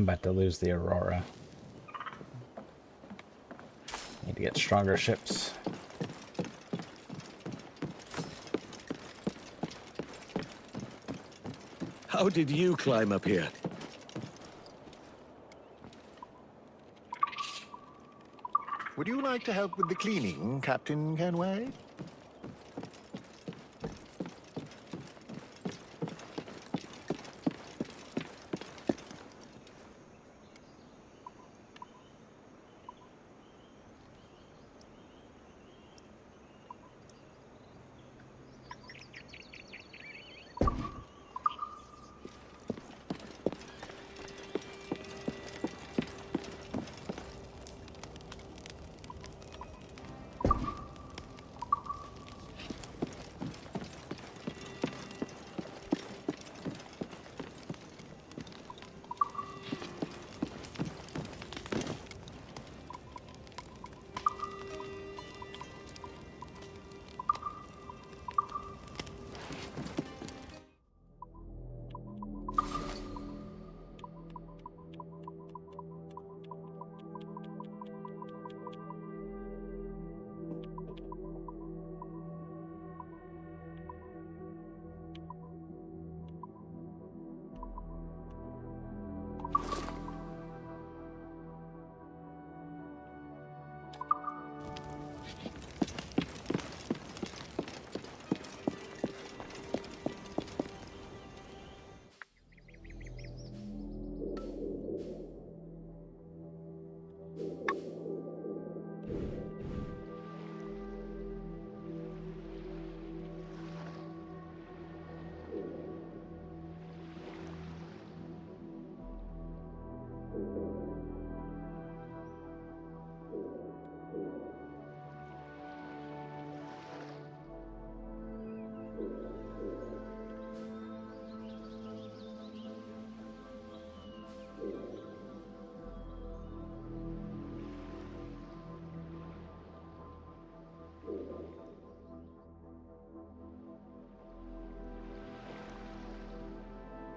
I'm about to lose the Aurora. Need to get stronger ships. How did you climb up here? Would you like to help with the cleaning, Captain Kenway?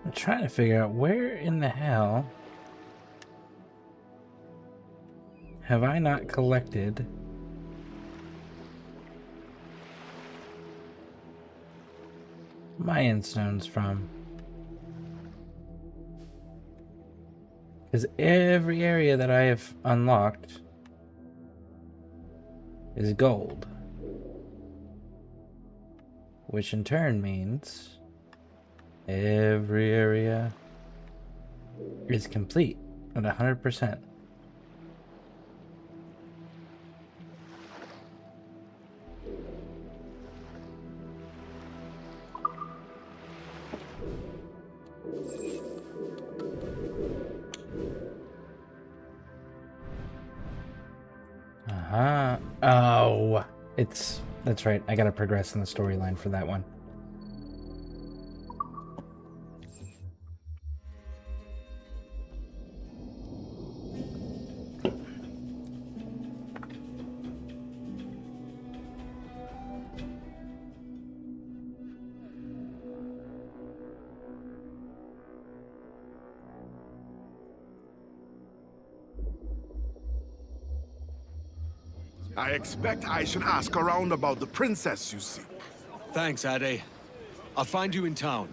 I'm trying to figure out where in the hell have I not collected Mayan stones from? Because every area that I have unlocked is gold, which in turn means every area is complete at 100%. Oh, that's right. I gotta progress in the storyline for that one. I expect I should ask around about the princess you seek. Thanks, Ade. I'll find you in town.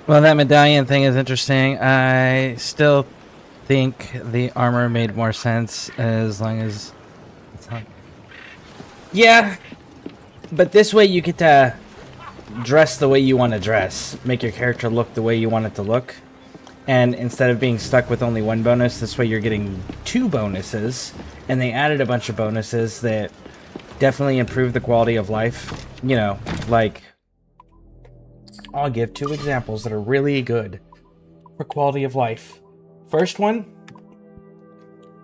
Well, that medallion thing is interesting. I still think the armor made more sense as long as it's hung. Yeah, but this way you get to dress the way you want to dress, make your character look the way you want it to look, and instead of being stuck with only one bonus, this way you're getting 2 bonuses, and they added a bunch of bonuses that definitely improve the quality of life. You know, like, I'll give 2 examples that are really good for quality of life. First one,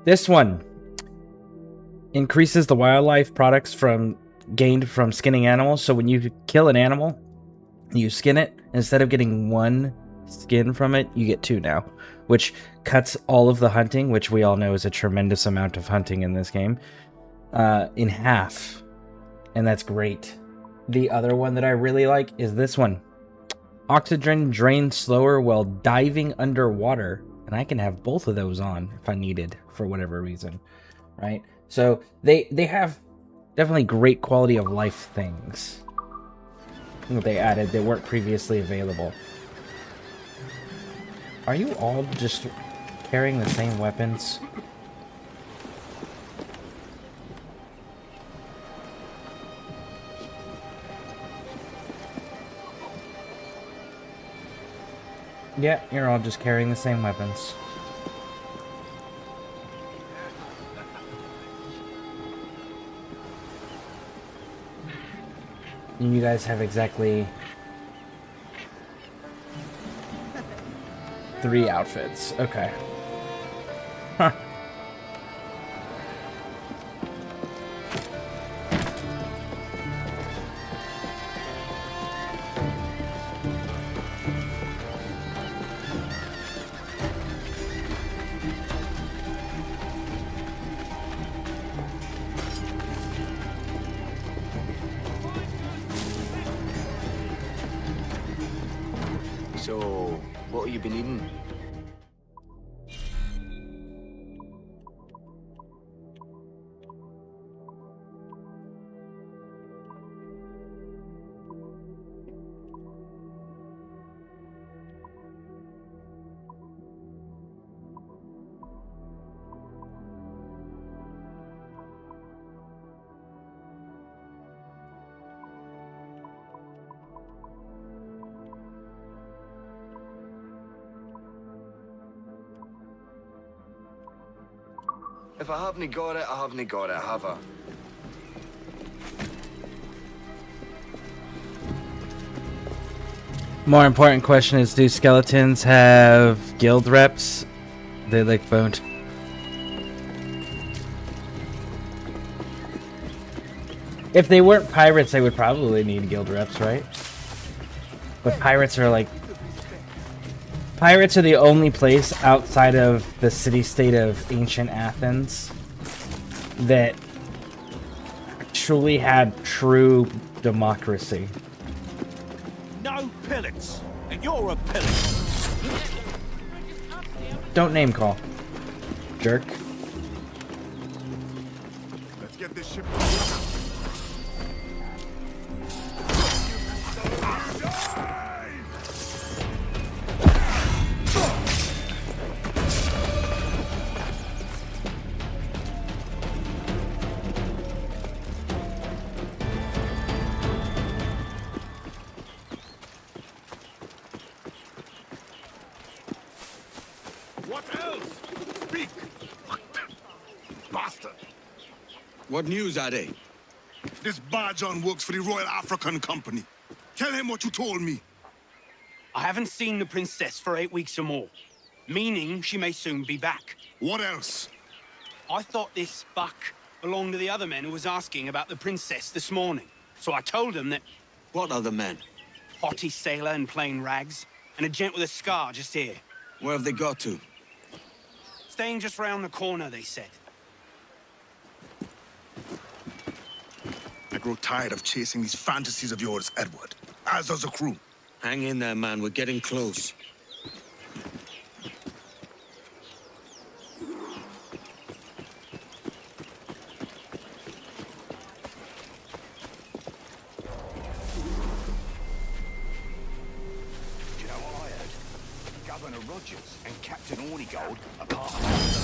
this one increases the wildlife products gained from skinning animals. So when you kill an animal, you skin it, instead of getting 1 skin from it, you get 2 now, which cuts all of the hunting, which we all know is a tremendous amount of hunting in this game, in half. And that's great. The other one that I really like is this one. Oxygen drains slower while diving underwater. And I can have both of those on if I needed for whatever reason, right? So they have definitely great quality of life things that they added that weren't previously available. Are you all just carrying the same weapons? Yeah, you're all just carrying the same weapons. And you guys have exactly 3 outfits. Okay. Huh. So, what have you been eating? If I haven't got it, I haven't got it, have I? More important question is, do skeletons have guild reps? They like boned. If they weren't pirates, they would probably need guild reps, right? But pirates are like... Pirates are the only place outside of the city-state of ancient Athens that actually had true democracy. No pellets, and you're a pellet. Don't name call, jerk. Let's get this ship. What else? Speak! Bastard! What news, Ade? This Barjon works for the Royal African Company. Tell him what you told me. I haven't seen the princess for 8 weeks or more, meaning she may soon be back. What else? I thought this buck belonged to the other men who was asking about the princess this morning. So I told them that What other men? haughty sailor in plain rags and a gent with a scar just here. Where have they got to? Staying just round the corner, they said. I grow tired of chasing these fantasies of yours, Edward. As does the crew. Hang in there, man. We're getting close. Get out of Governor Rogers and Captain Hornigold are part of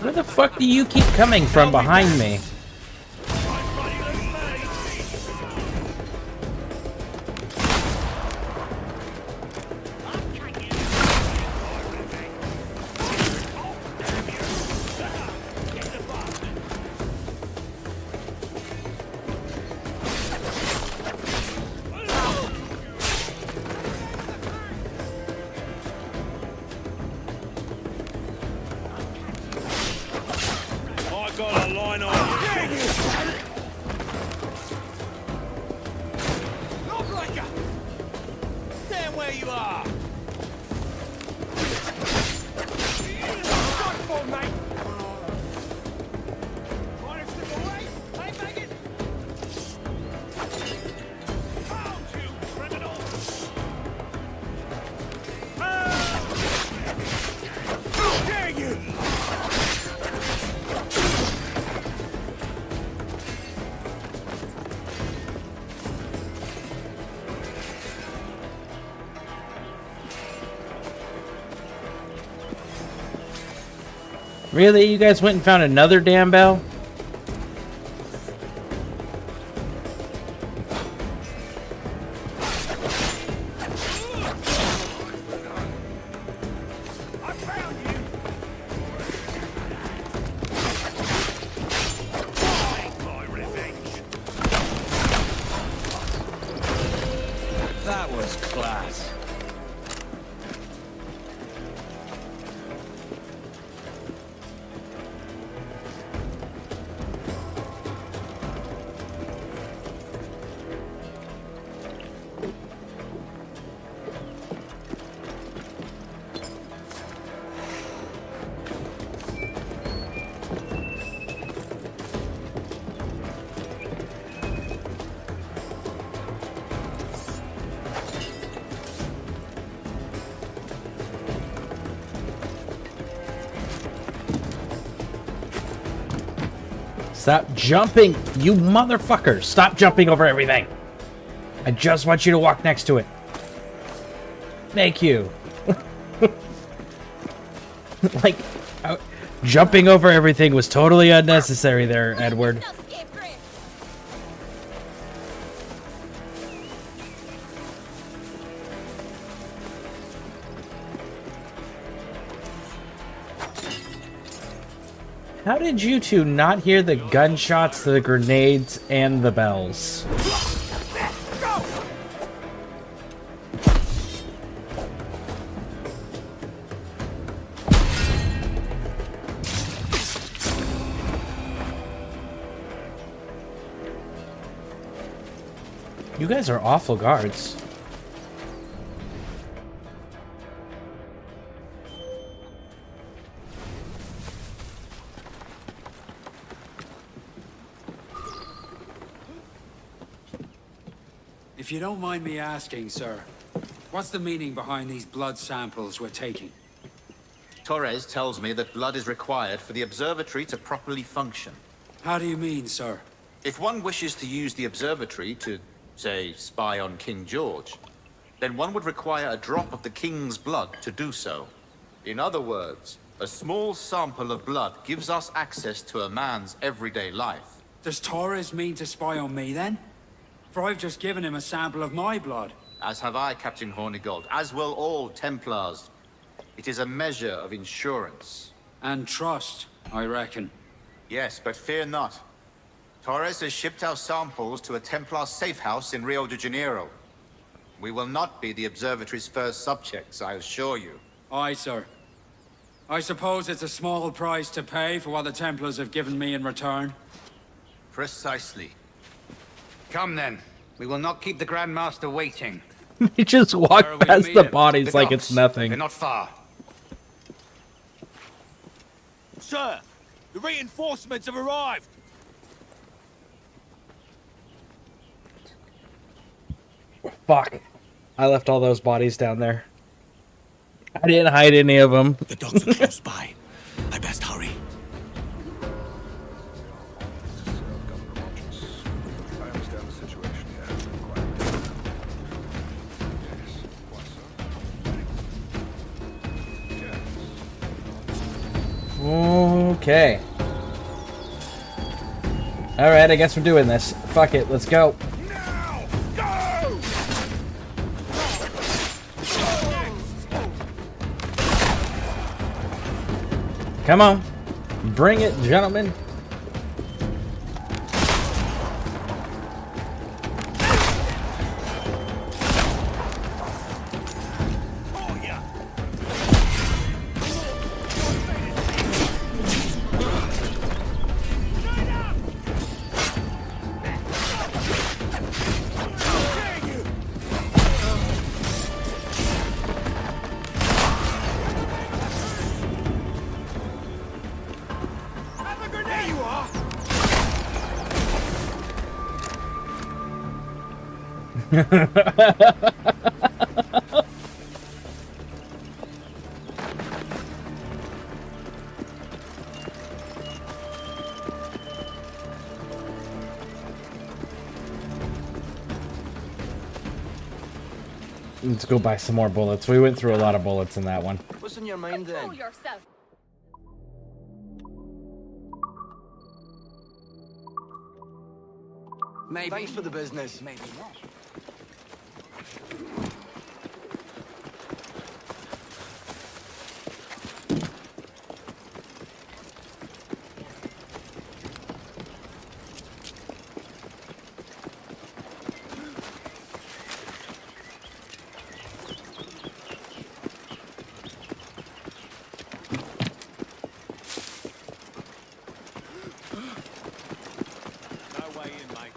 Where the fuck do you keep coming from behind me? Really? You guys went and found another damn bell? That was class. Stop jumping, you motherfuckers! Stop jumping over everything! I just want you to walk next to it. Thank you. Like, jumping over everything was totally unnecessary there, Edward. How did you two not hear the gunshots, the grenades, and the bells? You guys are awful guards. If you don't mind me asking, sir, what's the meaning behind these blood samples we're taking? Torres tells me that blood is required for the observatory to properly function. How do you mean, sir? If one wishes to use the observatory to, say, spy on King George, then one would require a drop of the King's blood to do so. In other words, a small sample of blood gives us access to a man's everyday life. Does Torres mean to spy on me, then? For I've just given him a sample of my blood. As have I, Captain Hornigold, as will all Templars. It is a measure of insurance. And trust, I reckon. Yes, but fear not. Torres has shipped our samples to a Templar safe house in Rio de Janeiro. We will not be the observatory's first subjects, I assure you. Aye, sir. I suppose it's a small price to pay for what the Templars have given me in return. Precisely. Come then. We will not keep the Grand Master waiting. He just Where are walked we to past meet the him? bodies The like docks. it's nothing. They're not far. Sir, the reinforcements have arrived. Fuck. I left all those bodies down there. I didn't hide any of them. The docks are close by. I best hurry. I understand the situation here. Okay. Alright, I guess we're doing this. Fuck it, let's go. Now, go! Come on. Bring it, gentlemen. Oh, yeah. There you are. Let's go buy some more bullets. We went through a lot of bullets in that one. What's in your mind then? Control yourself. Maybe. Thanks for the business. Maybe not. No way in, mate.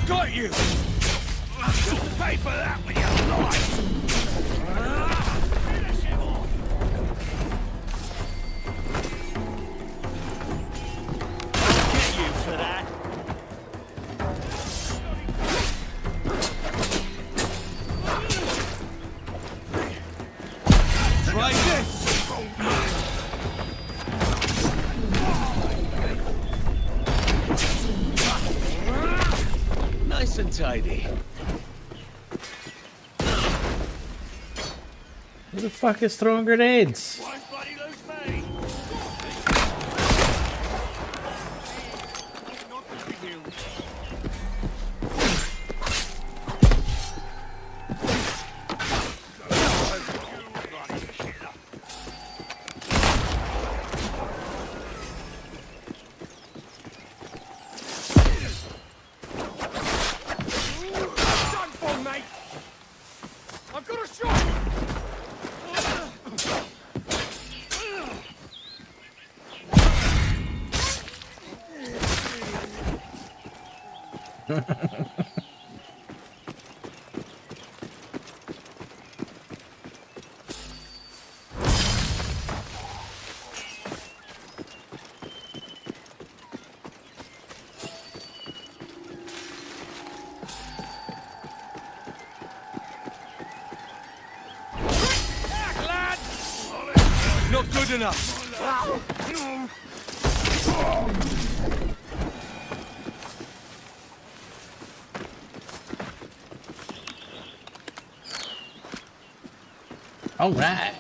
Got you! You'll pay for that with your life! Finish him off! Get you for that! Try this! Nice and tidy. Who the fuck is throwing grenades? Won't bloody lose me! Not good enough. All right.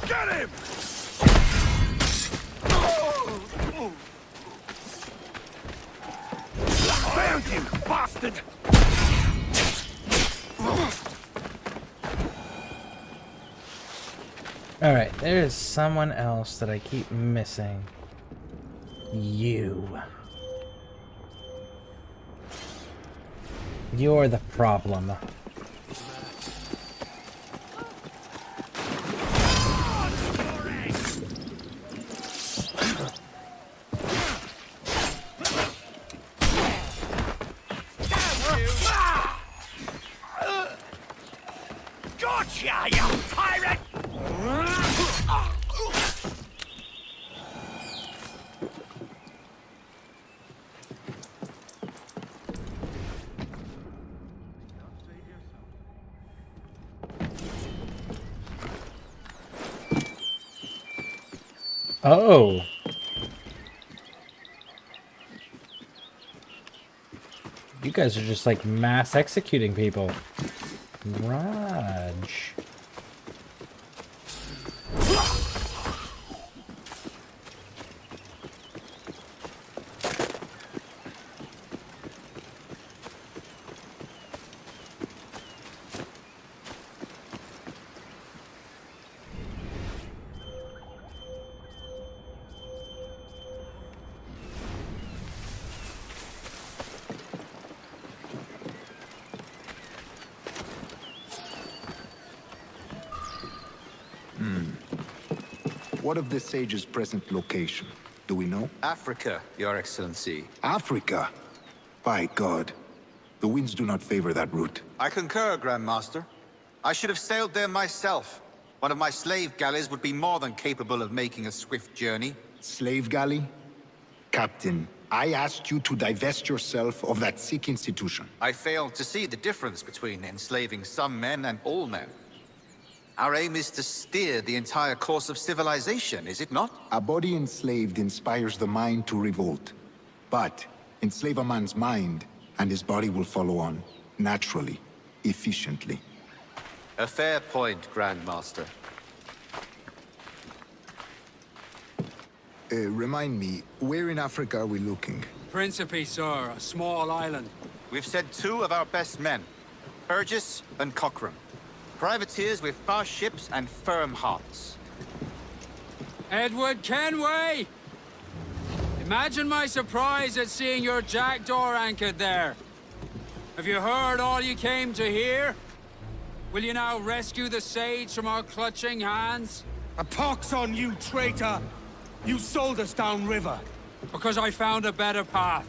Get him! Found you, bastard! All right, there is someone else that I keep missing. You. You're the problem. Gotcha, you pirate! Oh. You guys are just like mass executing people. Raj. What of the sage's present location? Do we know? Africa, Your Excellency. Africa? By God. The winds do not favor that route. I concur, Grand Master. I should have sailed there myself. One of my slave galleys would be more than capable of making a swift journey. Slave galley? Captain, I asked you to divest yourself of that sick institution. I failed to see the difference between enslaving some men and all men. Our aim is to steer the entire course of civilization, is it not? A body enslaved inspires the mind to revolt. But enslave a man's mind, and his body will follow on, naturally, efficiently. A fair point, Grand Master. Remind me, where in Africa are we looking? Principe, sir, a small island. We've sent 2 of our best men, Burgess and Cockram. Privateers with fast ships and firm hearts. Edward Kenway! Imagine my surprise at seeing your jackdaw anchored there. Have you heard all you came to hear? Will you now rescue the sage from our clutching hands? A pox on you, traitor! You sold us downriver. Because I found a better path.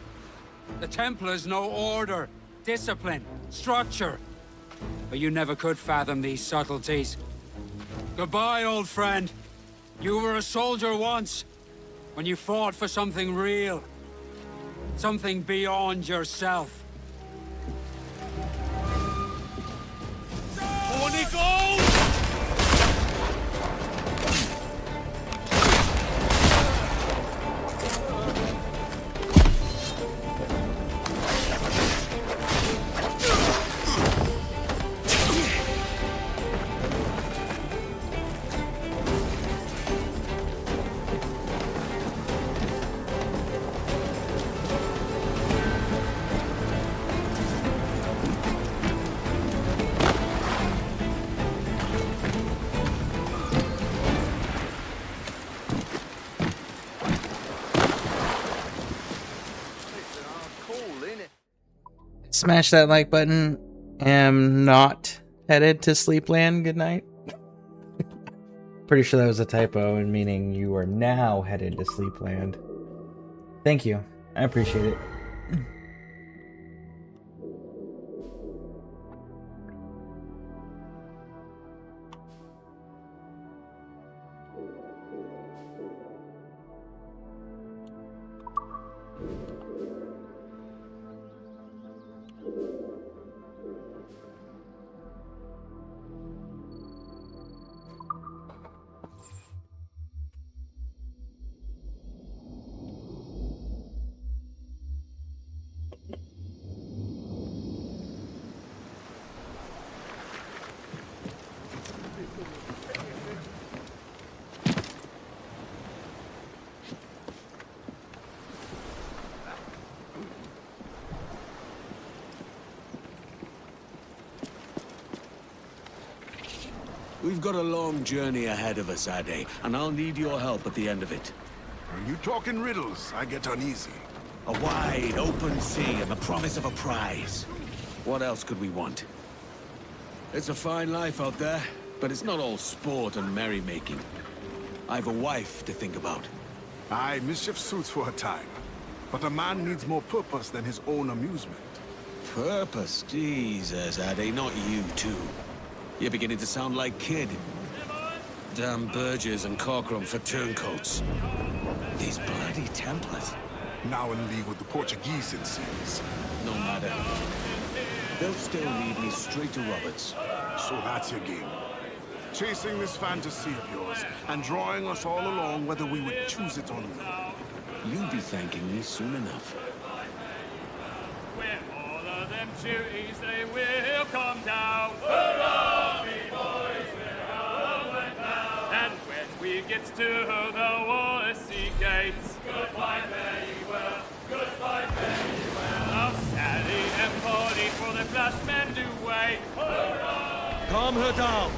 The Templars know order, discipline, structure. But you never could fathom these subtleties. Goodbye, old friend. You were a soldier once, when you fought for something real. Something beyond yourself. On it goes! Smash that like button. Am not headed to Sleepland. Good night. Pretty sure that was a typo and meaning you are now headed to Sleepland. Thank you. I appreciate it. We've got a long journey ahead of us, Ade, and I'll need your help at the end of it. When you talk in riddles, I get uneasy. A wide, open sea and the promise of a prize. What else could we want? It's a fine life out there, but it's not all sport and merrymaking. I've a wife to think about. Aye, mischief suits for a time. But a man needs more purpose than his own amusement. Purpose? Jesus, Ade, not you too. You're beginning to sound like Kid. Damn Burgers and Corcoran for turncoats. These bloody Templars. Now in league with the Portuguese, it seems. No matter. They'll still lead me straight to Roberts. So that's your game. Chasing this fantasy of yours, and drawing us all along whether we would choose it or not. You'll be thanking me soon enough. When all of them duties they will come down. Hurrah, me boys, we're all down. And when we get to the Wallasey gates, goodbye, fare you well, goodbye, fare you well. I'll Sally and Polly for the flash men do wait. Hurrah! Calm her down.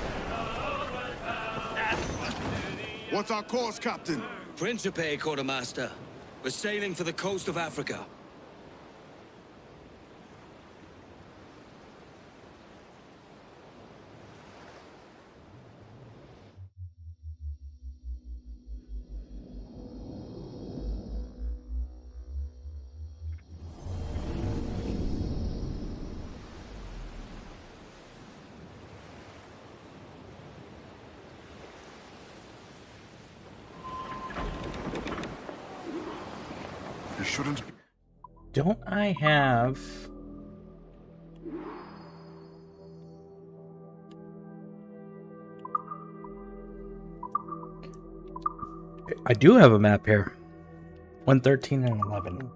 What's our course, Captain? Principe, Quartermaster. We're sailing for the coast of Africa. You shouldn't be. Don't I have... I do have a map here. 113 and 11.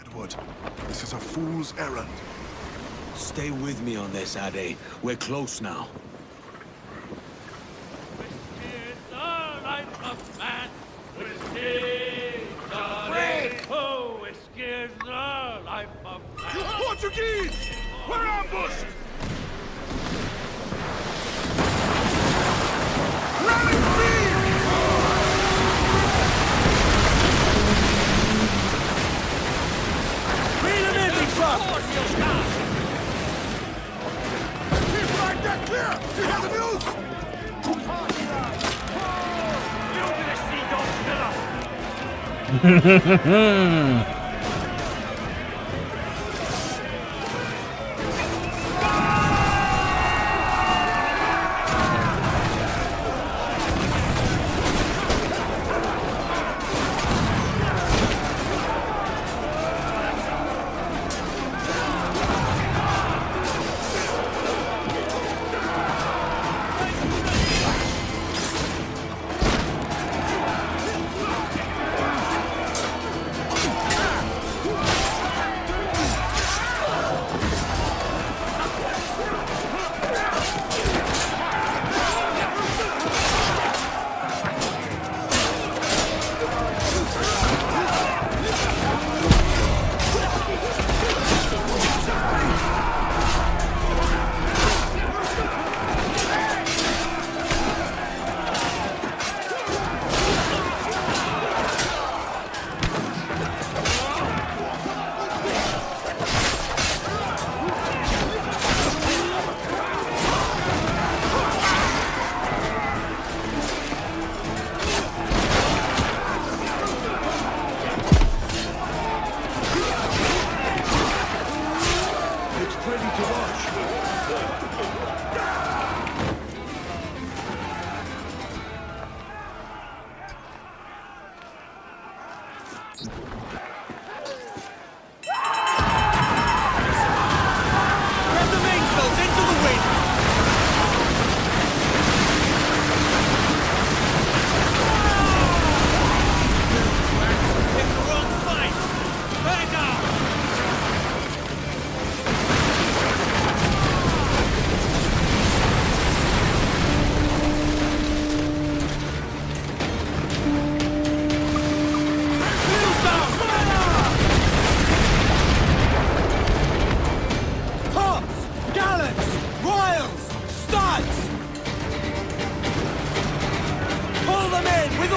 Edward, this is a fool's errand. Stay with me on this, Ade. We're close now. Which is the life of man, which is the life. Oh, which is the life of man. You Portuguese! We're ambushed! Rally speed! Reel him in, big truck! Keep right there clear! You hear the news? You gonna see those killer!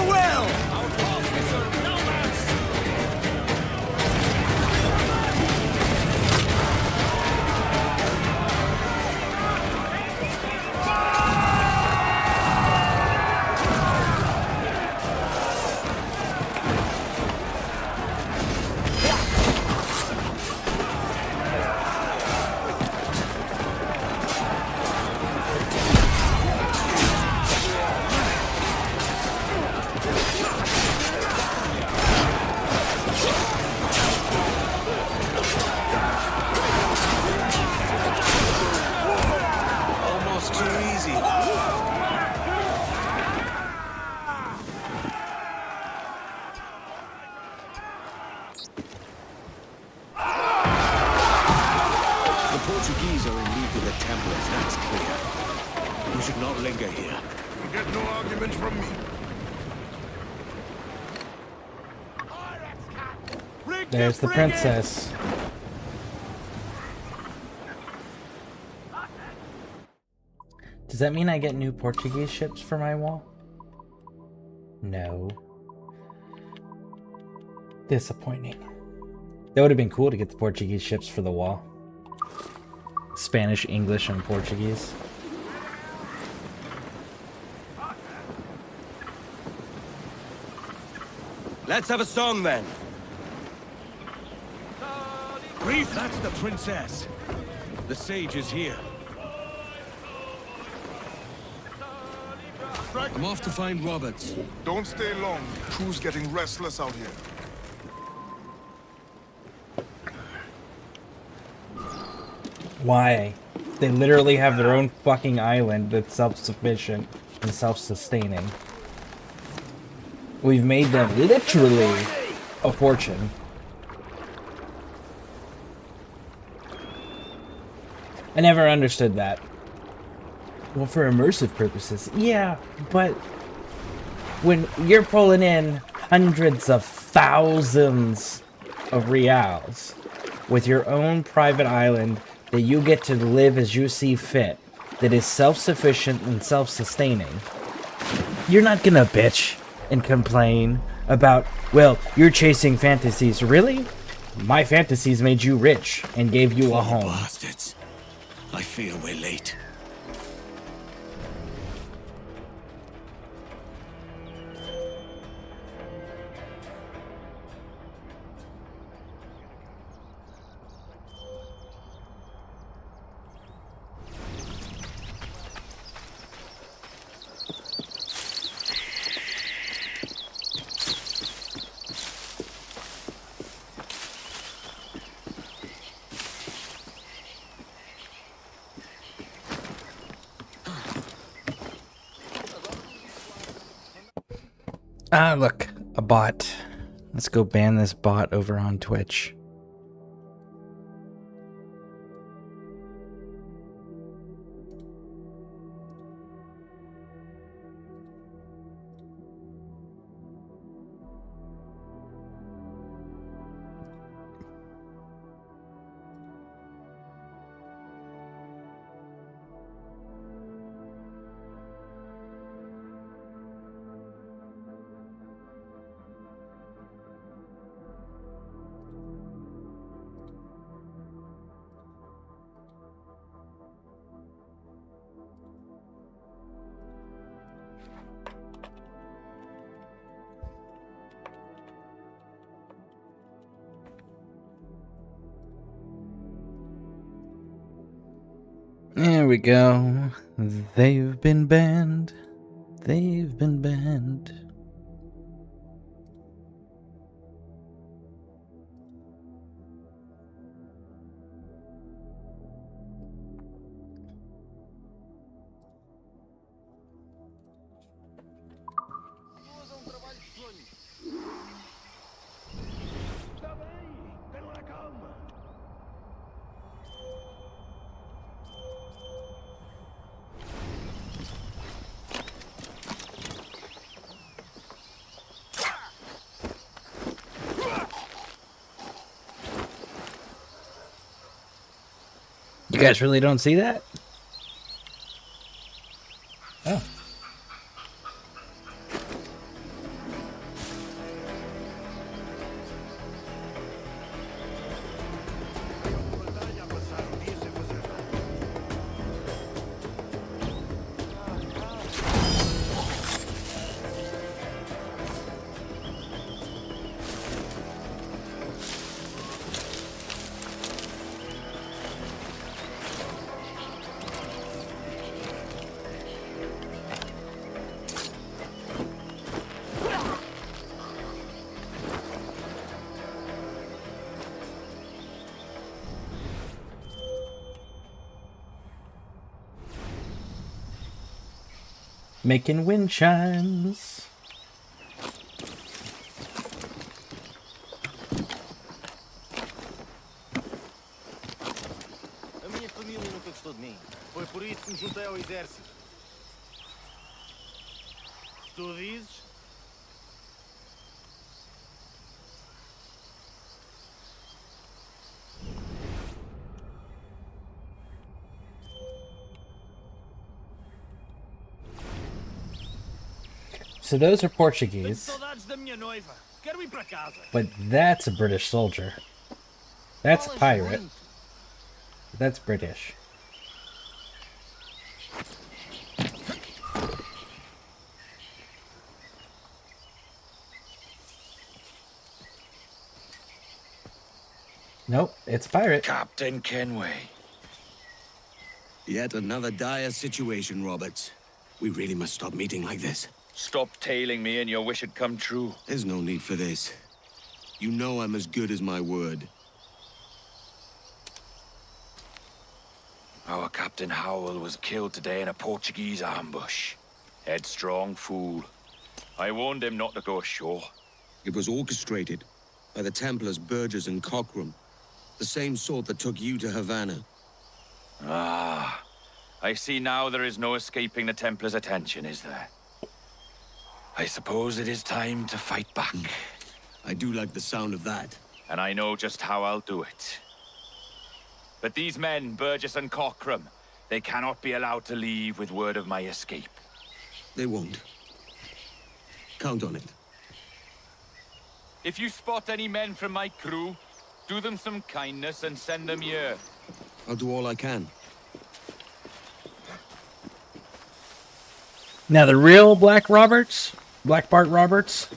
your will! Almost too easy. The Portuguese are in league with the Templars, that's clear. We should not linger here. You get no argument from me. There's the princess. Does that mean I get new Portuguese ships for my wall? No. Disappointing. That would have been cool to get the Portuguese ships for the wall. Spanish, English, and Portuguese. Let's have a song then. Brief, that's the princess. The sage is here. I'm off to find Roberts. Don't stay long. Crew's getting restless out here. Why? They literally have their own fucking island that's self-sufficient and self-sustaining. We've made them literally a fortune. I never understood that. Well, for immersive purposes, yeah, but when you're pulling in hundreds of thousands of reals with your own private island that you get to live as you see fit, that is self-sufficient and self-sustaining, you're not gonna bitch and complain about, well, you're chasing fantasies. Really? My fantasies made you rich and gave you a home. Bastards. I fear we're late. Ah, look, a bot. Let's go ban this bot over on Twitch. There we go. They've been banned. They've been banned. You guys really don't see that? Oh. Making wind chimes. A minha família nunca gostou de mim. Foi por isso que me juntei ao exército. Se tu dizes... So those are Portuguese, Saudades da minha noiva. Quero ir para casa. but that's a British soldier. That's a pirate. That's British. Nope, it's a pirate. Captain Kenway. Yet another dire situation, Roberts. We really must stop meeting like this. Stop tailing me and your wish had come true. There's no need for this. You know I'm as good as my word. Our Captain Howell was killed today in a Portuguese ambush. Headstrong fool. I warned him not to go ashore. It was orchestrated by the Templars Burgess and Cockram. The same sort that took you to Havana. Ah, I see now there is no escaping the Templars' attention, is there? I suppose it is time to fight back. I do like the sound of that. And I know just how I'll do it. But these men, Burgess and Cockram, they cannot be allowed to leave with word of my escape. They won't. Count on it. If you spot any men from my crew, do them some kindness and send them here. I'll do all I can. Now the real Black Bart Roberts,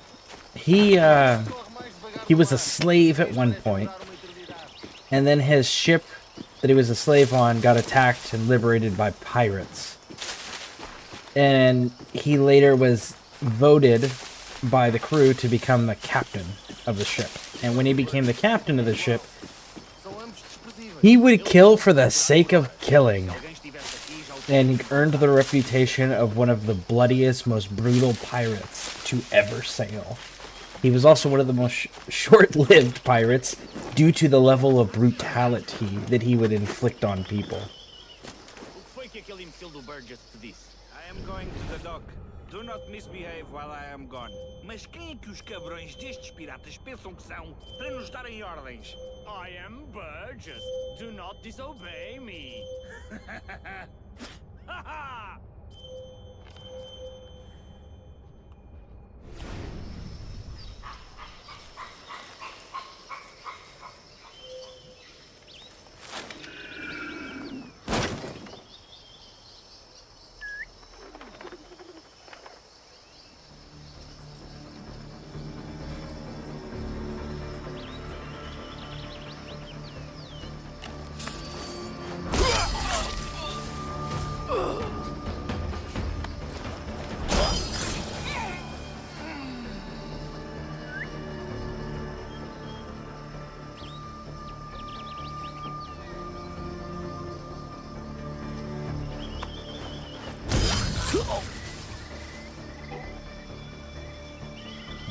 he was a slave at one point, and then his ship that he was a slave on got attacked and liberated by pirates. And he later was voted by the crew to become the captain of the ship. And when he became the captain of the ship, he would kill for the sake of killing. And he earned the reputation of one of the bloodiest, most brutal pirates to ever sail. He was also one of the most short-lived pirates due to the level of brutality that he would inflict on people. I am going to the dock. Do not misbehave while I am gone. Mas quem é que os cabrões destes piratas pensam que são para nos darem ordens? I am Burgess. Do not disobey me.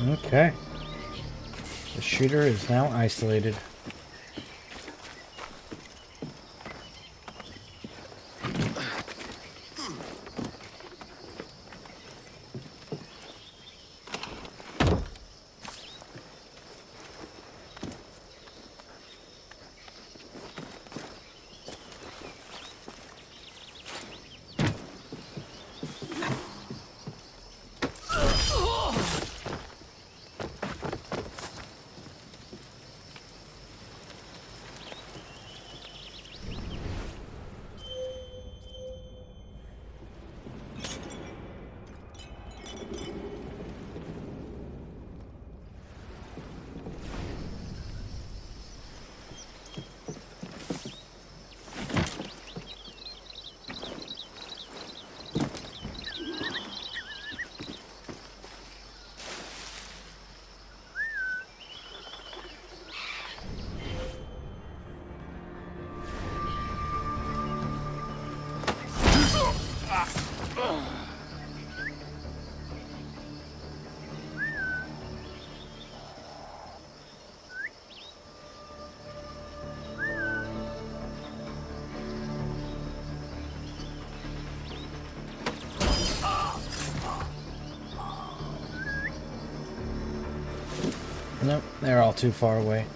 Okay. The shooter is now isolated. Nope, they're all too far away.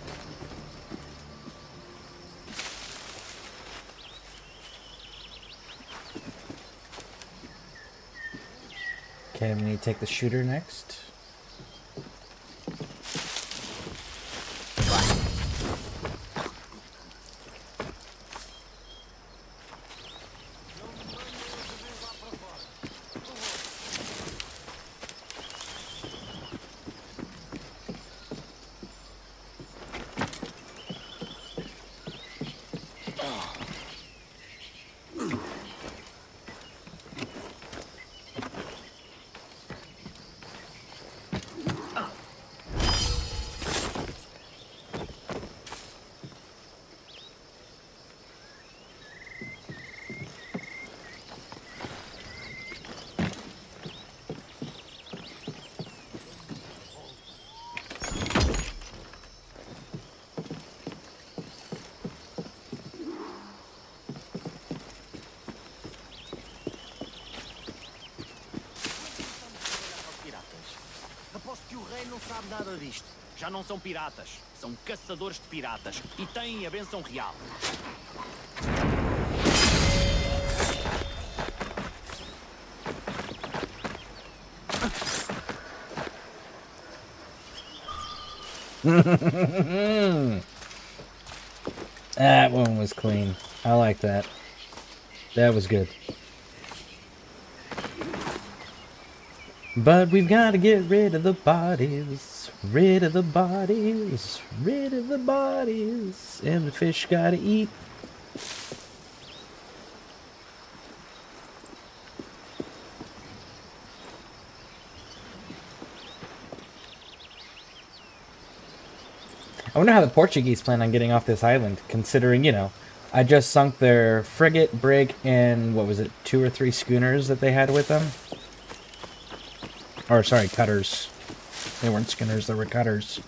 Okay, we need to take the shooter next. Não sabe nada disto. Já não são piratas. São caçadores de piratas. E têm a benção real. That one was clean. I like that. That was good. But we've got to get rid of the bodies. Rid of the bodies. Rid of the bodies. And the fish gotta eat. I wonder how the Portuguese plan on getting off this island, considering, you know, I just sunk their frigate, brig, and, what was it, 2 or 3 schooners that they had with them? Or, sorry, cutters. They weren't schooners, they were cutters.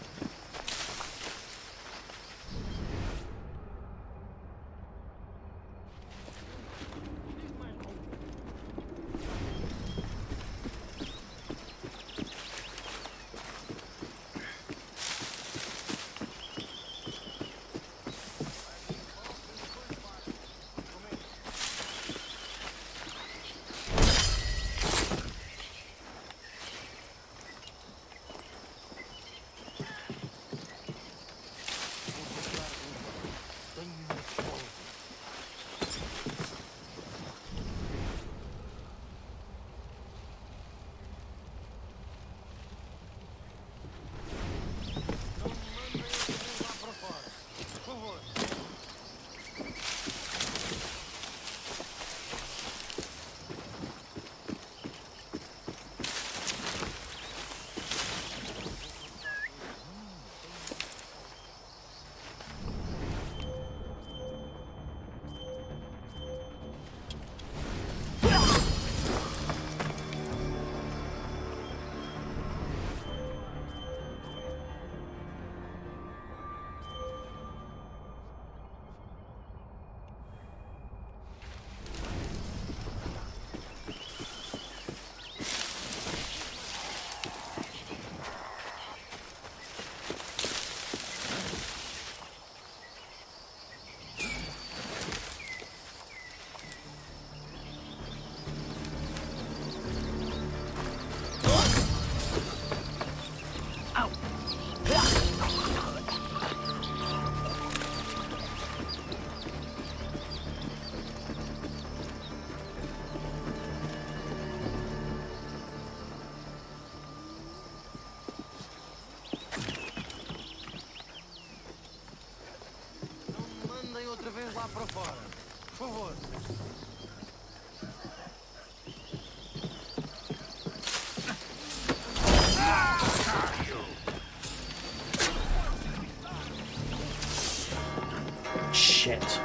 Shit.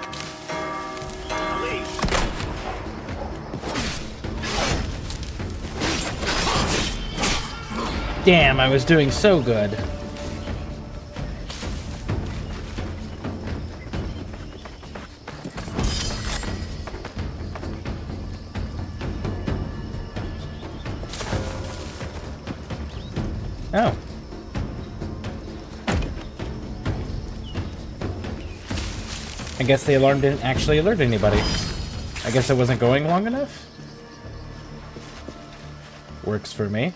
Damn, I was doing so good. Oh. guess the alarm didn't actually alert anybody. I guess it wasn't going long enough? Works for me.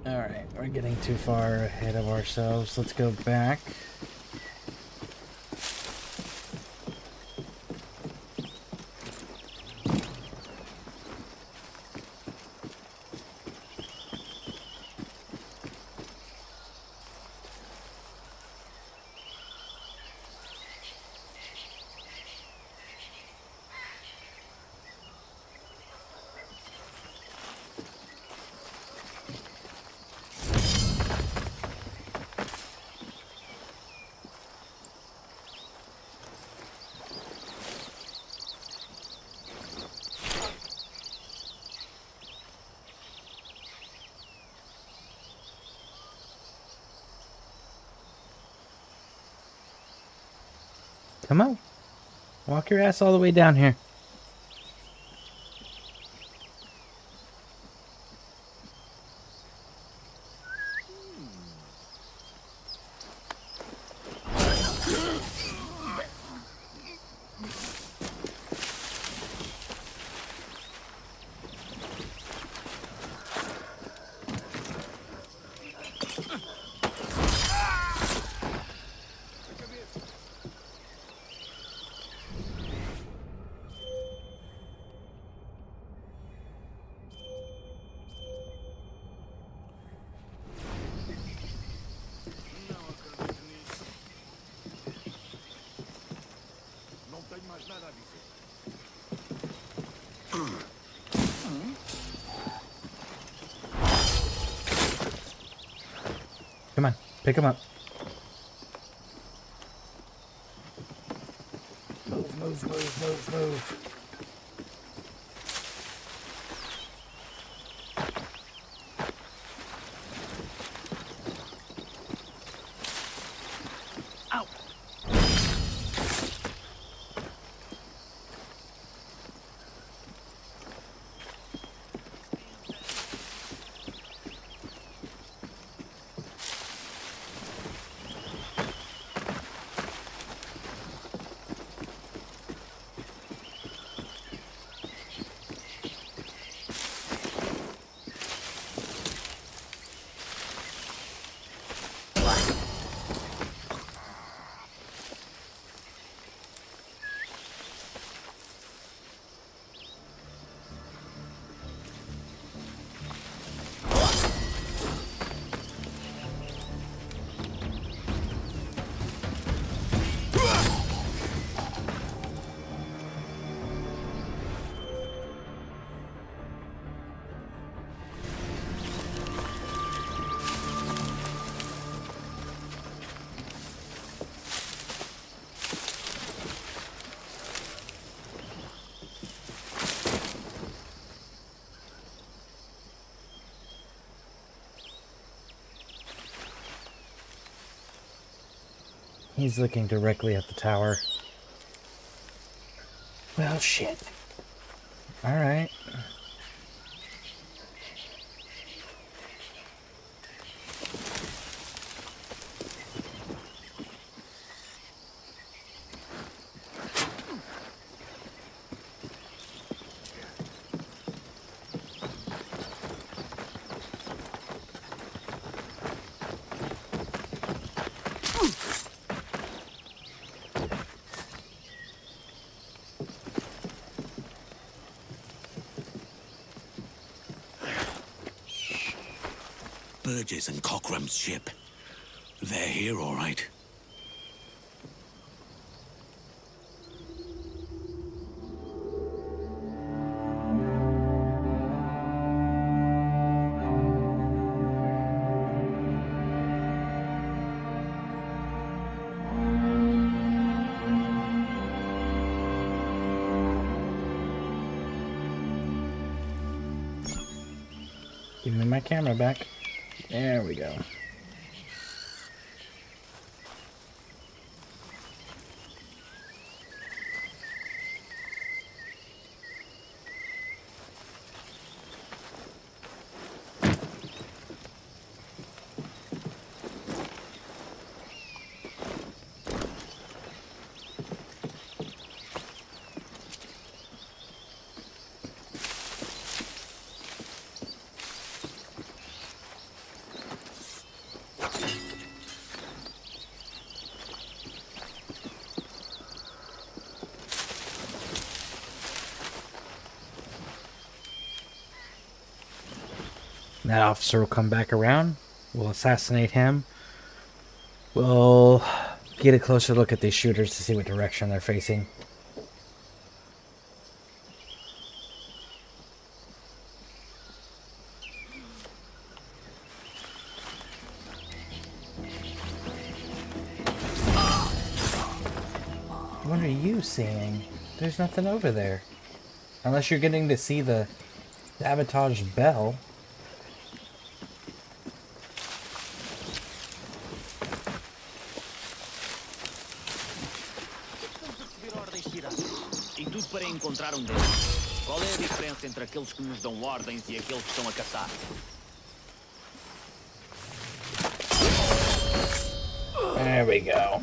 Alright, we're getting too far ahead of ourselves. Let's go back. Come on. Walk your ass all the way down here. Come on, pick him up. Move, move, move, move, move. He's looking directly at the tower. Well, shit. Alright. Burgess and Cockram's ship. They're here, all right. Give me my camera back. There we go. That officer will come back around. We'll assassinate him. We'll get a closer look at these shooters to see what direction they're facing. What are you seeing? There's nothing over there. Unless you're getting to see the sabotage bell. E tudo para encontrar um deles. Qual é a diferença entre aqueles que nos dão ordens e aqueles que estão a caçar? There we go.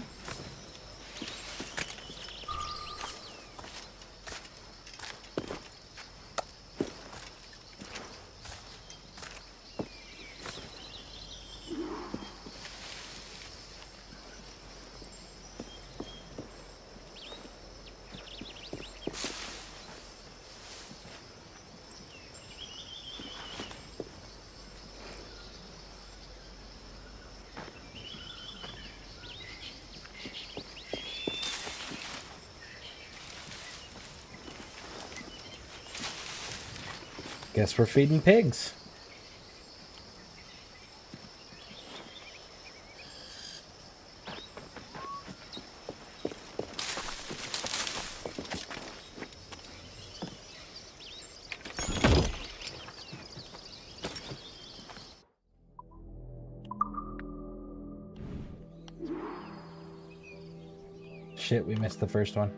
Guess we're feeding pigs. Shit, we missed the first one.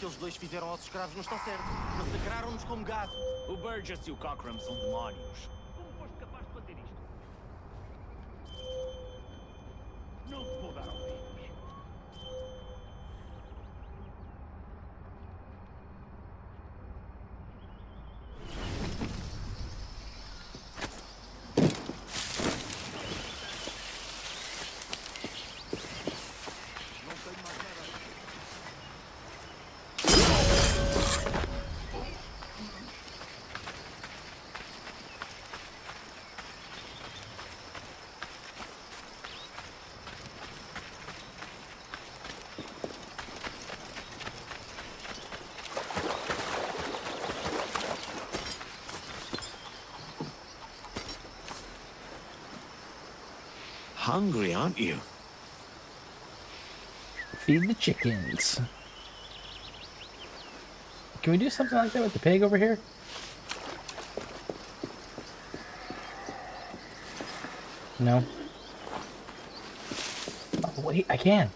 Aqueles dois fizeram aos escravos não está certo. Massacraram-nos como gado. O Burgess e o Cockram são demónios. Como foste capaz de fazer isto? Não te vou dar ouvidos. Hungry, aren't you? Feed the chickens. Can we do something like that with the pig over here? No. Oh, wait, I can.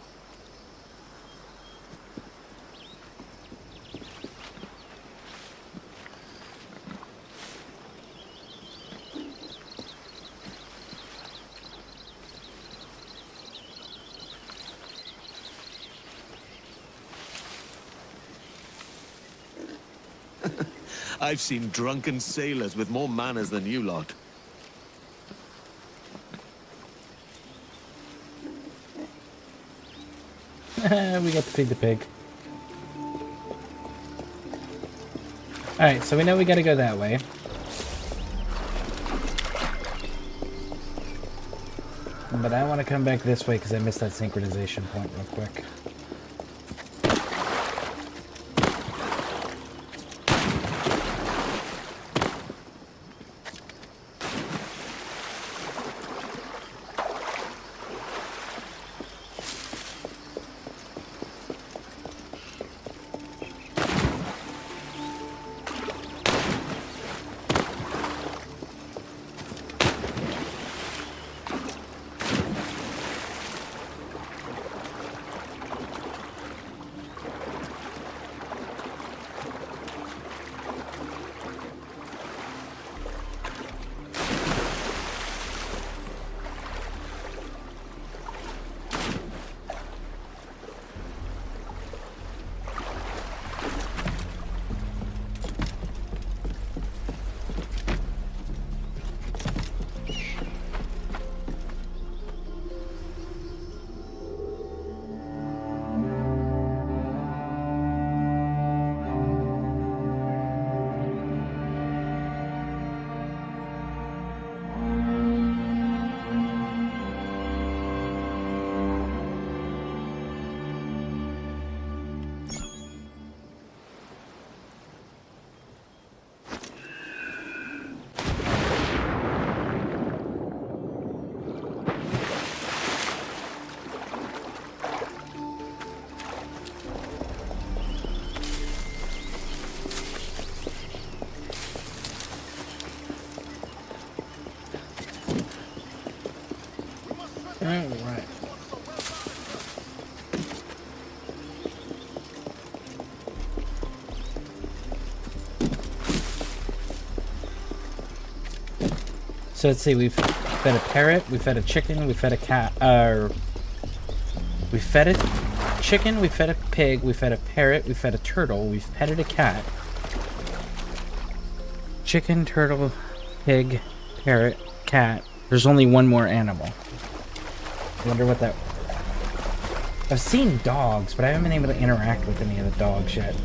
I've seen drunken sailors with more manners than you lot. We get to feed the pig. Alright, so we know we gotta go that way. But I want to come back this way because I missed that synchronization point real quick. Alright. So let's see, we've fed a parrot, we fed a chicken, we fed a cat, we fed a chicken, we fed a pig, we fed a parrot, we fed a turtle, we've petted a cat. Chicken, turtle, pig, parrot, cat. There's only one more animal. I wonder what that... I've seen dogs, but I haven't been able to interact with any of the dogs yet.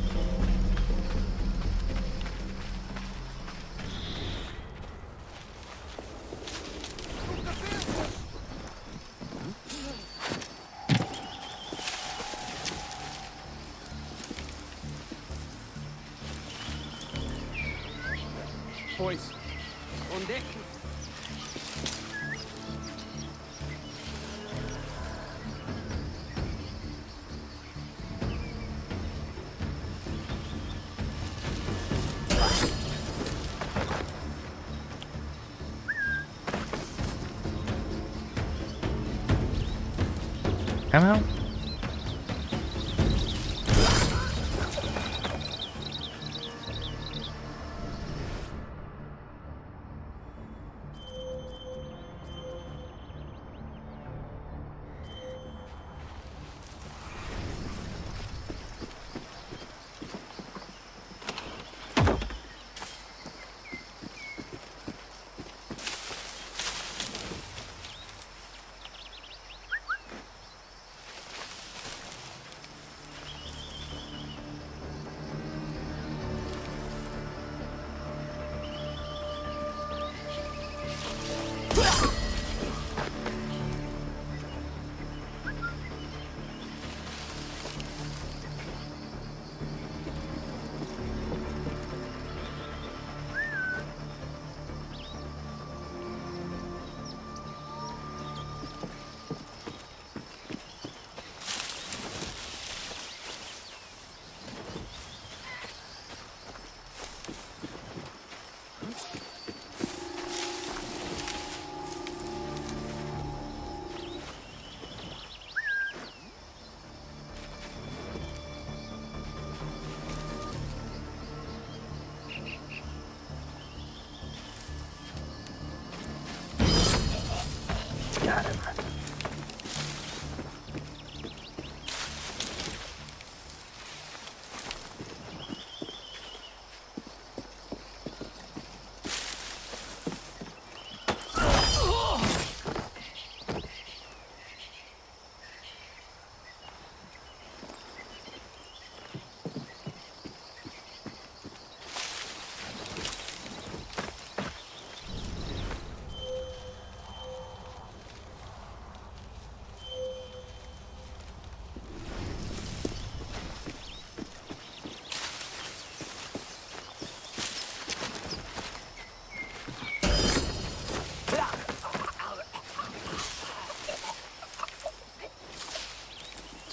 Boys, on deck. Come out.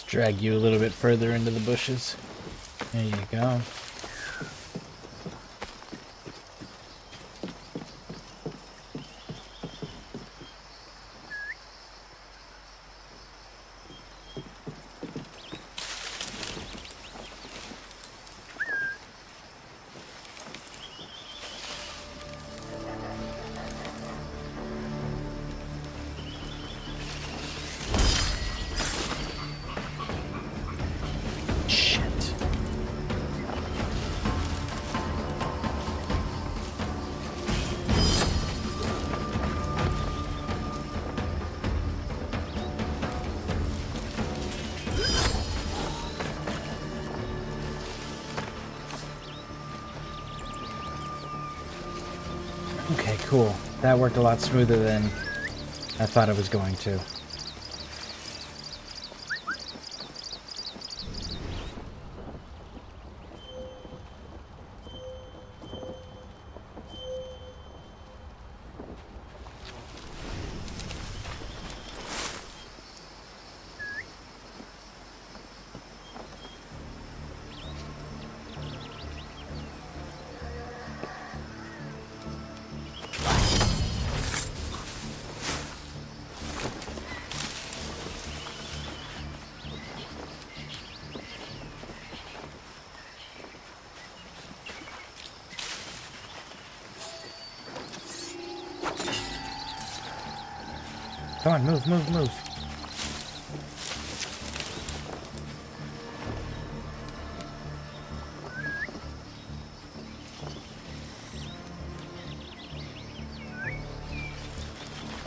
drag you a little bit further into the bushes. There you go. Okay, cool. That worked a lot smoother than I thought it was going to. Come on, move, move, move.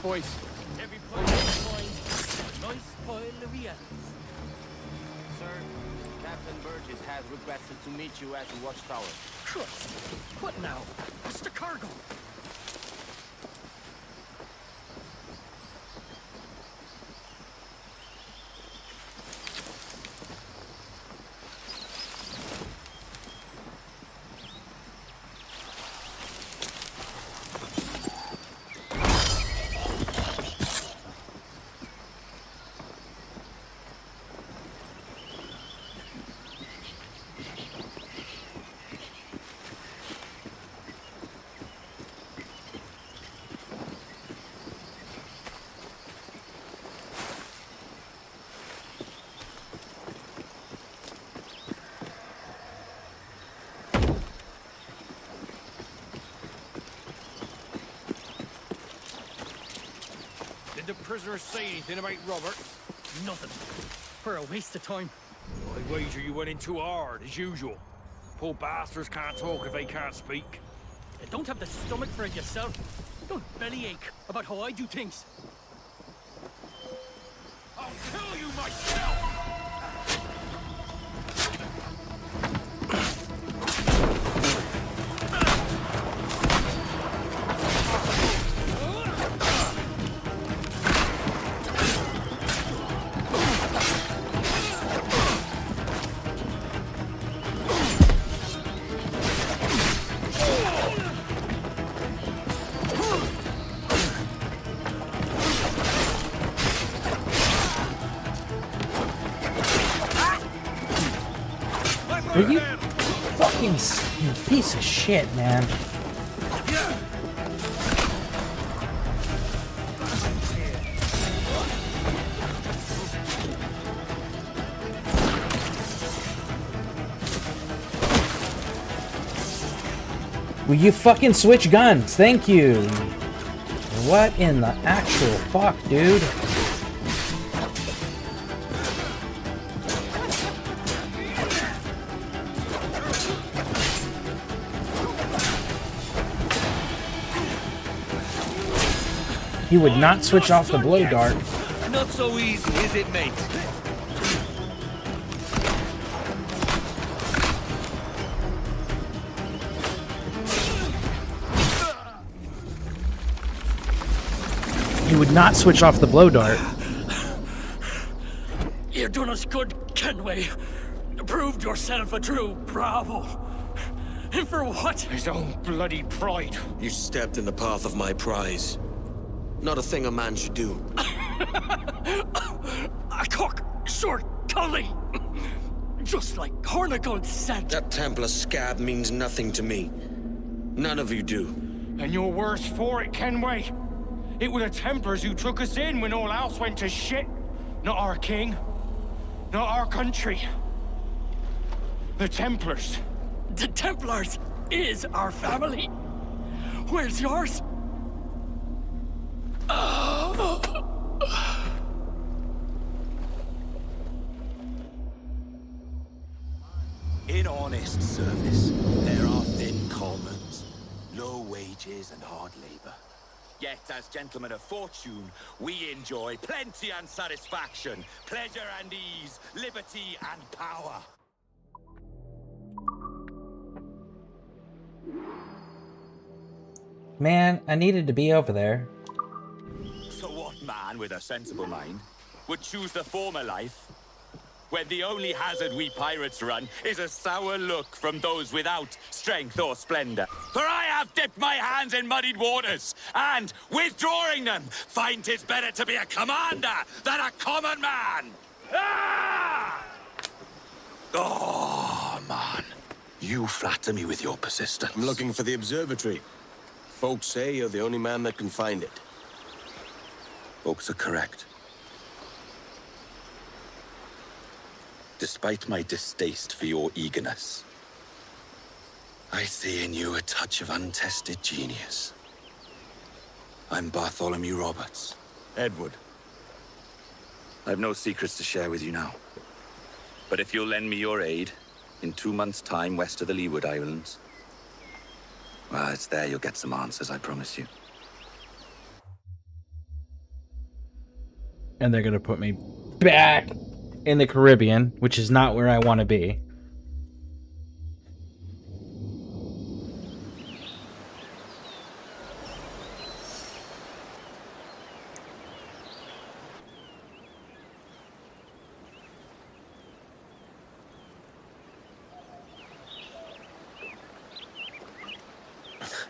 Boys, every point is point. Nice pile of reals. Sir, Captain Burgess has requested to meet you at the watchtower. Christ. What now? What's the cargo? Did the prisoner say anything about Roberts? Nothing. For a waste of time. I wager you went in too hard, as usual. Poor bastards can't talk if they can't speak. You don't have the stomach for it yourself. Don't bellyache about how I do things. I'll kill you myself! Are you fucking piece of shit, man? Will you fucking switch guns? Thank you. What in the actual fuck, dude? He would not switch off the blow dart. Not so easy, is it, mate? He would not switch off the blow dart. You done us good, Kenway. You proved yourself a true bravo. And for what? His own bloody pride. You stepped in the path of my prize. Not a thing a man should do. A cock short Cully! Just like Hornigold said. That Templar scab means nothing to me. None of you do. And you're worse for it, Kenway. It were the Templars who took us in when all else went to shit. Not our king. Not our country. The Templars. The Templars is our family. Where's yours? In honest service, there are thin commons, low wages and hard labor. Yet, as gentlemen of fortune, we enjoy plenty and satisfaction, pleasure and ease, liberty and power. Man, I needed to be over there. So what man with a sensible mind would choose the former life, when the only hazard we pirates run is a sour look from those without strength or splendor? For I have dipped my hands in muddied waters, and, withdrawing them, find 'tis better to be a commander than a common man! Ah! Oh, man. You flatter me with your persistence. I'm looking for the observatory. Folks say you're the only man that can find it. Folks are correct. Despite my distaste for your eagerness, I see in you a touch of untested genius. I'm Bartholomew Roberts. Edward. I've no secrets to share with you now. But if you'll lend me your aid, in 2 months' time west of the Leeward Islands, well, it's there you'll get some answers, I promise you. And they're gonna put me back in the Caribbean, which is not where I want to be.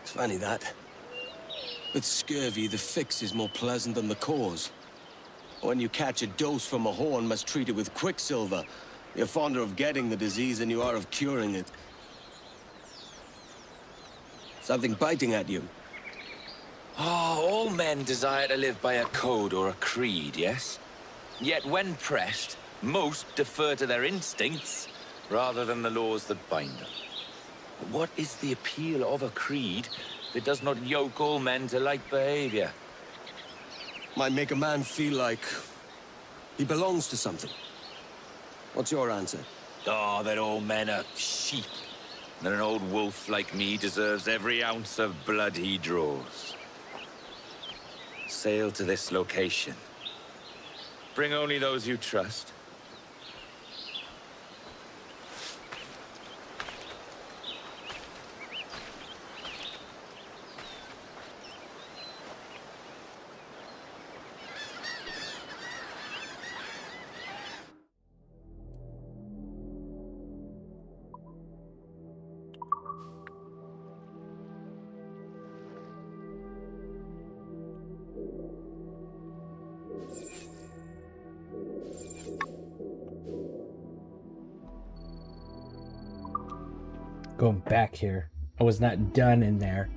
It's funny that. With scurvy, the fix is more pleasant than the cause. When you catch a dose from a horn, must treat it with quicksilver. You're fonder of getting the disease than you are of curing it. Something biting at you. Oh, all men desire to live by a code or a creed, yes? Yet when pressed, most defer to their instincts rather than the laws that bind them. But what is the appeal of a creed if it does not yoke all men to like behavior? Might make a man feel like he belongs to something. What's your answer? Oh, that all men are sheep. That an old wolf like me deserves every ounce of blood he draws. Sail to this location. Bring only those you trust. Going back here. I was not done in there.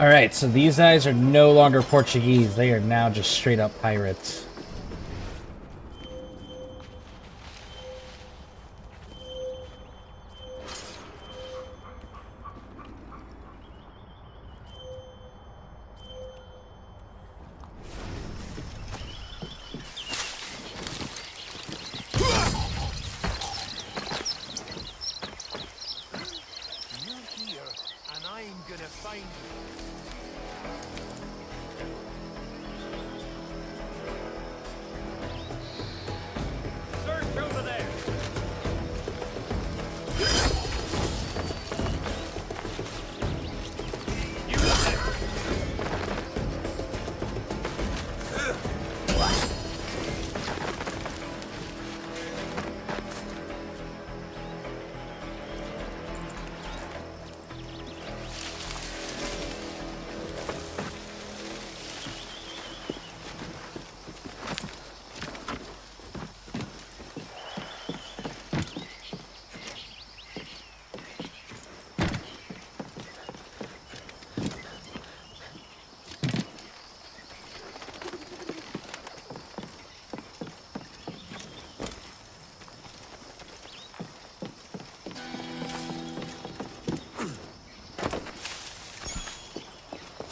Alright, so these guys are no longer Portuguese. They are now just straight up pirates.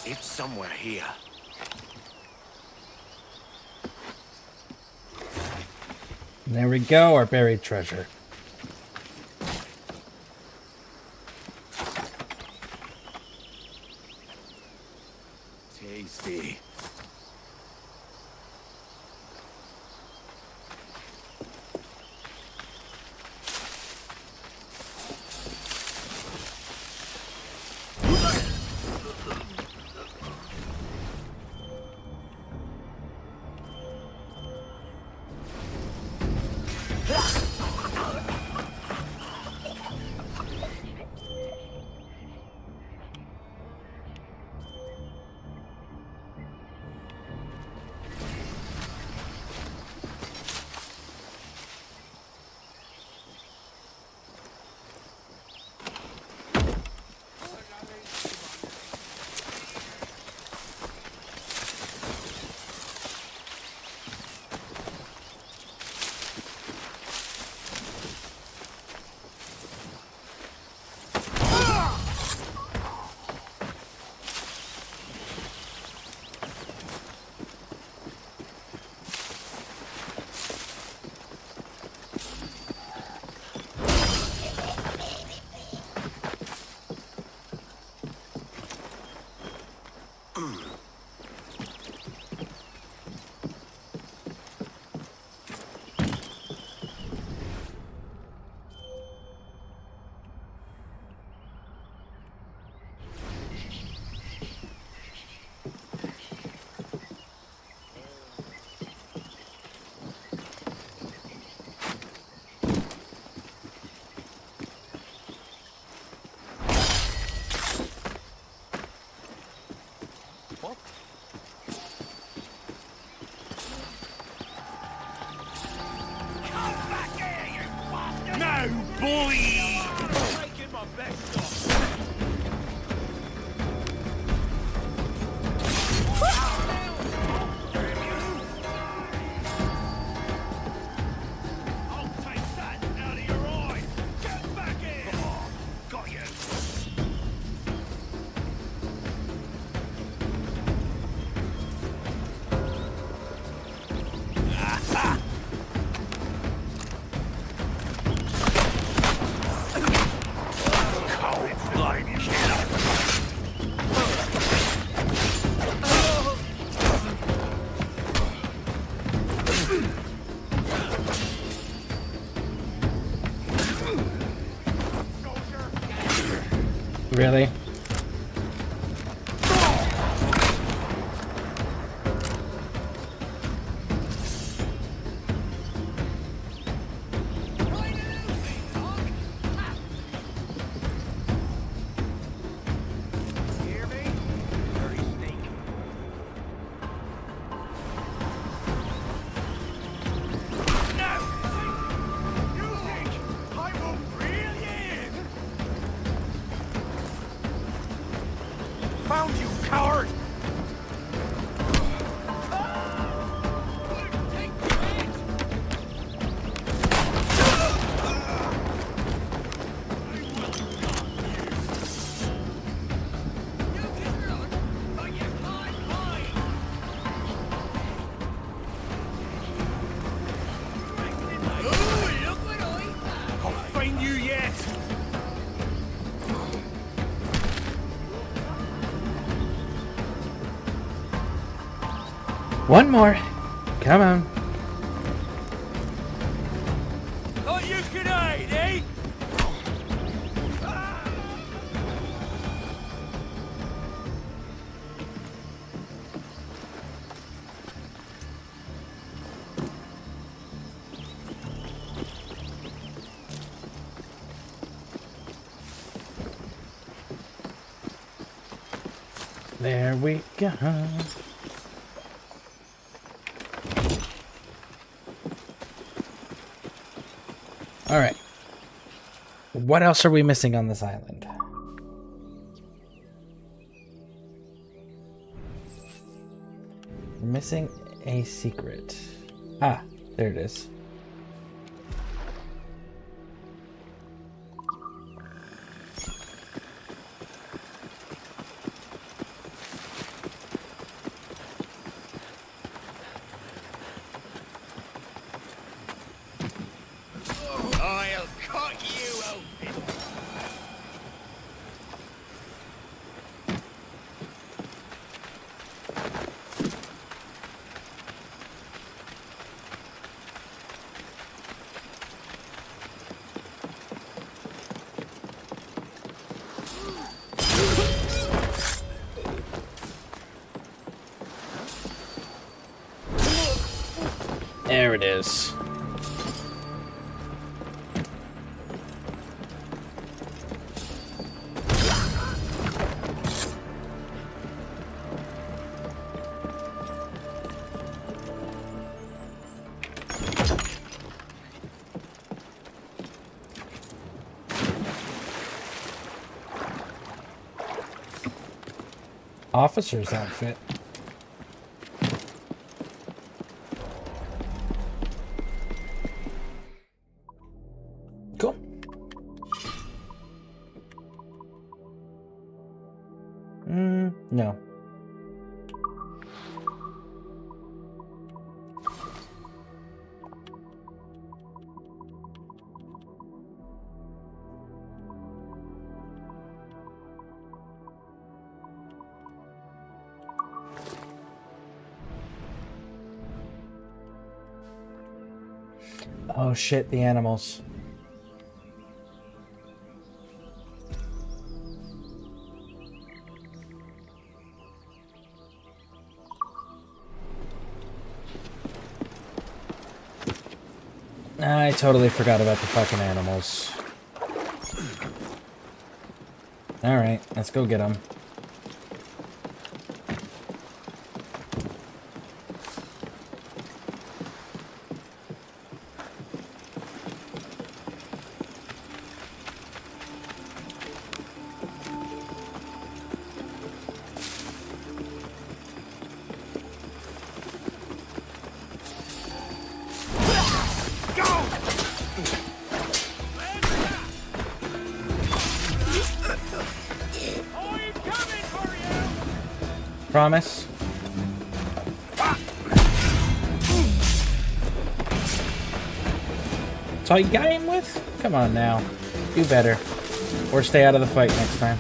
It's somewhere here. There we go, our buried treasure. Tasty. Really? One more. Come on. Thought you could hide, eh? There we go. All right. What else are we missing on this island? We're missing a secret. Ah, there it is. I'll cut you open. There it is. Officer's outfit. Cool. No. Oh shit, the animals. I totally forgot about the fucking animals. Alright, let's go get them. Promise? That's all you got him with? Come on now. Do better. Or stay out of the fight next time.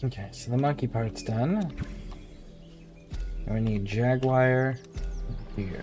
Okay, so the monkey part's done. And we need jaguar here.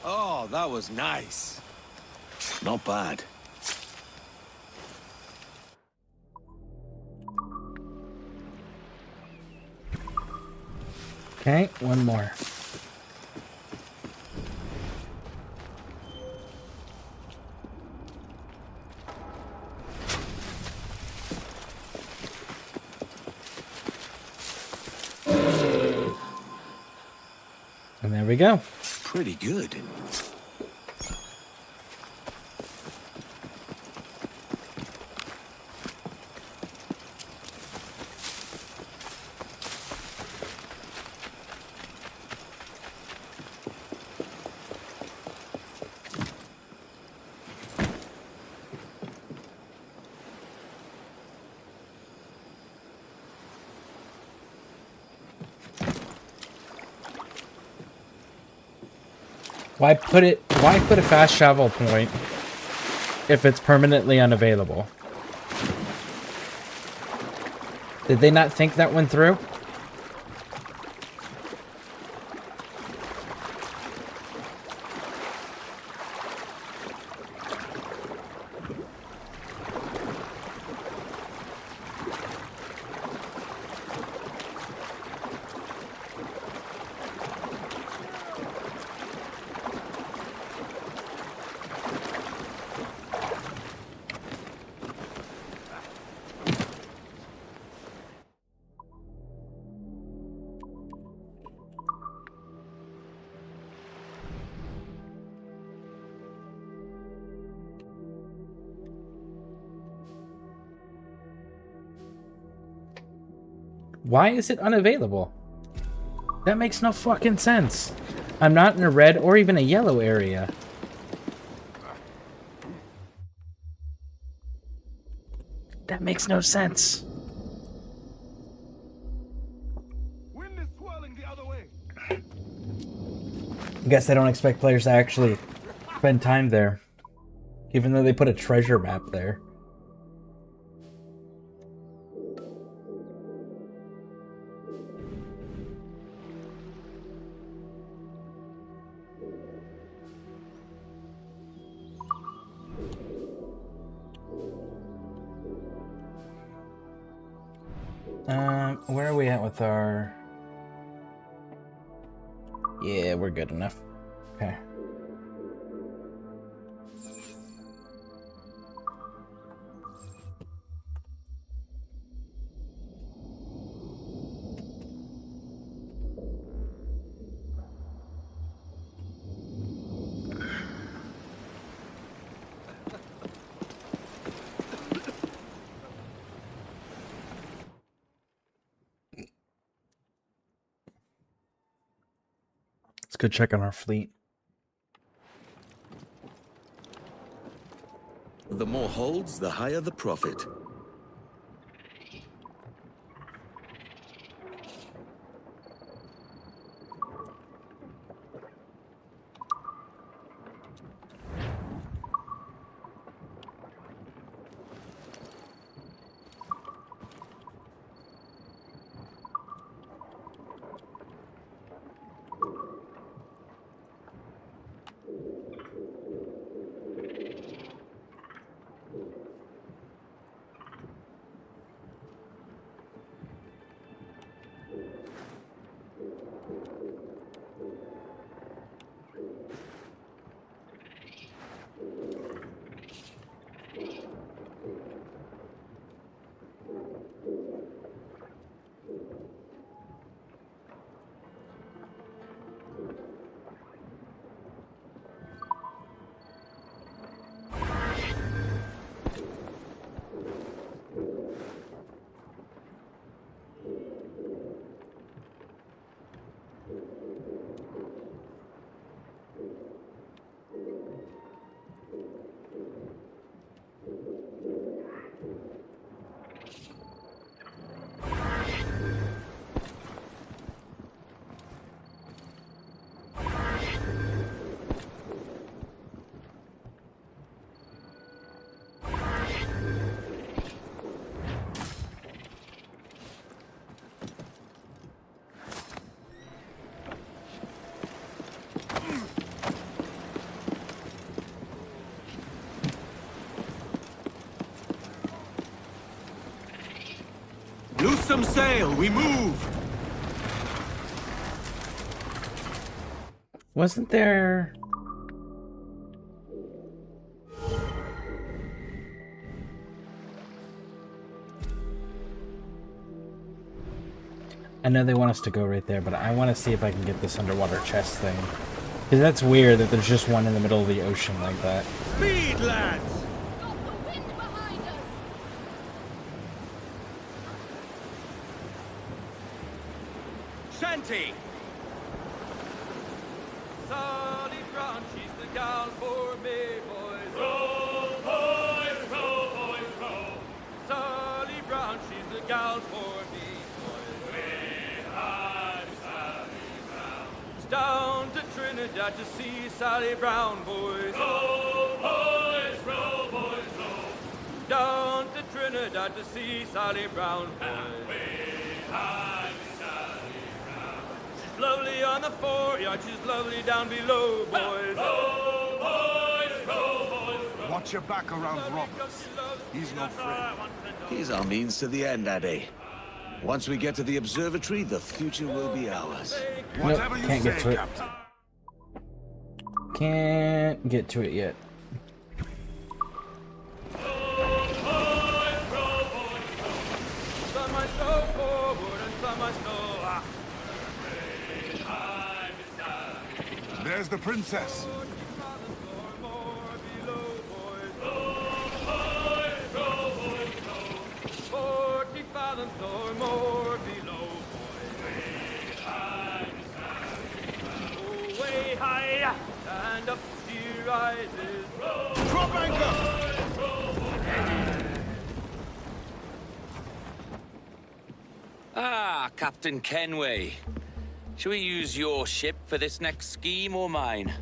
Oh, that was nice. Not bad. Okay, one more. And there we go. Pretty good. Why put a fast travel point if it's permanently unavailable? Did they not think that one through? Why is it unavailable? That makes no fucking sense. I'm not in a red or even a yellow area. That makes no sense. Wind is swirling the other way. I guess they don't expect players to actually spend time there, even though they put a treasure map there. Where are we at with our... Yeah, we're good enough. Okay. Let's go check on our fleet. The more holds, the higher the profit. them sail. We move. Wasn't there... I know they want us to go right there, but I want to see if I can get this underwater chest thing. Because that's weird that there's just one in the middle of the ocean like that. Speed, lads! Shanty! Sally Brown, she's the gal for me, boys. Row, boys, row. Sally Brown, she's the gal for me, boys. I'm Sally Brown. It's down to Trinidad to see Sally Brown, boys. Row, boys, row. Down to Trinidad to see Sally Brown, boys. I'm Sally Brown. She's lovely on the foreyard, she's lovely down below, boys. Row. Watch your back around Roberts. He's no friend. He's our means to the end, Addy. Once we get to the observatory, the future will be ours. Nope, can't get to it. Can't get to it yet. Some I go forward and some I go There's the princess. Way high and up she rises. Drop anchor! Ah, Captain Kenway. Shall we use your ship for this next scheme or mine?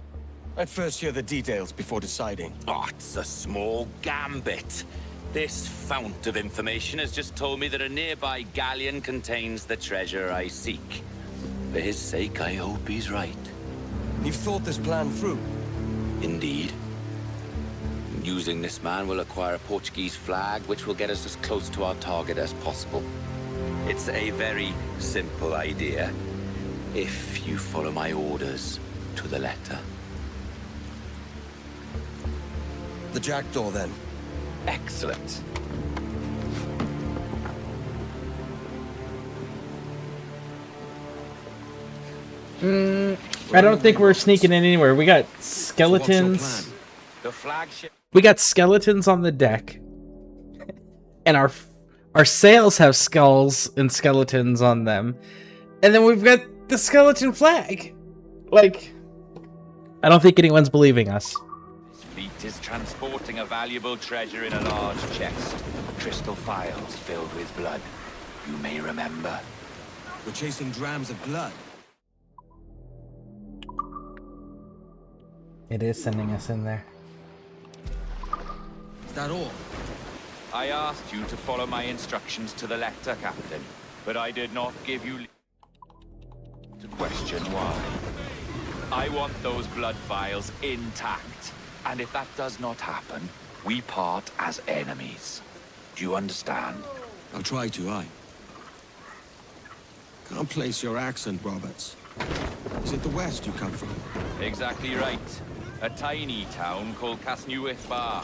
I'd first hear the details before deciding. Oh, it's a small gambit. This fount of information has just told me that a nearby galleon contains the treasure I seek. For his sake, I hope he's right. You've thought this plan through? Indeed. Using this man, we'll acquire a Portuguese flag, which will get us as close to our target as possible. It's a very simple idea, if you follow my orders to the letter. The jackdaw, then. Excellent. I don't think we're sneaking in anywhere. We got skeletons. The flagship. We got skeletons on the deck, and our sails have skulls and skeletons on them, and then we've got the skeleton flag. Like, I don't think anyone's believing us. This fleet is transporting a valuable treasure in a large chest. Crystal phials filled with blood. You may remember. We're chasing drams of blood. It is sending us in there. Is that all? I asked you to follow my instructions to the letter, Captain, but I did not give you to question why. I want those blood vials intact, and if that does not happen, we part as enemies. Do you understand? I'll try to, aye. Can't place your accent, Roberts. Is it the west you come from? Exactly right. A tiny town called Casnewydd Bar.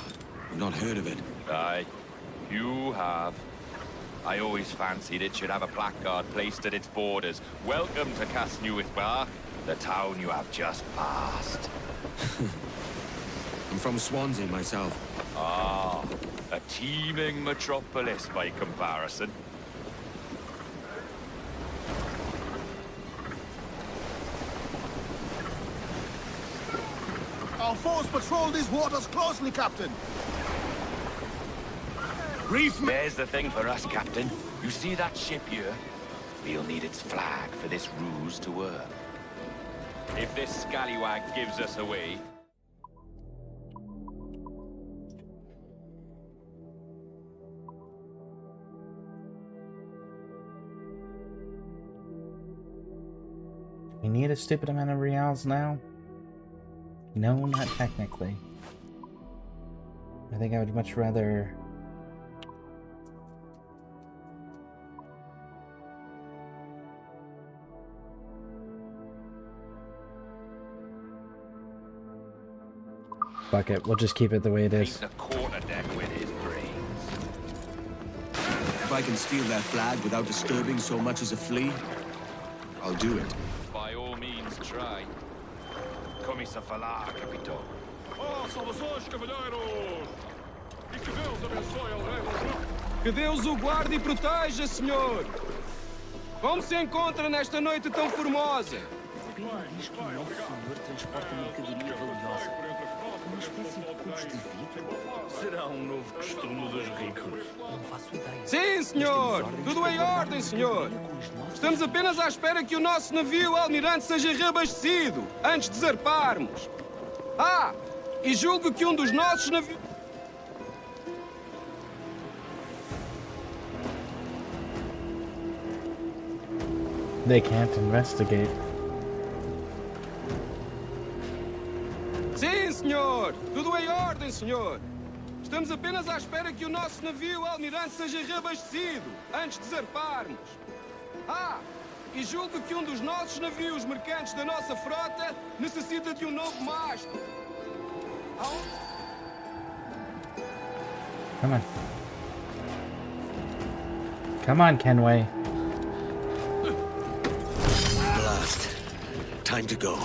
I've not heard of it. Aye, you have. I always fancied it should have a placard placed at its borders. Welcome to Casnewydd Bar, the town you have just passed. I'm from Swansea myself. Ah, a teeming metropolis by comparison. Our force patrol these waters closely, Captain. There's the thing for us, Captain. You see that ship here? We'll need its flag for this ruse to work. If this scallywag gives us away... We need a stupid amount of reals now? No, not technically. I think I would much rather... Fuck it, we'll just keep it the way it is. The quarterdeck with his brains. If I can steal their flag without disturbing so much as a flea, I'll do it. By all means, try. Commissa falar, capitão. Oh, saudações, cavalheiros! E que Deus abençoe o rei do Que Deus o guarde e proteja, senhor! Como se encontra nesta noite tão formosa? Pedro diz que o nosso senhor transporta mercadoria valiosa. Uma espécie de cubos de vidro. Será novo costume dos ricos. Não faço ideia. Sim, senhor! Tudo em ordem, senhor! Estamos apenas à espera que o nosso navio almirante seja reabastecido, antes de zarparmos. Ah! E julgo que um dos nossos navios... They can't investigate. Sim, senhor! Tudo em ordem, senhor! Estamos apenas à espera que o nosso navio almirante seja reabastecido, antes de zarparmos. Ah! E julgo que um dos nossos navios mercantes da nossa frota necessita de um novo mastro. Come on. Come on, Kenway. Blast. Time to go.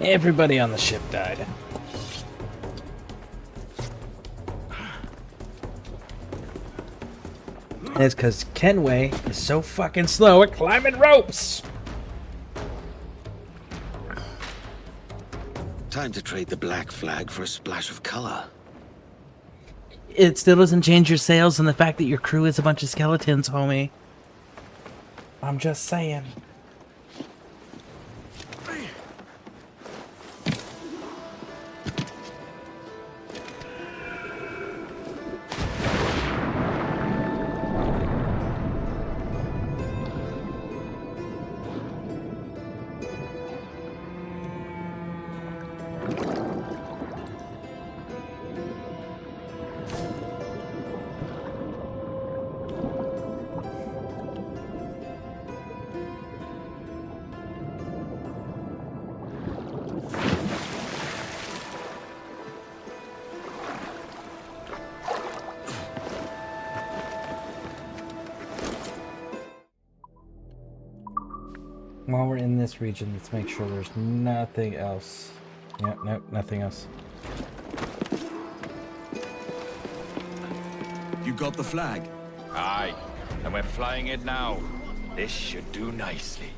Everybody on the ship died. And it's because Kenway is so fucking slow at climbing ropes. Time to trade the black flag for a splash of color. It still doesn't change your sails and the fact that your crew is a bunch of skeletons, homie. I'm just saying. While we're in this region, let's make sure there's nothing else. Yep, nope, nothing else. You got the flag? Aye, and we're flying it now. This should do nicely.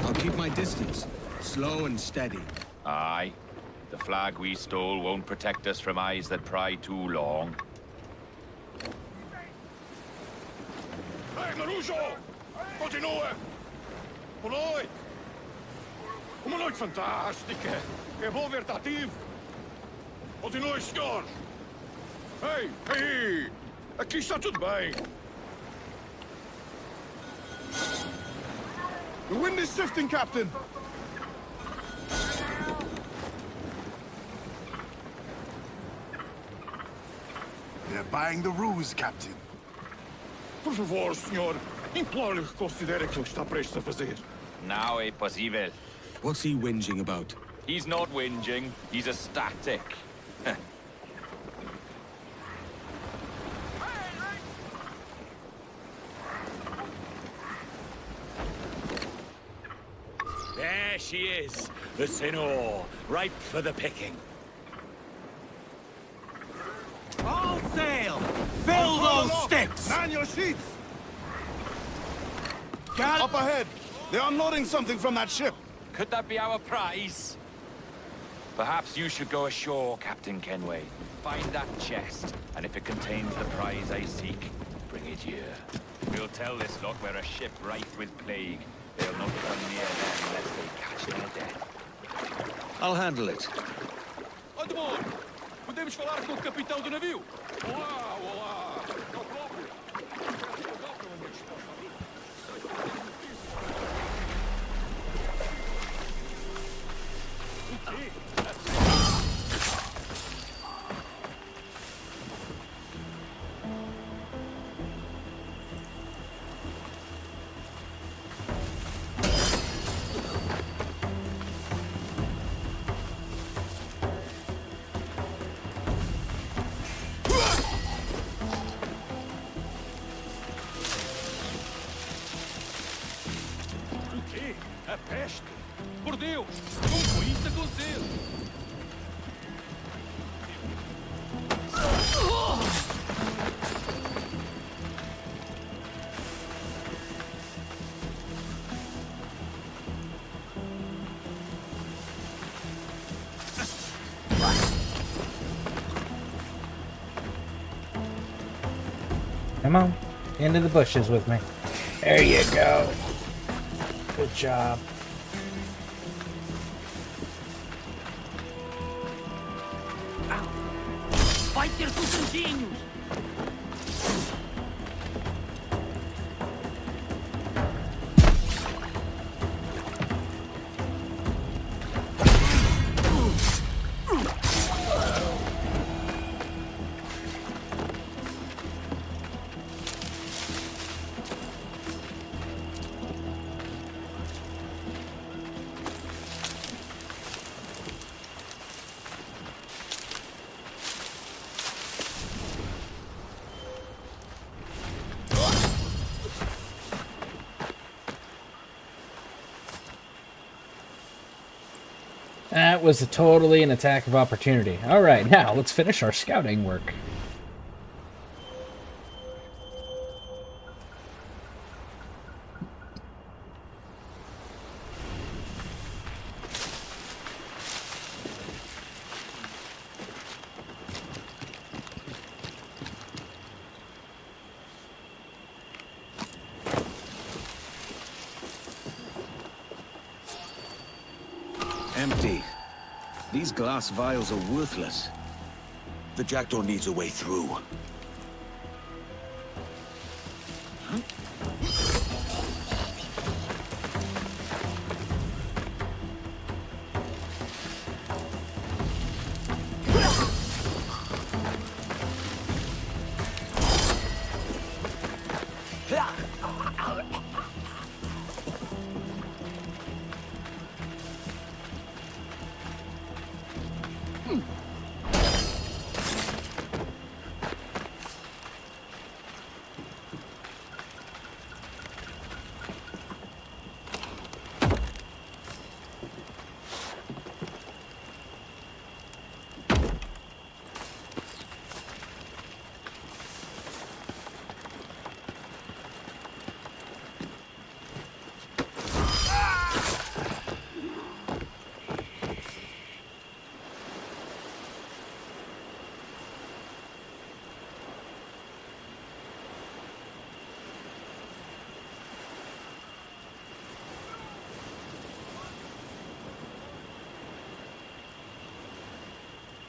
I'll keep my distance. Slow and steady. Aye. The flag we stole won't protect us from eyes that pry too long. Hey, Marujo! Continua! Boa noite! Uma noite fantástica! É bom ver-te ativo! Continue, senhores! Ei, ei! Aqui está tudo bem! The wind is shifting, Captain. They're buying the ruse, Captain. Por favor, senhor. Imploro-lhe que considere aquilo que está prestes a fazer. Now é possível. What's he whinging about? He's not whinging, he's ecstatic. There she is, the Sinor, ripe for the picking. All sail! Fill those sticks! Man your sheets! Got Up ahead! They're unloading something from that ship. Could that be our prize? Perhaps you should go ashore, Captain Kenway. Find that chest, and if it contains the prize I seek, bring it here. We'll tell this lot we're a ship rife with plague. They'll not come near them unless they catch their death. I'll handle it. Admon, podemos falar com o capitão do navio? Olá, olá. É o próprio. A peste! Por Deus! Como foi isso acontecer? Come on, into the bushes with me. There you go. Good job. Vai ter cozinhos! That was totally an attack of opportunity. Alright, now let's finish our scouting work. Empty. These glass vials are worthless. The jackdaw needs a way through.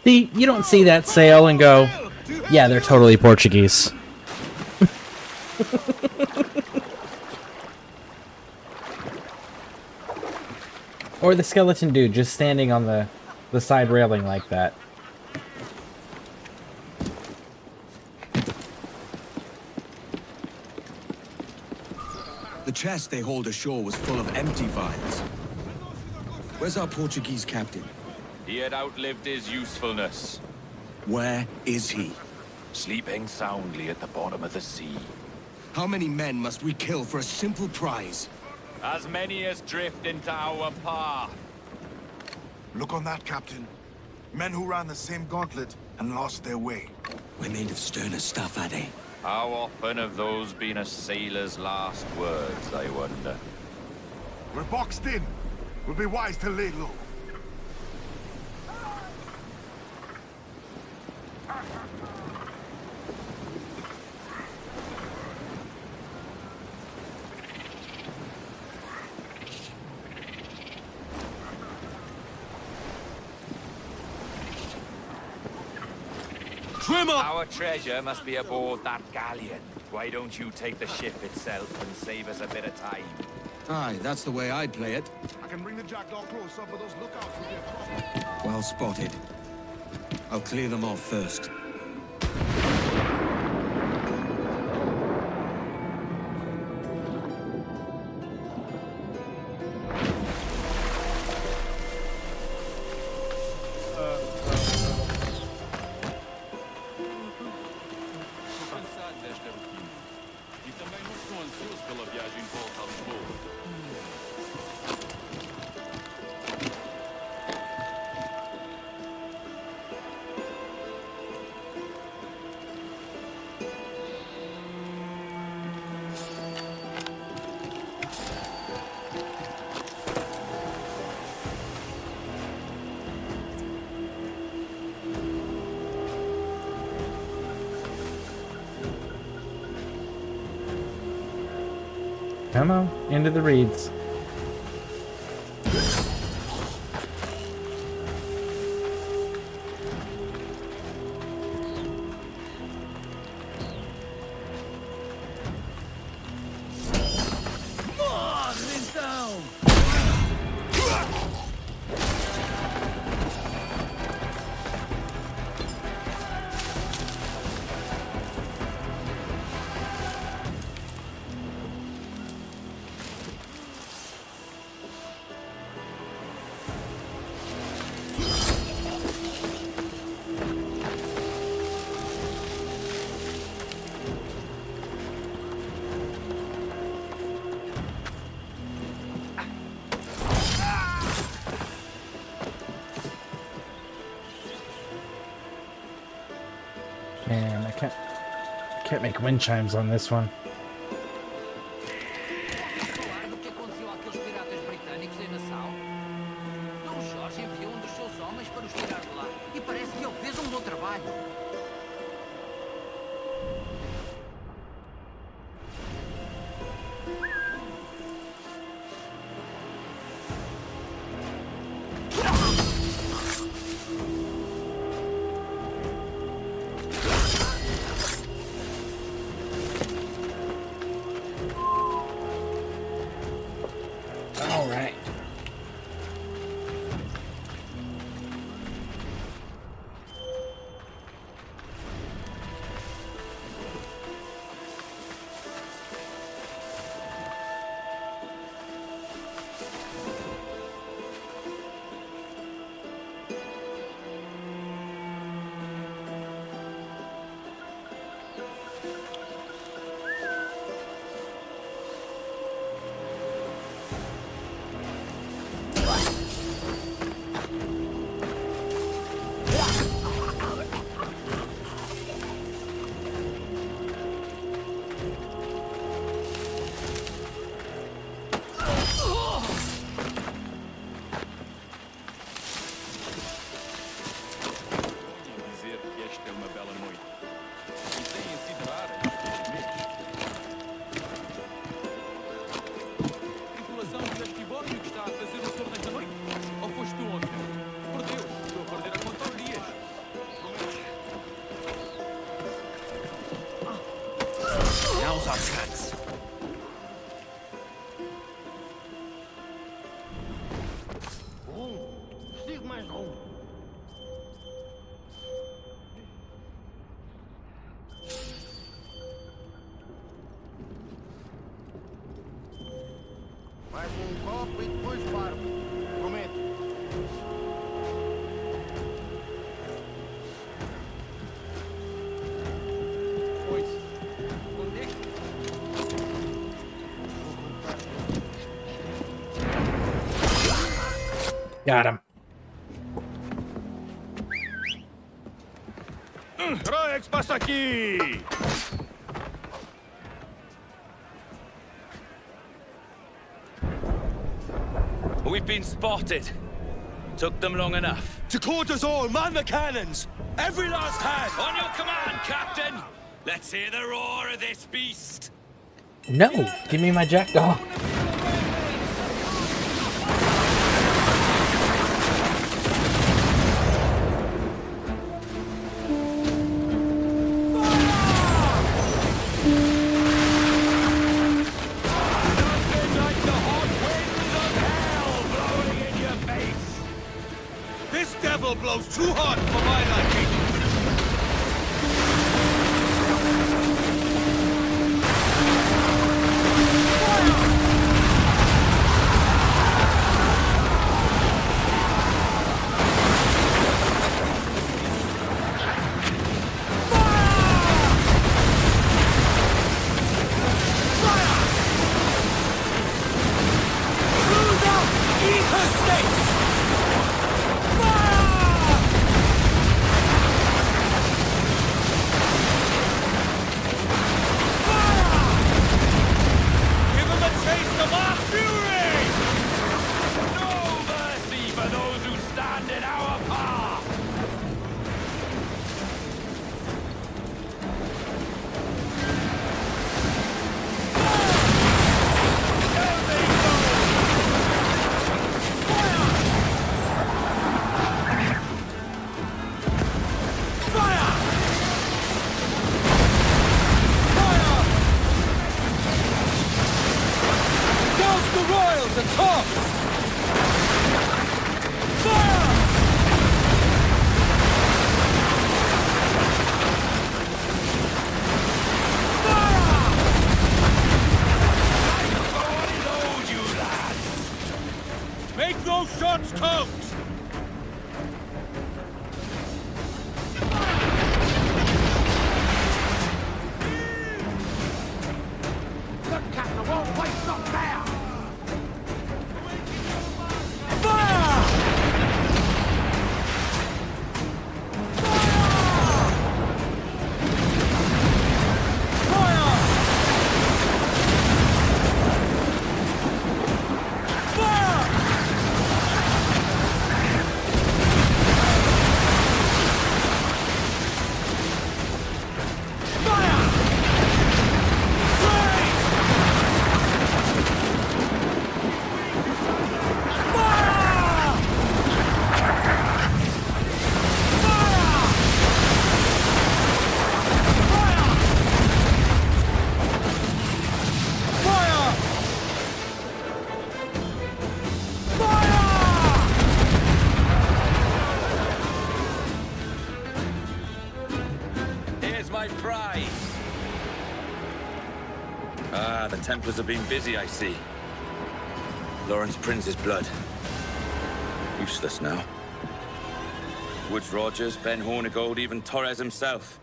See, you don't see that sail and go, yeah, they're totally Portuguese. Or the skeleton dude just standing on the side railing like that. The chest they hauled ashore was full of empty vials. Where's our Portuguese captain? He had outlived his usefulness. Where is he? Sleeping soundly at the bottom of the sea. How many men must we kill for a simple prize? As many as drift into our path. Look on that, Captain. Men who ran the same gauntlet and lost their way. We're made of sterner stuff, are they? How often have those been a sailor's last words, I wonder? We're boxed in. We'll be wise to lay low. Our treasure must be aboard that galleon. Why don't you take the ship itself and save us a bit of time? Aye, that's the way I'd play it. I can bring the jackdaw closer, but those lookouts will be a problem. Well spotted. I'll clear them off first. Come on, into the reeds. Man, I can't make wind chimes on this one. All right. Now's our chance. Got him. Troix pasa aquí! We've been spotted. Took them long enough. To quarters all, man the cannons! Every last hand! On your command, Captain! Let's hear the roar of this beast! No, give me my jackdaw. This devil blows too hot for my liking. Make those shots count! The captain won't waste up there! The Templars have been busy, I see. Lawrence Prince's blood. Useless now. Woods Rogers, Ben Hornigold, even Torres himself.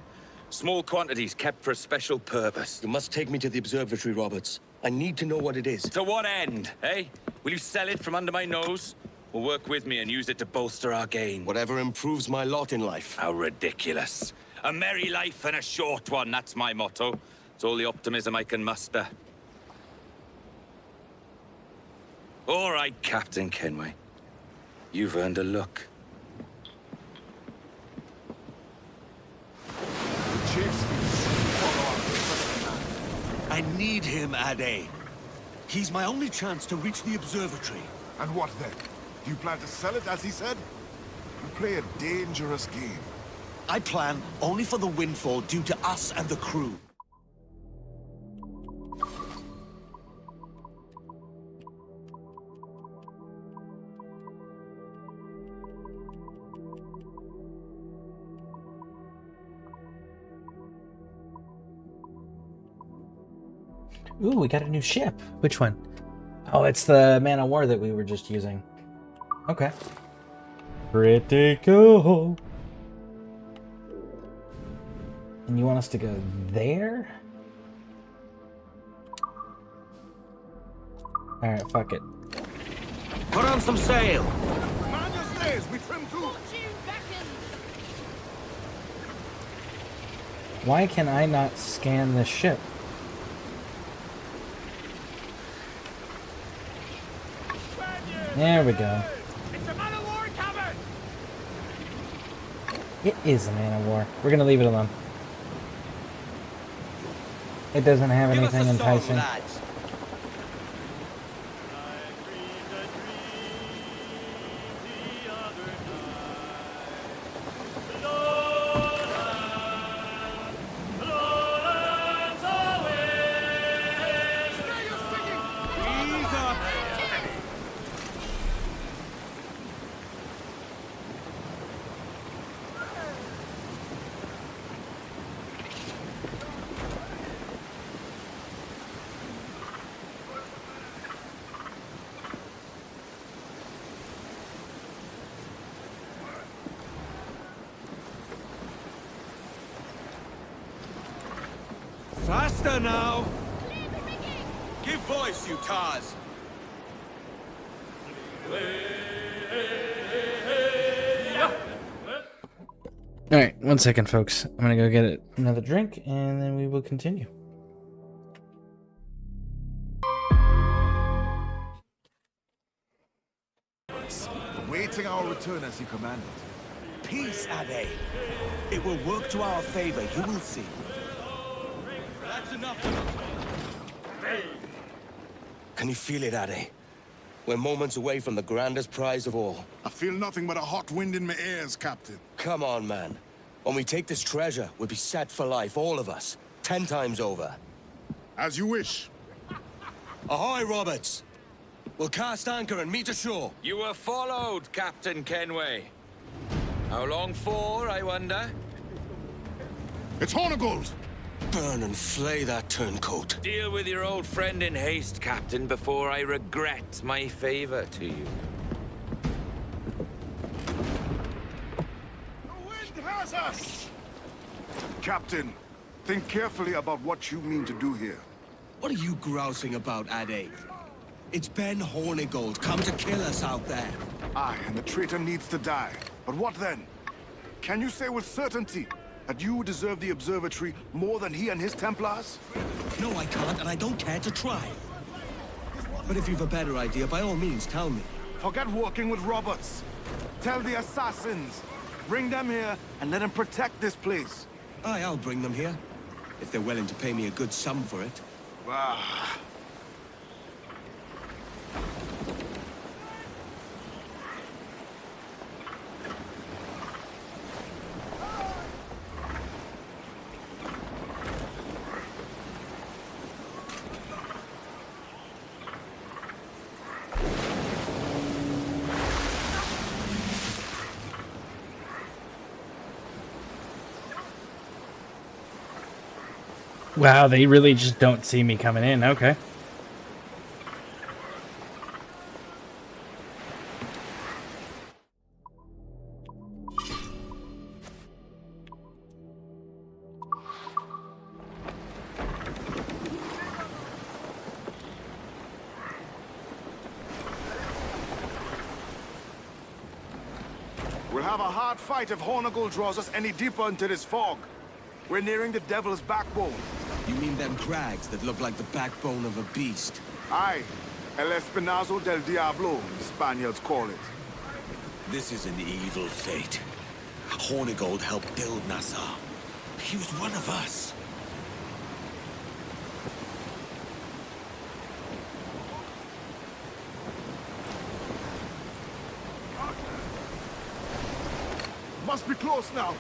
Small quantities kept for a special purpose. You must take me to the observatory, Roberts. I need to know what it is. To what end, eh? Will you sell it from under my nose? Or work with me and use it to bolster our gain? Whatever improves my lot in life. How ridiculous. A merry life and a short one, that's my motto. It's all the optimism I can muster. All right, Captain Kenway. You've earned a look. I need him, Ade. He's my only chance to reach the observatory. And what then? Do you plan to sell it, as he said? You play a dangerous game. I plan only for the windfall due to us and the crew. Ooh, we got a new ship. Which one? Oh, it's the Man of War that we were just using. Okay. Pretty cool. And you want us to go there? Alright, fuck it. Put on some sail. says we trim too. Why can I not scan this ship? There we go. It's a man of war cabin! It is a man of war. We're gonna leave it alone. It doesn't have anything enticing. Faster now! Give voice, you tars! Alright, 1 second, folks. I'm gonna go get another drink, and then we will continue. Awaiting our return as you commanded. Peace, Ade. It will work to our favor, you will see. That's enough. Can you feel it, Ade? We're moments away from the grandest prize of all. I feel nothing but a hot wind in my ears, Captain. Come on, man. When we take this treasure, we'll be set for life, all of us. 10 times over. As you wish. Ahoy, Roberts! We'll cast anchor and meet ashore. You were followed, Captain Kenway. How long for, I wonder? It's Hornigold! Burn and flay that turncoat. Deal with your old friend in haste, Captain, before I regret my favor to you. The wind has us! Captain, think carefully about what you mean to do here. What are you grousing about, Ade? It's Ben Hornigold come to kill us out there. Aye, and the traitor needs to die. But what then? Can you say with certainty that you deserve the observatory more than he and his Templars? No, I can't, and I don't care to try. But if you've a better idea, by all means, tell me. Forget working with Roberts. Tell the assassins. Bring them here and let them protect this place. Aye, I'll bring them here. If they're willing to pay me a good sum for it. Ah. Wow, they really just don't see me coming in. Okay. We'll have a hard fight if Hornigold draws us any deeper into this fog. We're nearing the Devil's Backbone. You mean them crags that look like the backbone of a beast? Aye. El Espinazo del Diablo, the Spaniards call it. This is an evil fate. Hornigold helped build Nassau. He was one of us. Must be close now.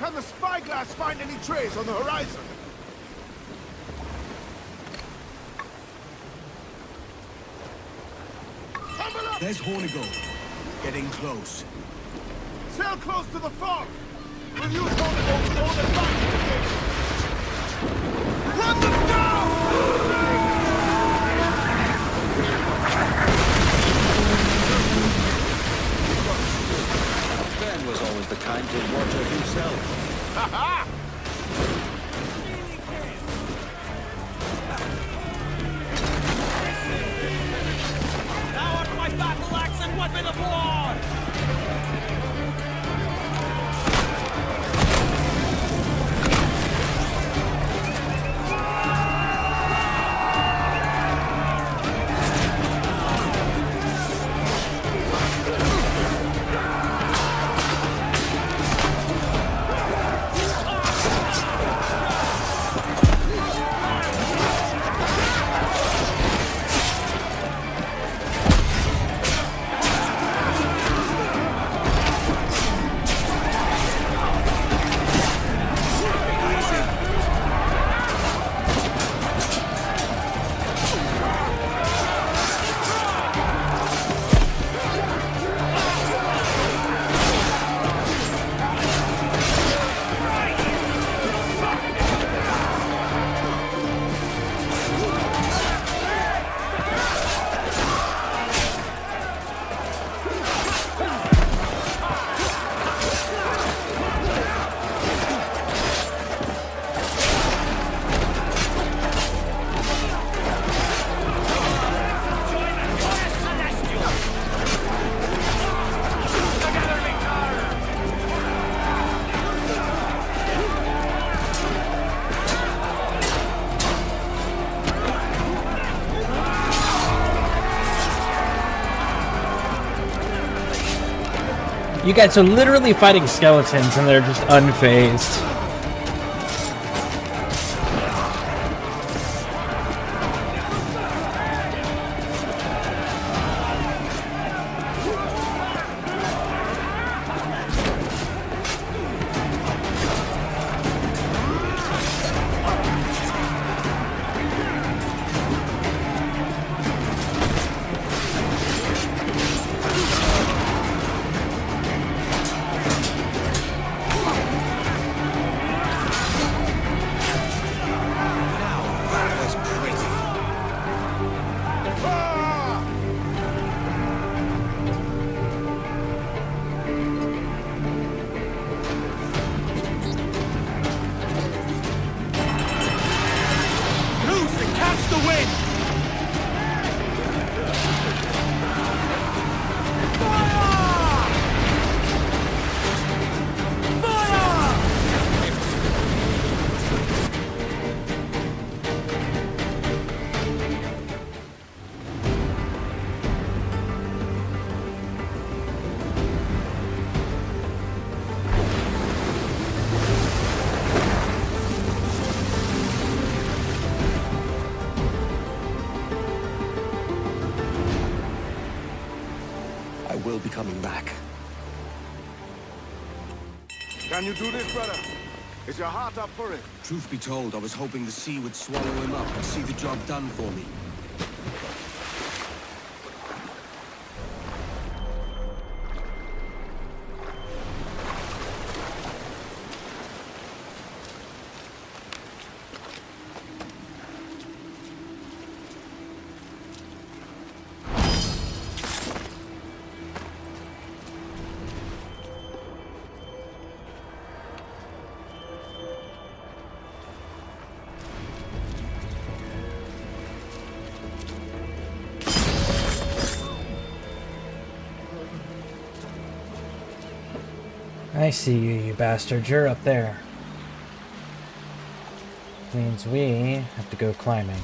Can the spyglass find any trace on the horizon? There's Hornigold. Getting close. Sail close to the fog. We'll use Hornigold to hold them back to the gate. Run them down! Ben was always the kind to water himself. Ha ha! Now on my battle axe and weapon of war! You guys are literally fighting skeletons and they're just unfazed. Will be coming back. Can you do this, brother? Is your heart up for it? Truth be told, I was hoping the sea would swallow him up and see the job done for me. I see you, you bastard. You're up there. Means we have to go climbing.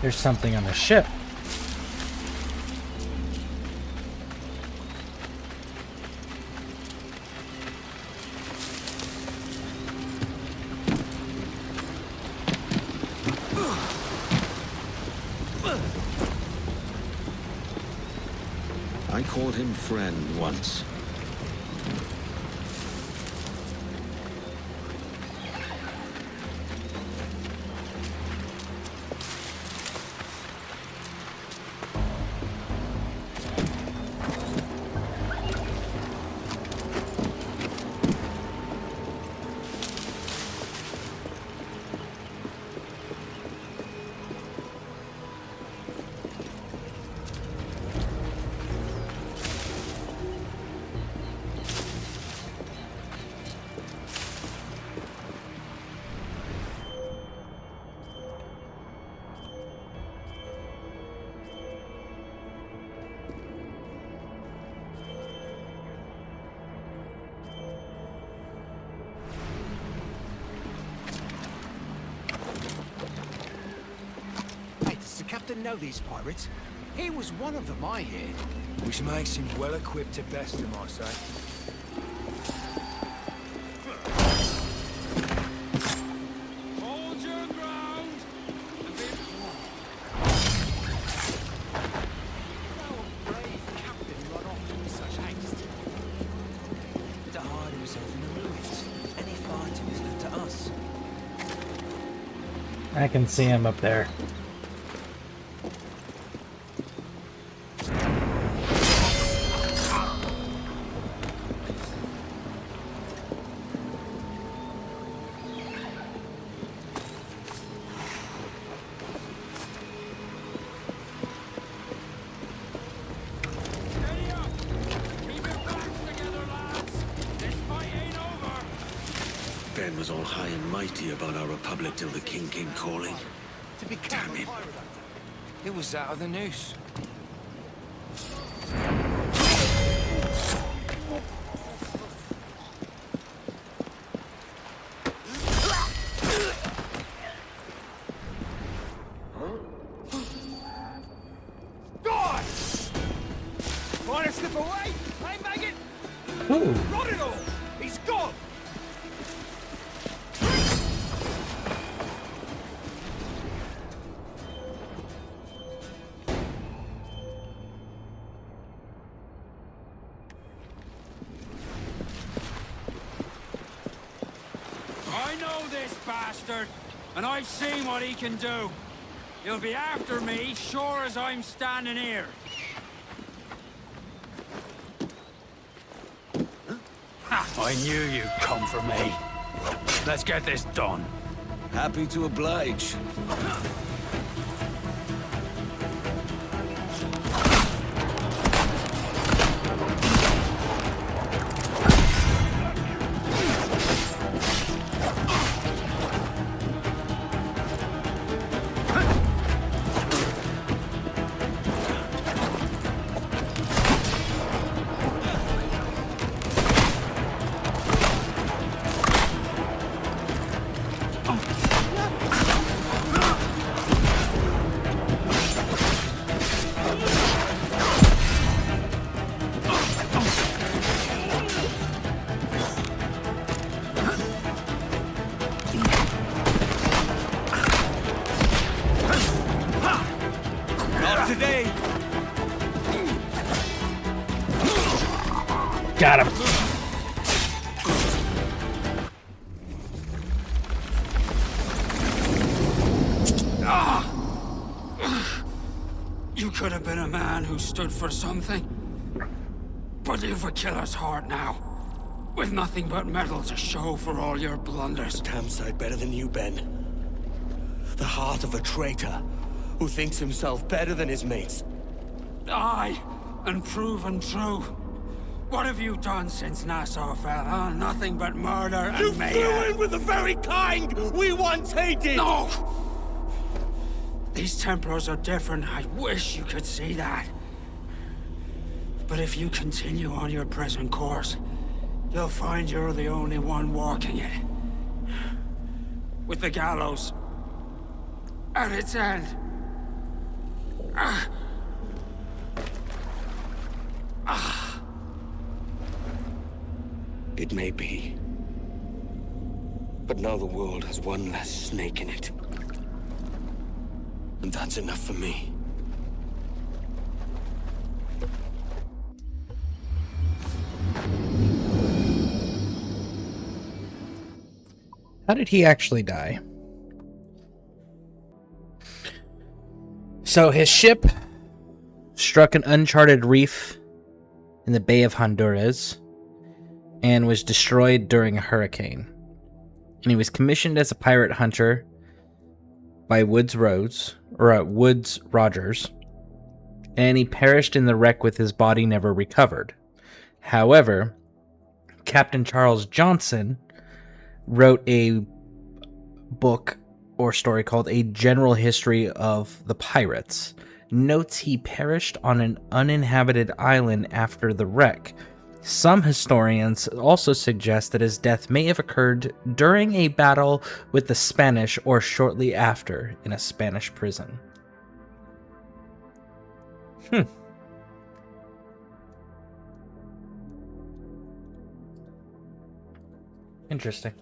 There's something on the ship. I called him friend once. didn't know these pirates. He was one of them, I hear. Which makes him well equipped to best him, I say. Hold your ground and be To hide himself in the ruins. Any fighting is left to us. I can see him up there. Ben was all high and mighty about our republic till the king came calling. To become Damn him. a pirate hunter. It was out of the noose. God! Trying to slip away? Hey, maggot! Ooh. Rot it all! He's gone! I know this bastard, and I've seen what he can do. He'll be after me, sure as I'm standing here. I knew you'd come for me. Let's get this done. Happy to oblige. Not today. Got him. You could have been a man who stood for something. But you've a killer's heart now. With nothing but metal to show for all your blunders. Damn sight better than you, Ben. The heart of a traitor who thinks himself better than his mates. Aye, and proven true. What have you done since Nassau fell, huh? Nothing but murder and You mayhem. flew in with the very kind we once hated! No! These Templars are different. I wish you could see that. But if you continue on your present course, you'll find you're the only one walking it. With the gallows at its end. It may be. But now the world has one less snake in it. And that's enough for me. How did he actually die? So his ship struck an uncharted reef in the Bay of Honduras and was destroyed during a hurricane. And he was commissioned as a pirate hunter by Woodes Rogers, and he perished in the wreck with his body never recovered. However, Captain Charles Johnson wrote a book or story called A General History of the Pirates. Notes he perished on an uninhabited island after the wreck. Some historians also suggest that his death may have occurred during a battle with the Spanish or shortly after in a Spanish prison. Interesting.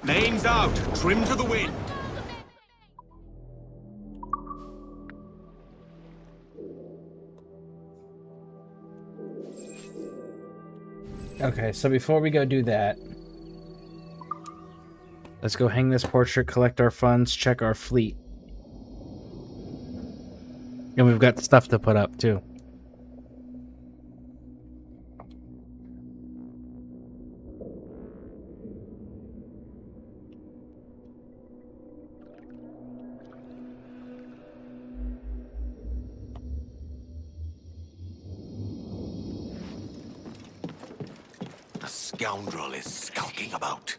Names out, trim to the wind. Okay, so before we go do that, let's go hang this portrait, collect our funds, check our fleet. And we've got stuff to put up, too. A scoundrel is skulking about.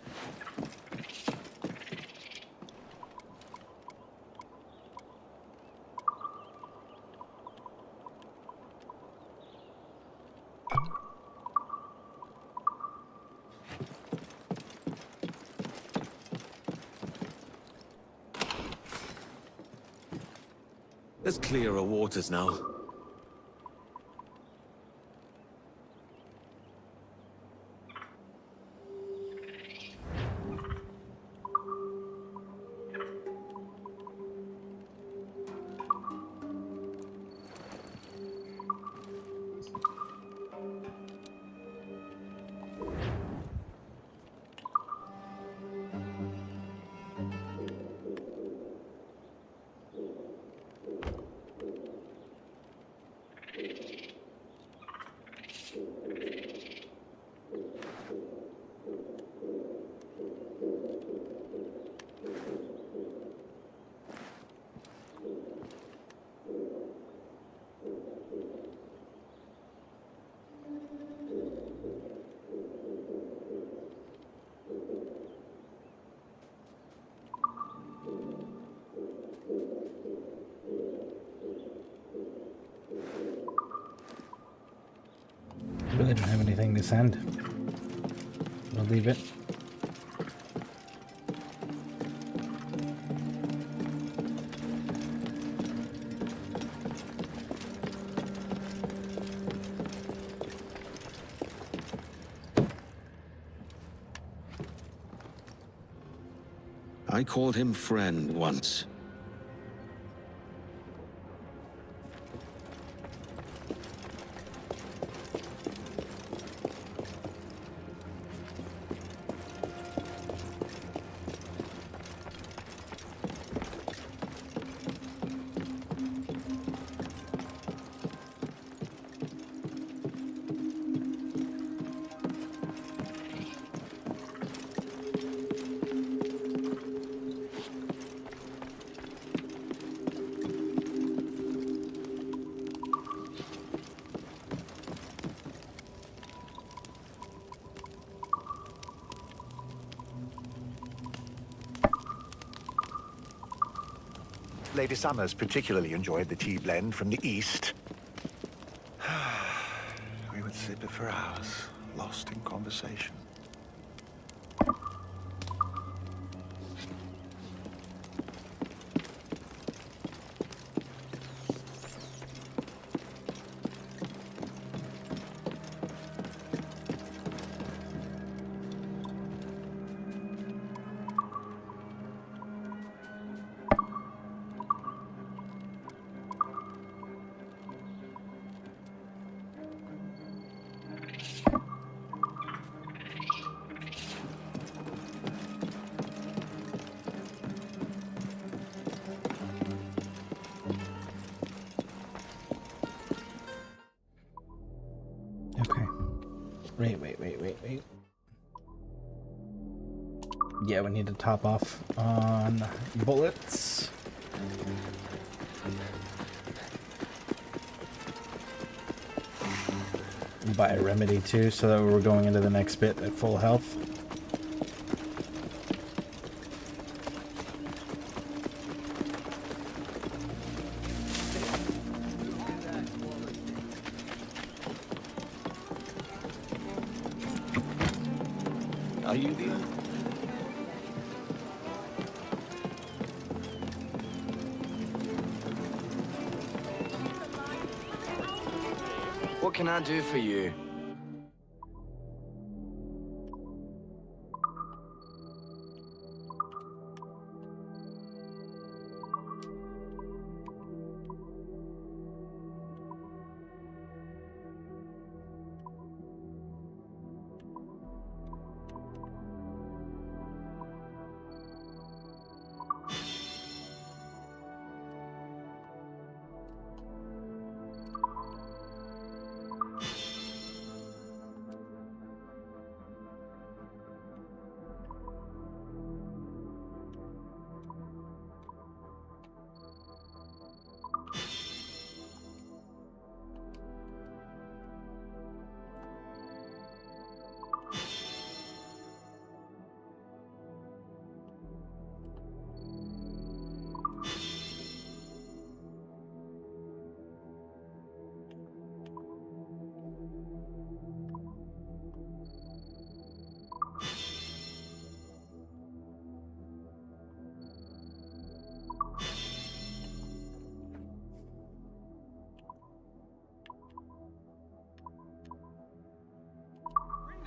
There's clearer waters now. Really don't have anything to send. We'll leave it. I called him friend once. Lady Summers particularly enjoyed the tea blend from the east. We would sip it for hours, lost in conversation. Okay. Wait. Yeah, we need to top off on bullets. Buy a remedy too, so that we're going into the next bit at full health. Are you the... What can I do for you?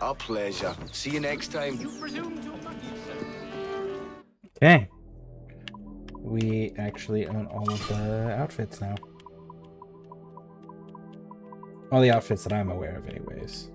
Our pleasure. See you next time. Okay. We actually own all of the outfits now. All the outfits that I'm aware of anyways.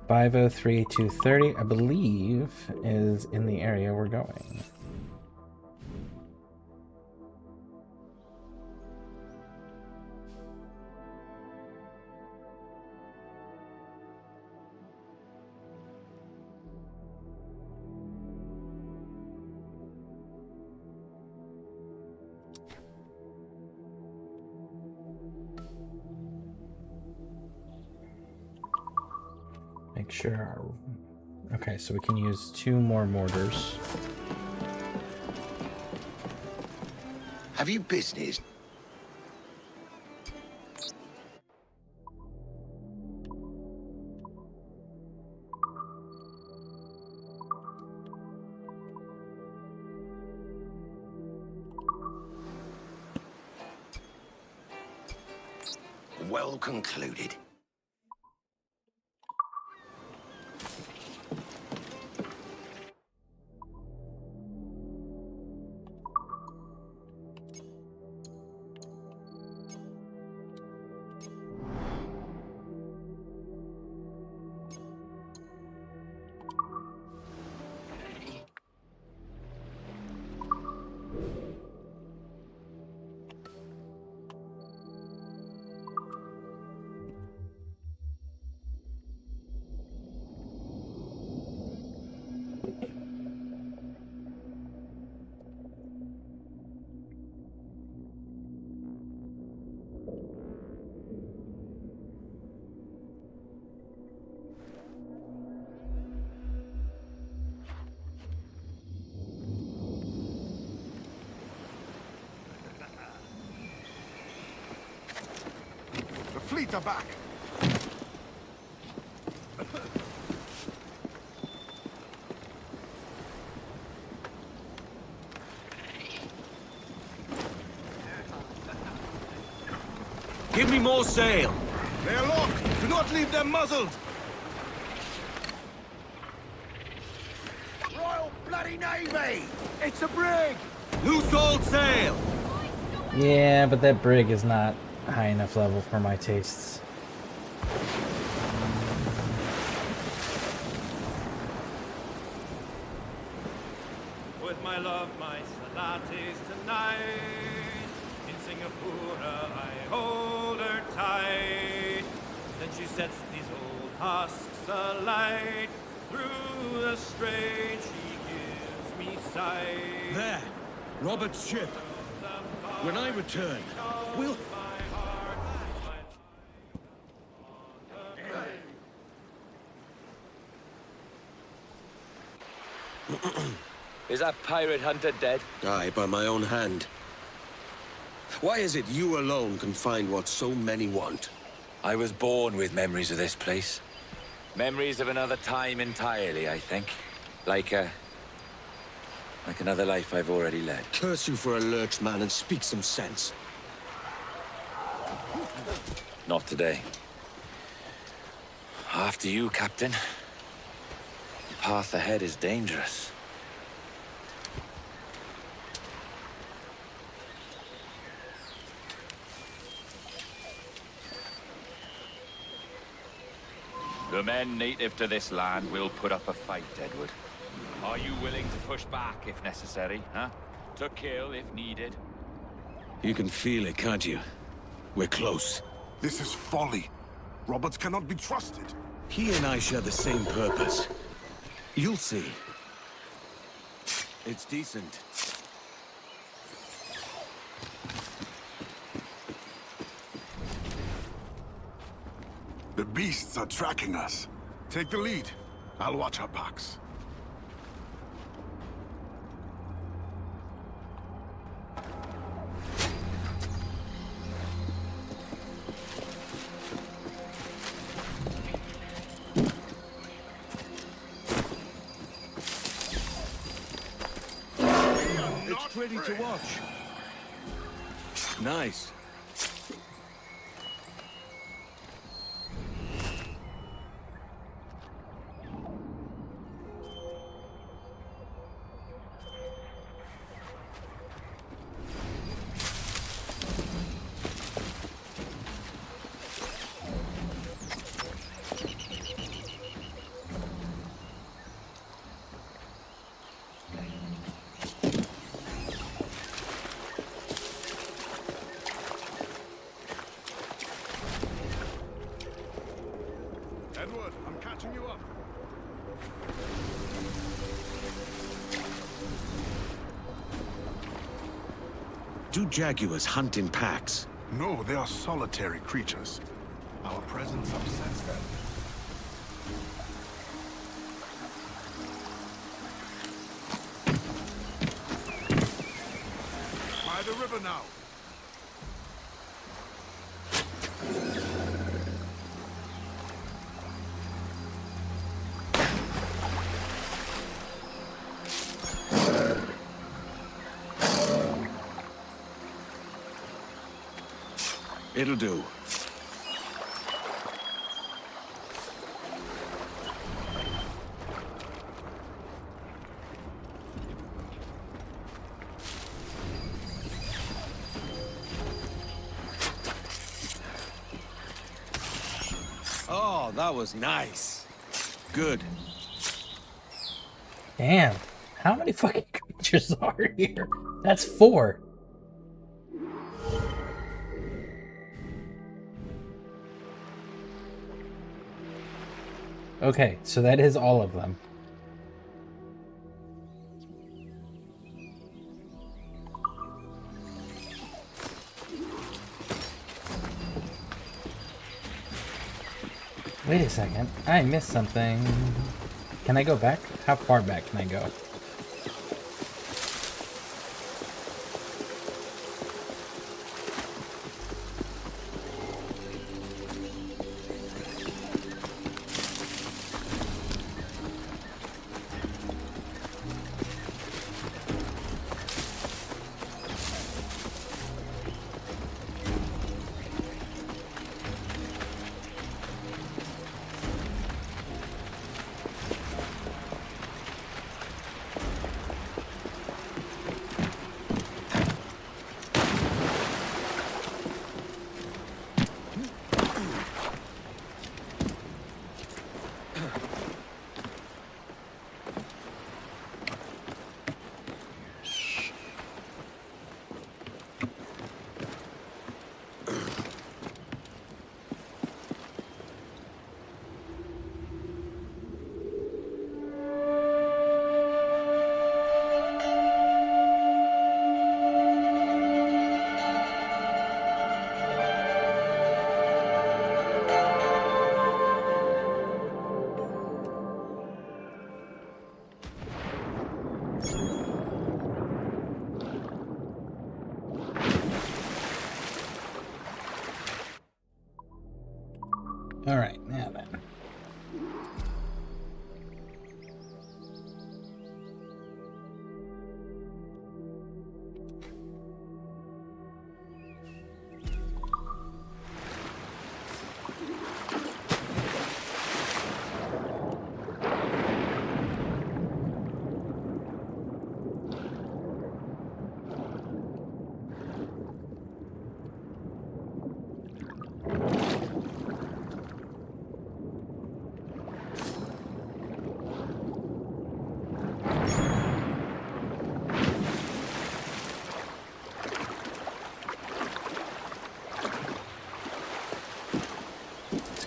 $503,230, I believe, is in the area we're going. Make sure our... Okay, so we can use 2 more mortars. Have you business? well concluded. The fleet are back. Give me more sail. They're locked. Do not leave them muzzled. Royal bloody Navy! It's a brig! Loose all sail! Yeah, but that brig is not high enough level for my tastes. With my love, my salates tonight. In Singapore, I hold her tight. Then she sets these old husks alight. Through the strain, she gives me sight. There, Robert's ship. When I return, we'll... Is that pirate hunter dead? Aye, by my own hand. Why is it you alone can find what so many want? I was born with memories of this place. Memories of another time entirely, I think. Like another life I've already led. Curse you for a lurch, man, and speak some sense. Not today. After you, Captain. The path ahead is dangerous. The men native to this land will put up a fight, Edward. Are you willing to push back if necessary, huh? To kill if needed? You can feel it, can't you? We're close. This is folly. Roberts cannot be trusted. He and I share the same purpose. You'll see. It's decent. The beasts are tracking us. Take the lead. I'll watch our backs. It's pretty to watch. Nice. Edward, I'm catching you up. Do jaguars hunt in packs? No, they are solitary creatures. Our presence upsets them. By the river now. It'll do. Oh, that was nice. Good. Damn. How many fucking creatures are here? That's 4. Okay, so that is all of them. Wait a second. I missed something. Can I go back? How far back can I go? Alright, now then.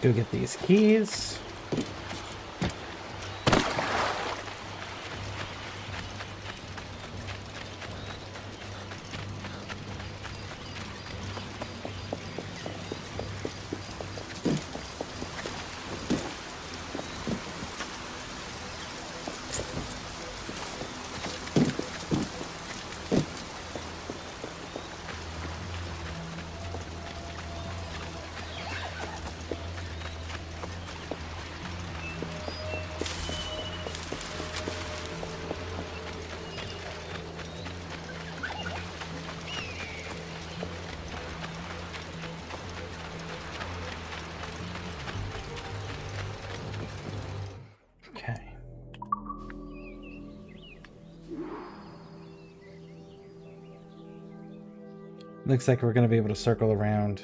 Go get these keys. Looks like we're going to be able to circle around.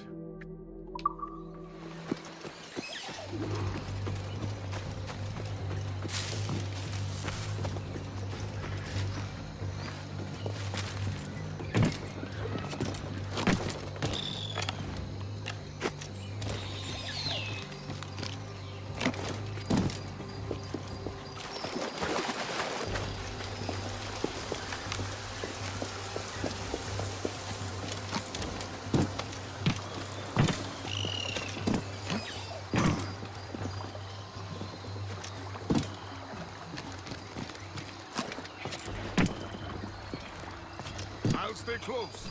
Stay close.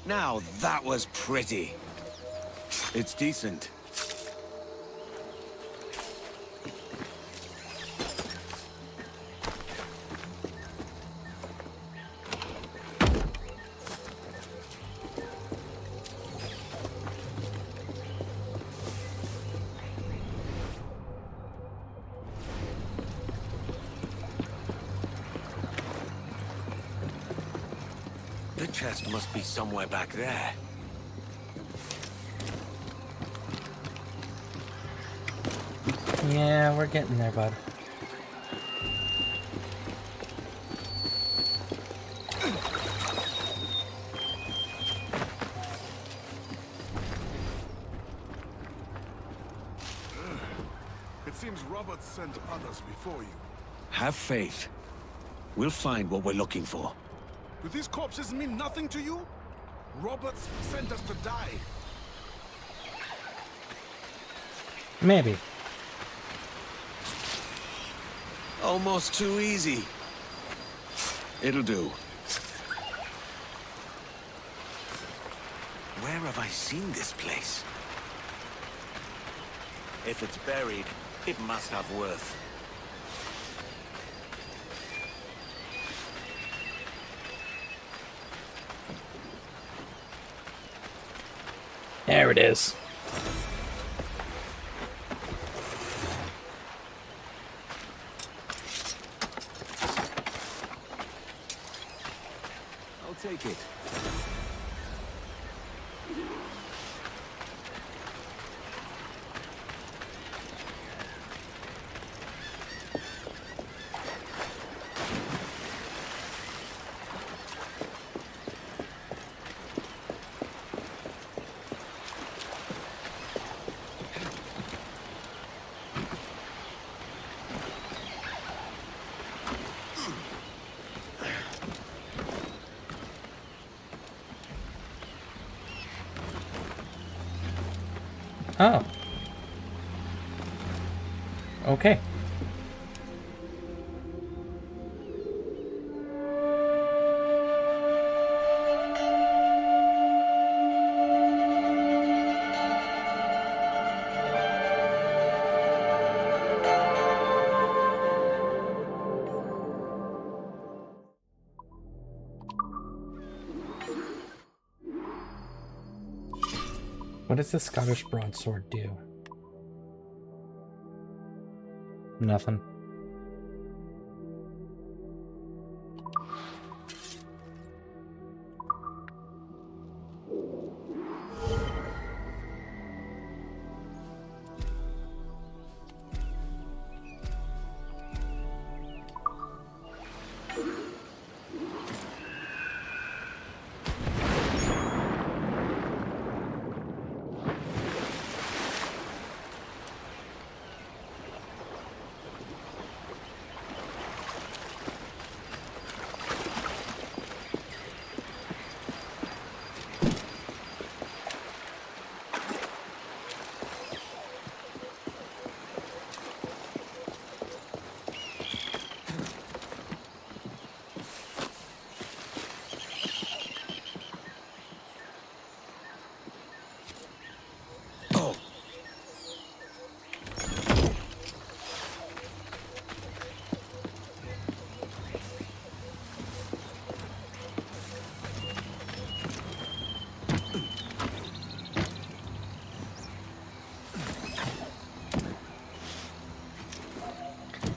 Now that was pretty. It's decent. chest must be somewhere back there. Yeah, we're getting there, bud. It seems Robert sent others before you. Have faith. We'll find what we're looking for. Do these corpses mean nothing to you? Roberts sent us to die. Maybe. Almost too easy. It'll do. Where have I seen this place? If it's buried, it must have worth. There it is. I'll take it. Oh. Okay. What does the Scottish broadsword do? Nothing.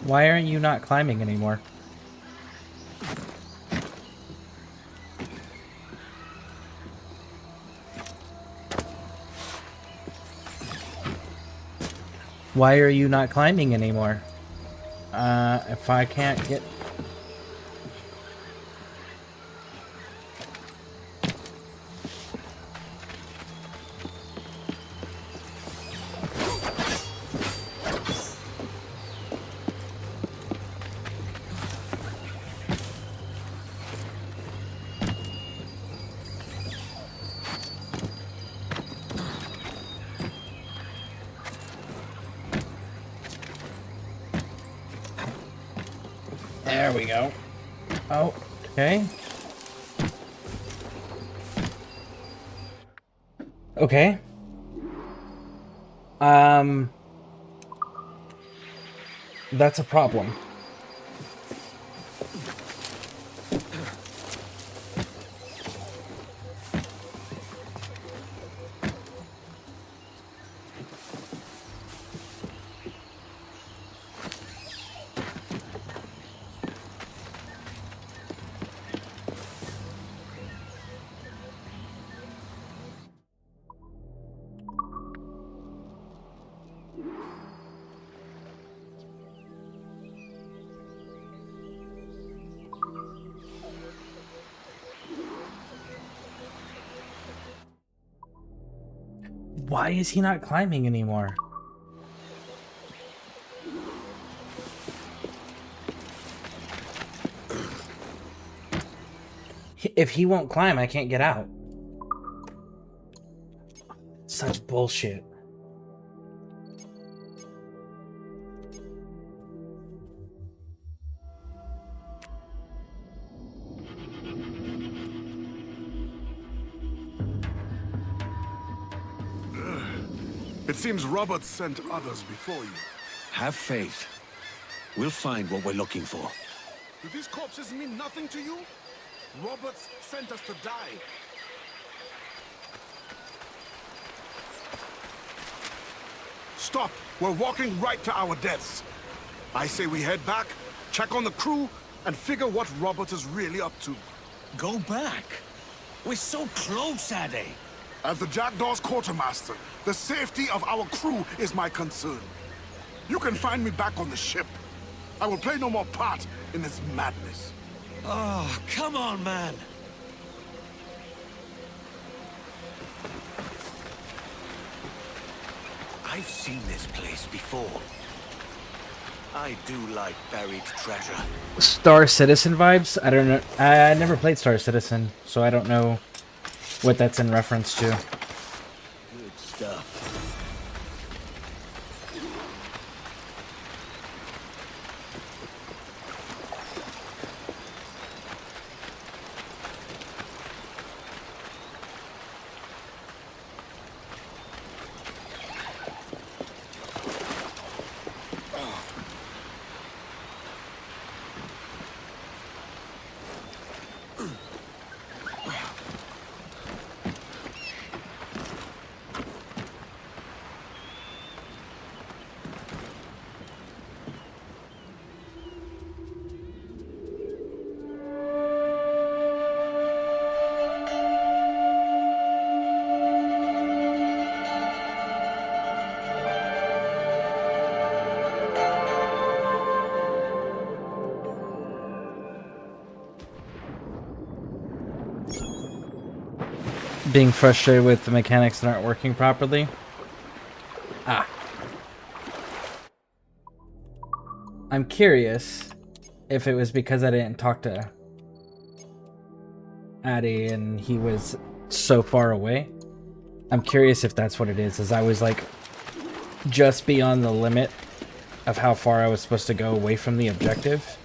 Why aren't you not climbing anymore? Why are you not climbing anymore? If I can't get... There we go. Oh, okay. Okay. That's a problem. Why is he not climbing anymore? If he won't climb, I can't get out. Such bullshit. It seems Robert sent others before you. Have faith. We'll find what we're looking for. Do these corpses mean nothing to you? Roberts sent us to die. Stop! We're walking right to our deaths. I say we head back, check on the crew, and figure what Robert is really up to. Go back? We're so close, Ade. As the Jackdaw's quartermaster, the safety of our crew is my concern. You can find me back on the ship. I will play no more part in this madness. Oh, come on, man. I've seen this place before. I do like buried treasure. Star Citizen vibes? I don't know. I never played Star Citizen, so I don't know what that's in reference to. Good stuff. Being frustrated with the mechanics that aren't working properly. Ah. I'm curious if it was because I didn't talk to Addy and he was so far away. I'm curious if that's what it is, I was like just beyond the limit of how far I was supposed to go away from the objective.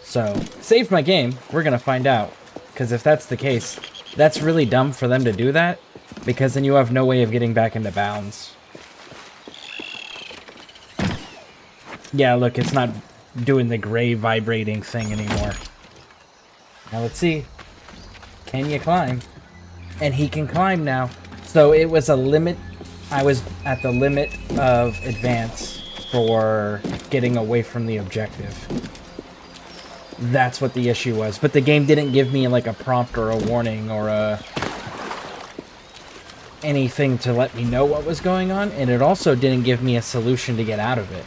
So, save my game. We're gonna find out. Because if that's the case, that's really dumb for them to do that, because then you have no way of getting back into bounds. Yeah, look, it's not doing the gray vibrating thing anymore. Now let's see. Can you climb? And he can climb now. So it was a limit. I was at the limit of advance for getting away from the objective. That's what the issue was. But the game didn't give me like a prompt or a warning or anything to let me know what was going on. And it also didn't give me a solution to get out of it.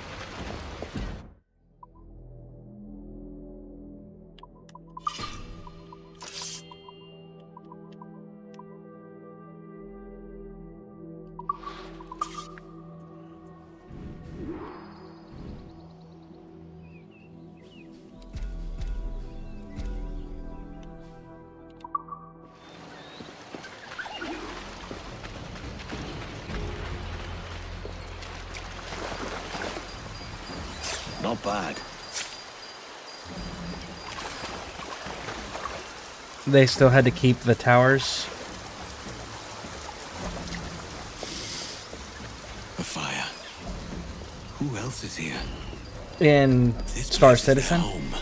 Not bad. They still had to keep the towers. A fire. Who else is here? In Star Citizen. Home.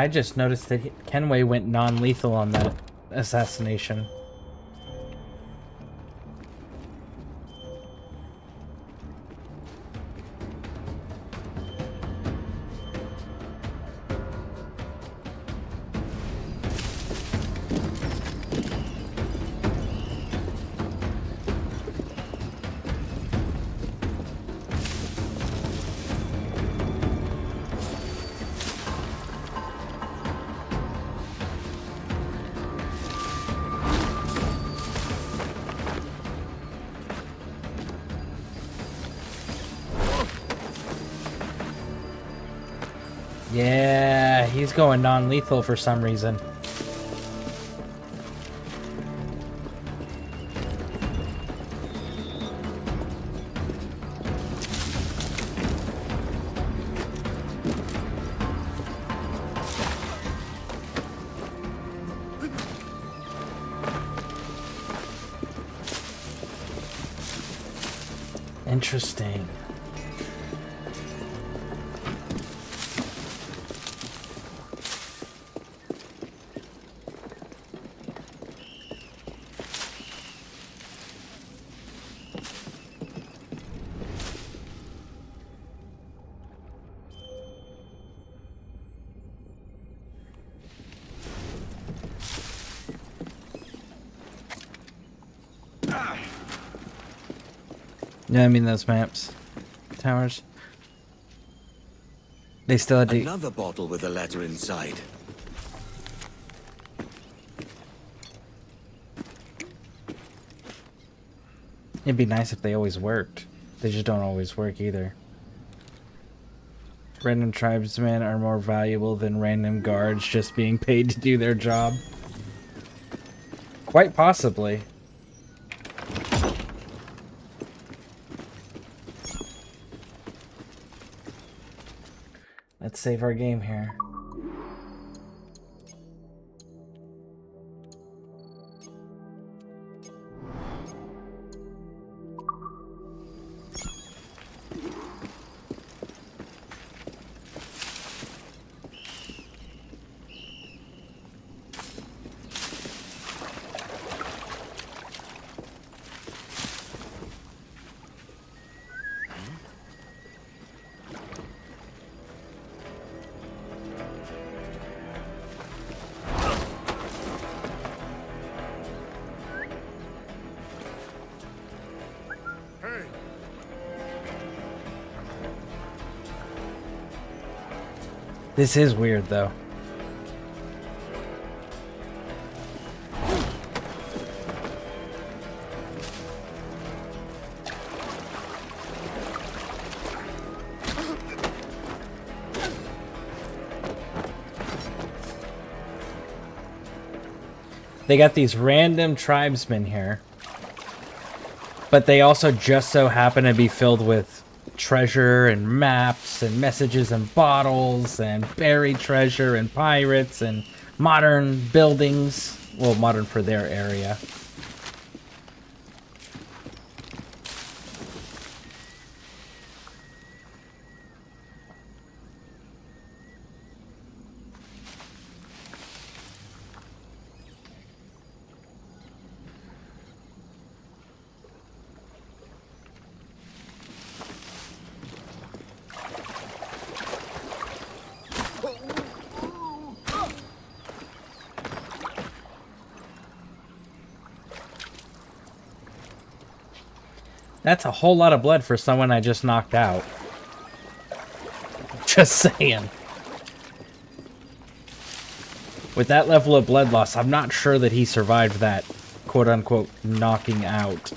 I just noticed that Kenway went non-lethal on that assassination. Yeah, he's going non-lethal for some reason. Interesting. Yeah, I mean those maps. Towers. They still had to... Another bottle with a letter inside. It'd be nice if they always worked. They just don't always work either. Random tribesmen are more valuable than random guards just being paid to do their job. Quite possibly. Let's save our game here. This is weird, though. They got these random tribesmen here, but they also just so happen to be filled with treasure and maps and messages and bottles and buried treasure and pirates and modern buildings. Well, modern for their area. That's a whole lot of blood for someone I just knocked out. Just saying. With that level of blood loss, I'm not sure that he survived that quote-unquote knocking out.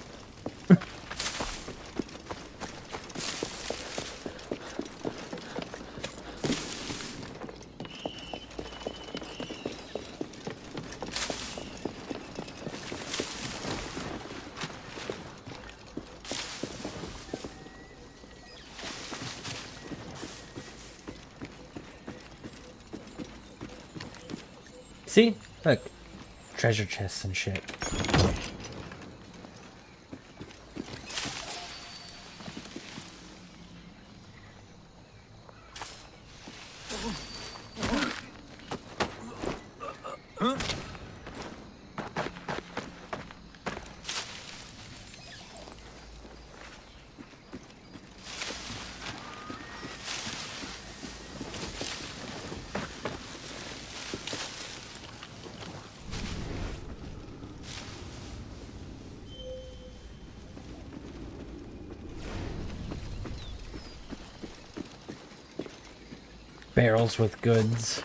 See? Look. Treasure chests and shit. Barrels with goods.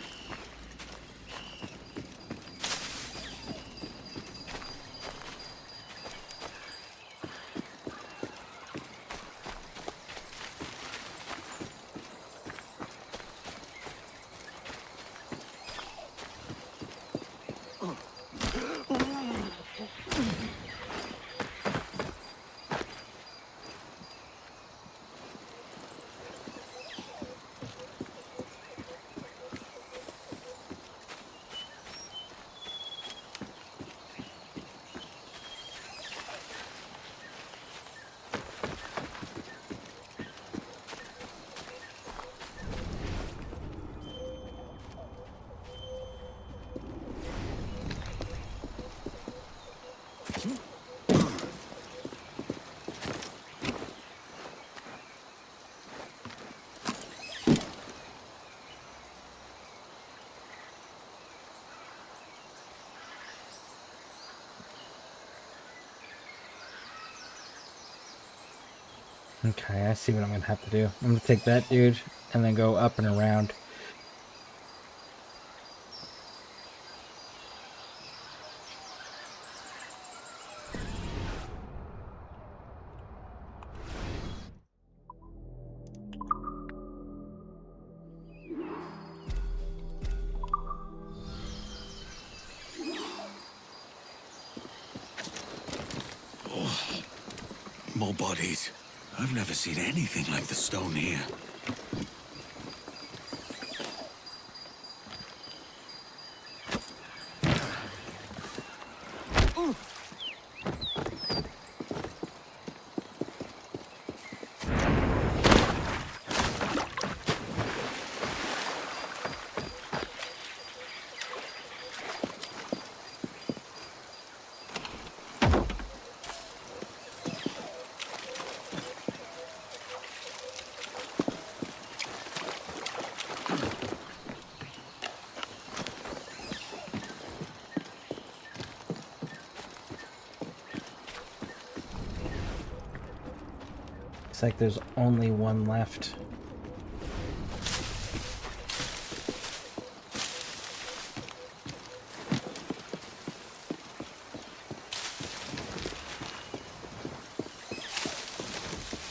Okay, I see what I'm gonna have to do. I'm gonna take that dude and then go up and around. More bodies. I've never seen anything like the stone here. It's like there's only one left.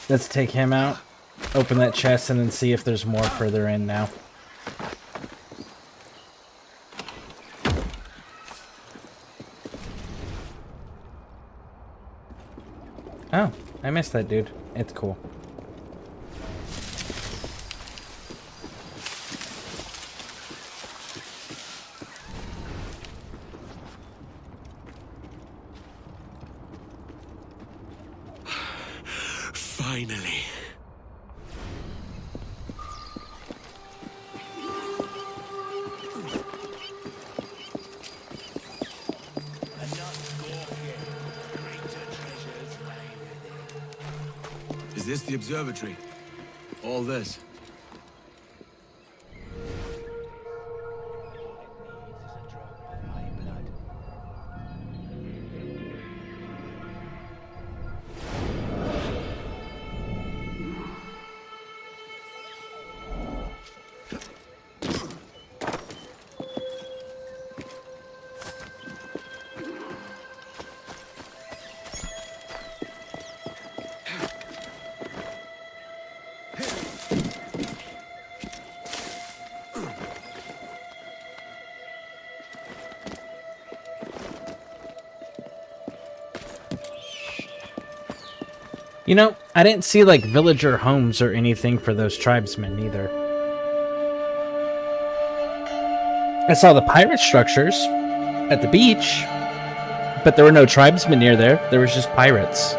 Let's take him out, open that chest, and then see if there's more further in now. Oh, I missed that dude. It's cool. Finally. Is this the observatory? All this? You know, I didn't see like villager homes or anything for those tribesmen either. I saw the pirate structures at the beach, but there were no tribesmen near there. There was just pirates.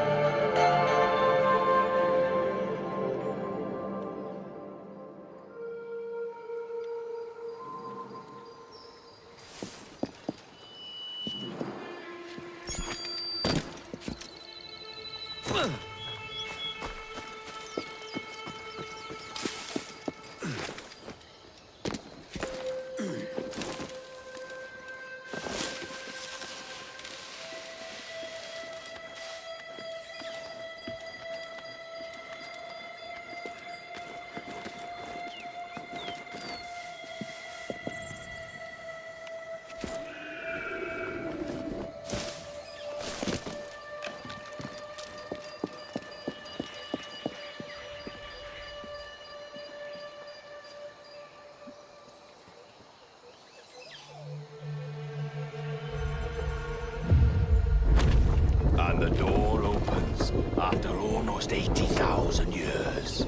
And the door opens after almost 80,000 years.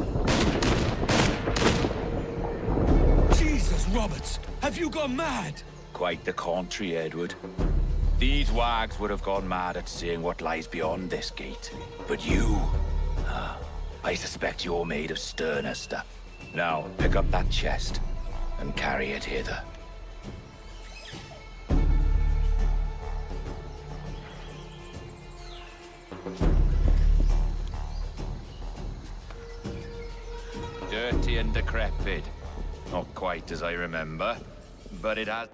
Jesus, Roberts! Have you gone mad? Quite the contrary, Edward. These wags would have gone mad at seeing what lies beyond this gate. But you... I suspect you're made of sterner stuff. Now, pick up that chest and carry it hither. Dirty and decrepit. Not quite as I remember, but it has...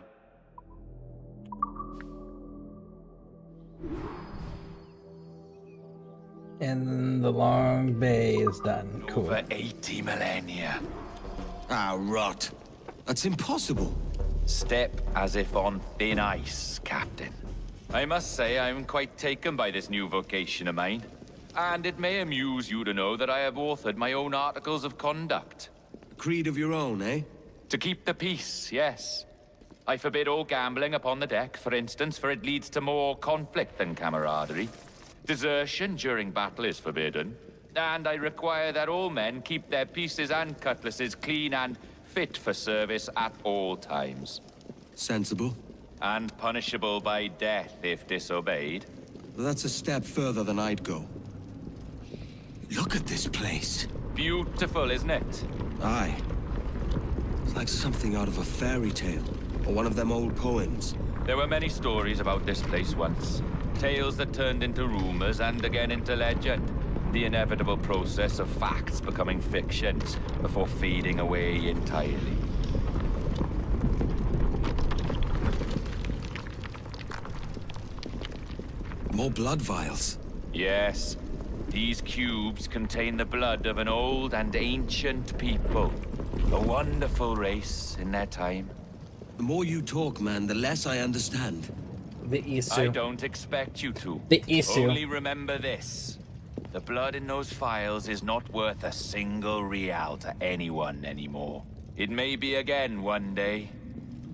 And the long bay is done. Cool. Over 80 millennia. Ah, rot. That's impossible. Step as if on thin ice, Captain. I must say I'm quite taken by this new vocation of mine. And it may amuse you to know that I have authored my own articles of conduct. A creed of your own, eh? To keep the peace, yes. I forbid all gambling upon the deck, for instance, for it leads to more conflict than camaraderie. Desertion during battle is forbidden. And I require that all men keep their pieces and cutlasses clean and fit for service at all times. Sensible. And punishable by death if disobeyed. That's a step further than I'd go. Look at this place. Beautiful, isn't it? Aye. It's like something out of a fairy tale, or one of them old poems. There were many stories about this place once. Tales that turned into rumors and again into legend. The inevitable process of facts becoming fictions before fading away entirely. More blood vials. Yes. These cubes contain the blood of an old and ancient people. A wonderful race in their time. The more you talk, man, the less I understand. The Isu. I don't expect you to. The Isu. Only remember this. The blood in those files is not worth a single real to anyone anymore. It may be again one day,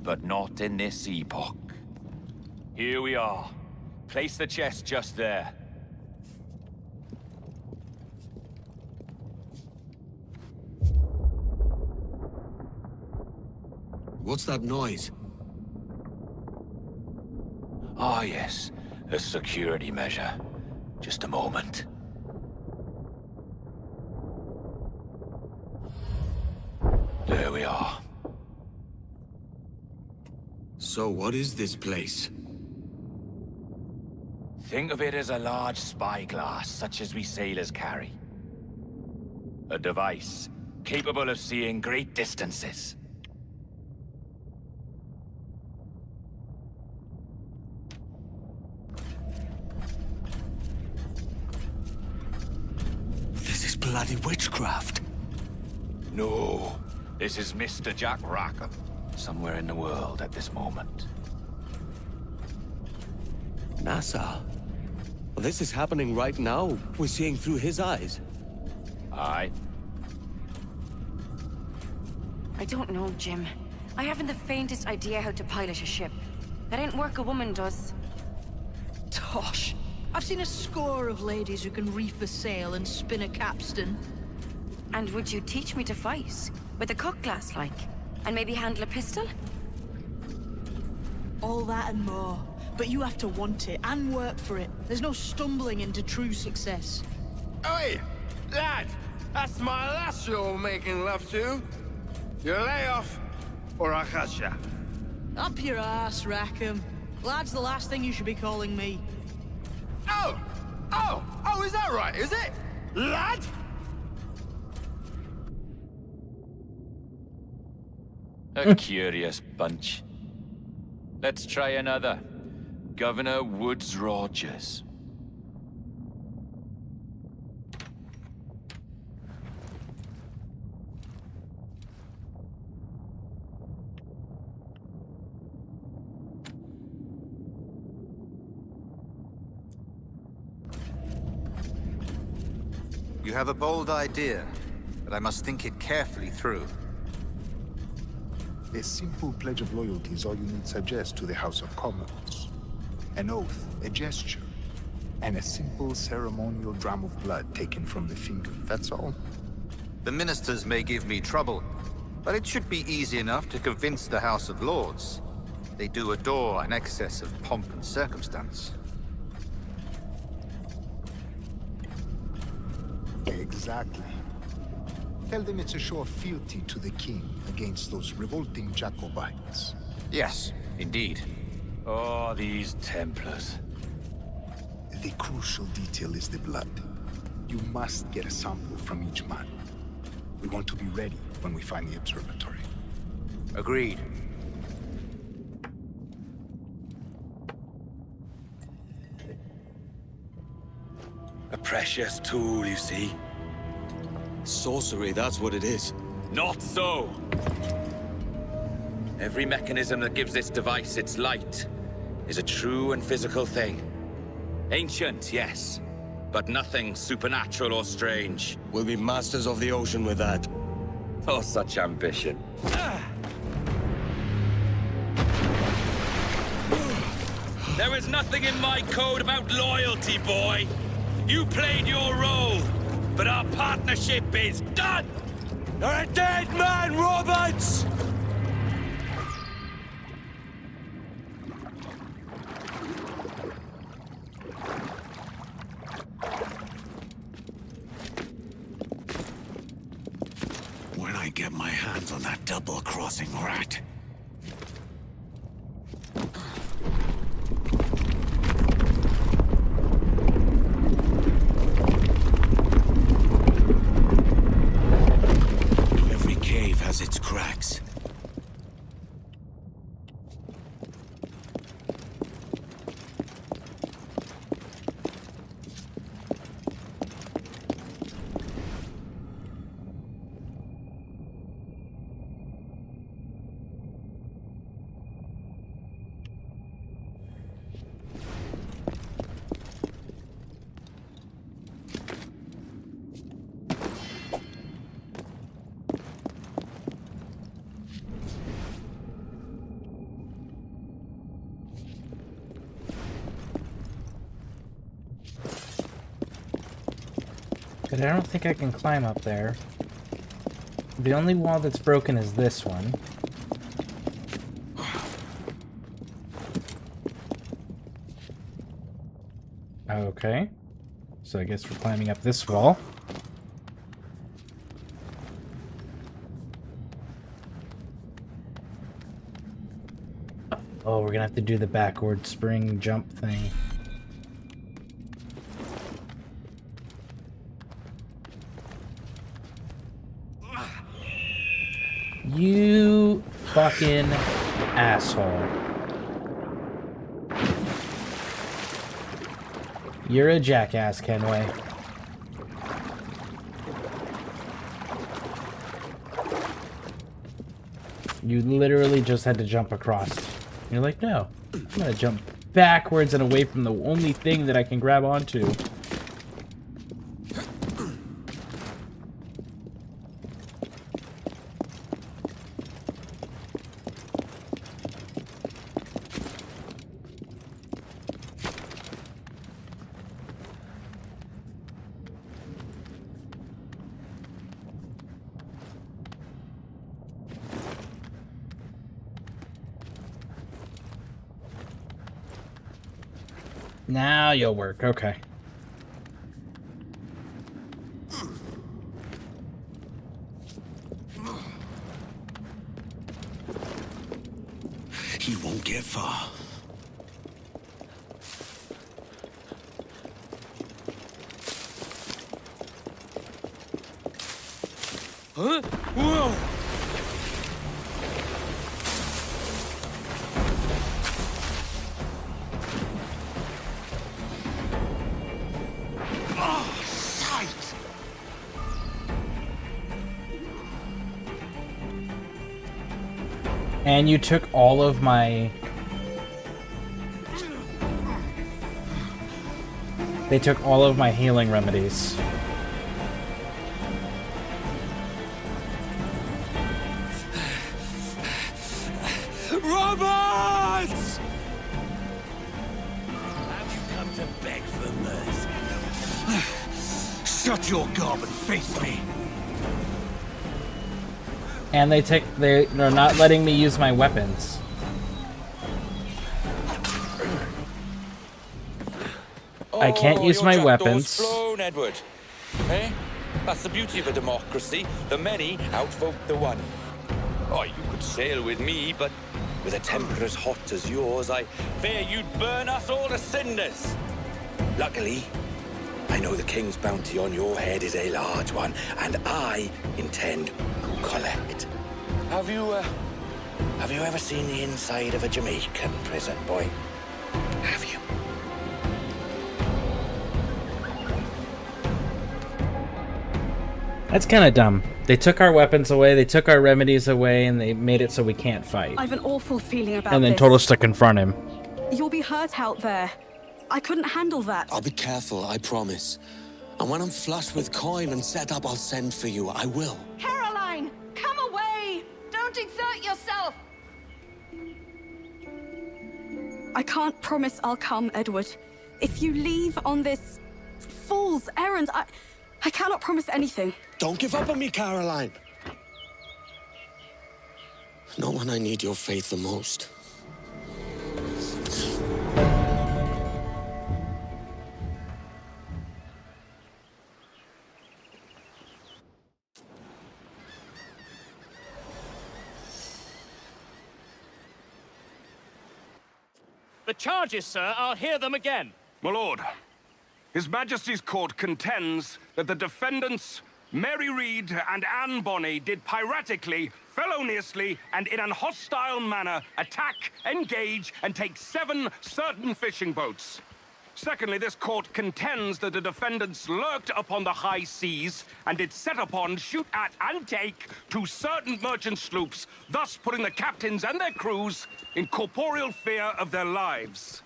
but not in this epoch. Here we are. Place the chest just there. What's that noise? Ah, yes. A security measure. Just a moment. There we are. So what is this place? Think of it as a large spyglass, such as we sailors carry. A device capable of seeing great distances. This is bloody witchcraft. No, this is Mr. Jack Rackham, somewhere in the world at this moment. NASA? Well, this is happening right now. We're seeing through his eyes. Aye. I don't know, Jim. I haven't the faintest idea how to pilot a ship. That ain't work a woman does. Tosh. I've seen a score of ladies who can reef a sail and spin a capstan. And would you teach me to fight? With a cutlass, like? And maybe handle a pistol? All that and more. But you have to want it, and work for it. There's no stumbling into true success. Oi! Lad! That's my lass you're making love to. You lay off, or I'll catch ya. Up your ass, Rackham. Lad's the last thing you should be calling me. Oh! Oh! Oh, is that right, is it? Lad? A curious bunch. Let's try another. Governor Woods Rogers. You have a bold idea, but I must think it carefully through. A simple pledge of loyalty is all you need suggest to the House of Commons. An oath, a gesture. and a simple ceremonial dram of blood taken from the finger, that's all. The ministers may give me trouble, but it should be easy enough to convince the House of Lords. They do adore an excess of pomp and circumstance. Exactly. Tell them it's a show of fealty to the king against those revolting Jacobites. Yes, indeed. Oh, these Templars. The crucial detail is the blood. You must get a sample from each man. We want to be ready when we find the observatory. Agreed. A precious tool, you see. Sorcery, that's what it is. Not so. Every mechanism that gives this device its light is a true and physical thing. Ancient, yes, but nothing supernatural or strange. We'll be masters of the ocean with that. Oh, such ambition. There is nothing in my code about loyalty, boy. You played your role, but our partnership is done! You're a dead man, Roberts! When I get my hands on that double-crossing rat. Every cave has its cracks. But I don't think I can climb up there. The only wall that's broken is this one. Okay. So I guess we're climbing up this wall. Oh, we're gonna have to do the backward spring jump thing. You fucking asshole. You're a jackass, Kenway. You literally just had to jump across. You're like, no, I'm gonna jump backwards and away from the only thing that I can grab onto. Now you'll work, okay. He won't get far. Huh? Whoa! And you took all of my... They took all of my healing remedies. Roberts! Have you come to beg for mercy. Shut your gob and face me. And they're not letting me use my weapons. I can't use my weapons. Flown, Edward. Eh? That's the beauty of a democracy. The many outvote the one. Oh, you could sail with me, but with a temper as hot as yours, I fear you'd burn us all to cinders. Luckily, I know the king's bounty on your head is a large one, and I intend to collect. Have you ever seen the inside of a Jamaican prison, boy? Have you? That's kind of dumb. They took our weapons away, they took our remedies away, and they made it so we can't fight. I've an awful feeling about And then this. told us to confront him. You'll be hurt out there. I couldn't handle that. I'll be careful, I promise. And when I'm flush with coin and set up, I'll send for you. I will. Caroline, come away! Don't exert yourself! I can't promise I'll come, Edward. If you leave on this fool's errand, I cannot promise anything. Don't give up on me, Caroline. Not when I need your faith the most. The charges, sir, I'll hear them again. My lord, His Majesty's court contends that the defendants, Mary Reed and Anne Bonny, did piratically, feloniously, and in an hostile manner attack, engage, and take 7 certain fishing boats. Secondly, this court contends that the defendants lurked upon the high seas and did set upon, shoot at, and take 2 certain merchant sloops, thus putting the captains and their crews in corporeal fear of their lives.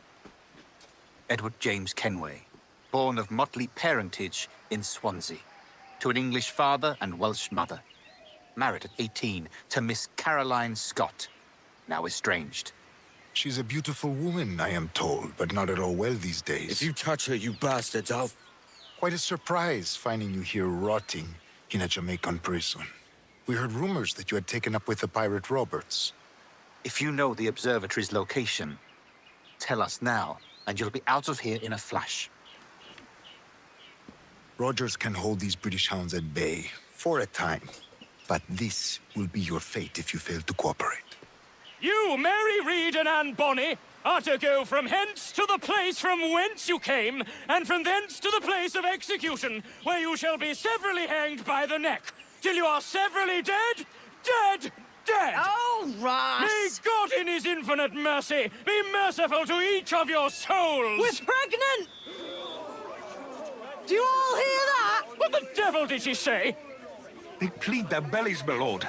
Edward James Kenway, born of motley parentage in Swansea, to an English father and Welsh mother. Married at 18 to Miss Caroline Scott, now estranged. She's a beautiful woman, I am told, but not at all well these days. If you touch her, you bastards, I'll... Quite a surprise finding you here rotting in a Jamaican prison. We heard rumors that you had taken up with the pirate Roberts. If you know the observatory's location, tell us now, and you'll be out of here in a flash. Rogers can hold these British hounds at bay, for a time. But this will be your fate if you fail to cooperate. You, Mary Reed and Anne Bonny, are to go from hence to the place from whence you came, and from thence to the place of execution, where you shall be severally hanged by the neck, till you are severally dead, dead, dead! Oh, Ross! May God in his infinite mercy be merciful to each of your souls! We're pregnant! Do you all hear that? What the devil did she say? They plead their bellies, my lord.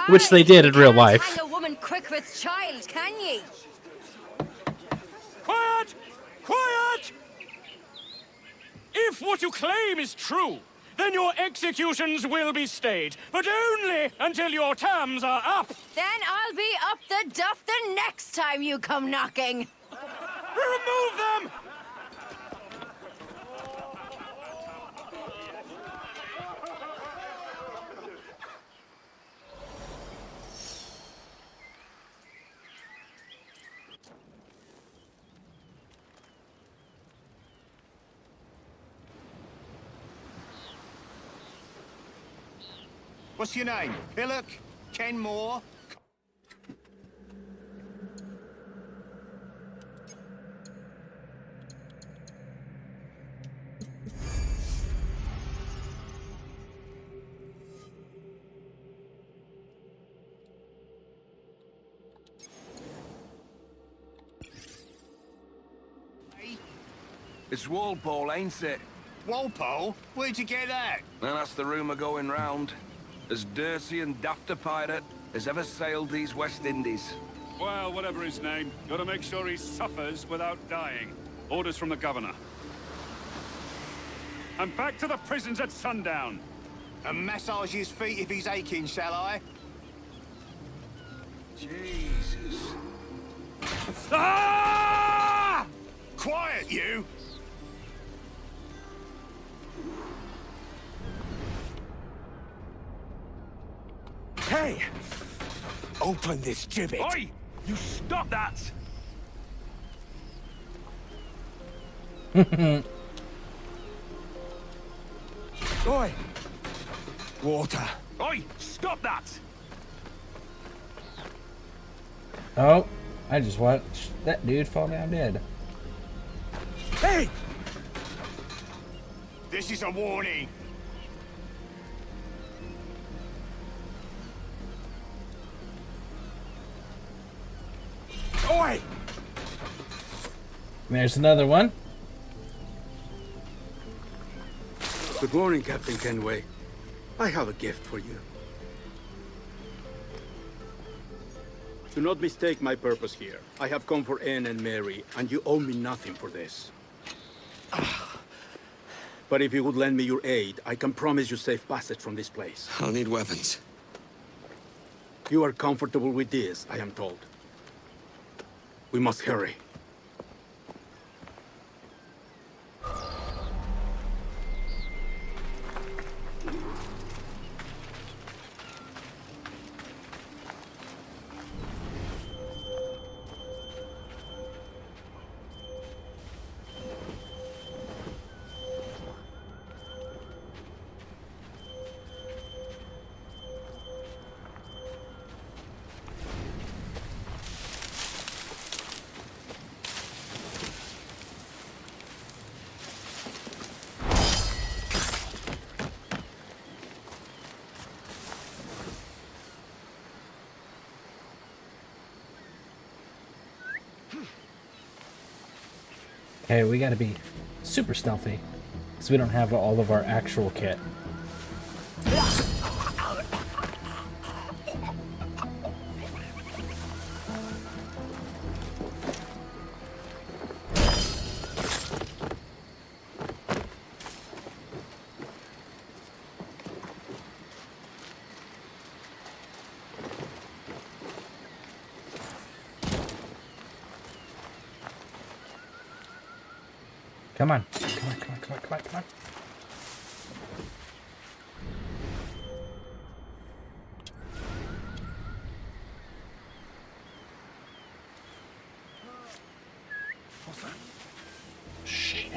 Which they did in real life. Hang a woman quick with child, can ye? Quiet! Quiet! If what you claim is true, then your executions will be stayed, but only until your terms are up. Then I'll be up the duff the next time you come knocking. Remove them! What's your name? Pillock? Kenmore? It's Walpole, ain't it? Walpole? Where'd you get that? And that's the rumour going round. As dirty and daft a pirate as ever sailed these West Indies. Well, whatever his name, gotta make sure he suffers without dying. Orders from the governor. And back to the prisons at sundown. And massage his feet if he's aching, shall I? Jesus. Ah! Quiet! get you! Hey! Open this gibbet! Oi! You stop that! Oi! Water! Oi! Stop that! Oh, I just watched that dude fall down dead. Hey! This is a warning! Oi! There's another one. Good morning, Captain Kenway. I have a gift for you. Do not mistake my purpose here. I have come for Anne and Mary, and you owe me nothing for this. But if you would lend me your aid, I can promise you safe passage from this place. I'll need weapons. You are comfortable with this, I am told. We must hurry. Okay, we gotta be super stealthy, because we don't have all of our actual kit. Come on. Come on, come on, come on, come on, come on. Shit.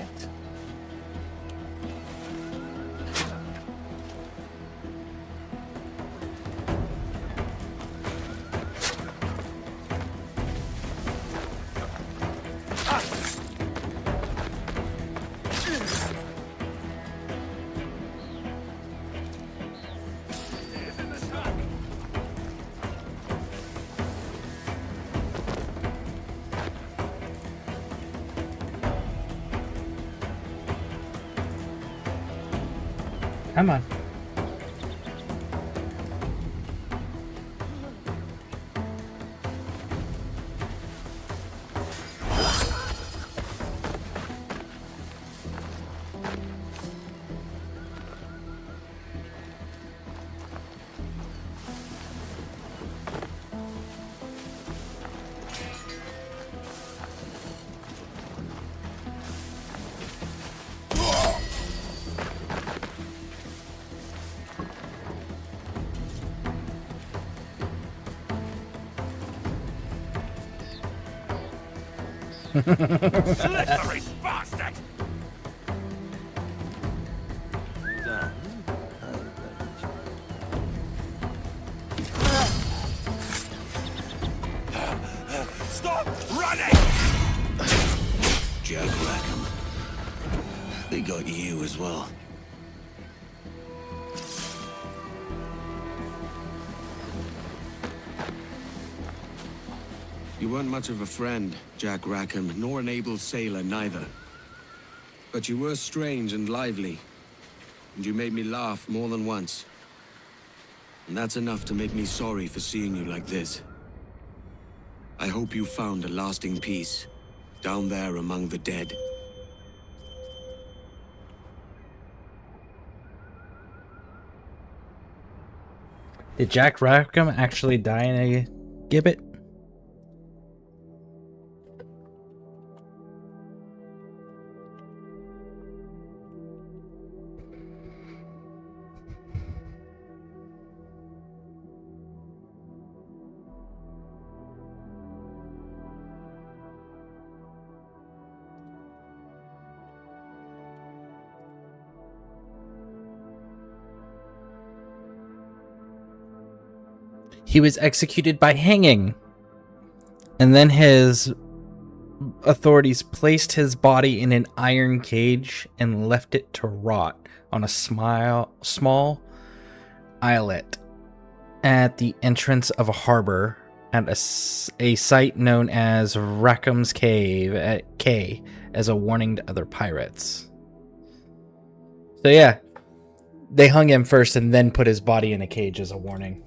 Come on. Slippery bastard! Stop running! Jack Rackham. They got you as well. You weren't much of a friend, Jack Rackham, nor an able sailor neither. But you were strange and lively, and you made me laugh more than once. And that's enough to make me sorry for seeing you like this. I hope you found a lasting peace, down there among the dead. Did Jack Rackham actually die in a gibbet? He was executed by hanging. And then his authorities placed his body in an iron cage and left it to rot on a small islet at the entrance of a harbor at a site known as Rackham's Cave at K, as a warning to other pirates. So yeah, they hung him first and then put his body in a cage as a warning.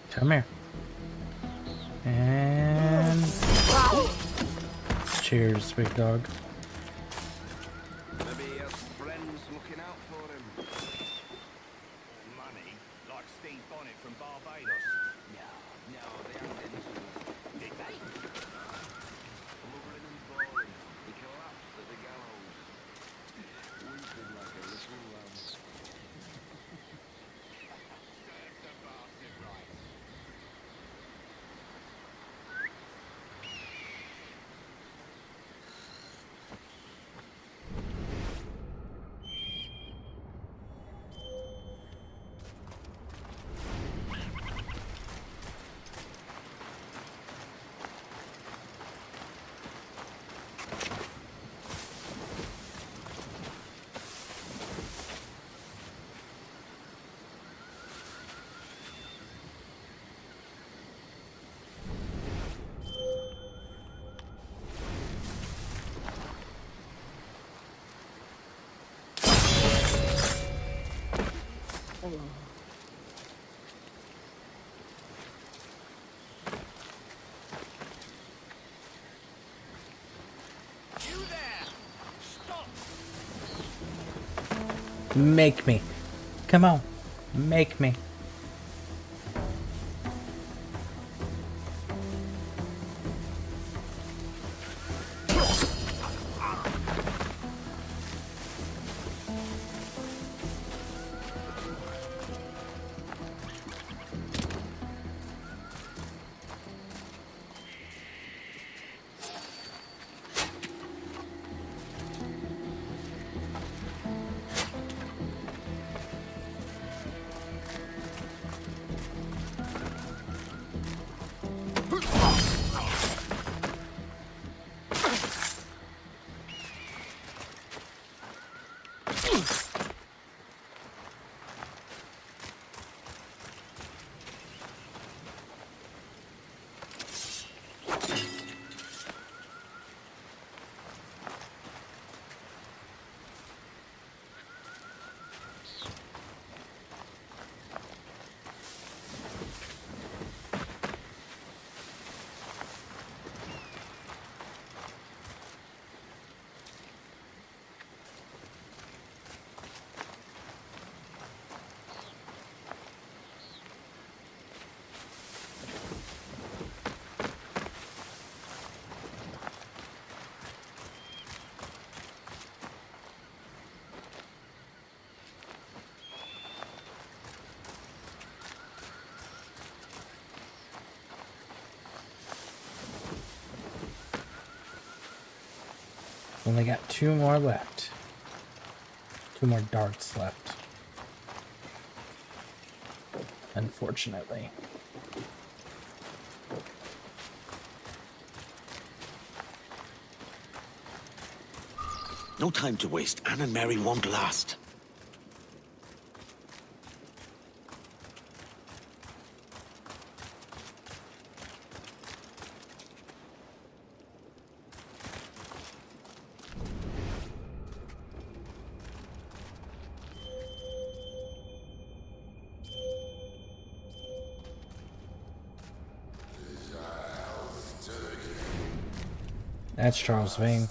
Come here. And cheers, big dog. Maybe his friends looking out for him. Money? Like Steve Bonnet from Barbados? No, they haven't into. Did they? Blubbering and bawling. He collapsed at the gallows. Weeping like a little lamb. Make me. Come on. Make me. Only got 2 more left. 2 more darts left. Unfortunately. No time to waste. Anne and Mary won't last. That's Charles Vane.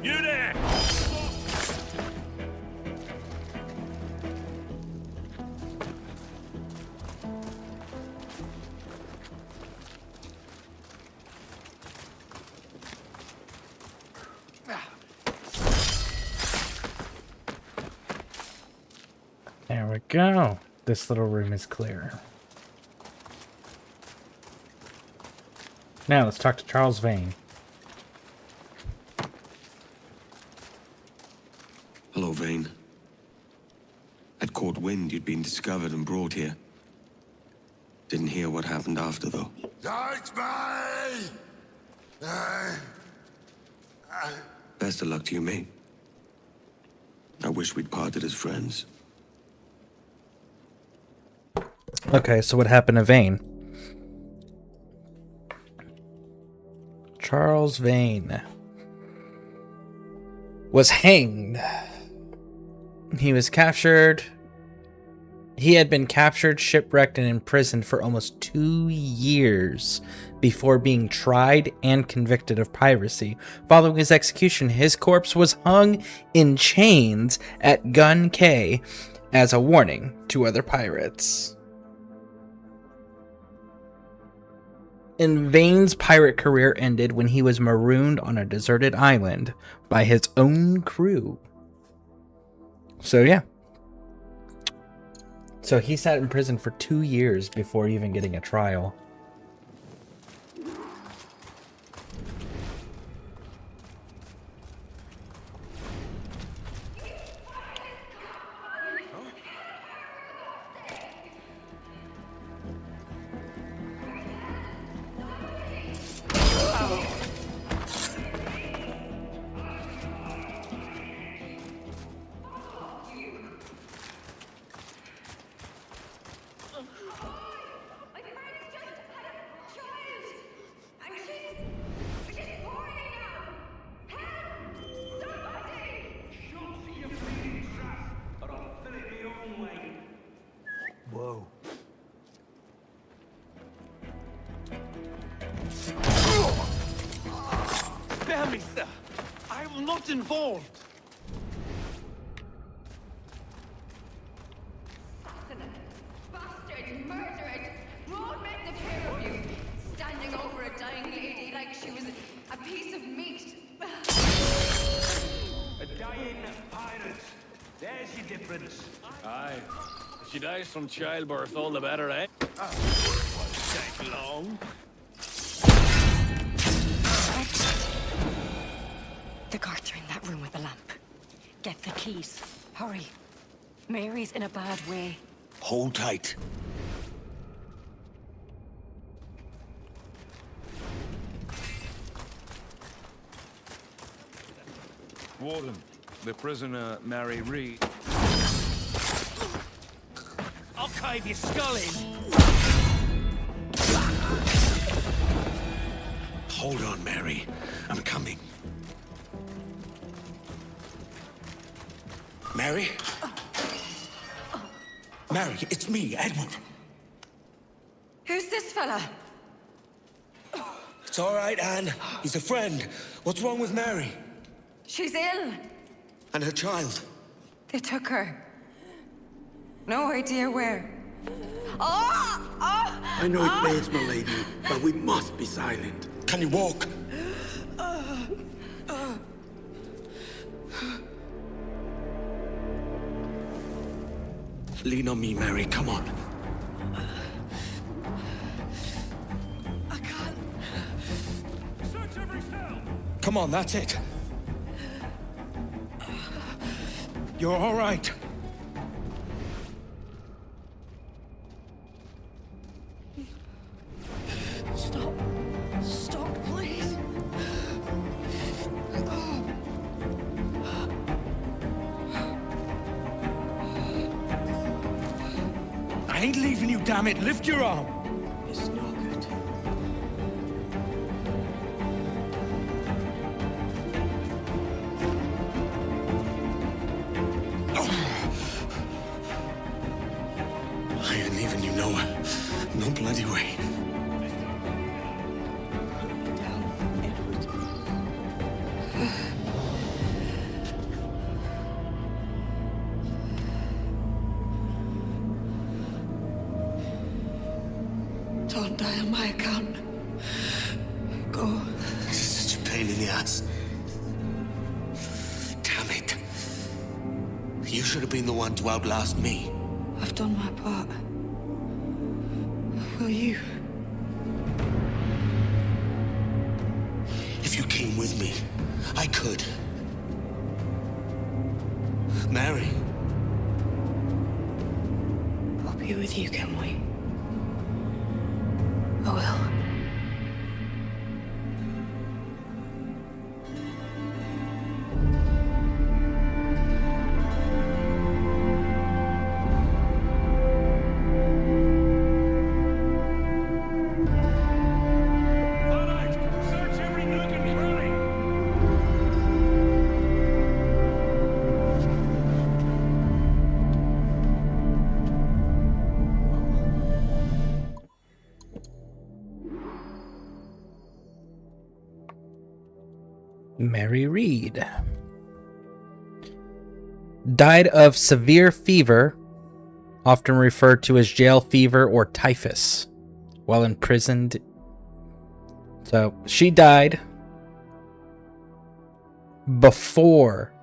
You there! There we go. This little room is clear. Now let's talk to Charles Vane. Hello, Vane. I'd caught wind you'd been discovered and brought here. Didn't hear what happened after, though. Best of luck to you, mate. I wish we'd parted as friends. Okay, so what happened to Vane? Charles Vane was hanged. He was captured He had been captured, shipwrecked, and imprisoned for almost 2 years before being tried and convicted of piracy. Following his execution, his corpse was hung in chains at Gun Cay as a warning to other pirates. And Vane's pirate career ended when he was marooned on a deserted island by his own crew. So yeah. So he sat in prison for 2 years before even getting a trial. Whoa. Spare me, sir. I am not involved. Bastards, murderers, road men, the pair of you, standing over a dying lady like she was a piece of meat. A dying pirate. There's your difference. Aye. If she dies from childbirth, all the better, eh? Won't take long. The guards are in that room with the lamp. Get the keys. Hurry. Mary's in a bad way. Hold tight. Warden, the prisoner, Mary Reed. I'll cave your skull in. Hold on, Mary. I'm coming. Mary? Mary, it's me, Edward. Who's this fella? It's all right, Anne. He's a friend. What's wrong with Mary? She's ill. And her child? They took her. No idea where. Oh! Oh! I know it pains, my lady, but we must be silent. Can you walk? Lean on me, Mary. Come on. I can't. Search every cell! Come on, that's it. You're all right. Stop. Stop, please. I ain't leaving you, damn it. Lift your arm. It's no good. I ain't leaving you nowhere. No bloody way. Down, Edward. Don't die on my account. Go. This is such a pain in the ass. Damn it. You should have been the one to outlast me. I've done my part. Will you? If you came with me, I could. Mary. I'll be with you, can we? I will. Search every nook and cranny! Mary Reed died of severe fever, often referred to as jail fever or typhus, while imprisoned. So she died before.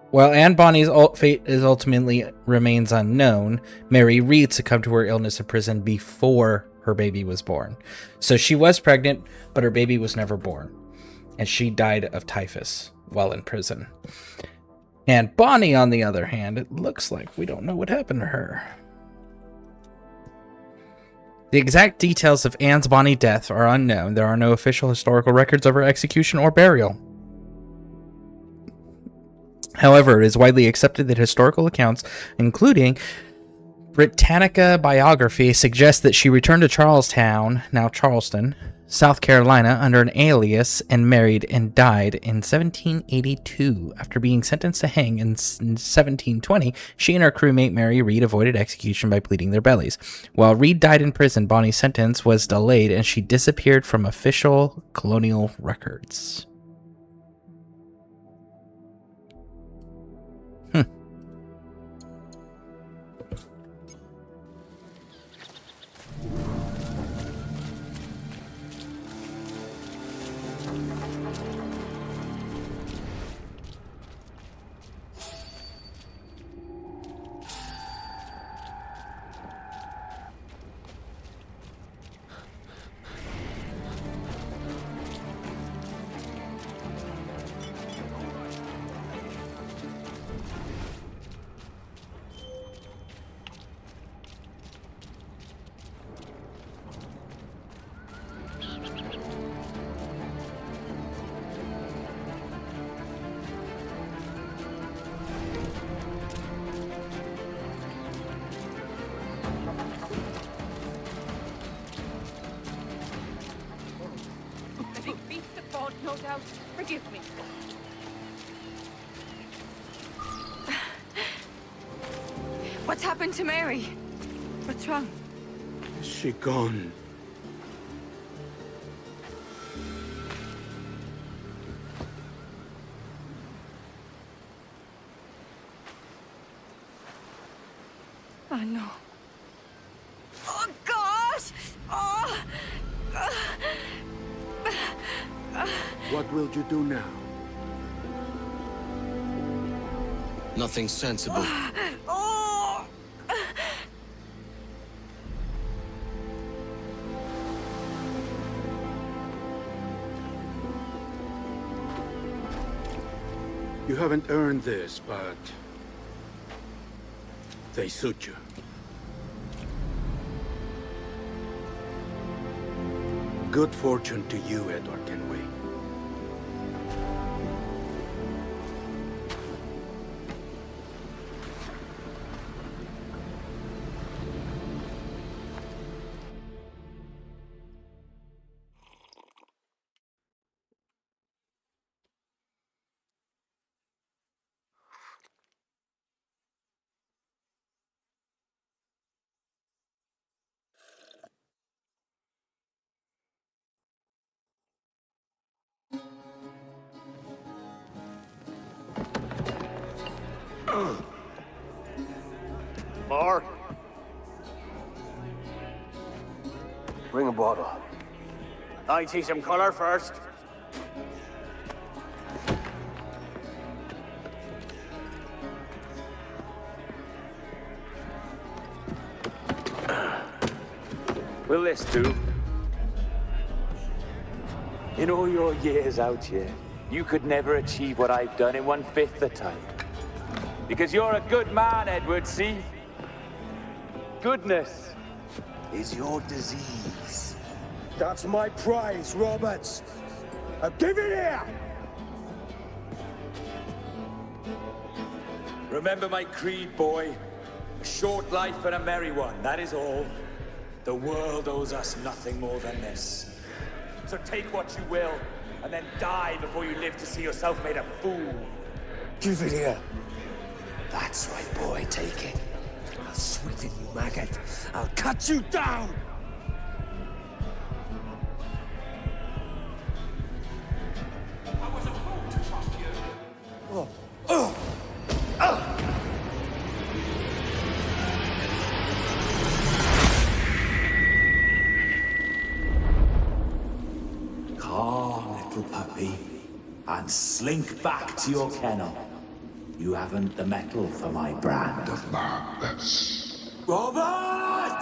While Anne Bonny's fate is ultimately remains unknown, Mary Reed succumbed to her illness in prison before her baby was born. So she was pregnant, but her baby was never born. And she died of typhus while in prison. And Bonny, on the other hand, it looks like we don't know what happened to her. The exact details of Anne's Bonny death are unknown. There are no official historical records of her execution or burial. However, it is widely accepted that historical accounts, including Britannica biography, suggest that she returned to Charlestown, now Charleston, South Carolina, under an alias and married and died in 1782. After being sentenced to hang in 1720, she and her crewmate Mary Reed avoided execution by bleeding their bellies. While Reed died in prison, Bonny's sentence was delayed and she disappeared from official colonial records. No doubt. Forgive me. What's happened to Mary? What's wrong? Is she gone? Oh, no. Oh, God! Oh! What will you do now? Nothing sensible. Oh! You haven't earned this, but they suit you. Good fortune to you, Edward Kenway. More? Bring a bottle. I see some color first. Will this do? In all your years out here, you could never achieve what I've done in 1/5 the time. Because you're a good man, Edward, see? Goodness is your disease. That's my prize, Roberts. Now give it here! Remember my creed, boy. A short life and a merry one, that is all. The world owes us nothing more than this. So take what you will, and then die before you live to see yourself made a fool. Give it here. That's right, boy, take it. I'll sweeten you, maggot. I'll cut you down! slink back to your kennel. You haven't the mettle for my brand of madness. Robert!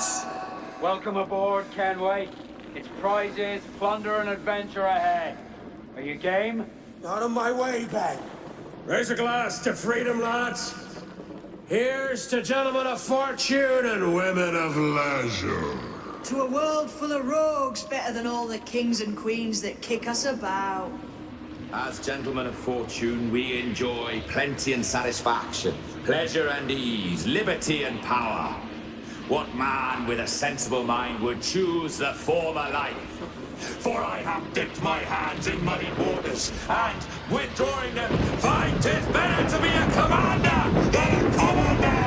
Welcome aboard, Kenway. It's prizes, plunder, and adventure ahead. Are you game? Out of my way, Ben. Raise a glass to freedom, lads. Here's to gentlemen of fortune and women of leisure. To a world full of rogues, better than all the kings and queens that kick us about. As gentlemen of fortune, we enjoy plenty and satisfaction, pleasure and ease, liberty and power. What man with a sensible mind would choose the former life? For I have dipped my hands in muddy waters, and, withdrawing them, find 'tis better to be a commander than a commander!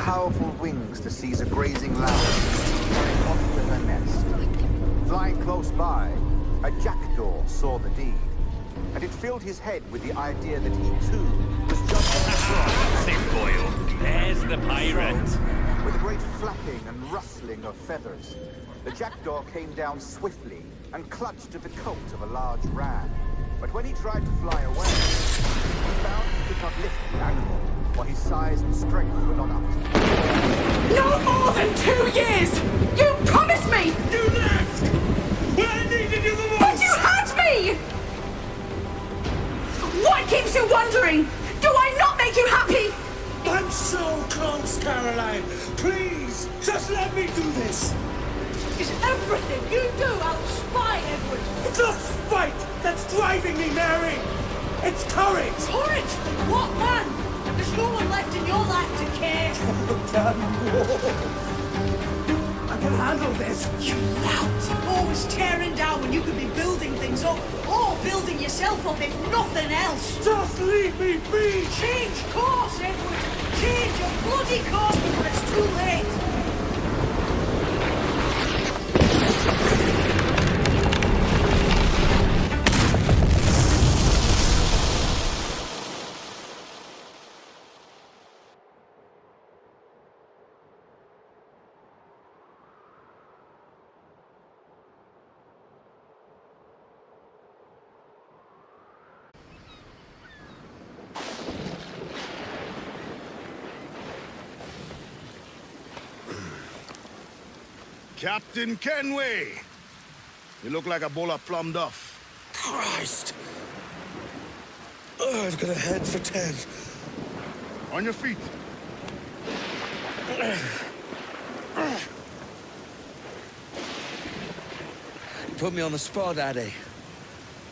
Powerful wings to seize a grazing lamb, carrying off to her nest. Flying close by, a jackdaw saw the deed, and it filled his head with the idea that he too was just on the front. Sim Boyle, there's the pirate. So, with a great flapping and rustling of feathers, the jackdaw came down swiftly and clutched at the coat of a large ram. But when he tried to fly away, he found he could not lift the animal, while his size and strength were not up to it. No more than 2 years! You promised me! You left! When I needed you the most! But you had me! What keeps you wondering? Do I not make you happy? I'm so close, Caroline! Please, just let me do this! Is everything you do out of spite, Edward? It's not spite that's driving me, Mary! It's courage! Courage for what, man? There's no one left in your life to care. I can handle this. You lout! Always tearing down when you could be building things up, or building yourself up if nothing else. Just leave me be! Change course, Edward! Change your bloody course before it's too late! Captain Kenway! You look like a bowl of plum duff. Christ! Oh, I've got a head for 10. On your feet. You put me on the spot, Addy.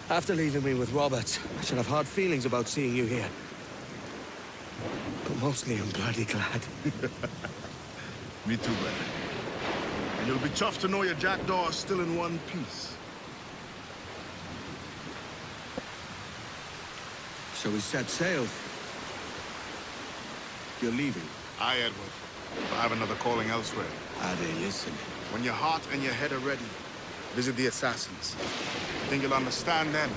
After leaving me with Robert, I should have hard feelings about seeing you here. But mostly I'm bloody glad. Me too, brother. And you'll be chuffed to know your jackdaw is still in one piece. So we set sail. You're leaving? Aye, Edward. I have another calling elsewhere. Addy, listen. When your heart and your head are ready, visit the assassins. I think you'll understand then.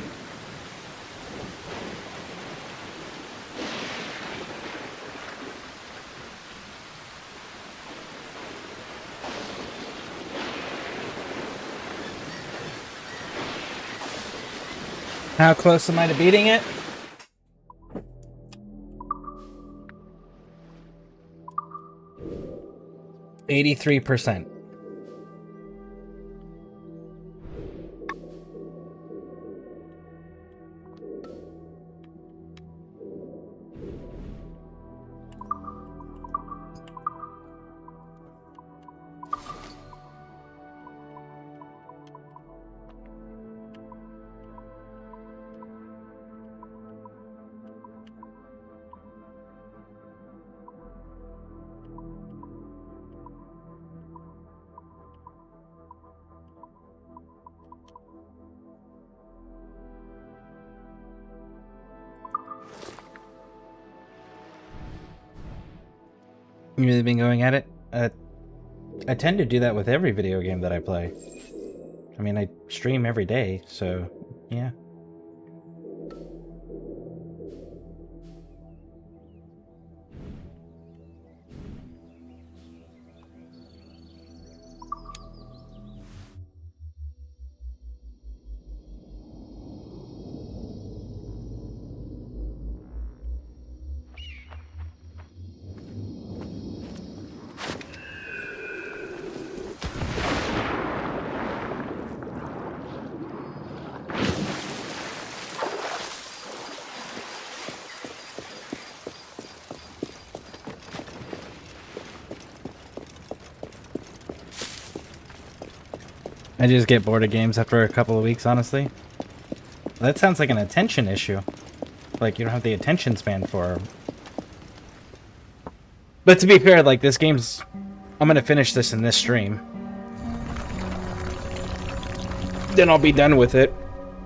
How close am I to beating it? %83. You really been going at it? I tend to do that with every video game that I play. I mean, I stream every day, so yeah. I just get bored of games after a couple of weeks, honestly. That sounds like an attention issue. Like, you don't have the attention span for 'em. But to be fair, like, this game's... I'm gonna finish this in this stream. Then I'll be done with it.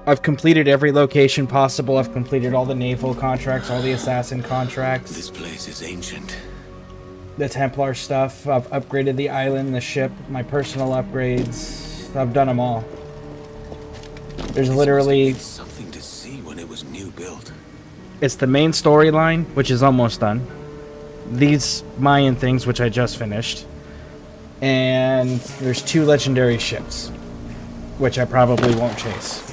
I've completed every location possible. I've completed all the naval contracts, all the assassin contracts. This place is ancient. The Templar stuff. I've upgraded the island, the ship, my personal upgrades. I've done them all. There's literally... Something to see when it was new built. It's the main storyline, which is almost done. These Mayan things, which I just finished. And there's 2 legendary ships, which I probably won't chase.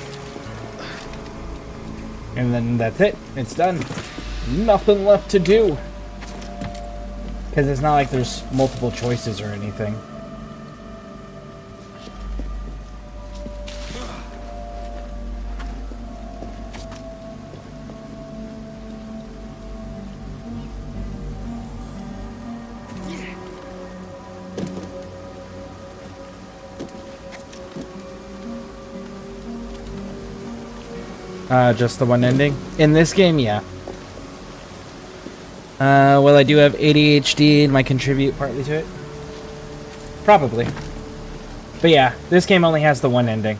And then that's it. It's done. Nothing left to do. Because it's not like there's multiple choices or anything. Just the one ending? In this game, yeah. Well, I do have ADHD and might contribute partly to it. Probably. But yeah, this game only has the one ending.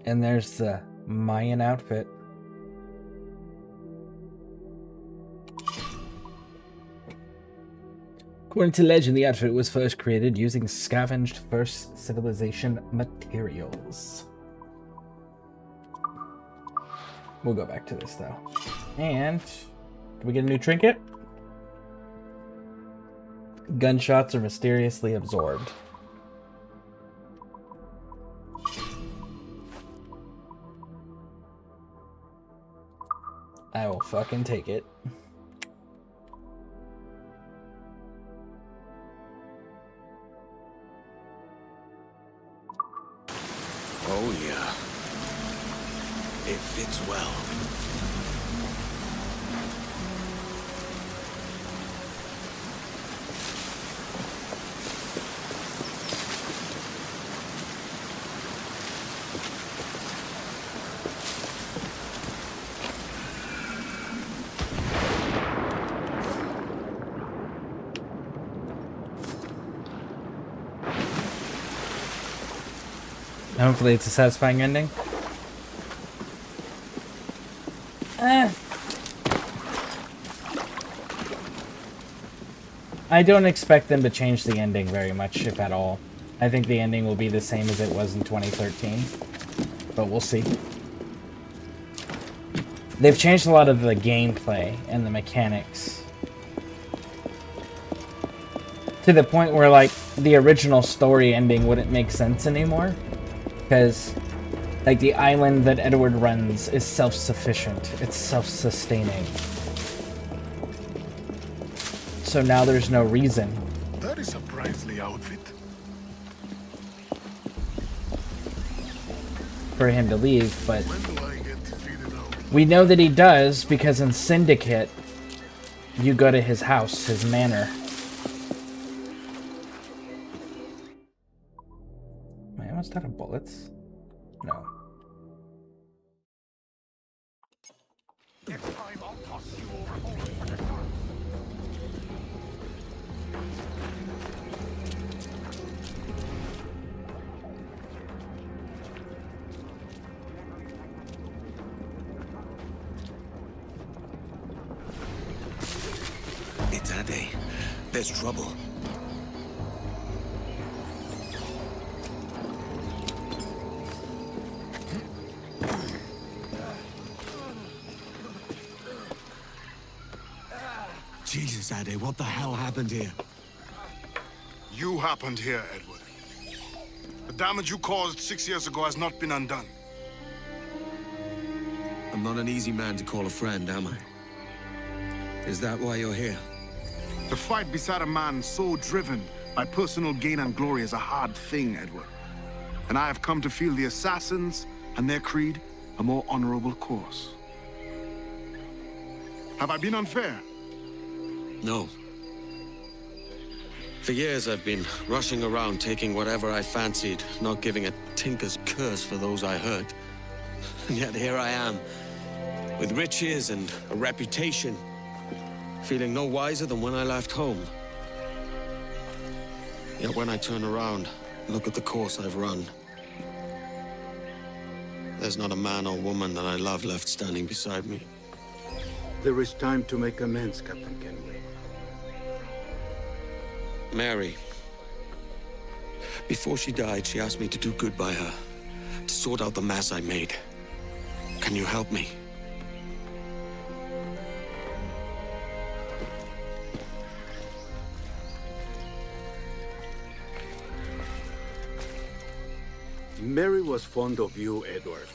And there's the Mayan outfit. According to legend, the outfit was first created using scavenged First Civilization materials. We'll go back to this, though. And... did we get a new trinket? Gunshots are mysteriously absorbed. I will fucking take it. Oh, yeah. It fits well. Hopefully it's a satisfying ending. I don't expect them to change the ending very much, if at all. I think the ending will be the same as it was in 2013. But we'll see. They've changed a lot of the gameplay and the mechanics. To the point where, like, the original story ending wouldn't make sense anymore. Because, like, the island that Edward runs is self-sufficient. It's self-sustaining. So now there's no reason. That is a princely outfit. For him to leave, but... When do I get fitted out? We know that he does because in Syndicate, you go to his house, his manor. Am I almost out of bullets? No. Next time I'll toss you overboard for the sharks. It's Ade. There's trouble. Jesus, Ade, what the hell happened here? You happened here, Edward. The damage you caused 6 years ago has not been undone. I'm not an easy man to call a friend, am I? Is that why you're here? To fight beside a man so driven by personal gain and glory is a hard thing, Edward. And I have come to feel the assassins and their creed a more honorable course. Have I been unfair? No. For years I've been rushing around taking whatever I fancied, not giving a tinker's curse for those I hurt. And yet here I am, with riches and a reputation, feeling no wiser than when I left home. Yet when I turn around, look at the course I've run. There's not a man or woman that I love left standing beside me. There is time to make amends, Captain Kenway. Mary. Before she died, she asked me to do good by her, to sort out the mess I made. Can you help me? Mary was fond of you, Edward.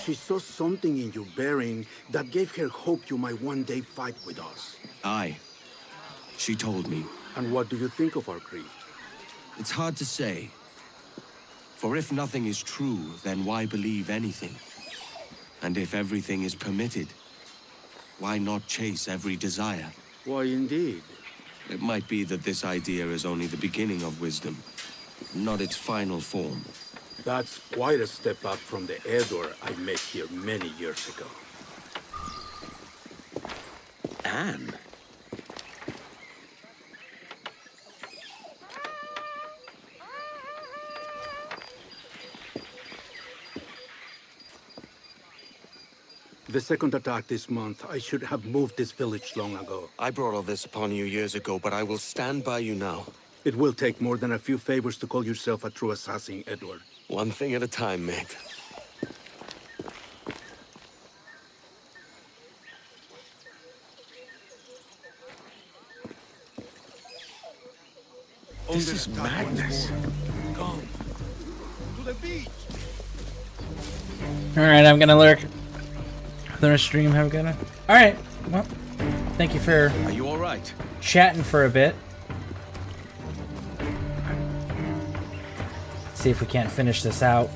She saw something in your bearing that gave her hope you might one day fight with us. Aye. She told me. And what do you think of our creed? It's hard to say. For if nothing is true, then why believe anything? And if everything is permitted, why not chase every desire? Why, indeed. It might be that this idea is only the beginning of wisdom, not its final form. That's quite a step up from the Edward I met here many years ago. Anne? The second attack this month, I should have moved this village long ago. I brought all this upon you years ago, but I will stand by you now. It will take more than a few favors to call yourself a true assassin, Edward. One thing at a time, mate. This is madness. Come to the beach. Alright, I'm gonna lurk. The stream, have a good one. Alright, well, thank you for Are you alright? Chatting for a bit. See if we can't finish this out.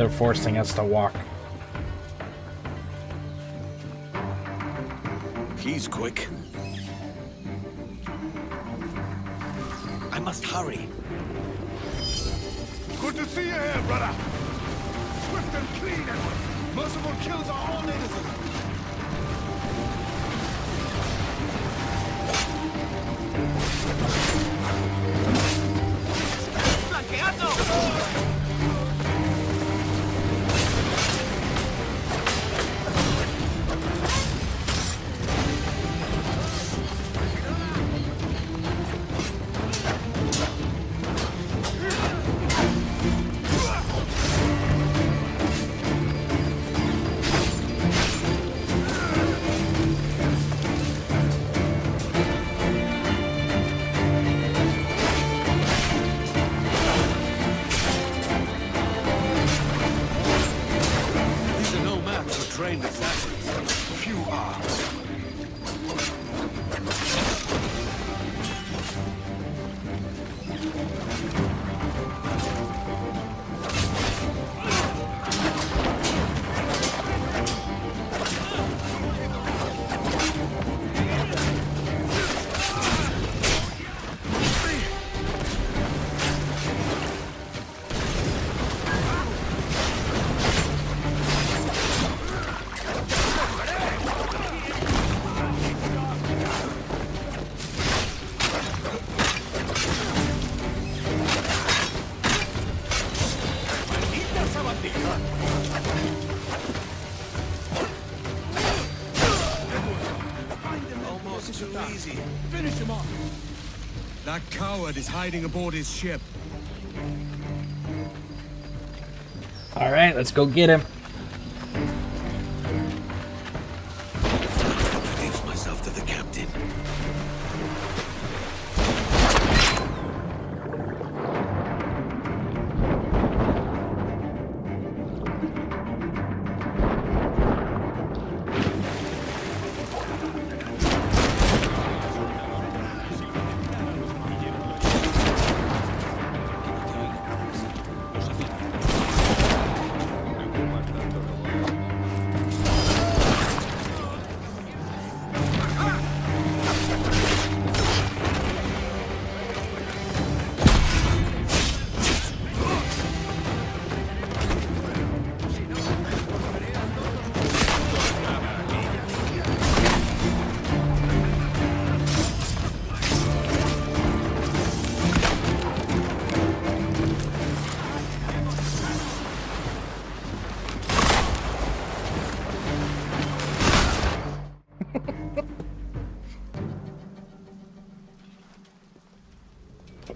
they're forcing us to walk. He's quick. I must hurry. Good to see you here, brother. Swift and clean, Edward. Merciful kills are all citizens. Trained assassins. Few are. Easy. Finish him off. That coward is hiding aboard his ship. All right, let's go get him. Introduce myself to the captain.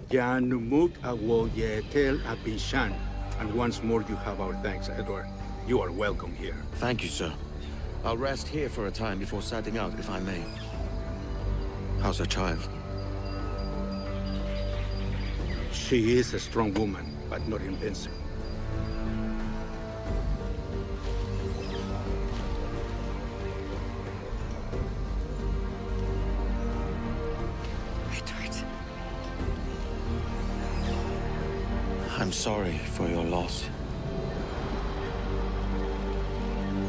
Yanumuk Awoyetel Abishan. And once more you have our thanks, Edward. You are welcome here. Thank you, sir. I'll rest here for a time before setting out, if I may. How's her child? She is a strong woman, but not invincible. I'm sorry for your loss.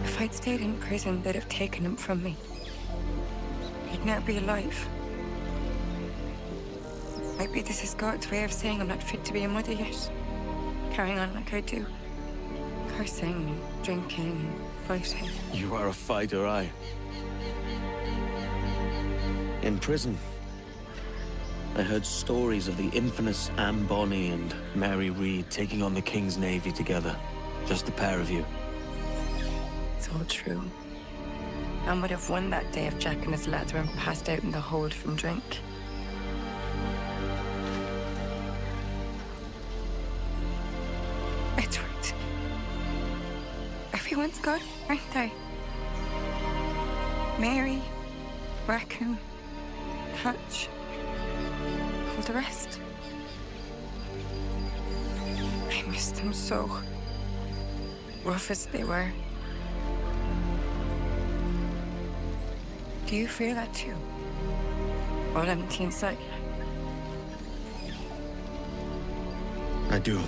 If I'd stayed in prison, they'd have taken him from me. He'd never be alive. Maybe this is God's way of saying I'm not fit to be a mother yet. Carrying on like I do. Cursing and drinking and fighting. You are a fighter, aye. In prison, I heard stories of the infamous Anne Bonny and Mary Read taking on the King's Navy together. Just the pair of you. It's all true. Anne would have won that day if Jack and his lads weren't passed out in the hold from drink. Edward. Everyone's got, aren't they? Mary, Raccoon, Hatch. All the rest. I miss them so. Rough as they were. Do you feel that too? All empty inside? I do.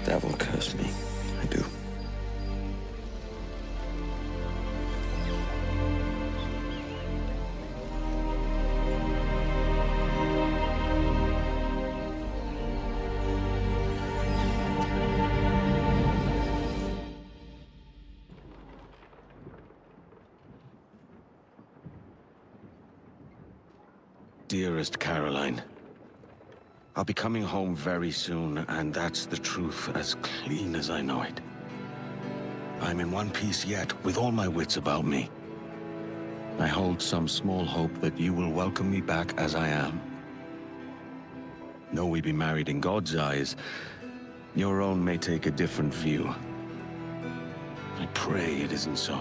Devil curse me. I do. Dearest Caroline, I'll be coming home very soon, and that's the truth as clean as I know it. I'm in one piece yet, with all my wits about me. I hold some small hope that you will welcome me back as I am. Though we be married in God's eyes, your own may take a different view. I pray it isn't so.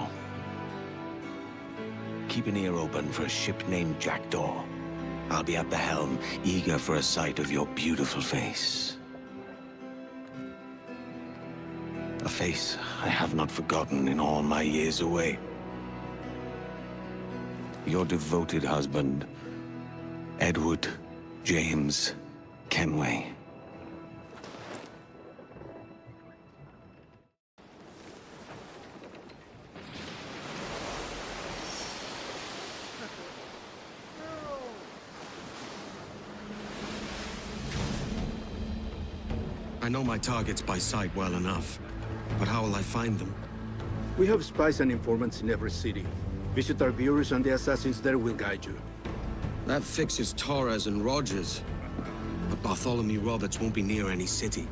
Keep an ear open for a ship named Jackdaw. I'll be at the helm, eager for a sight of your beautiful face. A face I have not forgotten in all my years away. Your devoted husband, Edward James Kenway. I know my targets by sight well enough, but how will I find them? We have spies and informants in every city. Visit our bureaus and the assassins there will guide you. That fixes Torres and Rogers. But Bartholomew Roberts won't be near any city.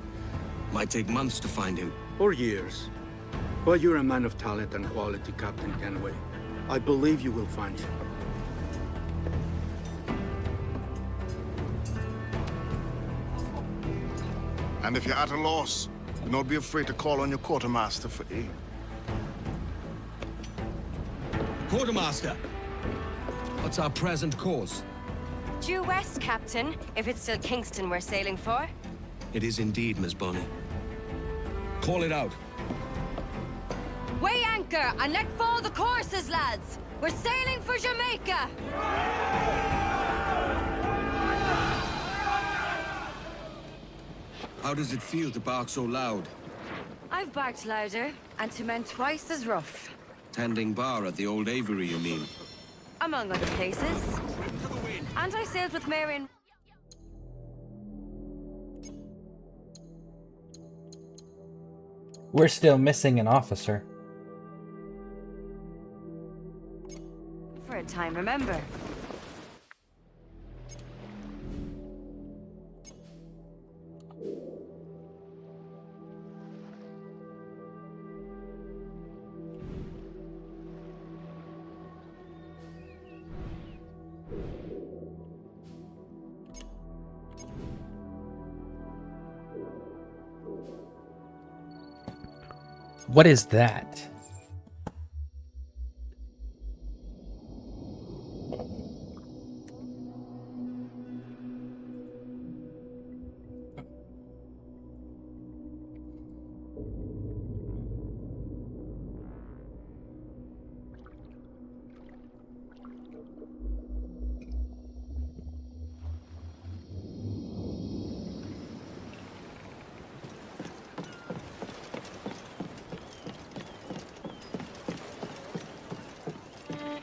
Might take months to find him. Or years. But you're a man of talent and quality, Captain Kenway. I believe you will find him. And if you're at a loss, do not be afraid to call on your quartermaster for aid. Quartermaster! What's our present course? Due west, Captain, if it's still Kingston we're sailing for. It is indeed, Miss Bonny. Call it out. Weigh anchor and let fall the courses, lads! We're sailing for Jamaica! How does it feel to bark so loud? I've barked louder, and to men twice as rough. Tending bar at the old Aviary, you mean? Among other places. And I sailed with Marion. We're still missing an officer. For a time, remember. What is that?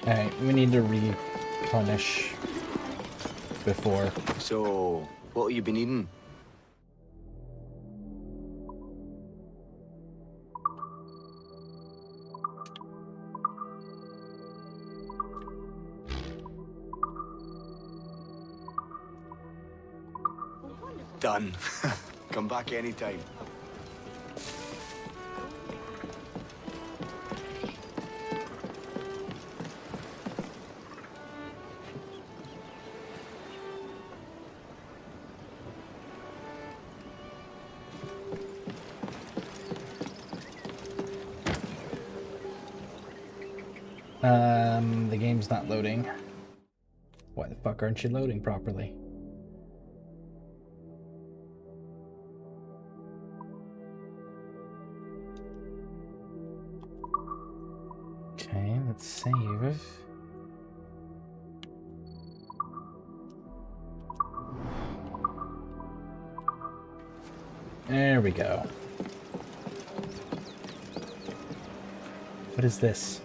Alright, we need to replenish before. So, what have you been eating? Done. Come back anytime. The game's not loading. Why the fuck aren't you loading properly? Okay, let's save. There we go. What is this?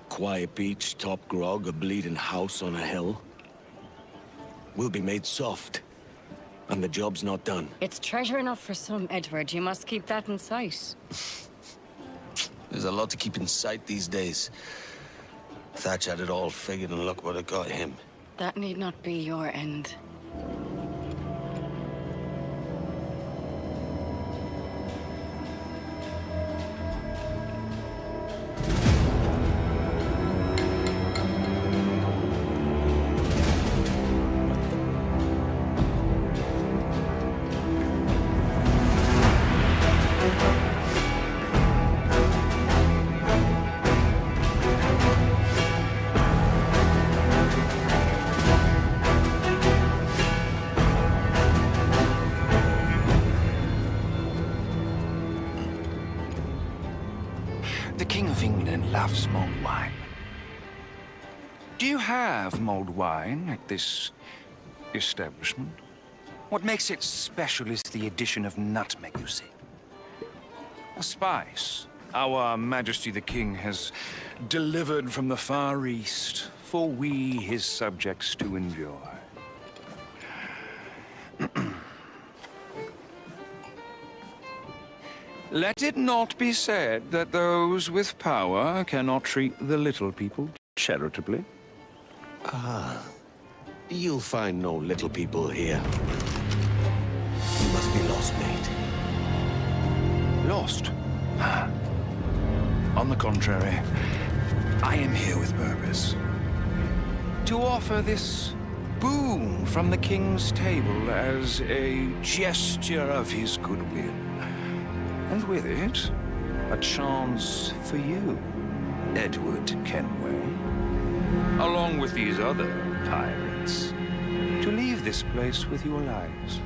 Quiet beach, top grog, a bleeding house on a hill. We'll be made soft. And the job's not done. It's treasure enough for some, Edward. You must keep that in sight. There's a lot to keep in sight these days. Thatch had it all figured and look what it got him. That need not be your end. The King of England loves mulled wine. Do you have mulled wine at this establishment? What makes it special is the addition of nutmeg, you see. A spice our Majesty the King has delivered from the Far East for we, his subjects, to enjoy. Let it not be said that those with power cannot treat the little people charitably. Ah. You'll find no little people here. You must be lost, mate. Lost? On the contrary, I am here with purpose. To offer this boon from the King's table as a gesture of his goodwill. And with it, a chance for you, Edward Kenway, along with these other pirates, to leave this place with your lives.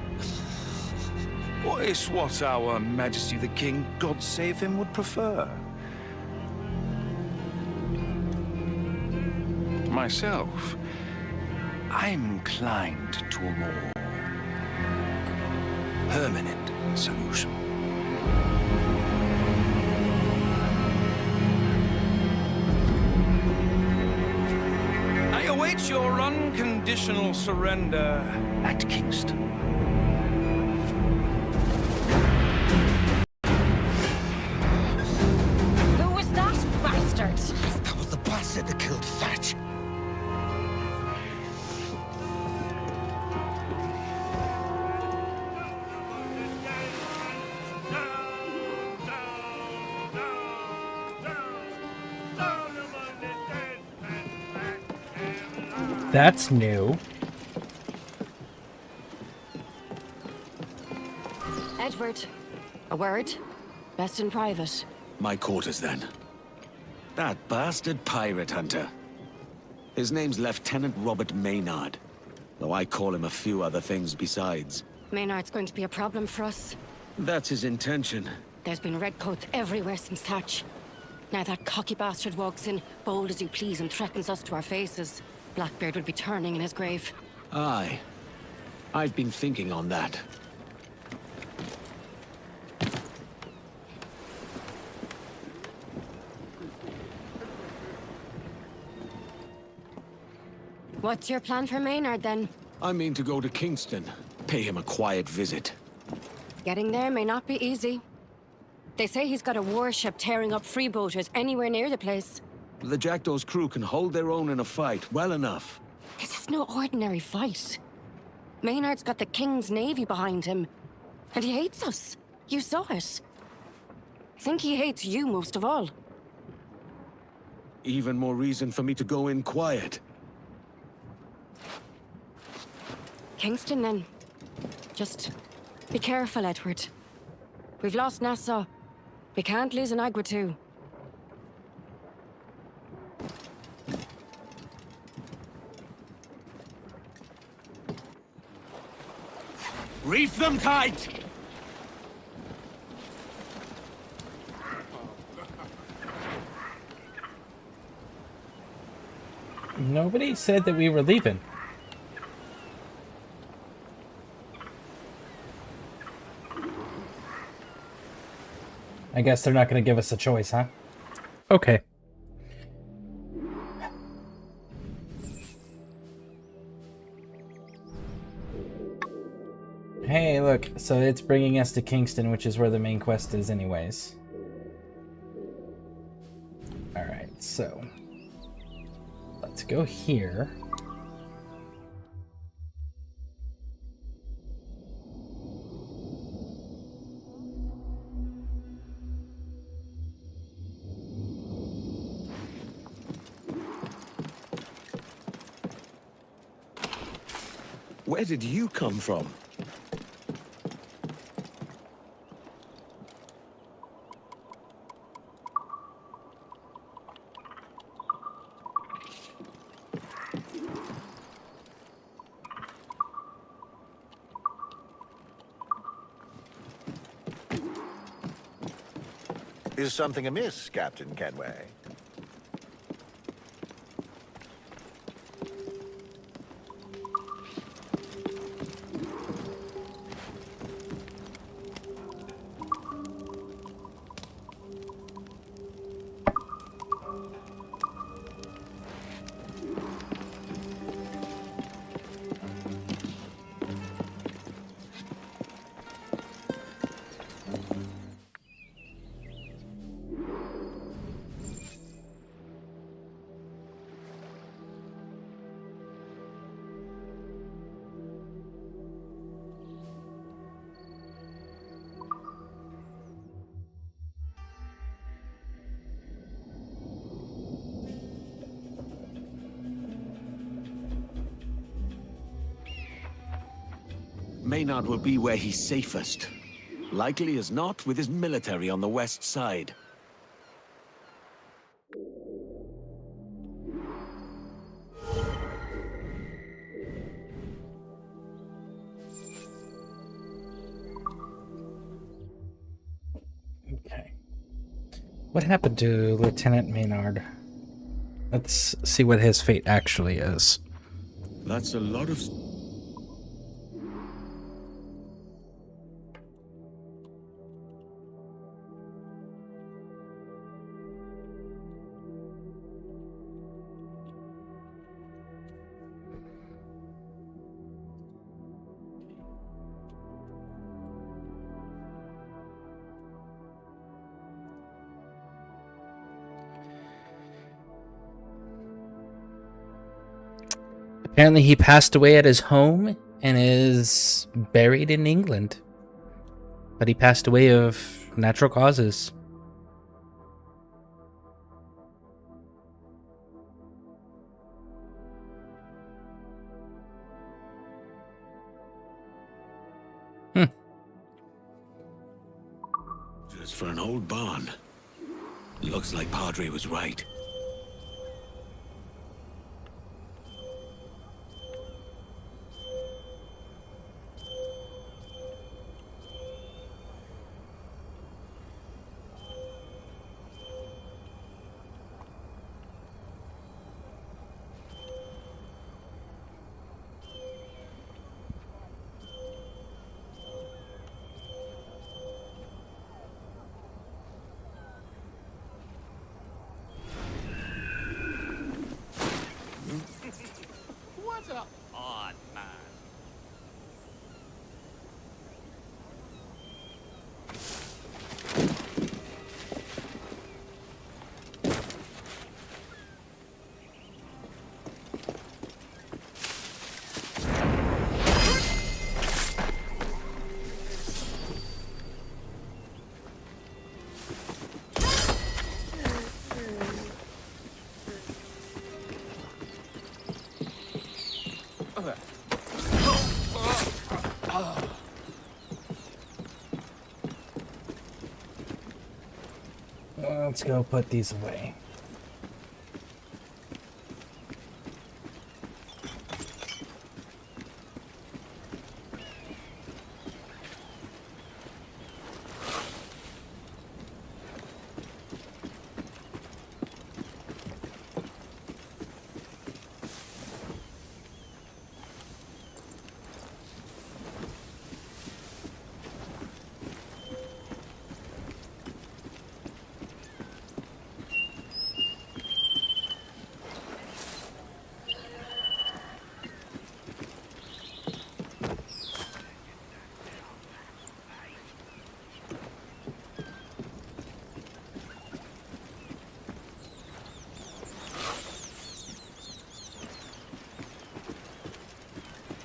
Or is what our Majesty the King, God save him, would prefer. Myself, I'm inclined to a more permanent solution. I await your unconditional surrender at Kingston. Who was that bastard? That was the bastard that killed Thatch. That's new. Edward, a word? Best in private. My quarters, then. That bastard pirate hunter. His name's Lieutenant Robert Maynard, though I call him a few other things besides. Maynard's going to be a problem for us. That's his intention. There's been redcoats everywhere since Thatch. Now that cocky bastard walks in, bold as you please, and threatens us to our faces. Blackbeard would be turning in his grave. Aye. I've been thinking on that. What's your plan for Maynard, then? I mean to go to Kingston, pay him a quiet visit. Getting there may not be easy. They say he's got a warship tearing up freeboaters anywhere near the place. The Jackdaw's crew can hold their own in a fight well enough. This is no ordinary fight. Maynard's got the King's Navy behind him. And he hates us. You saw it. I think he hates you most of all. Even more reason for me to go in quiet. Kingston, then. Just Be careful, Edward. We've lost Nassau. We can't lose an Agua too. Reef them tight! Nobody said that we were leaving. I guess they're not going to give us a choice, huh? Okay. Hey, look, so it's bringing us to Kingston, which is where the main quest is anyways. Alright, so let's go here. Where did you come from? Is something amiss, Captain Kenway? Maynard will be where he's safest. Likely as not with his military on the west side. Okay. What happened to Lieutenant Maynard? Let's see what his fate actually is. That's a lot of... Apparently he passed away at his home and is buried in England. But he passed away of natural causes. Just for an old barn. Looks like Padre was right. Let's go put these away.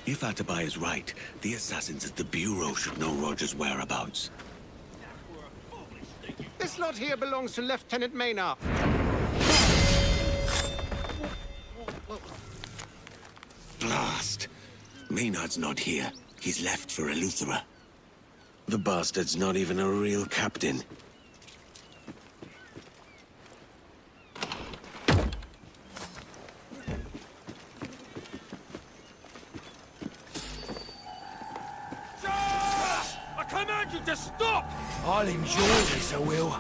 If Atabai is right, the assassins at the Bureau should know Roger's whereabouts. This lot here belongs to Lieutenant Maynard. Blast! Maynard's not here. He's left for Eleuthera. The bastard's not even a real captain. I command you to stop! I'll enjoy this, I will.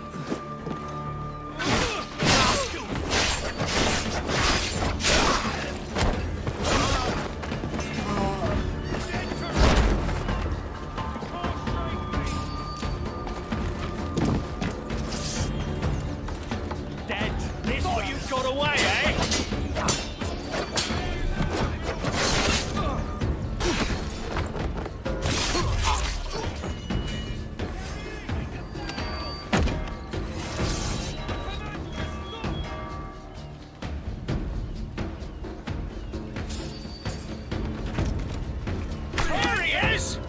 Dead. This what you got away, eh? There he is!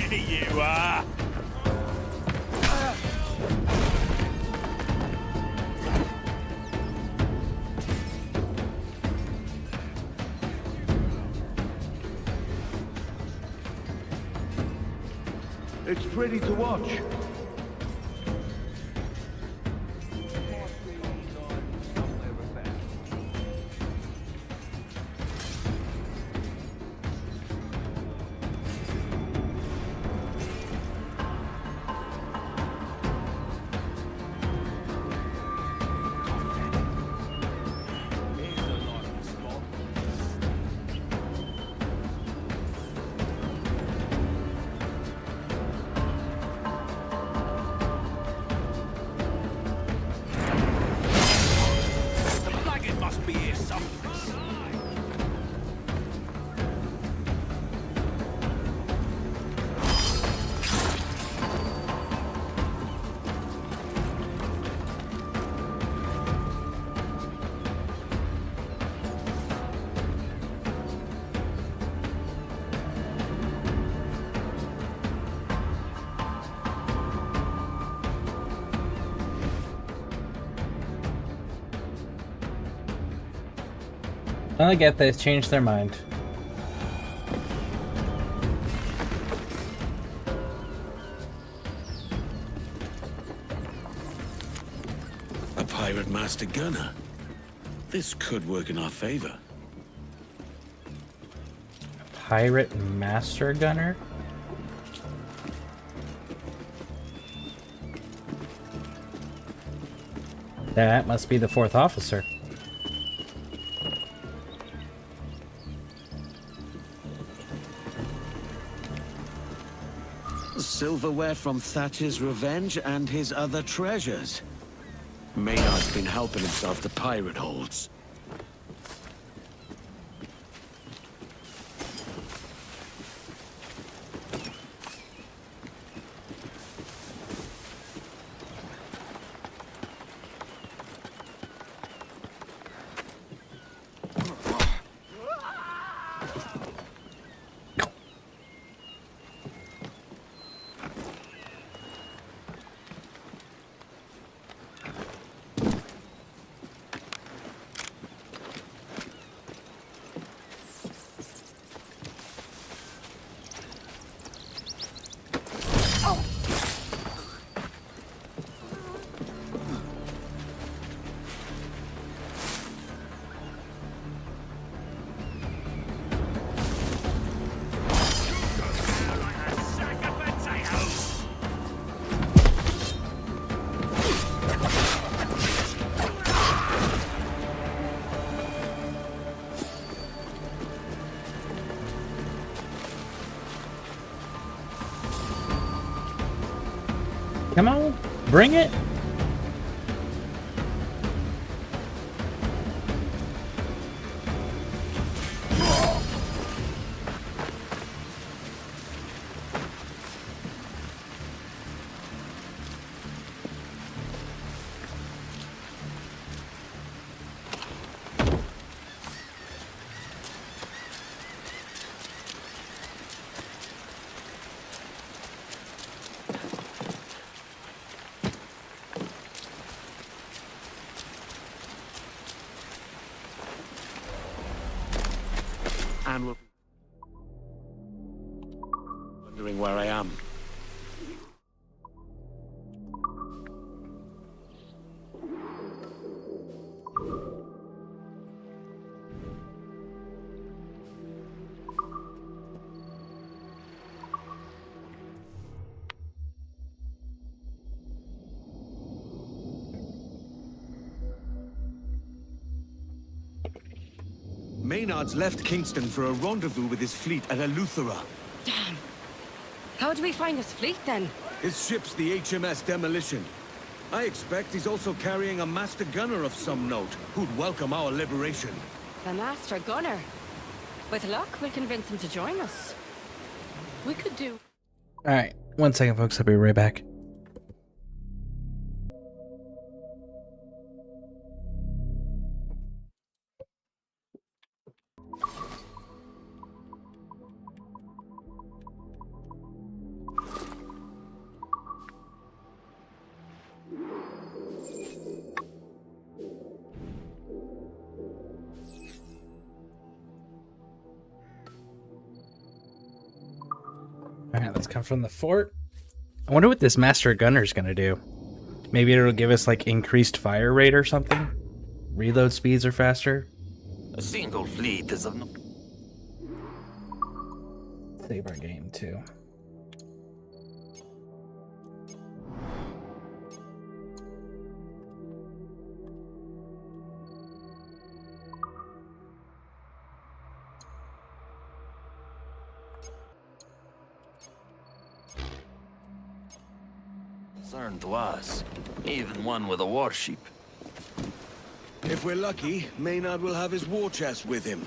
Here you are! It's pretty to watch. The blackguard must be here somewhere. I get this. Changed their mind. A pirate master gunner. This could work in our favor. Pirate Master Gunner? That must be the fourth officer. Silverware from Thatcher's Revenge and his other treasures. Maynard's been helping himself to pirate holds. Bring it. And we'll... wondering where I am. Maynard's left Kingston for a rendezvous with his fleet at Eleuthera. Damn. How do we find his fleet, then? His ship's the HMS Demolition. I expect he's also carrying a master gunner of some note, who'd welcome our liberation. The Master Gunner. With luck, we'll convince him to join us. We could do... Alright, 1 second, folks. I'll be right back. Alright, let's come from the fort. I wonder what this Master Gunner's gonna do. Maybe it'll give us, like, increased fire rate or something? Reload speeds are faster? A single fleet is of no... Save our game, too. concern to us, even one with a warship. If we're lucky, Maynard will have his war chest with him.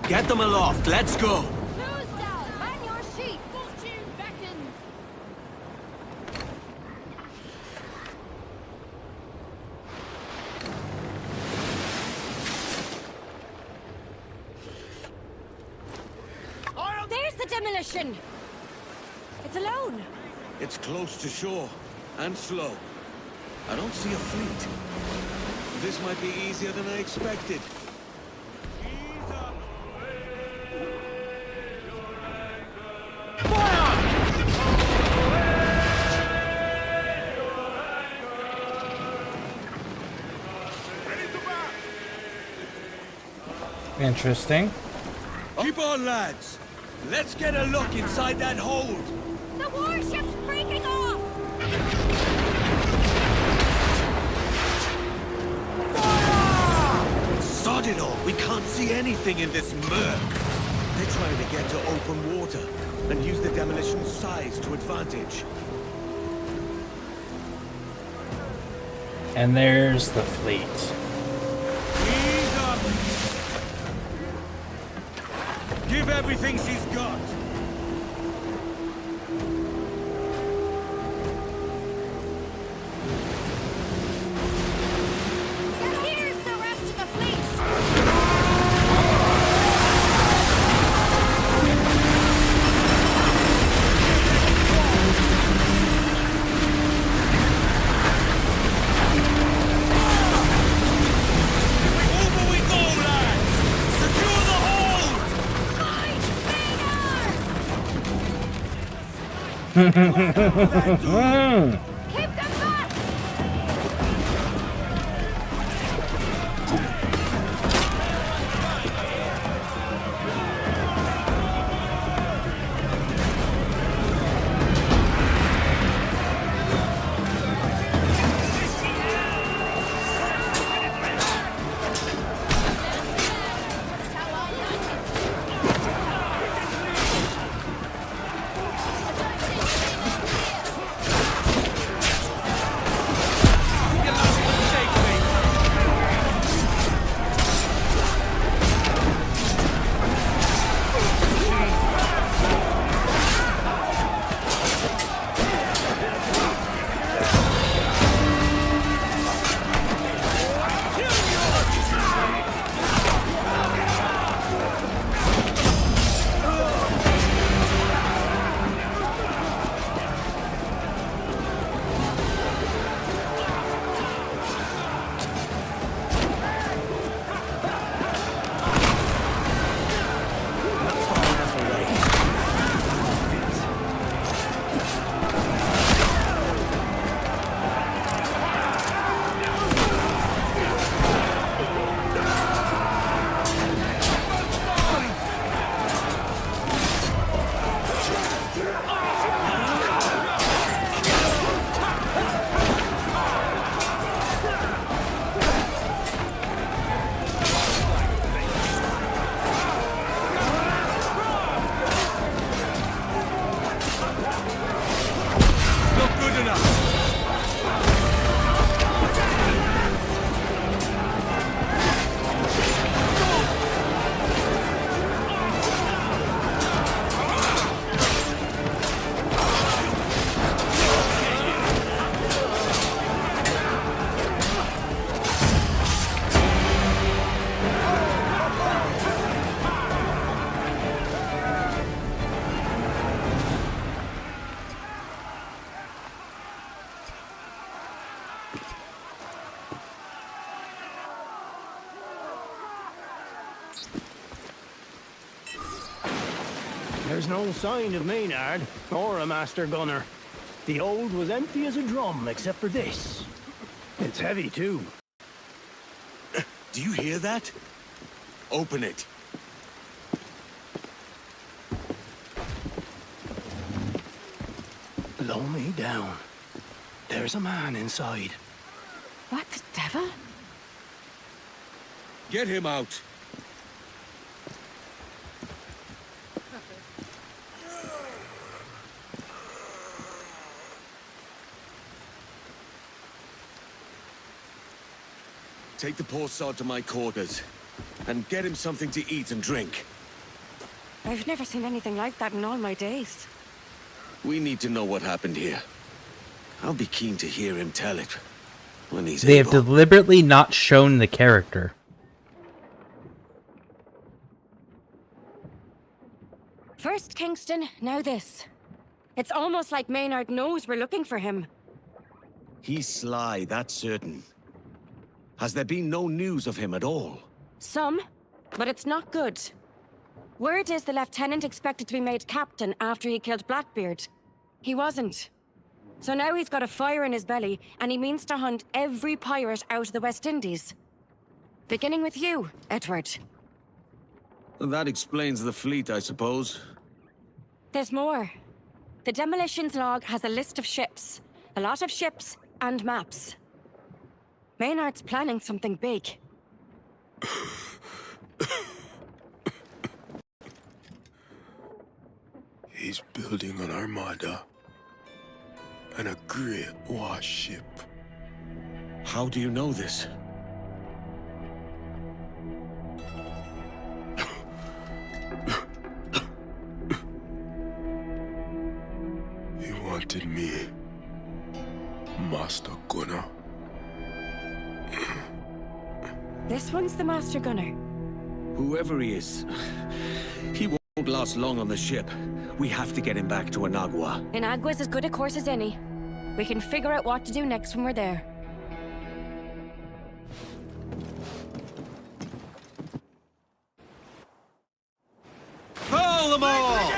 Get them aloft, let's go! Cruise down, man your sheep! Fortune beckons! There's the demolition! It's alone! It's close to shore, and slow. I don't see a fleet. This might be easier than I expected. Interesting. Keep on, lads. Let's get a look inside that hold. The warship's breaking off! Sod it all, we can't see anything in this murk. They're trying to get to open water and use the demolition's size to advantage. And there's the fleet. Ease up! Give everything she's got! Here's the rest of the fleet! Over we go, lads! Secure the hold! Keep them back! There's no sign of Maynard, or a master gunner. The hold was empty as a drum, except for this. It's heavy, too. Do you hear that? Open it. Blow me down. There's a man inside. What the devil? Get him out. Take the poor sod to my quarters, and get him something to eat and drink. I've never seen anything like that in all my days. We need to know what happened here. I'll be keen to hear him tell it, when he's They able. have deliberately not shown the character. First Kingston, now this. It's almost like Maynard knows we're looking for him. He's sly, that's certain. Has there been no news of him at all? Some, but it's not good. Word is the lieutenant expected to be made captain after he killed Blackbeard. He wasn't. So now he's got a fire in his belly, and he means to hunt every pirate out of the West Indies. Beginning with you, Edward. Well, that explains the fleet, I suppose. There's more. The demolitions log has a list of ships. A lot of ships and maps. Maynard's planning something big. He's building an armada. And a great warship. How do you know this? He wanted me, Master Gunner. This one's the master gunner. Whoever he is, he won't last long on the ship. We have to get him back to Anagua. Inagua's as good a course as any. We can figure out what to do next when we're there. Foul them all!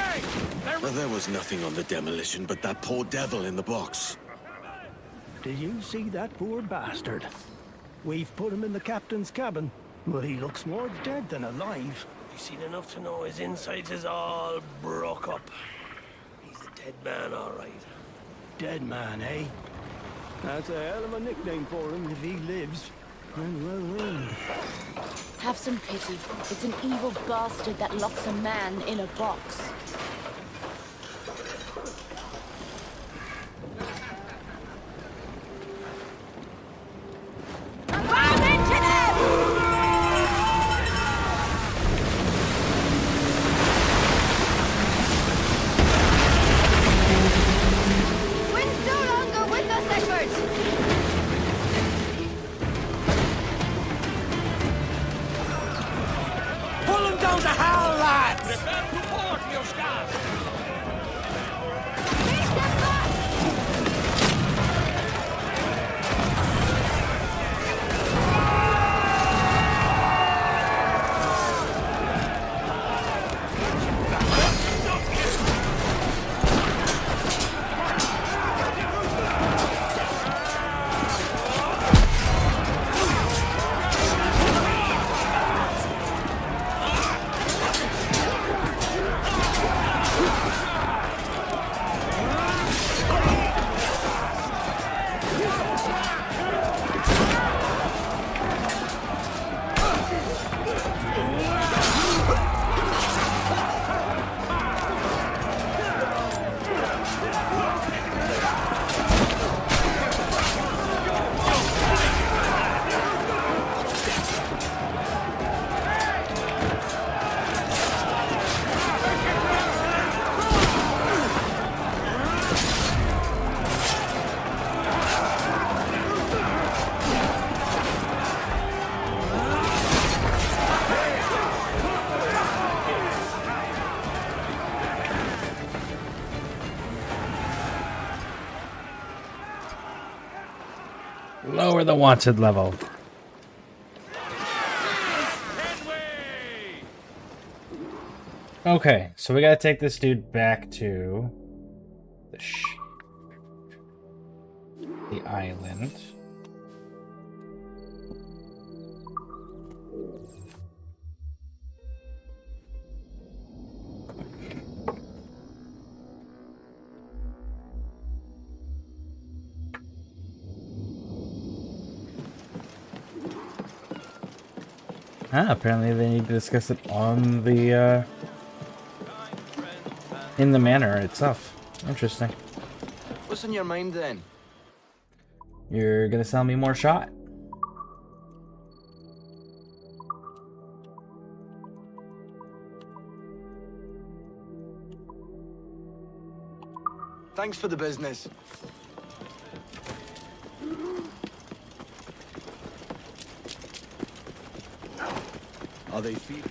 Well, there was nothing on the demolition but that poor devil in the box. Did you see that poor bastard? We've put him in the captain's cabin, but he looks more dead than alive. We've seen enough to know his insides is all broke up. He's a dead man, all right. Dead man, eh? That's a hell of a nickname for him if he lives. Well. Have some pity. It's an evil bastard that locks a man in a box. Lower the wanted level. Okay, so we gotta take this dude back to the island. Apparently they need to discuss it on the, in the manor itself. Interesting. What's on your mind then? You're gonna sell me more shot? Thanks for the business. Are they feeding?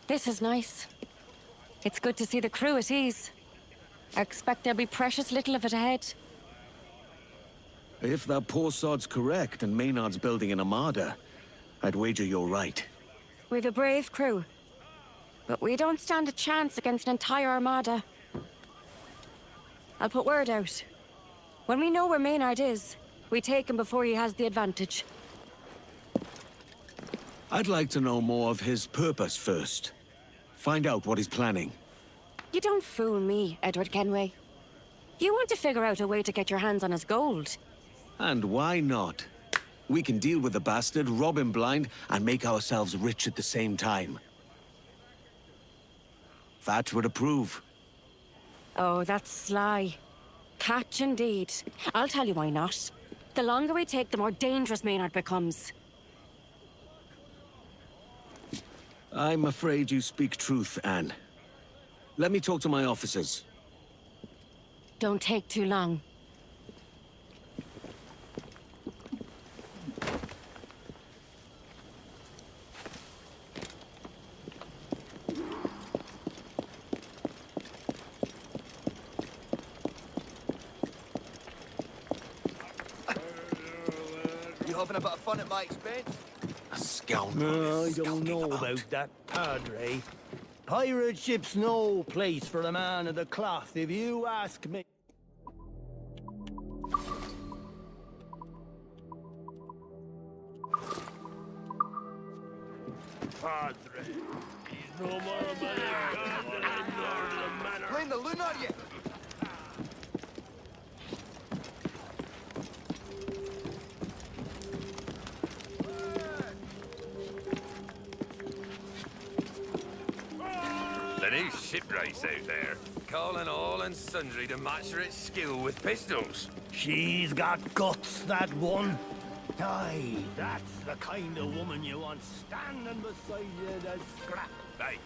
This is nice. It's good to see the crew at ease. I expect there'll be precious little of it ahead. If that poor sod's correct and Maynard's building an armada, I'd wager you're right. We've a brave crew. But we don't stand a chance against an entire armada. I'll put word out. When we know where Maynard is, we take him before he has the advantage. I'd like to know more of his purpose first. Find out what he's planning. You don't fool me, Edward Kenway. You want to figure out a way to get your hands on his gold. And why not? We can deal with the bastard, rob him blind, and make ourselves rich at the same time. That would approve. Oh, that's sly. Catch indeed. I'll tell you why not. The longer we take, the more dangerous Maynard becomes. I'm afraid you speak truth, Anne. Let me talk to my officers. Don't take too long. You having a bit of fun at my expense? A scoundrel. I don't know about that, Padre. Pirate ship's no place for a man of the cloth, if you ask me. Padre, he's no more a man of God than I'm lord of the manor. Playing the loon, are you? The new ship race out there, calling all and sundry to match her at skill with pistols. She's got guts, that one. Aye, that's the kind of woman you want standing beside you to scrap. Hey,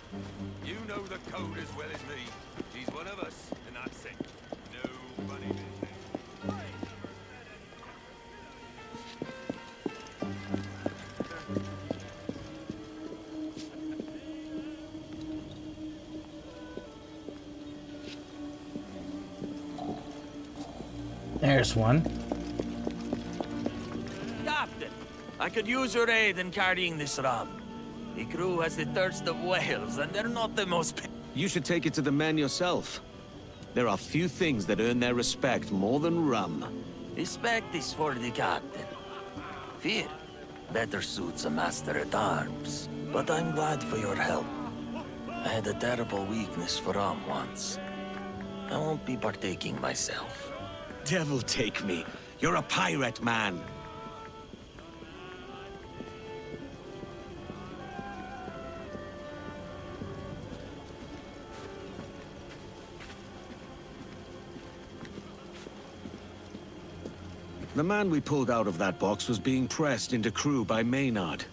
you know the code as well as me. She's one of us, and that's it. No funny business. There's one. Captain, I could use your aid in carrying this rum. The crew has the thirst of whales, and they're not the most... You should take it to the men yourself. There are few things that earn their respect more than rum. Respect is for the captain. Fear better suits a master-at-arms. But I'm glad for your help. I had a terrible weakness for rum once. I won't be partaking myself. Devil take me. You're a pirate, man. The man we pulled out of that box was being pressed into crew by Maynard.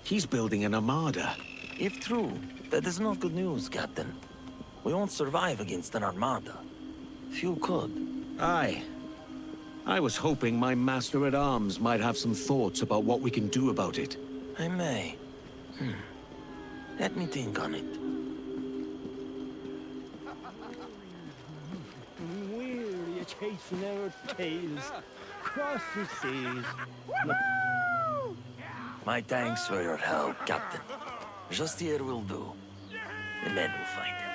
He's building an armada. If true, that is not good news, Captain. We won't survive against an armada. Few could. Aye. I was hoping my master-at-arms might have some thoughts about what we can do about it. I may. Let me think on it. Weary chasing our tails across the seas. My thanks for your help, Captain. Just here will do. The men will find it.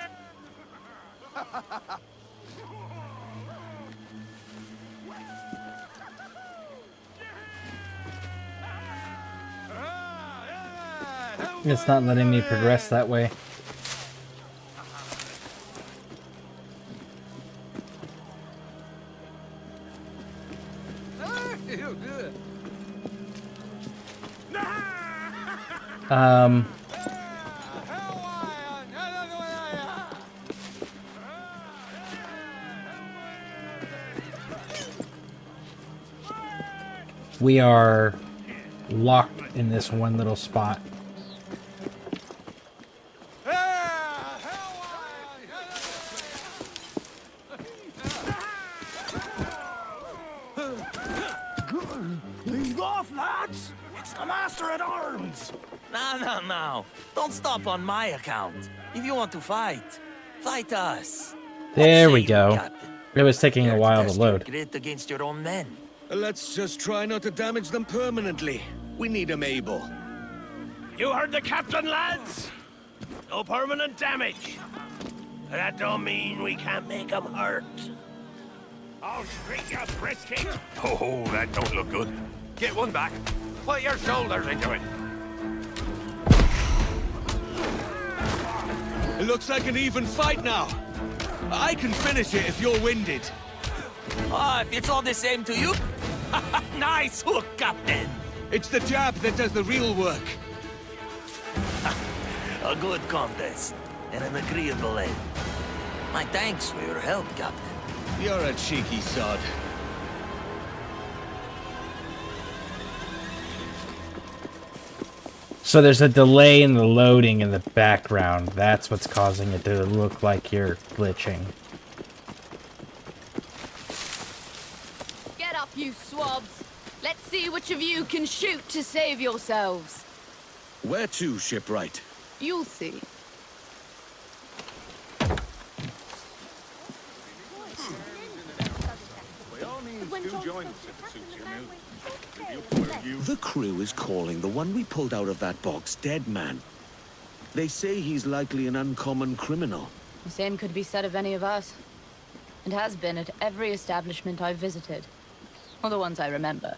It's not letting me progress that way. We are locked in this one little spot. Leave off, lads! It's the master-at-arms! No. Don't stop on my account. If you want to fight, fight us. There we go. It was taking a while to load. Grit against your own men. Let's just try not to damage them permanently. We need them able. You heard the captain, lads? No permanent damage. That don't mean we can't make them hurt. I'll treat you brisket. Oh, that don't look good. Get one back. Put your shoulders into it. It looks like an even fight now. I can finish it if you're winded. If it's all the same to you. Nice hook, Captain. It's the jab that does the real work. A good contest and an agreeable end. My thanks for your help, Captain. You're a cheeky sod. So there's a delay in the loading in the background. That's what's causing it to look like you're glitching. Get up, you swabs. Let's see which of you can shoot to save yourselves. Where to, shipwright? You'll see. The crew is calling the one we pulled out of that box Dead Man. They say he's likely an uncommon criminal. The same could be said of any of us. It has been at every establishment I've visited. Or the ones I remember.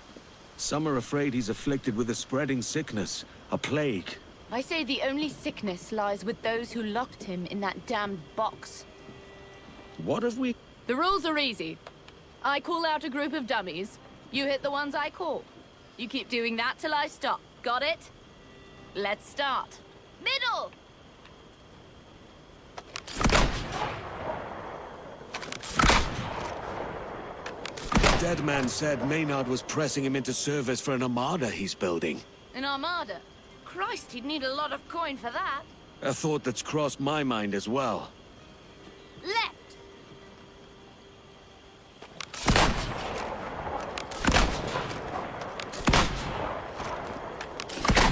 Some are afraid he's afflicted with a spreading sickness, a plague. I say the only sickness lies with those who locked him in that damned box. What have we... The rules are easy. I call out a group of dummies. You hit the ones I call. You keep doing that till I stop. Got it? Let's start. Middle! Dead Man said Maynard was pressing him into service for an armada he's building. An armada? Christ, he'd need a lot of coin for that. A thought that's crossed my mind as well. Left!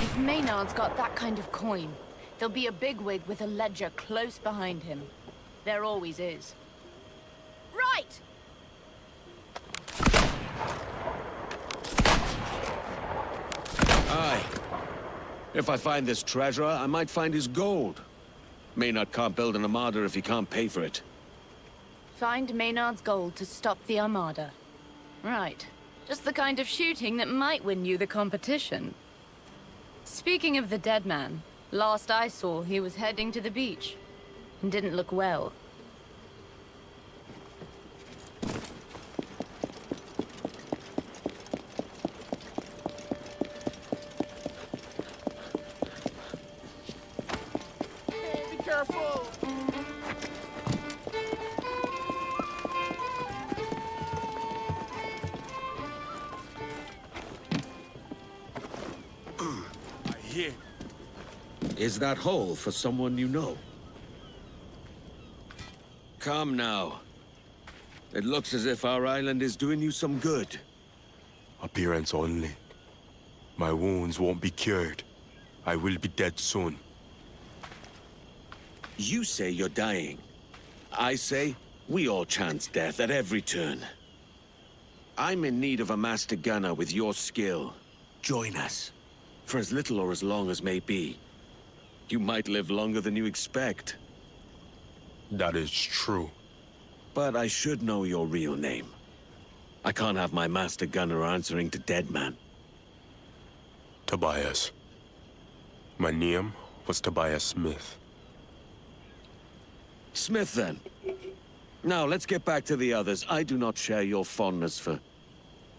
If Maynard's got that kind of coin, there'll be a bigwig with a ledger close behind him. There always is. Right! Aye. If I find this treasure, I might find his gold. Maynard can't build an armada if he can't pay for it. Find Maynard's gold to stop the armada. Right. Just the kind of shooting that might win you the competition. Speaking of the dead man, last I saw he was heading to the beach. And didn't look well. here. Is that hole for someone you know? Come now. It looks as if our island is doing you some good. Appearance only. My wounds won't be cured. I will be dead soon. You say you're dying. I say we all chance death at every turn. I'm in need of a master gunner with your skill. Join us. For as little or as long as may be. You might live longer than you expect. That is true. But I should know your real name. I can't have my master gunner answering to dead man. Tobias. My name was Tobias Smith. Smith, then. Now, let's get back to the others. I do not share your fondness for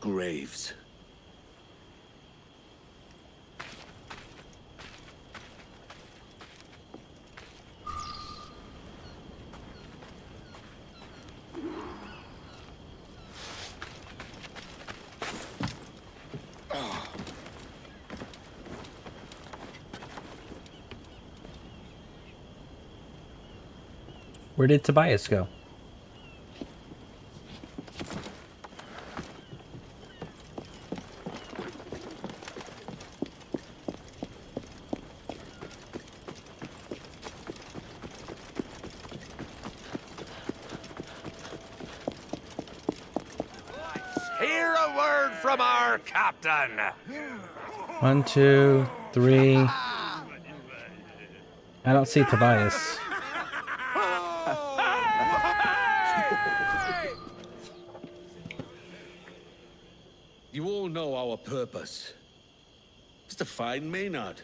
graves. Where did Tobias go? Hear a word from our captain. 1, 2, 3. I don't see Tobias. You all know our purpose. It's to find Maynard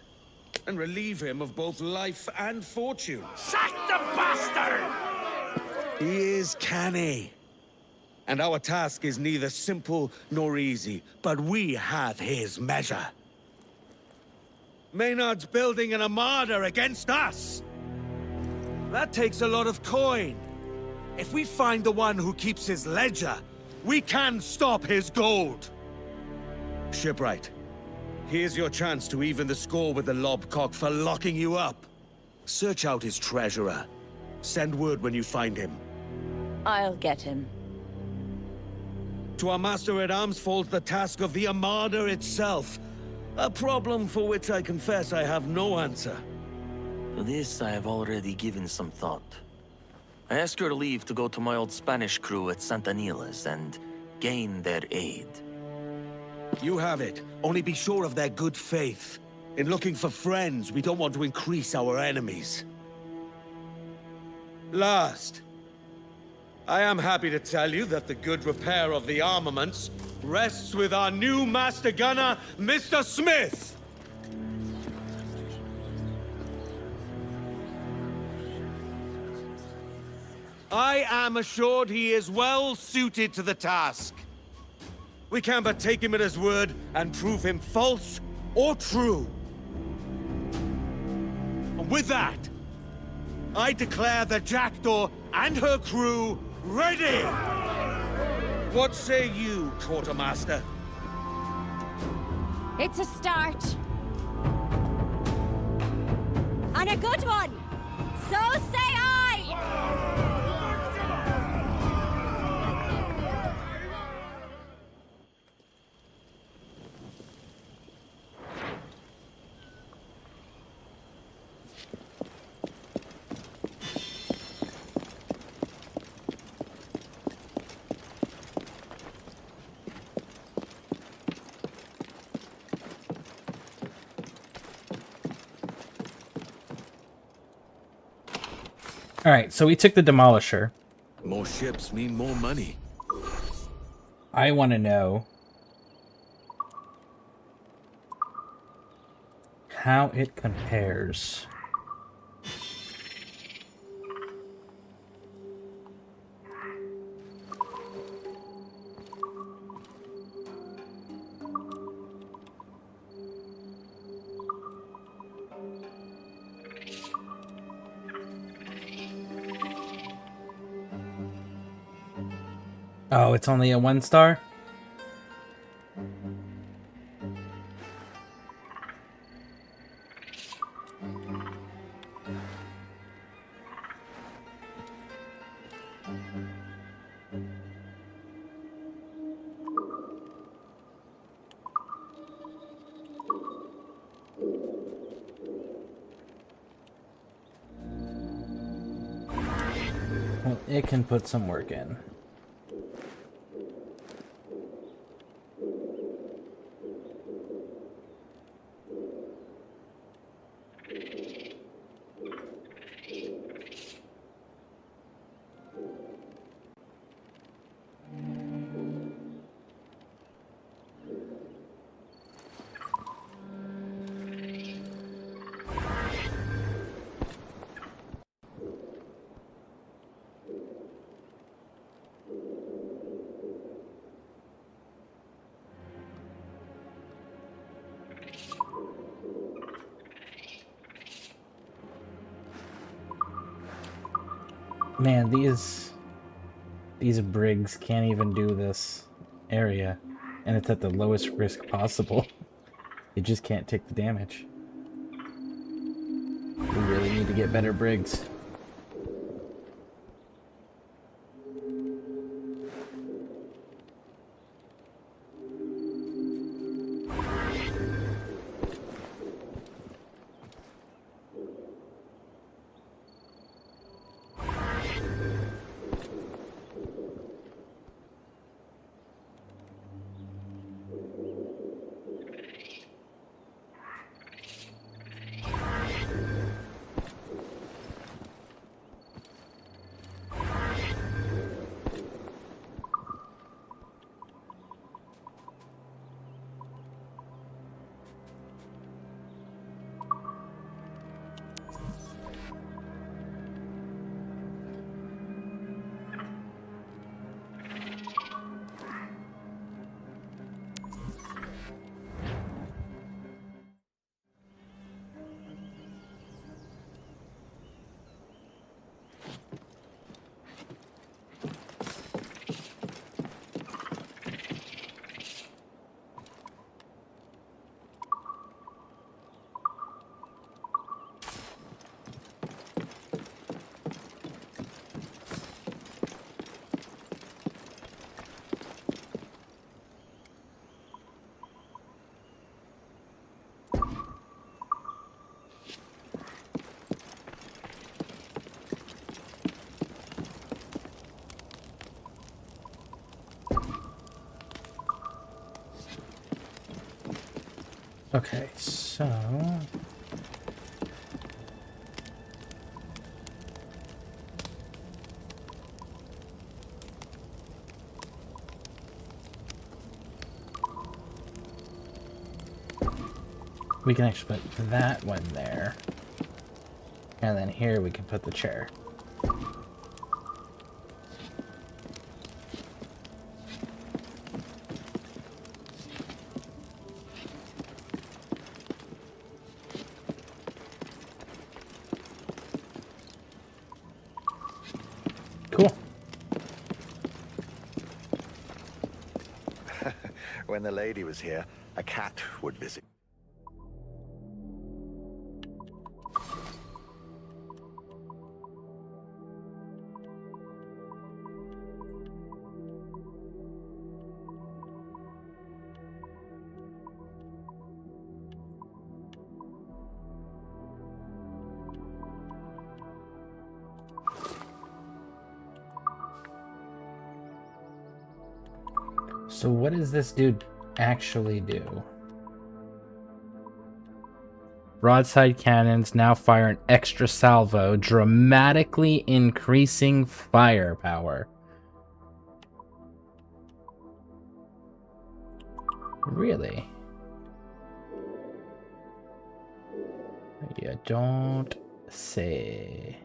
and relieve him of both life and fortune. Sack the bastard! He is canny. And our task is neither simple nor easy, but we have his measure. Maynard's building an armada against us. That takes a lot of coin. If we find the one who keeps his ledger, we can stop his gold. Shipwright, here's your chance to even the score with the Lobcock for locking you up. Search out his treasurer. Send word when you find him. I'll get him. To our Master-at-Arms falls the task of the Armada itself. A problem for which I confess I have no answer. To this I have already given some thought. I ask your leave to go to my old Spanish crew at Santa Nila's and gain their aid. You have it. Only be sure of their good faith. In looking for friends, we don't want to increase our enemies. Last, I am happy to tell you that the good repair of the armaments rests with our new master gunner, Mr. Smith! I am assured he is well suited to the task. We can but take him at his word and prove him false or true. And with that, I declare the Jackdaw and her crew ready! What say you, Quartermaster? It's a start. And a good one! So say I! Alright, so we took the Demolisher. More ships mean more money. I want to know how it compares. Oh, it's only a 1-star? it can put some work in. Man, these brigs can't even do this area, and it's at the lowest risk possible. They just can't take the damage. We really need to get better brigs. Okay, so... we can actually put that one there. And then here we can put the chair. Cool. When the lady was here, a cat would visit. So what does this dude actually do? Broadside cannons now fire an extra salvo, dramatically increasing firepower. Really? You don't say.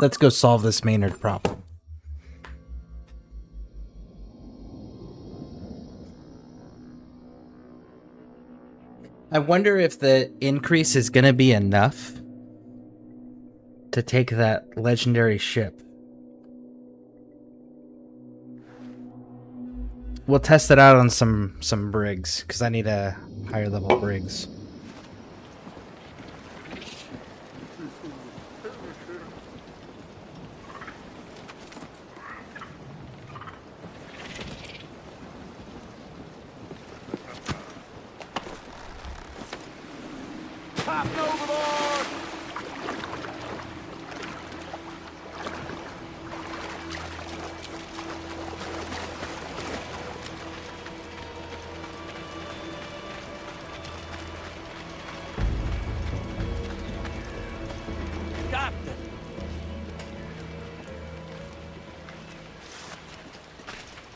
Let's go solve this Maynard problem. I wonder if the increase is going to be enough to take that legendary ship. We'll test it out on some brigs, because I need a higher level brigs.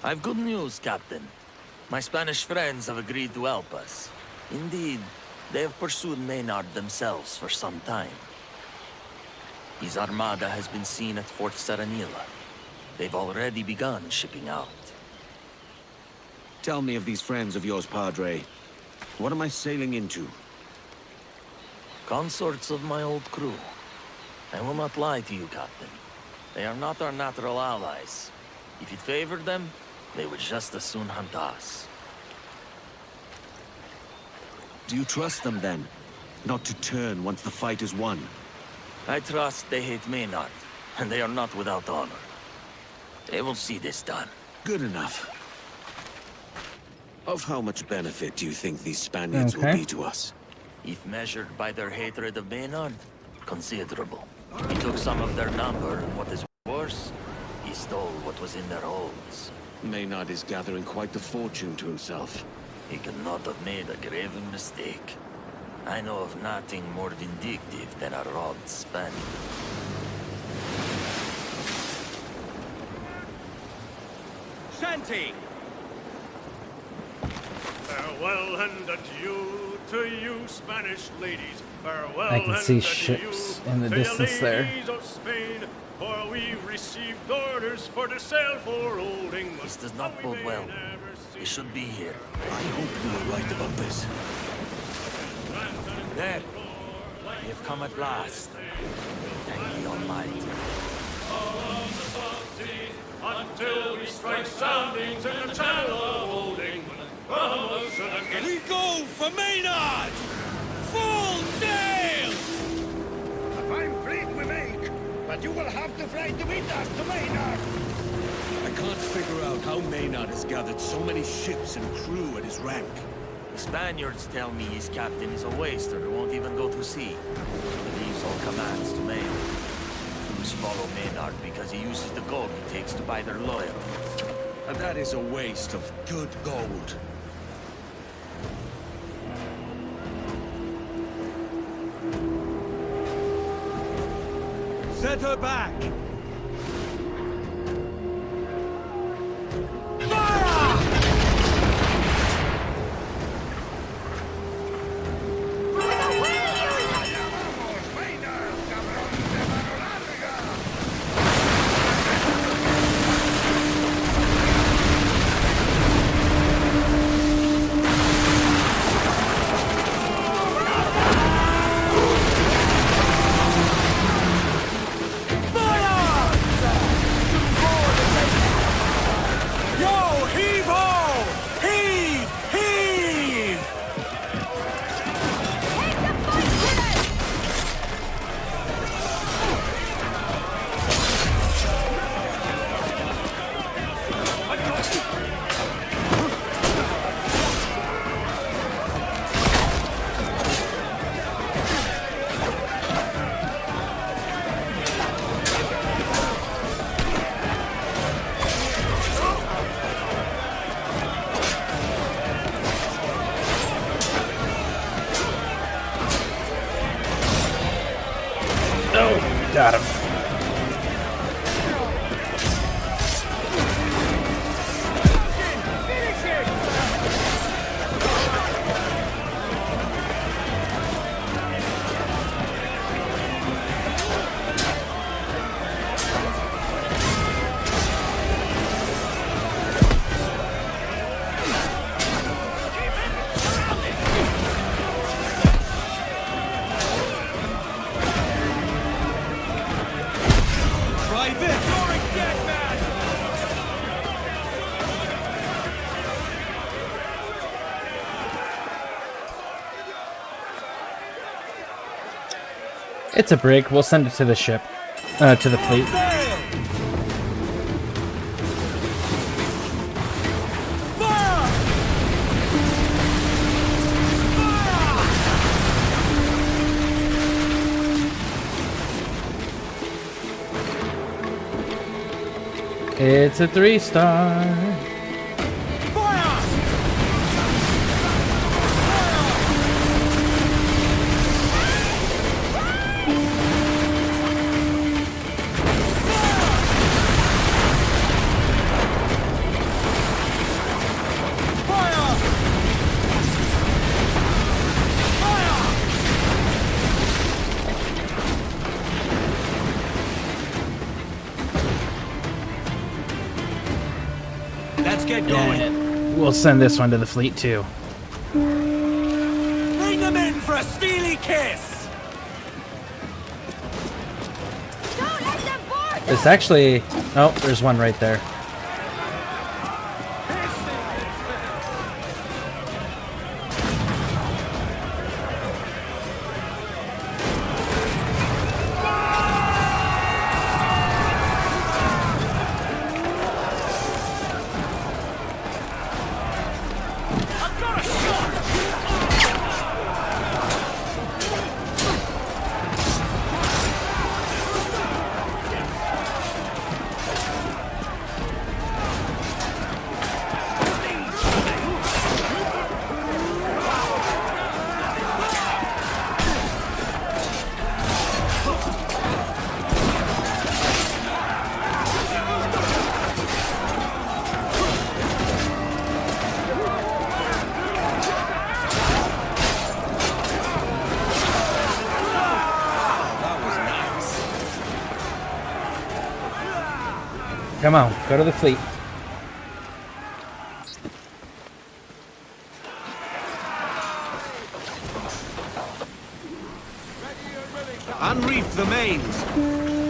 I've good news, Captain. My Spanish friends have agreed to help us. Indeed, they have pursued Maynard themselves for some time. His armada has been seen at Fort Serenilla. They've already begun shipping out. Tell me of these friends of yours, Padre. What am I sailing into? Consorts of my old crew. I will not lie to you, Captain. They are not our natural allies. If it favored them, they would just as soon hunt us. Do you trust them, then? Not to turn once the fight is won? I trust they hate Maynard, and they are not without honor. They will see this done. Good enough. Of how much benefit do you think these Spaniards will be to us? If measured by their hatred of Maynard, considerable. He took some of their number, and what is worse, he stole what was in their holds. Maynard is gathering quite the fortune to himself. He cannot have made a graven mistake. I know of nothing more vindictive than a robbed Spaniard. Shanty! Farewell and adieu to you, Spanish ladies. Farewell I can see and ships adieu in the to you distance there. ladies of Spain, for we received orders for to sail for old England. This does not bode well. He should be here. I hope you are right about this. There! We have come at last. Thank the Almighty. Until we strike soundings in the channel of old England. We go for Maynard! Full sail! A fine fleet we make, but you will have to fly to meet us to Maynard. I can't figure out how Maynard has gathered so many ships and crew at his rank. The Spaniards tell me his captain is a waster who won't even go to sea. He leaves all commands to Maynard. Crews follow Maynard because he uses the gold he takes to buy their loyalty. And that is a waste of good gold. Set her back! Got him. It's a brig. We'll send it to the ship, to the fleet. It's a 3-star. we'll send this one to the fleet too. Bring them in for a steely kiss! It's actually... Oh, there's one right there. Come on, go to the fleet. Unreef the mains.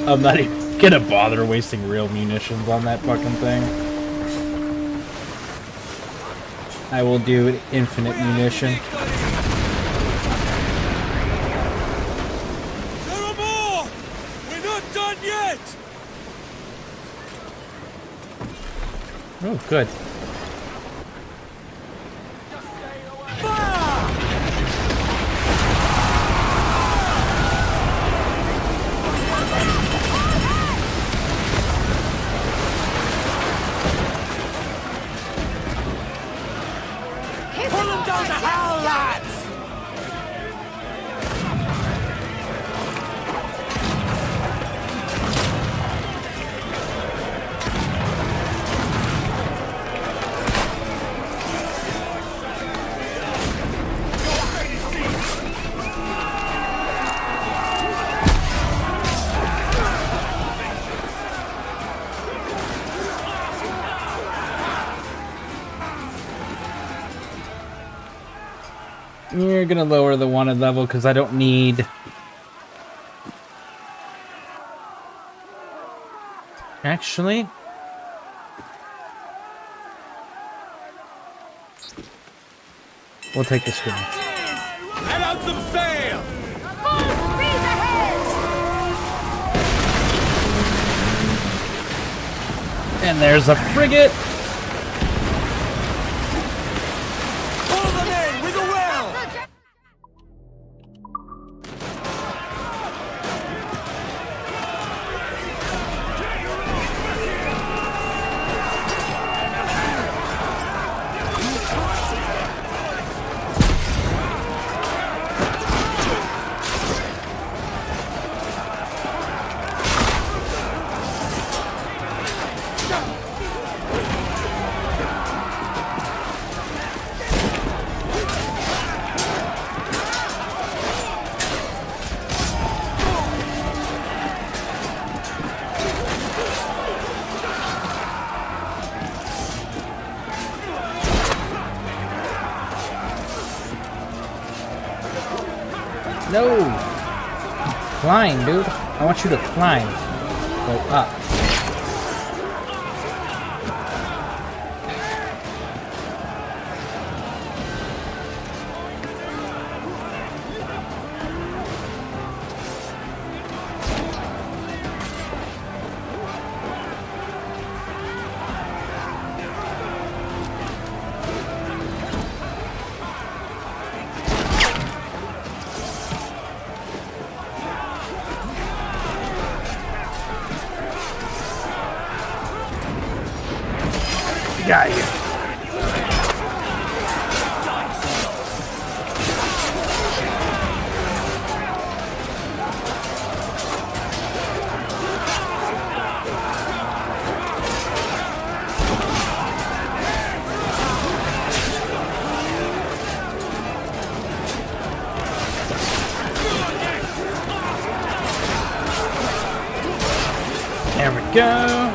I'm not even gonna bother wasting real munitions on that fucking thing. I will do an infinite munition. There are more! We're not done yet! Oh, good. Pull them down to hell, lads! You're gonna lower the wanted level because I don't need... Actually... We'll take the screen. Let out some sail! Full speed ahead! And there's a frigate! Pull them in with a will! No! Climb, dude. I want you to climb. Go up. Got you. There we go.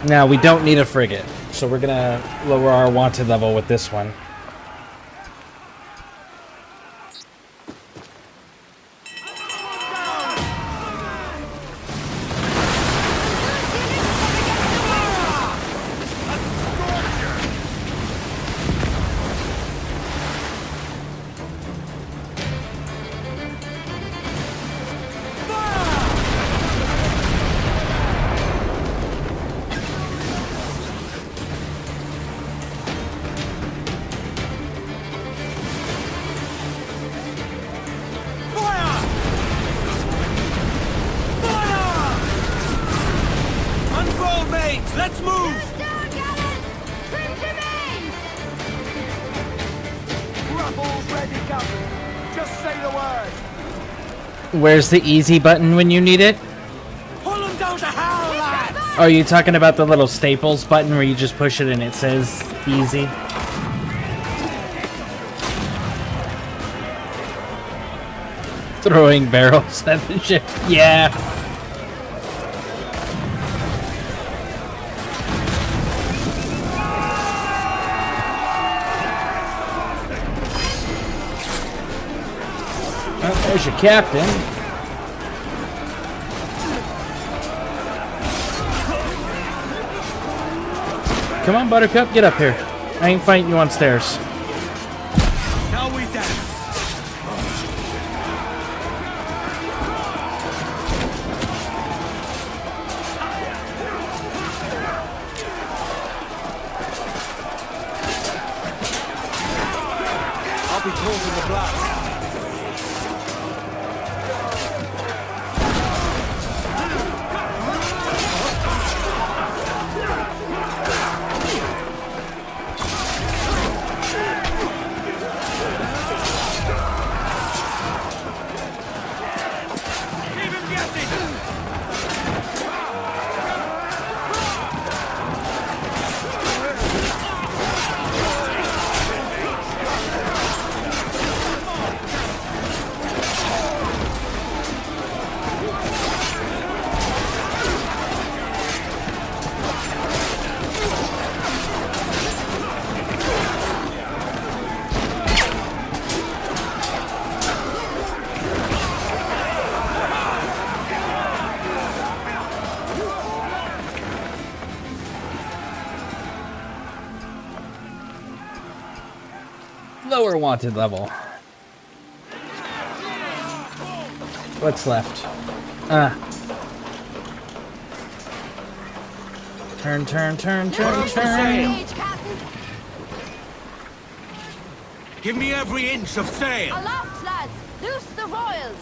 Now, we don't need a frigate, so we're gonna lower our wanted level with this one. Let's move! Down, gallants! Trim to main! Grapple's ready, Captain. Just say the word. Where's the easy button when you need it? Pull them down to hell, lads! Oh, are you talking about the little staples button where you just push it and it says easy? Throwing barrels at the ship. Yeah. Oh, there's your captain. Come on, Buttercup, get up here. I ain't fighting you on stairs. Now we dance. I'll be caught in the blast. Lower wanted level. What's left? Turn, turn, turn, turn, turn. Give me every inch of sail. Aloft, lads! Loose the royals!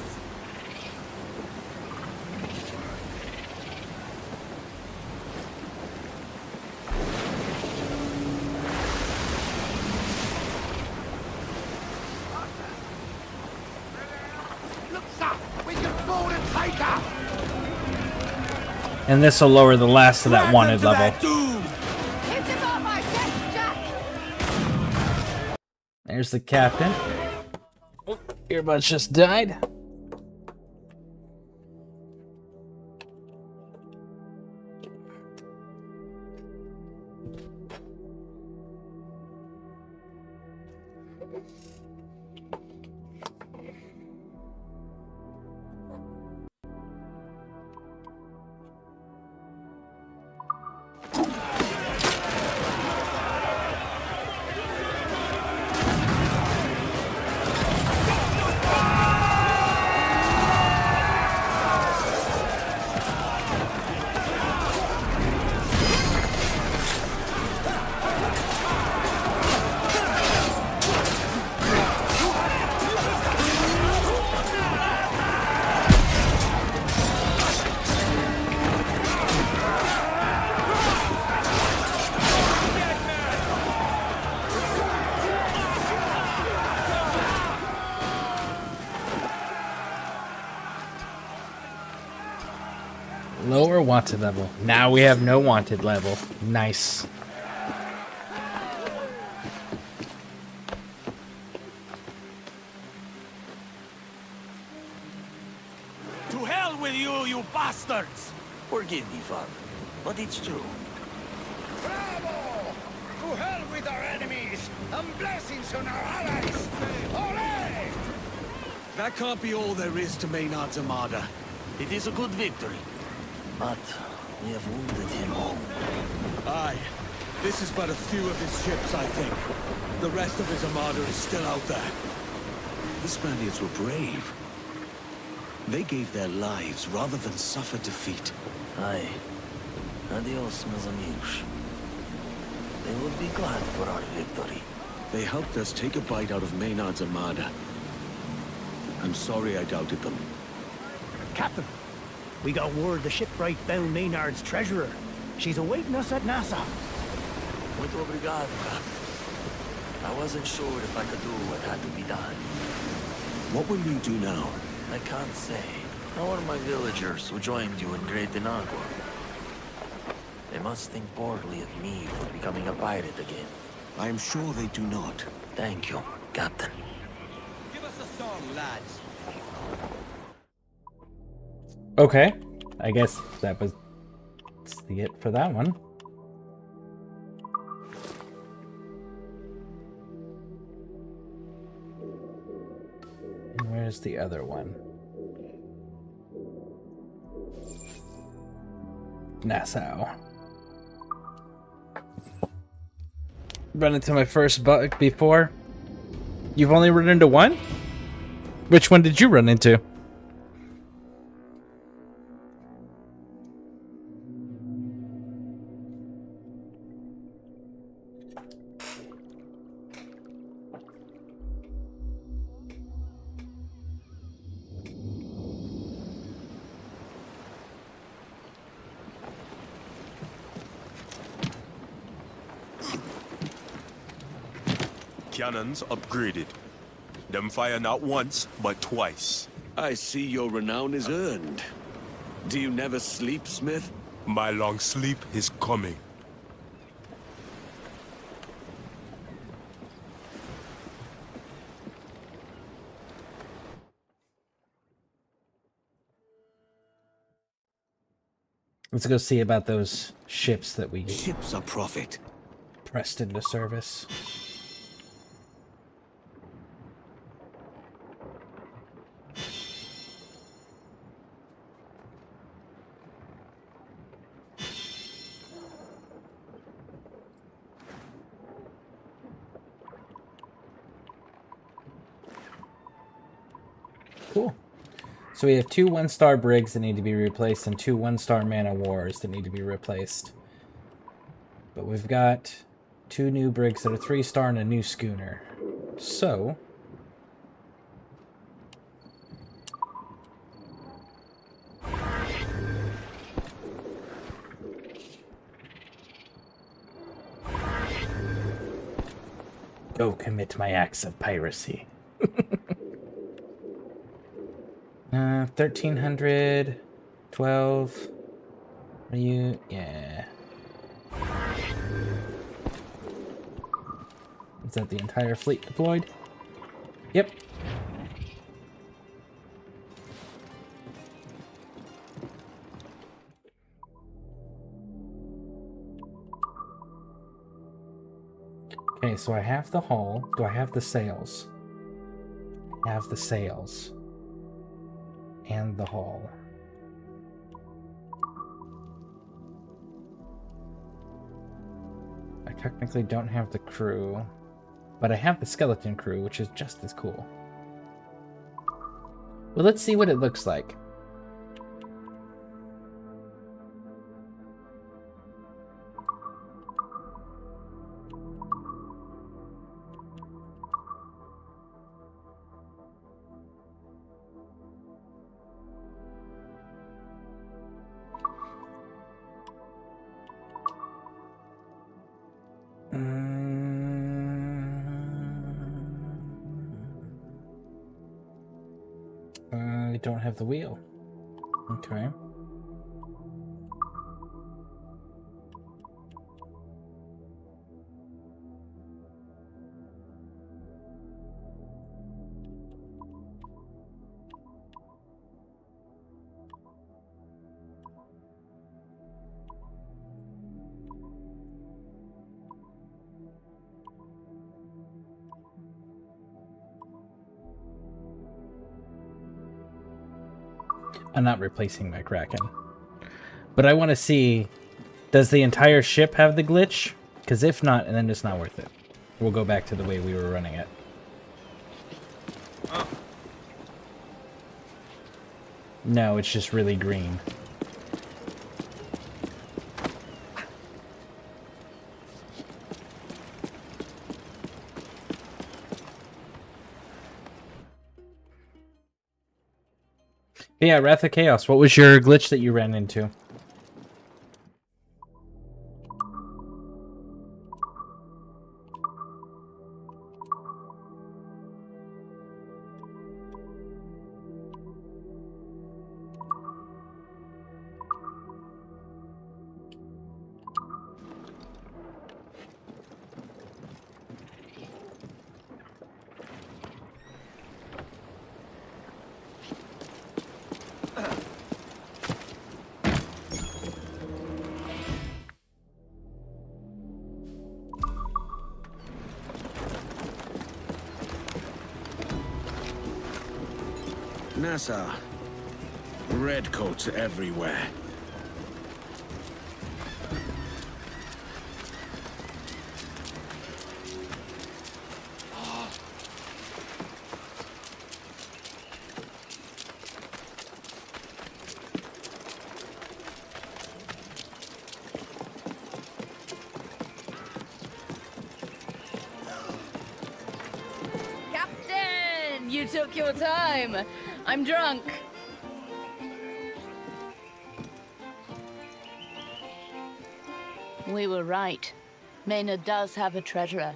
Look, sir, we can board and take her. And this will lower the last of that wanted level. Hit them off our decks, Jack! There's the captain. Oh, earbuds just died. Lower wanted level. Now we have no wanted level. Nice. To hell with you, you bastards! Forgive me, father, but it's true. To hell with our enemies, and blessings on our allies! Ole! That can't be all there is to Maynard's armada. It is a good victory, but we have wounded him all. Aye. This is but a few of his ships, I think. The rest of his armada is still out there. The Spaniards were brave. They gave their lives rather than suffer defeat. Aye. Adios, meus amigos. They will be glad for our victory. They helped us take a bite out of Maynard's armada. I'm sorry I doubted them. Captain, we got word the shipwright found Maynard's treasurer. She's awaiting us at Nassau. Muito obrigado, Captain. I wasn't sure if I could do what had to be done. What will you do now? I can't say. How are my villagers who joined you in Great Inagua? They must think poorly of me for becoming a pirate again. I am sure they do not. Thank you, Captain. Give us a song, lads. Okay, I guess that was it for that one. And where's the other one? Nassau. Run into my first bug before. You've only run into one? Which one did you run into? Cannons upgraded. Them fire not once, but twice. I see your renown is earned. Do you never sleep, Smith? My long sleep is coming. Let's go see about those ships that we Ships are profit. pressed into service. Cool. So we have 2 1-star brigs that need to be replaced and 2 1-star man of wars that need to be replaced. But we've got 2 new brigs that are 3-star and a new schooner. So go commit my acts of piracy. 1300, 12. Are you? Yeah. Is that the entire fleet deployed? Yep. Okay, so I have the hull. Do I have the sails? I have the sails. And the hull. I technically don't have the crew, but I have the skeleton crew, which is just as cool. Well, let's see what it looks like. I don't have the wheel. Okay. I'm not replacing my Kraken. But I want to see, does the entire ship have the glitch? Because if not, then it's not worth it. We'll go back to the way we were running it. No, it's just really green. But yeah, Wrath of Chaos, what was your glitch that you ran into? Nassau. Redcoats everywhere. Captain! You took your time. I'm drunk. We were right. Maynard does have a treasurer,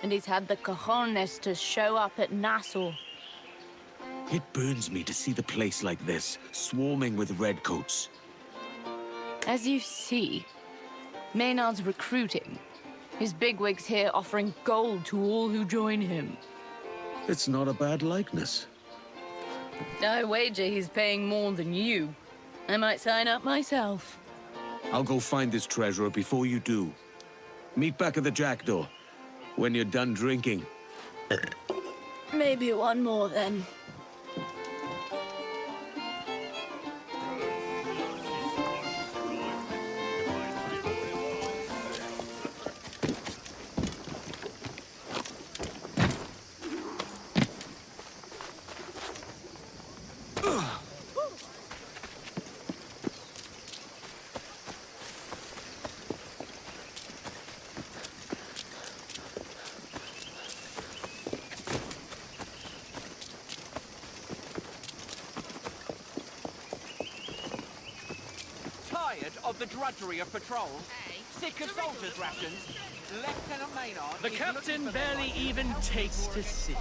and he's had the cojones to show up at Nassau. It burns me to see the place like this, swarming with redcoats. As you see, Maynard's recruiting. His bigwigs here offering gold to all who join him. It's not a bad likeness. I wager he's paying more than you. I might sign up myself. I'll go find this treasurer before you do. Meet back at the Jackdaw, when you're done drinking. Maybe one more then. Of the drudgery of patrol, sick of soldiers' rations, Lieutenant Maynard... The captain barely even takes to sea.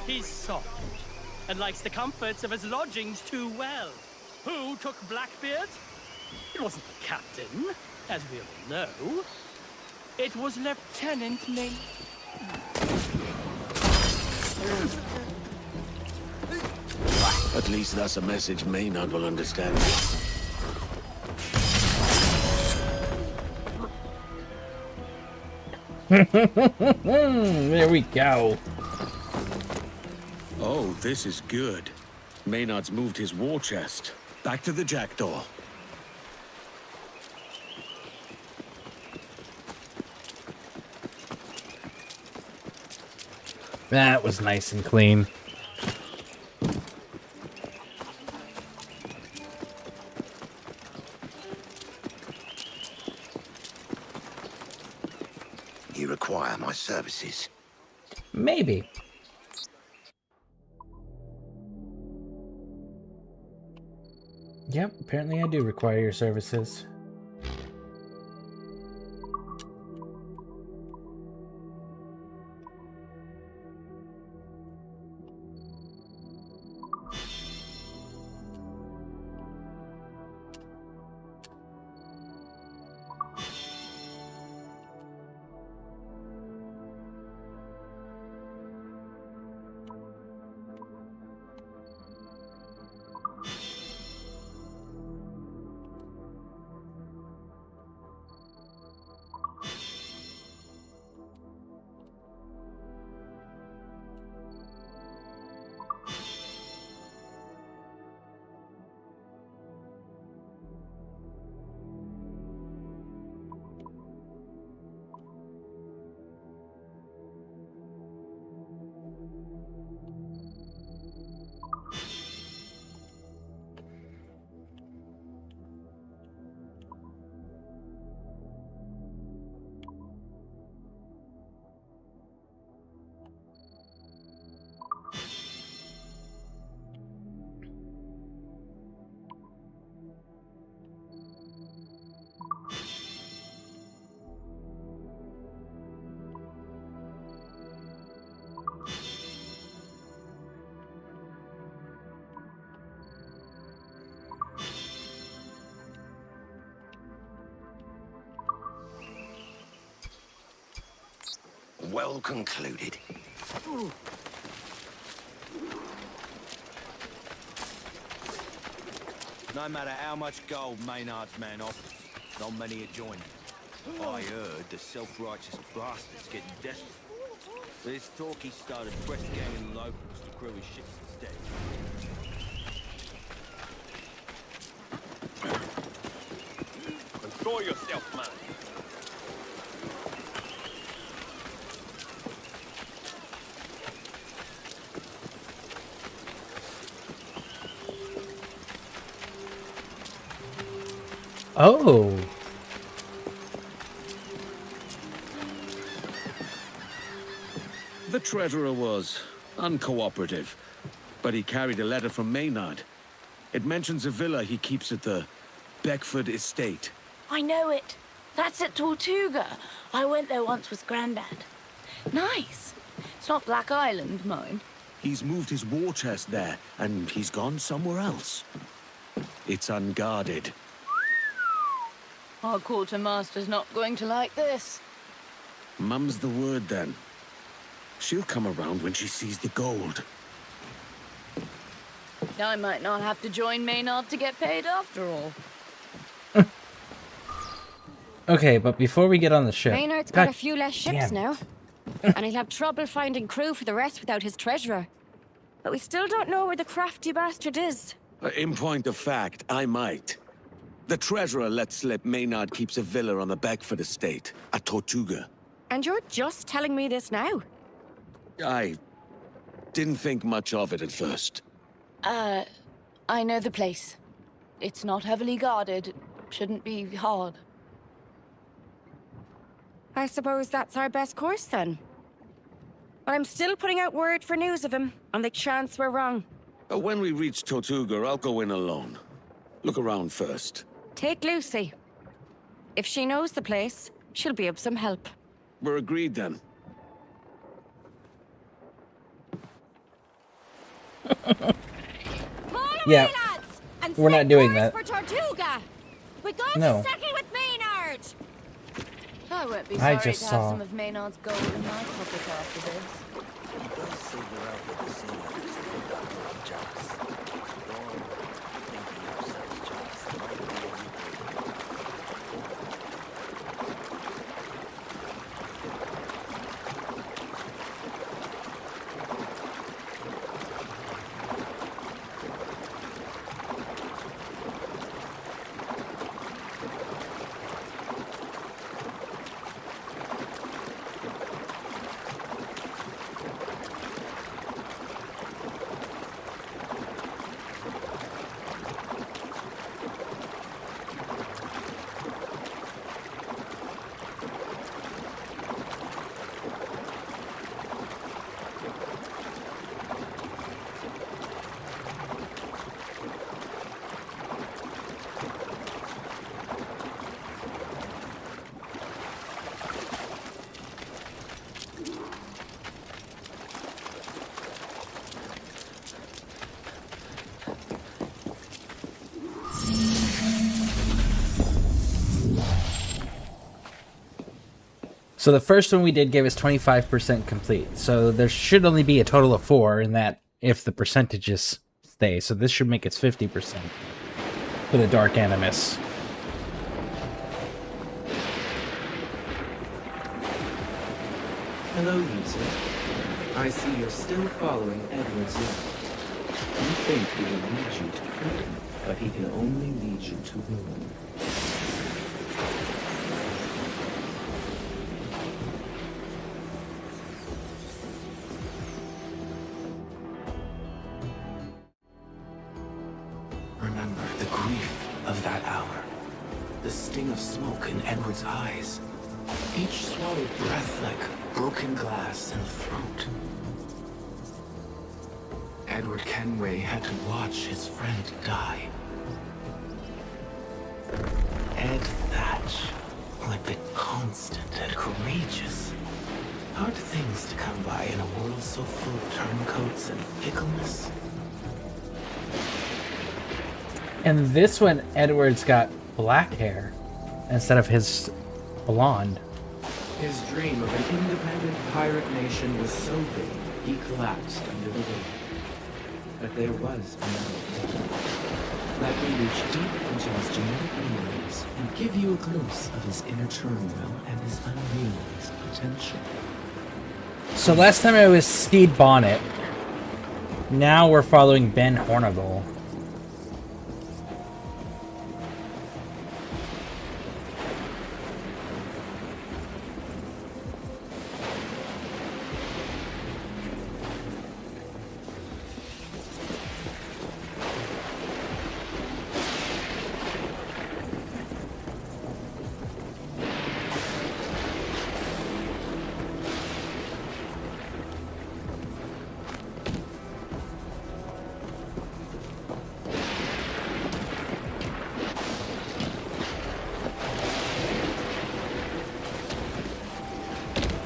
He's soft, and likes the comforts of his lodgings too well. Who took Blackbeard? It wasn't the captain, as we all know. It was Lieutenant Maynard. At least that's a message Maynard will understand. There we go. Oh, this is good. Maynard's moved his war chest. Back to the Jackdaw. That was nice and clean. You require my services? Maybe. Yep, apparently I do require your services. well concluded. No matter how much gold Maynard's man offers, not many are joining. I heard the self-righteous bastard's getting desperate. There's talk he started press ganging locals to crew his ships instead. Control yourself, man. Oh. The treasurer was uncooperative, but he carried a letter from Maynard. It mentions a villa he keeps at the Beckford Estate. I know it. That's at Tortuga. I went there once with Grandad. Nice. It's not Black Island, mind. He's moved his war chest there, and he's gone somewhere else. It's unguarded. Our quartermaster's not going to like this. Mum's the word, then. She'll come around when she sees the gold. I might not have to join Maynard to get paid after all. Okay, but before we get on the ship... Maynard's got a few less ships now. And he'll have trouble finding crew for the rest without his treasurer. But we still don't know where the crafty bastard is. In point of fact, I might. The treasurer let slip Maynard keeps a villa on the Beckford Estate at Tortuga. And you're just telling me this now? I didn't think much of it at first. I know the place. It's not heavily guarded. Shouldn't be hard. I suppose that's our best course, then. But I'm still putting out word for news of him, on the chance we're wrong. When we reach Tortuga, I'll go in alone. Look around first. Take Lucy. If she knows the place, she'll be of some help. We're agreed, then. Yeah, we're not doing that. For Tortuga. We go No. to settle with Maynard. I won't be I sorry just to have saw- some of Maynard's gold in my pocket after this. So the first one we did gave us 25% complete. So there should only be a total of 4 in that if the percentages stay. So this should make it 50% for the Dark Animus. Hello, user. I see you're still following Edward's law. You think he will lead you to freedom, but he can only lead you to ruin. Remember the grief of that hour. The sting of smoke in Edward's eyes. Each swallowed breath like broken glass in the throat. Edward Kenway had to watch his friend die. Ed Thatch, like the constant and courageous. Hard things to come by in a world so full of turncoats and fickleness. And this one, Edward's got black hair instead of his blonde. His dream of an independent pirate nation was so big, he collapsed under the weight. But there was another. Let me reach deep into his genetic memories and give you a glimpse of his inner turmoil and his unrealized potential. So last time it was Stede Bonnet. Now we're following Ben Hornigal.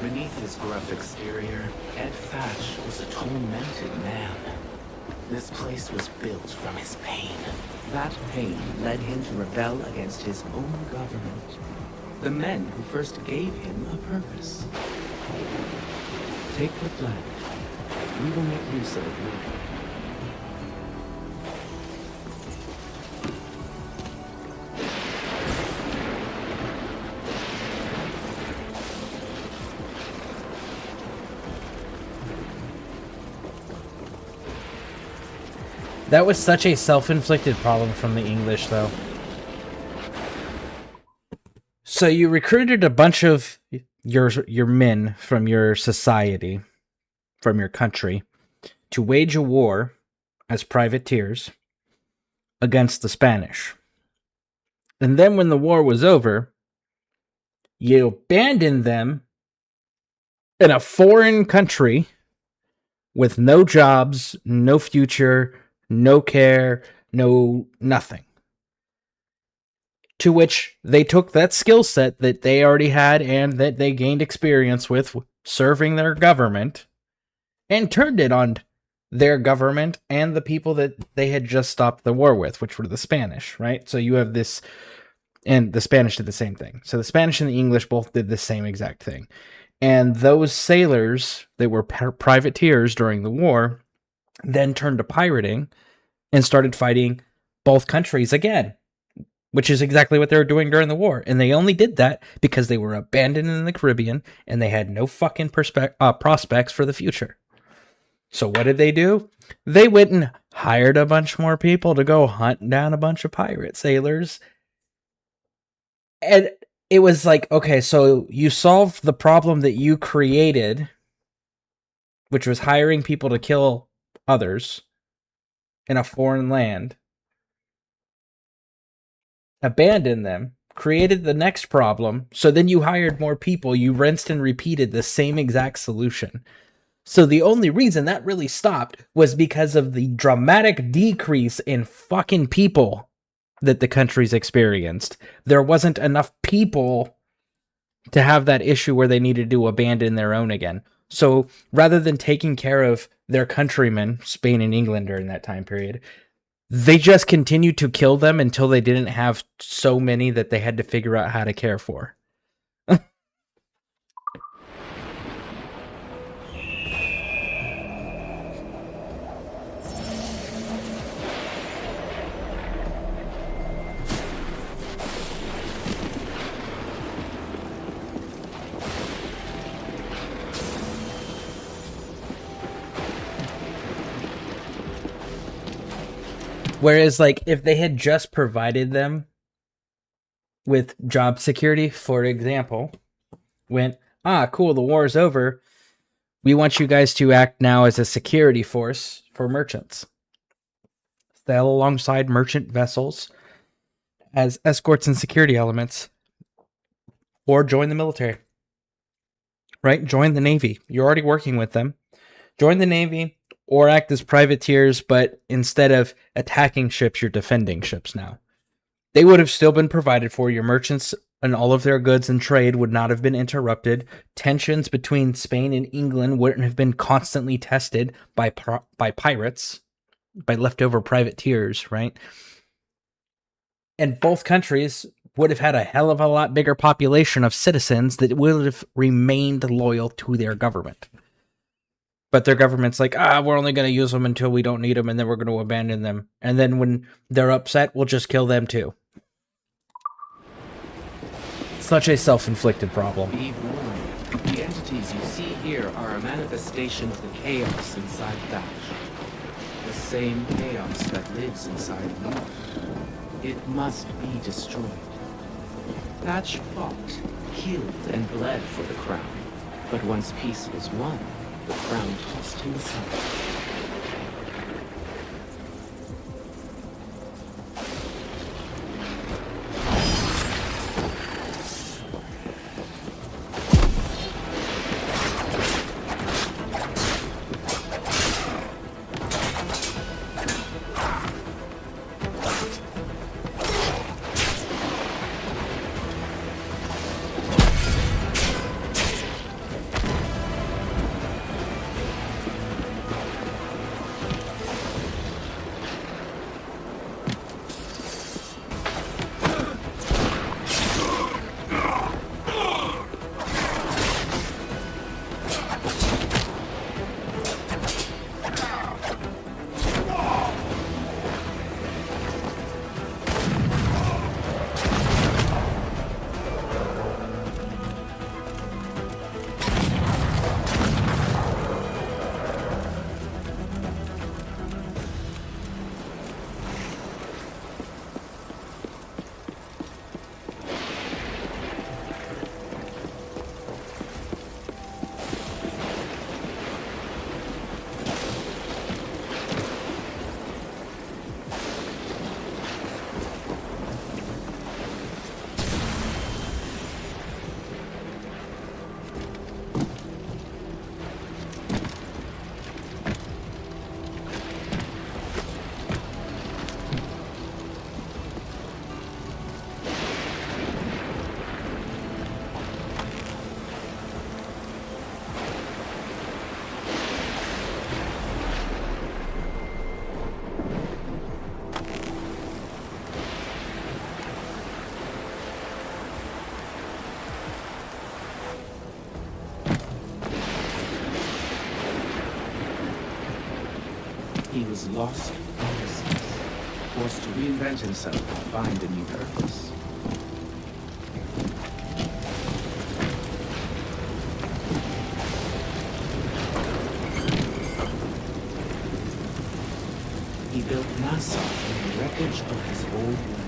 Beneath his gruff exterior, Ed Thatch was a tormented man. This place was built from his pain. That pain led him to rebel against his own government. The men who first gave him a purpose. Take the flag. We will make use of it later. That was such a self-inflicted problem from the English, though. So you recruited a bunch of your men from your society, from your country, to wage a war as privateers against the Spanish. And then when the war was over, you abandoned them in a foreign country with no jobs, no future, no care, no nothing. To which they took that skill set that they already had and that they gained experience with serving their government and turned it on their government and the people that they had just stopped the war with, which were the Spanish, right? So you have this, and the Spanish did the same thing. So the Spanish and the English both did the same exact thing. And those sailors that were privateers during the war then turned to pirating and started fighting both countries again, which is exactly what they were doing during the war. And they only did that because they were abandoned in the Caribbean and they had no fucking prospects for the future. So what did they do? They went and hired a bunch more people to go hunt down a bunch of pirate sailors. And it was like, okay, so you solved the problem that you created, which was hiring people to kill others in a foreign land, abandoned them, created the next problem, so then you hired more people, you rinsed and repeated the same exact solution. So the only reason that really stopped was because of the dramatic decrease in fucking people that the countries experienced. There wasn't enough people to have that issue where they needed to abandon their own again. So rather than taking care of their countrymen, Spain and England during that time period, they just continued to kill them until they didn't have so many that they had to figure out how to care for. Whereas, like, if they had just provided them with job security, for example, went, cool, the war is over. We want you guys to act now as a security force for merchants. Sail alongside merchant vessels as escorts and security elements. Or join the military. Right? Join the Navy. You're already working with them. Join the Navy. Or act as privateers, but instead of attacking ships, you're defending ships now. They would have still been provided for. Your merchants and all of their goods and trade would not have been interrupted. Tensions between Spain and England wouldn't have been constantly tested by pirates, by leftover privateers, right? And both countries would have had a hell of a lot bigger population of citizens that would have remained loyal to their government. But their government's like, we're only going to use them until we don't need them, and then we're going to abandon them. And then when they're upset, we'll just kill them too. Such a self-inflicted problem. Be warned. The entities you see here are a manifestation of the chaos inside Thatch. The same chaos that lives inside you. It must be destroyed. Thatch fought, killed, and bled for the crown. But once peace was won, the crown tossed him aside. He was lost ever since, forced to reinvent himself and find a new purpose. He built Nassau from the wreckage of his old life.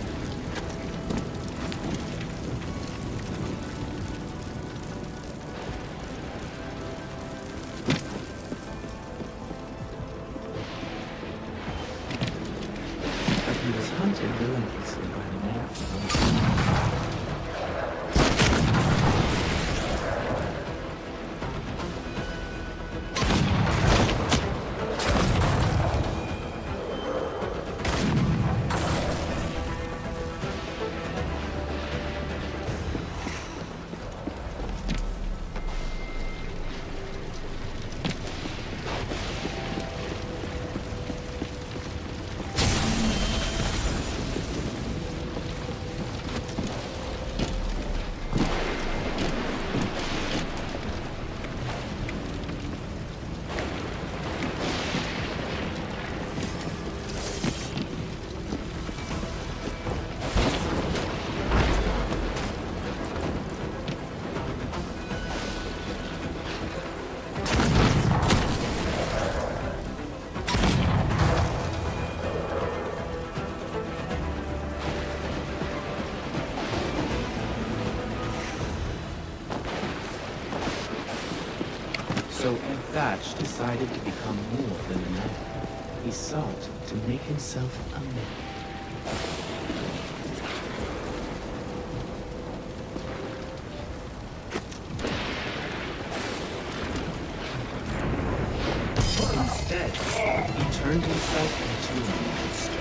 So Ed Thatch decided to become more than a man. He sought to make himself a man. Instead, he turned himself into a monster.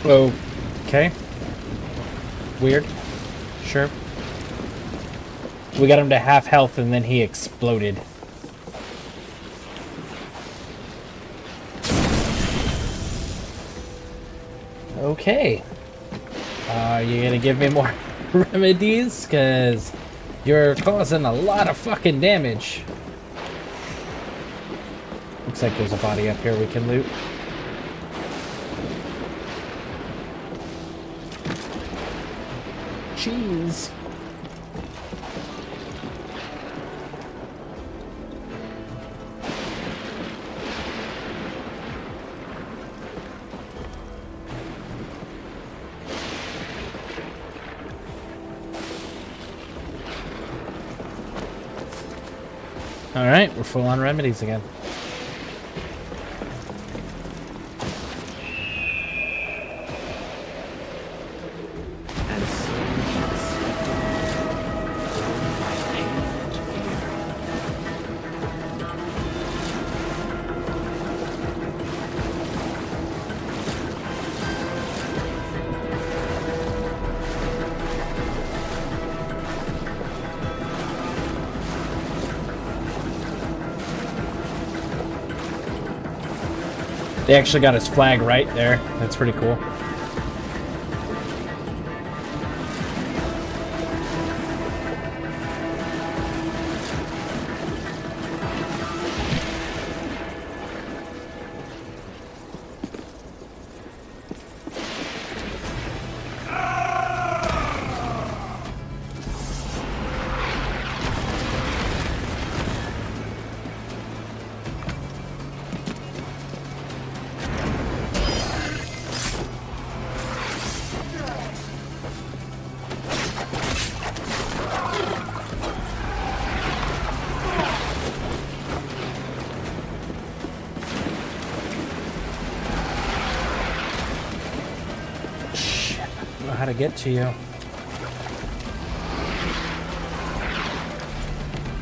Okay. Weird. Sure. We got him to half health and then he exploded. Okay. You gonna give me more remedies? Cause you're causing a lot of fucking damage. Looks like there's a body up here we can loot. Cheese. Alright, we're full on remedies again. They actually got his flag right there. That's pretty cool. How to get to you.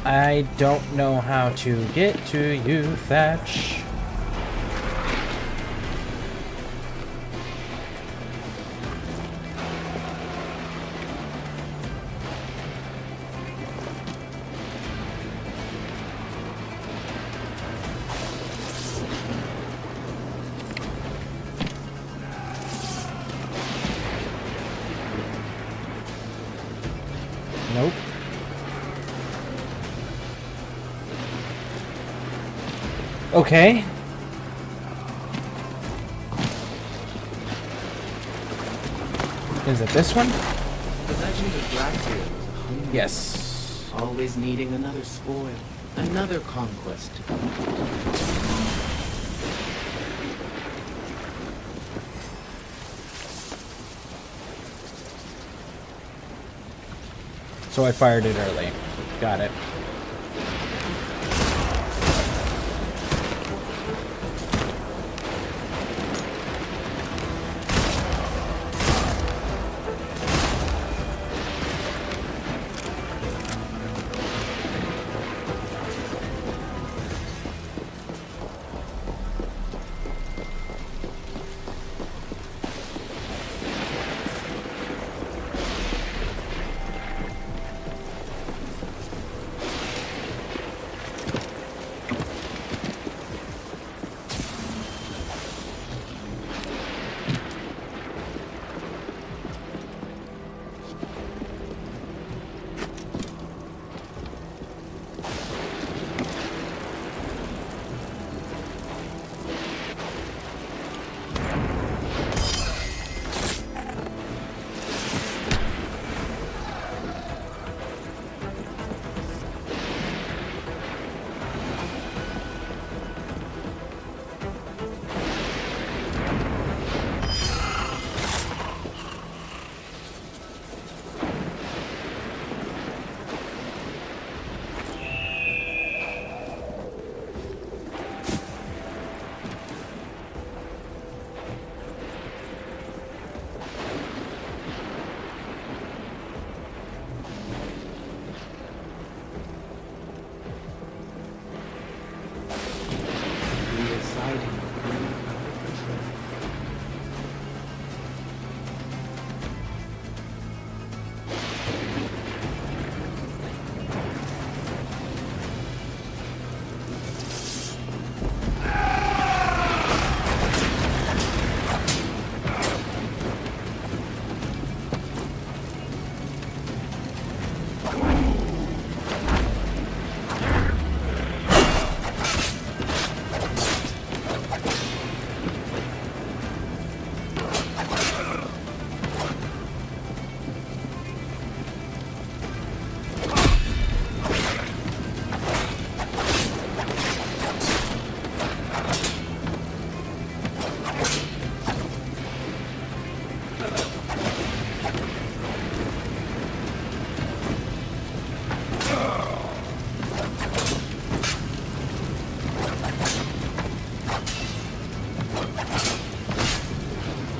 I don't know how to get to you, Thatch. Nope. Okay. Is it this one? The legend of Blackbeard was a hungry Yes. man, always needing another spoil, another conquest to complete. So I fired it early. Got it.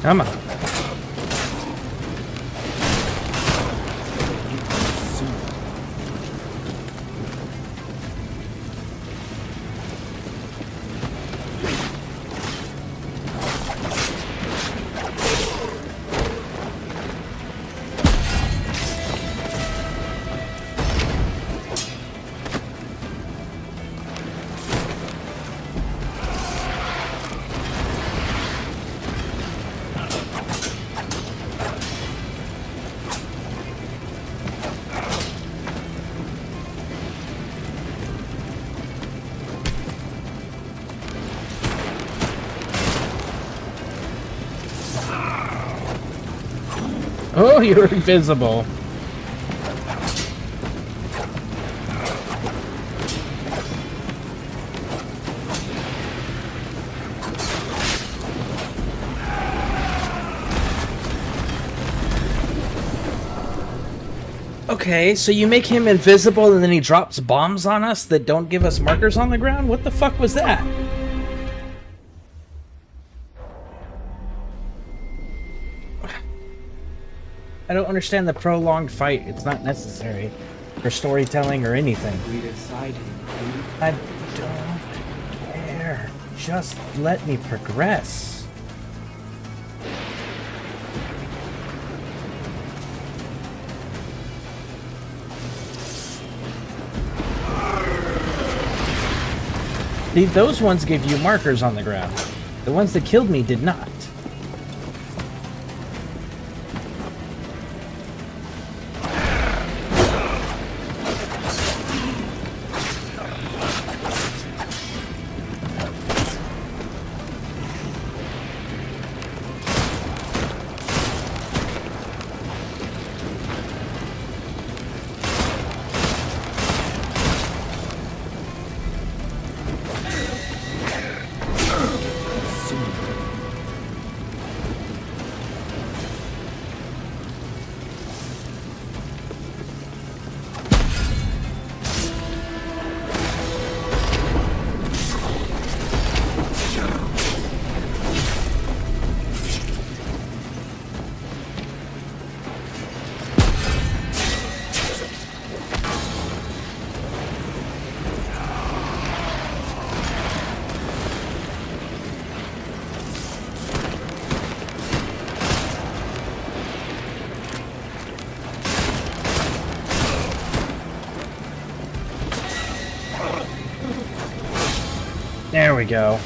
Come on. Oh, you're invisible. Okay, so you make him invisible and then he drops bombs on us that don't give us markers on the ground? What the fuck was that? I don't understand the prolonged fight. It's not necessary for storytelling or anything. I don't care. Just let me progress. See, those ones give you markers on the ground. The ones that killed me did not. There we go.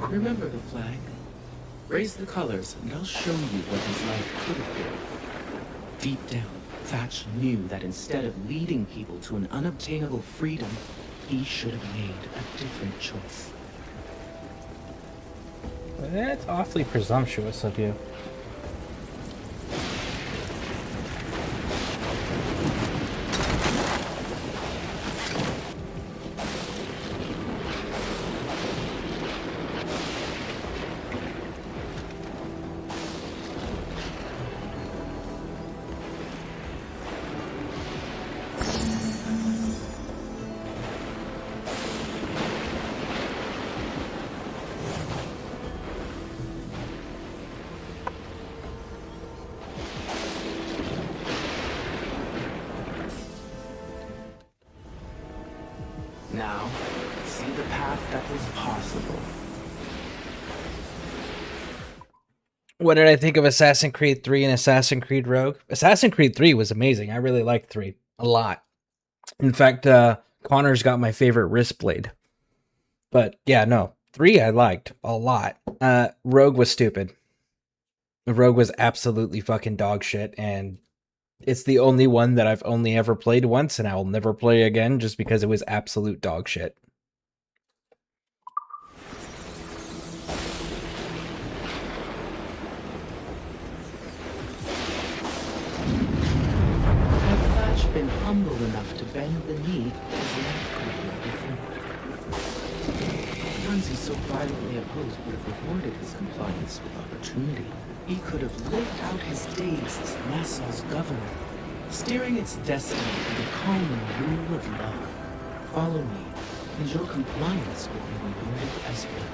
Remember the flag. Raise the colors, and I'll show you what his life could have been. Deep down, Thatch knew that instead of leading people to an unobtainable freedom, he should have made a different choice. That's awfully presumptuous of you. Now, see the path that was possible. What did I think of Assassin's Creed 3 and Assassin's Creed Rogue? Assassin's Creed 3 was amazing. I really liked 3 a lot. In fact, Connor's got my favorite wrist blade. But yeah, no. 3 I liked a lot. Rogue was stupid. Rogue was absolutely fucking dog shit, and it's the only one that I've only ever played once, and I will never play again just because it was absolute dog shit. Had Thatch been humble enough to bend the knee, his life could have been different. Ones he so violently opposed would have rewarded his compliance with opportunity. He could have lived out his days as Nassau's governor, steering its destiny with the calm rule of law. Follow me, and your compliance will be rewarded as well.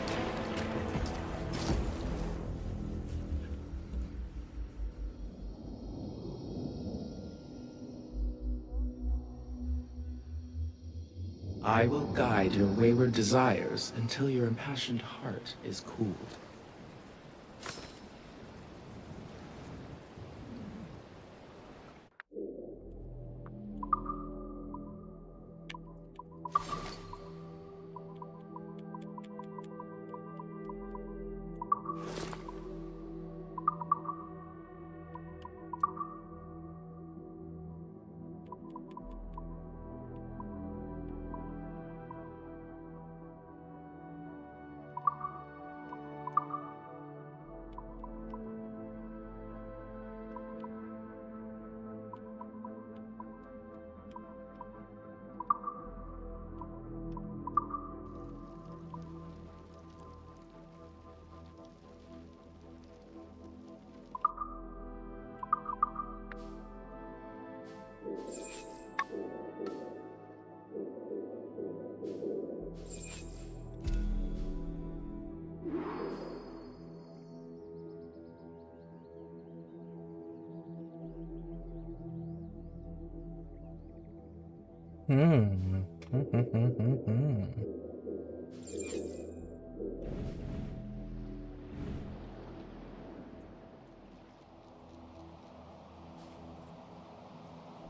I will guide your wayward desires until your impassioned heart is cooled.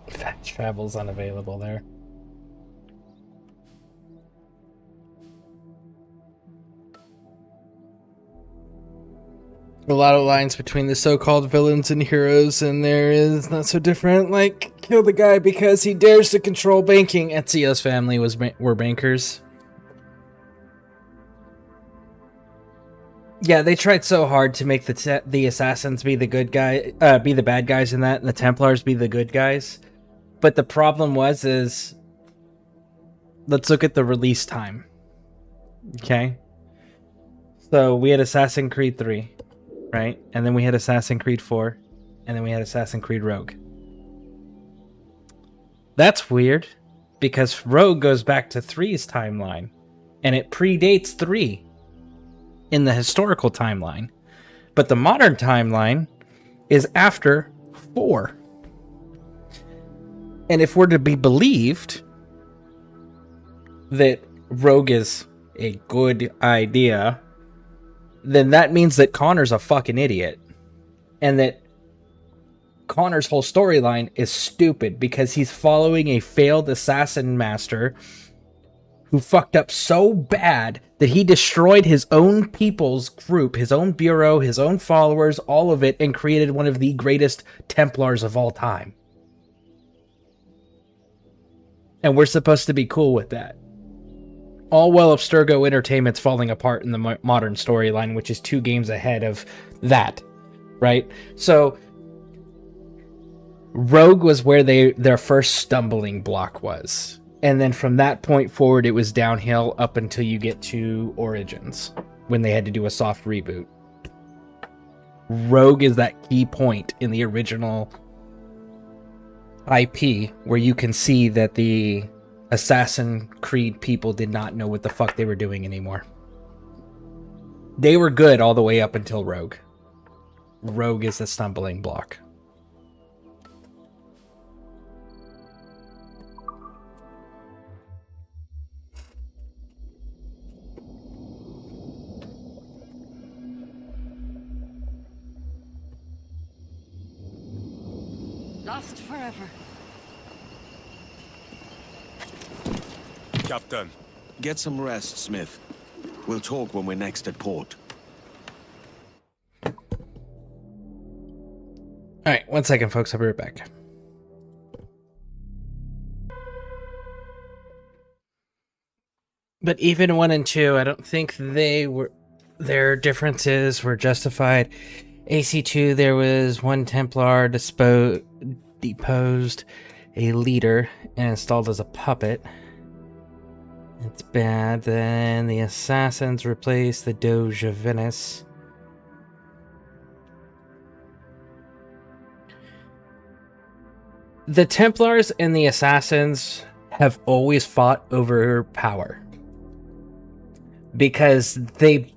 Fast travel's unavailable there. A lot of lines between the so-called villains and heroes, and there is not so different. Like, kill the guy because he dares to control banking. Ezio's family were bankers. Yeah, they tried so hard to make the assassins be the good guy, be the bad guys in that, and the Templars be the good guys. But the problem is let's look at the release time. Okay, so we had Assassin's Creed 3. Right? And then we had Assassin's Creed 4. And then we had Assassin's Creed Rogue. That's weird, because Rogue goes back to 3's timeline. And it predates 3 in the historical timeline. But the modern timeline is after 4. And if we're to be believed that Rogue is a good idea, then that means that Connor's a fucking idiot. And that Connor's whole storyline is stupid because he's following a failed assassin master who fucked up so bad that he destroyed his own people's group, his own bureau, his own followers, all of it, and created one of the greatest Templars of all time. And we're supposed to be cool with that. All while Abstergo Entertainment's falling apart in the modern storyline, which is 2 games ahead of that, right? So, Rogue was where their first stumbling block was. And then from that point forward, it was downhill up until you get to Origins, when they had to do a soft reboot. Rogue is that key point in the original IP where you can see that the Assassin's Creed people did not know what the fuck they were doing anymore. They were good all the way up until Rogue. Rogue is the stumbling block. Lost forever. Captain. Get some rest, Smith. We'll talk when we're next at port. Alright, 1 second, folks. I'll be right back. But even 1 and 2, I don't think their differences were justified. AC2, there was 1 Templar deposed a leader and installed as a puppet. It's bad. Then the assassins replaced the Doge of Venice. The Templars and the assassins have always fought over power. Because they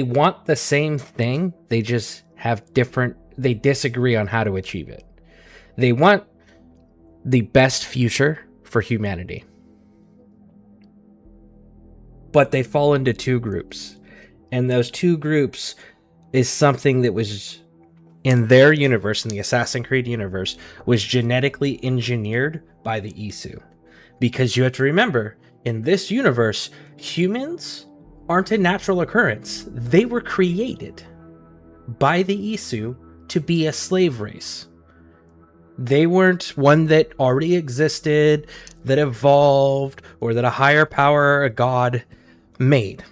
want the same thing, they just have they disagree on how to achieve it. They want the best future for humanity. But they fall into 2 groups. And those 2 groups is something that was in their universe, in the Assassin's Creed universe, was genetically engineered by the Isu. Because you have to remember, in this universe, humans aren't a natural occurrence. They were created by the Isu to be a slave race. They weren't one that already existed, that evolved, or that a higher power, a god, made.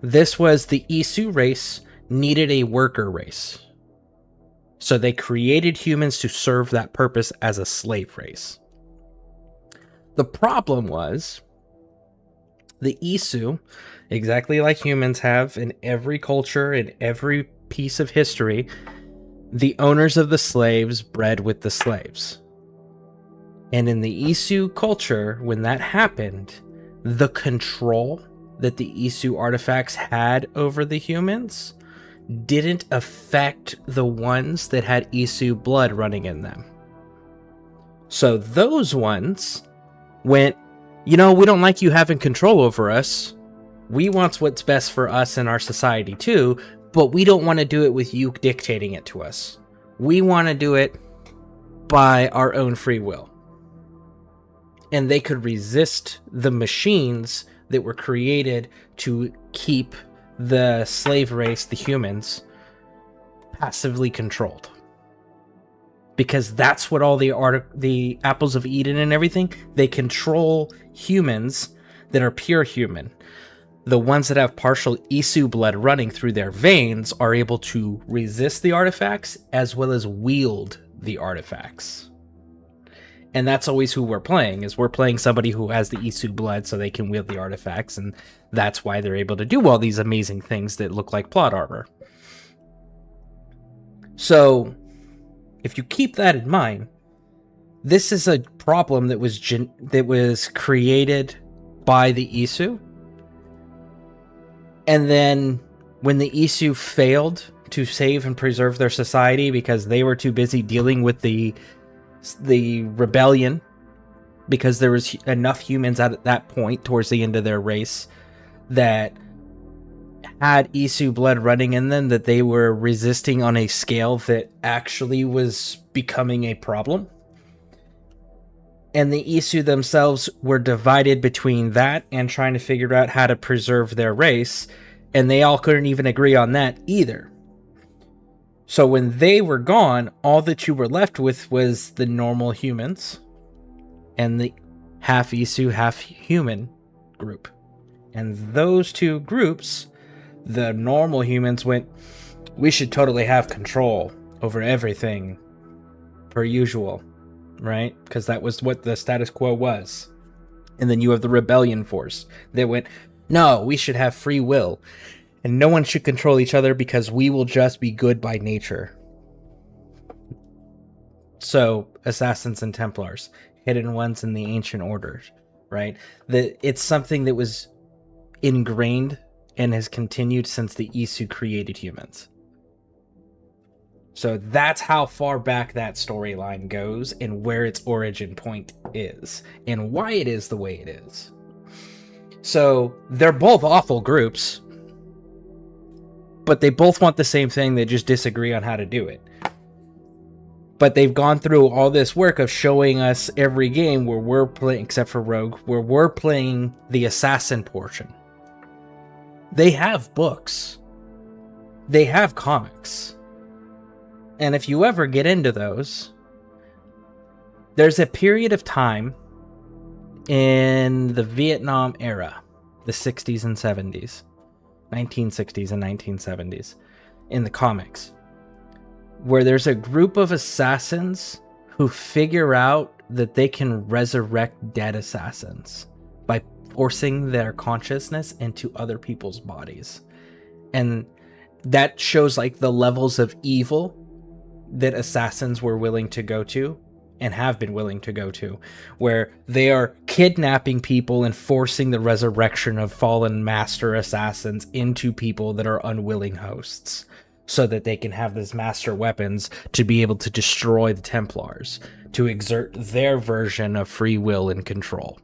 This was the Isu race needed a worker race. So they created humans to serve that purpose as a slave race. The problem was the Isu, exactly like humans have in every culture, in every piece of history, the owners of the slaves bred with the slaves. And in the Isu culture, when that happened, the control that the Isu artifacts had over the humans didn't affect the ones that had Isu blood running in them. So those ones went, we don't like you having control over us. We want what's best for us and our society too, but we don't want to do it with you dictating it to us. We want to do it by our own free will. And they could resist the machines that were created to keep the slave race, the humans, passively controlled. Because that's what all the apples of Eden and everything, they control humans that are pure human. The ones that have partial Isu blood running through their veins are able to resist the artifacts as well as wield the artifacts. And that's always who we're playing, is we're playing somebody who has the Isu blood so they can wield the artifacts, and that's why they're able to do all these amazing things that look like plot armor. So, if you keep that in mind, this is a problem that was created by the Isu. And then when the Isu failed to save and preserve their society because they were too busy dealing with the rebellion, because there was enough humans at that point towards the end of their race that had Isu blood running in them, that they were resisting on a scale that actually was becoming a problem. And the Isu themselves were divided between that and trying to figure out how to preserve their race, and they all couldn't even agree on that either. So when they were gone, all that you were left with was the normal humans and the half Isu, half human group. And those 2 groups, the normal humans went, we should totally have control over everything per usual, right? Because that was what the status quo was. And then you have the rebellion force that went, no, we should have free will. And no one should control each other because we will just be good by nature. So, assassins and Templars, hidden ones in the ancient orders, right? It's something that was ingrained and has continued since the Isu created humans. So that's how far back that storyline goes and where its origin point is and why it is the way it is. So they're both awful groups, but they both want the same thing. They just disagree on how to do it. But they've gone through all this work of showing us every game where we're playing, except for Rogue, where we're playing the assassin portion. They have books. They have comics. And if you ever get into those, there's a period of time in the Vietnam era, the 60s and 70s, 1960s and 1970s, in the comics, where there's a group of assassins who figure out that they can resurrect dead assassins by forcing their consciousness into other people's bodies. And that shows like the levels of evil that assassins were willing to go to and have been willing to go to, where they are kidnapping people and forcing the resurrection of fallen master assassins into people that are unwilling hosts, so that they can have these master weapons to be able to destroy the Templars, to exert their version of free will and control.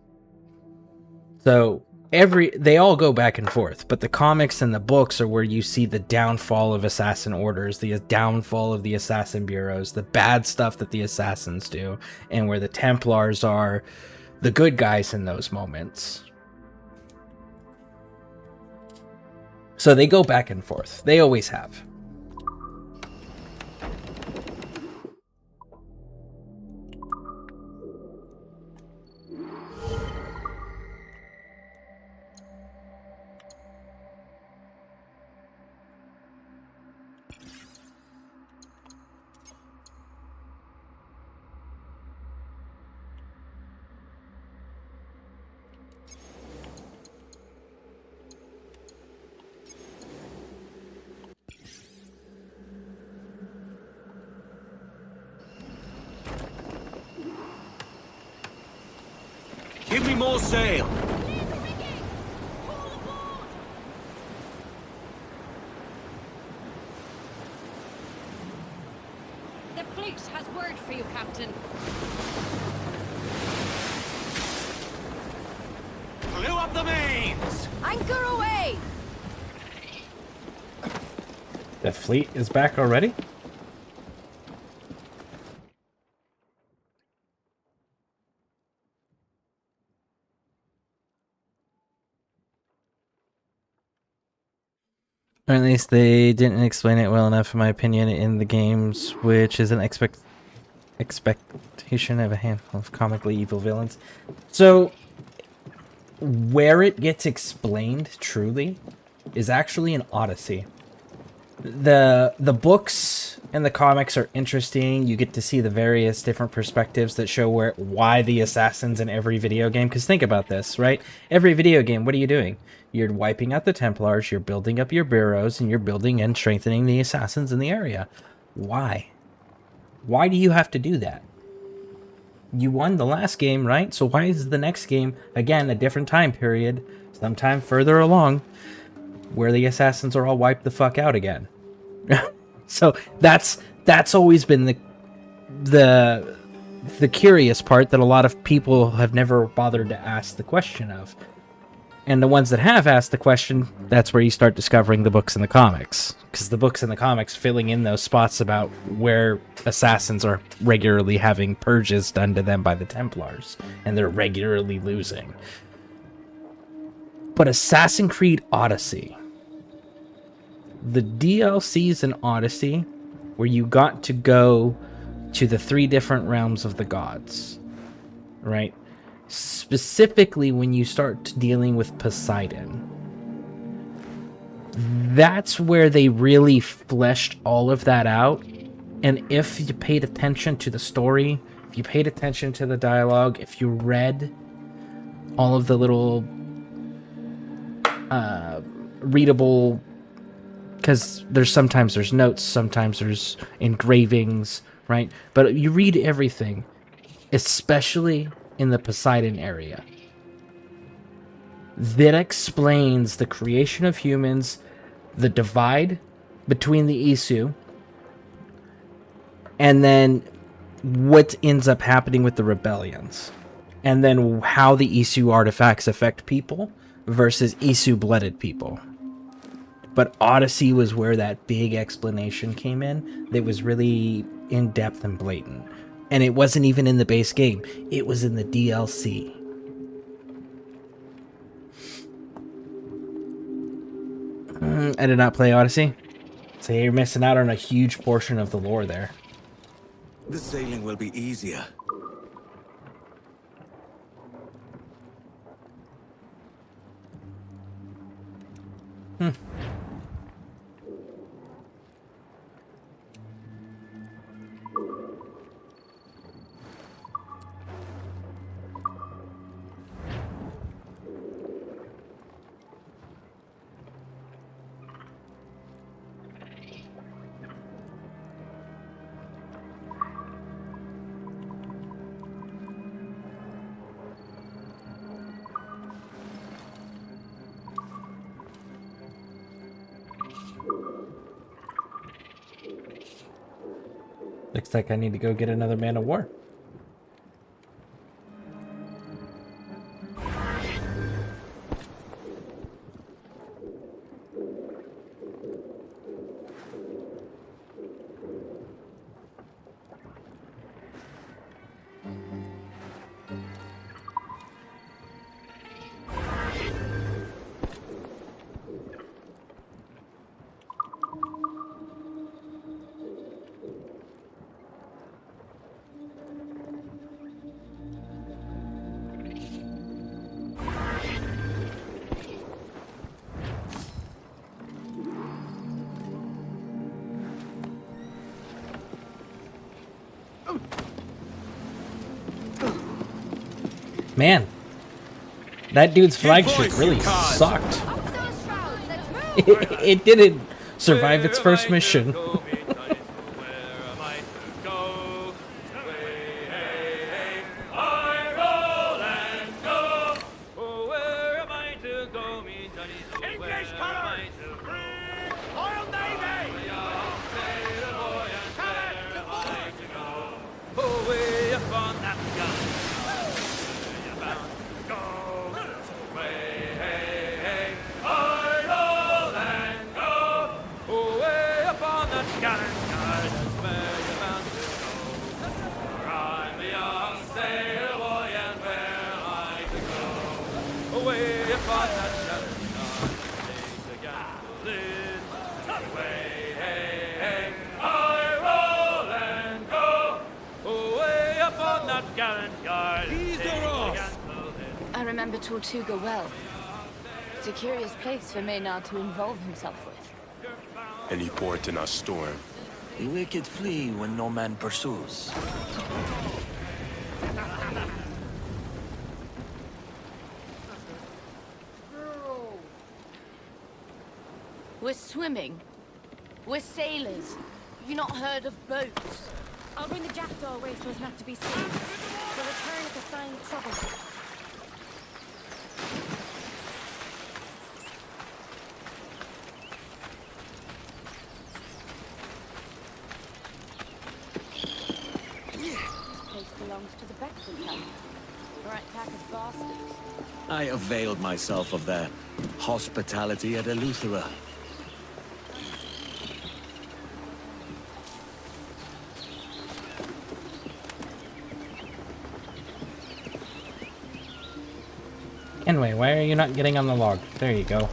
So they all go back and forth, but the comics and the books are where you see the downfall of assassin orders, the downfall of the assassin bureaus, the bad stuff that the assassins do, and where the Templars are the good guys in those moments. So they go back and forth. They always have. Give me more sail! The fleet has word for you, Captain. Clew up the mains! Anchor away! The fleet is back already? Or at least they didn't explain it well enough, in my opinion, in the games, which is an expectation of a handful of comically evil villains. So, where it gets explained, truly, is actually in Odyssey. The books and the comics are interesting. You get to see the various different perspectives that show why the assassins in every video game. Because think about this, right? Every video game, what are you doing? You're wiping out the Templars, you're building up your bureaus, and you're building and strengthening the assassins in the area. Why? Why do you have to do that? You won the last game, right? So why is the next game, again, a different time period, sometime further along, where the assassins are all wiped the fuck out again? So that's always been the curious part that a lot of people have never bothered to ask the question of. And the ones that have asked the question, that's where you start discovering the books and the comics. Because the books and the comics filling in those spots about where assassins are regularly having purges done to them by the Templars. And they're regularly losing. But Assassin's Creed Odyssey. The DLCs in Odyssey, where you got to go to the 3 different realms of the gods. Right? Specifically when you start dealing with Poseidon. That's where they really fleshed all of that out. And if you paid attention to the story, if you paid attention to the dialogue, if you read all of the little readable, because sometimes there's notes, sometimes there's engravings, right? But you read everything, especially in the Poseidon area. That explains the creation of humans, the divide between the Isu, and then what ends up happening with the rebellions. And then how the Isu artifacts affect people versus Isu-blooded people. But Odyssey was where that big explanation came in that was really in depth and blatant. And it wasn't even in the base game. It was in the DLC. I did not play Odyssey. So you're missing out on a huge portion of the lore there. The sailing will be easier. Looks like I need to go get another man of war. Man, that dude's flagship really sucked. It didn't survive its first mission. I remember Tortuga well. It's a curious place for Maynard to involve himself with. Any port in a storm. The wicked flee when no man pursues. We're swimming. We're sailors. Have you not heard of boats? I'll bring the jackdaw away so as not to be seen. We'll return at the sign of trouble. This place belongs to the Beckford family. The right pack of bastards. I availed myself of their hospitality at Eleuthera. Anyway, why are you not getting on the log? There you go.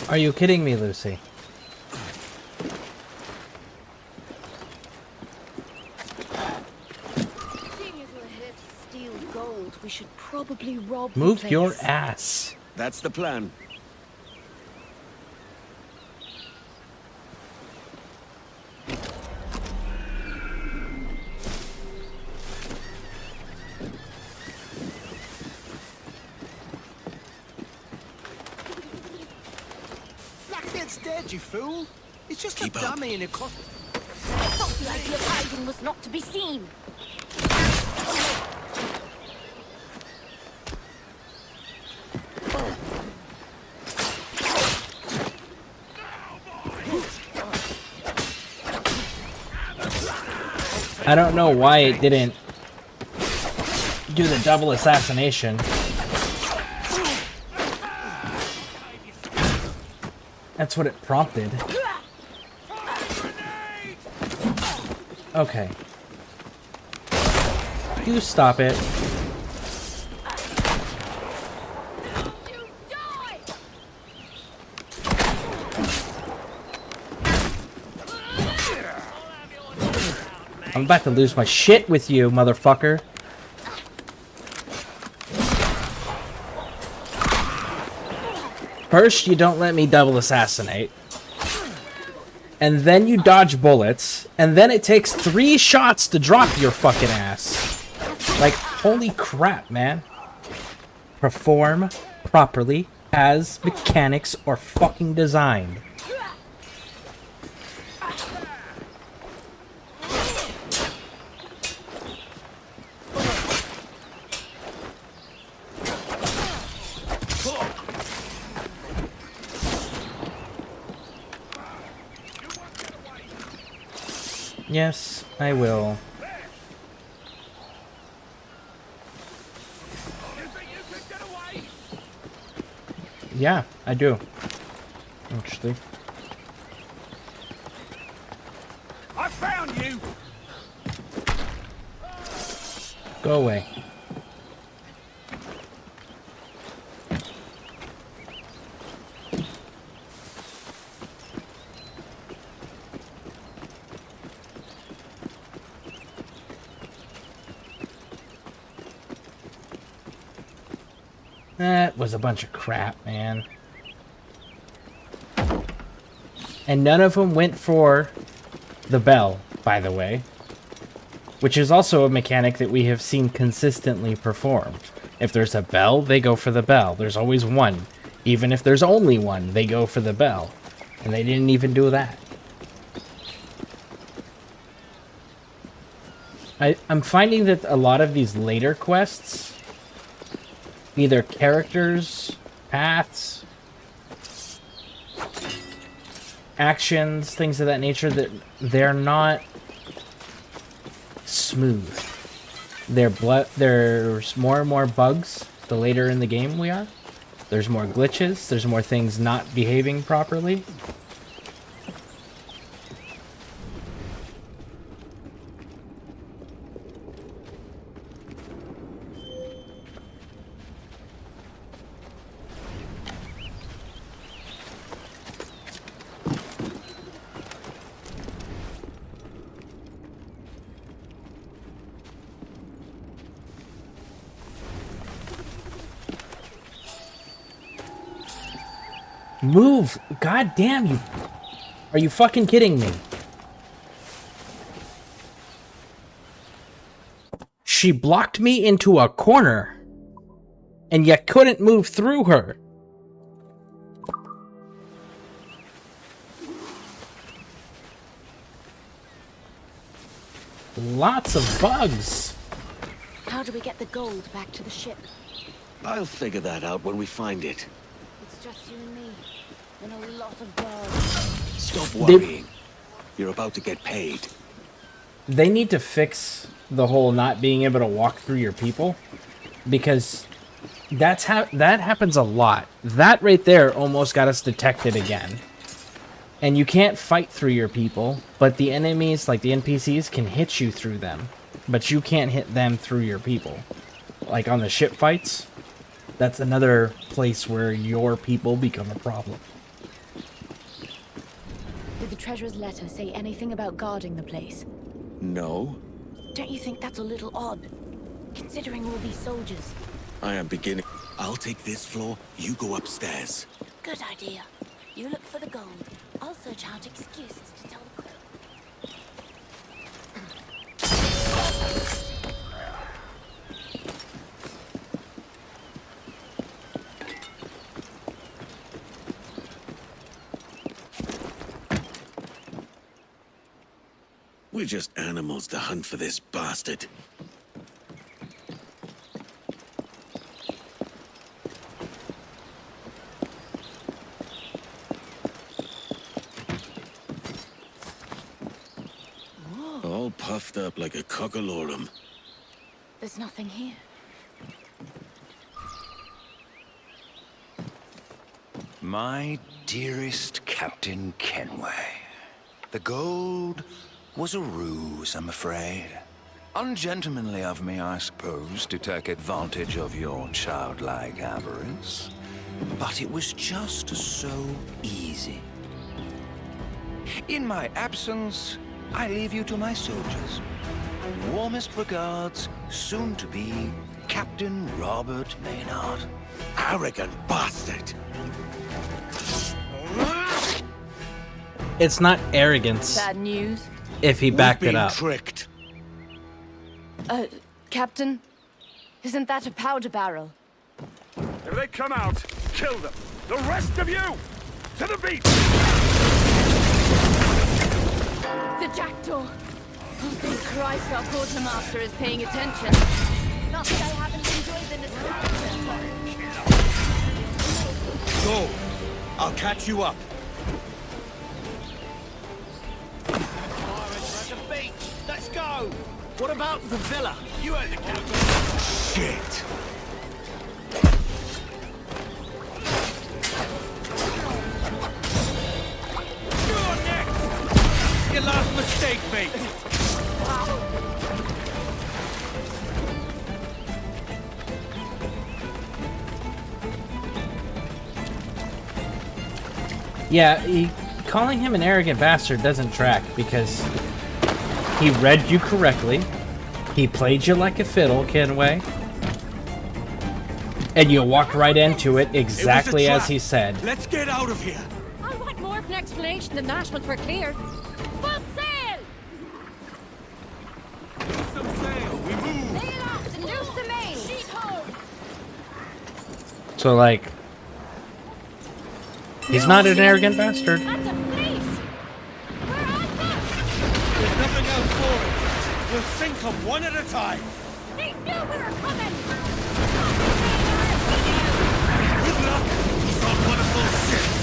Are you kidding me, Lucy? We should probably rob the Move place. your ass. That's the plan. Blackbeard's dead, you fool. He's just a dummy in a costume. I thought the idea of hiding was not to be seen. I don't know why it didn't do the double assassination. That's what it prompted. Okay. You stop it. I'm about to lose my shit with you, motherfucker. First, you don't let me double assassinate. And then you dodge bullets. And then it takes 3 shots to drop your fucking ass. Like, holy crap, man. Perform properly as mechanics are fucking designed. Yes, I will. Yeah, I do. Actually. I found you! Go away. That was a bunch of crap, man. And none of them went for the bell, by the way. Which is also a mechanic that we have seen consistently performed. If there's a bell, they go for the bell. There's always one. Even if there's only one, they go for the bell. And they didn't even do that. I'm finding that a lot of these later quests, either characters, paths, actions, things of that nature, that they're not smooth. There's more and more bugs the later in the game we are. There's more glitches. There's more things not behaving properly. Move! God damn you! Are you fucking kidding me? She blocked me into a corner, and you couldn't move through her. Lots of bugs. How do we get the gold back to the ship? I'll figure that out when we find it. It's just you and me, and a lot of guards. Stop worrying. You're about to get paid. They need to fix the whole not being able to walk through your people, because that happens a lot. That right there almost got us detected again. And you can't fight through your people, but the enemies, like the NPCs, can hit you through them. But you can't hit them through your people. Like on the ship fights, that's another place where your people become a problem. Did the treasurer's letter say anything about guarding the place? No. Don't you think that's a little odd, considering all these soldiers? I am beginning. I'll take this floor, you go upstairs. Good idea. You look for the gold. I'll search out excuses to tell the crew. We're just animals to hunt for this bastard. stuffed up like a cockalorum. There's nothing here. My dearest Captain Kenway, the gold was a ruse, I'm afraid. Ungentlemanly of me, I suppose, to take advantage of your childlike avarice. But it was just so easy. In my absence, I leave you to my soldiers. Warmest regards, soon to be Captain Robert Maynard. Arrogant bastard! It's not arrogance. Bad news. If he backed it up. Tricked. Captain? Isn't that a powder barrel? If they come out, kill them. The rest of you, to the beach! The jackdaw! Oh, thank Christ our quartermaster is paying attention. Not that I haven't enjoyed the nostalgia. Go! I'll catch you up. Let's go! What about the villa? You heard the captain. Shit! You're next! Your last mistake, mate! Yeah, calling him an arrogant bastard doesn't track because he read you correctly. He played you like a fiddle, Kenway. And you walked right into it exactly as he said. Let's get out of here! I want more of an explanation than that once we're clear. Full sail! Loose some sail! We move! Sail off and loose the main! Sheet ho! So, like, he's not an arrogant bastard. That's a fleece! We're on board! There's nothing else for it. We'll sink them one at a time. They knew we were coming! Good luck! He's on one of those ships!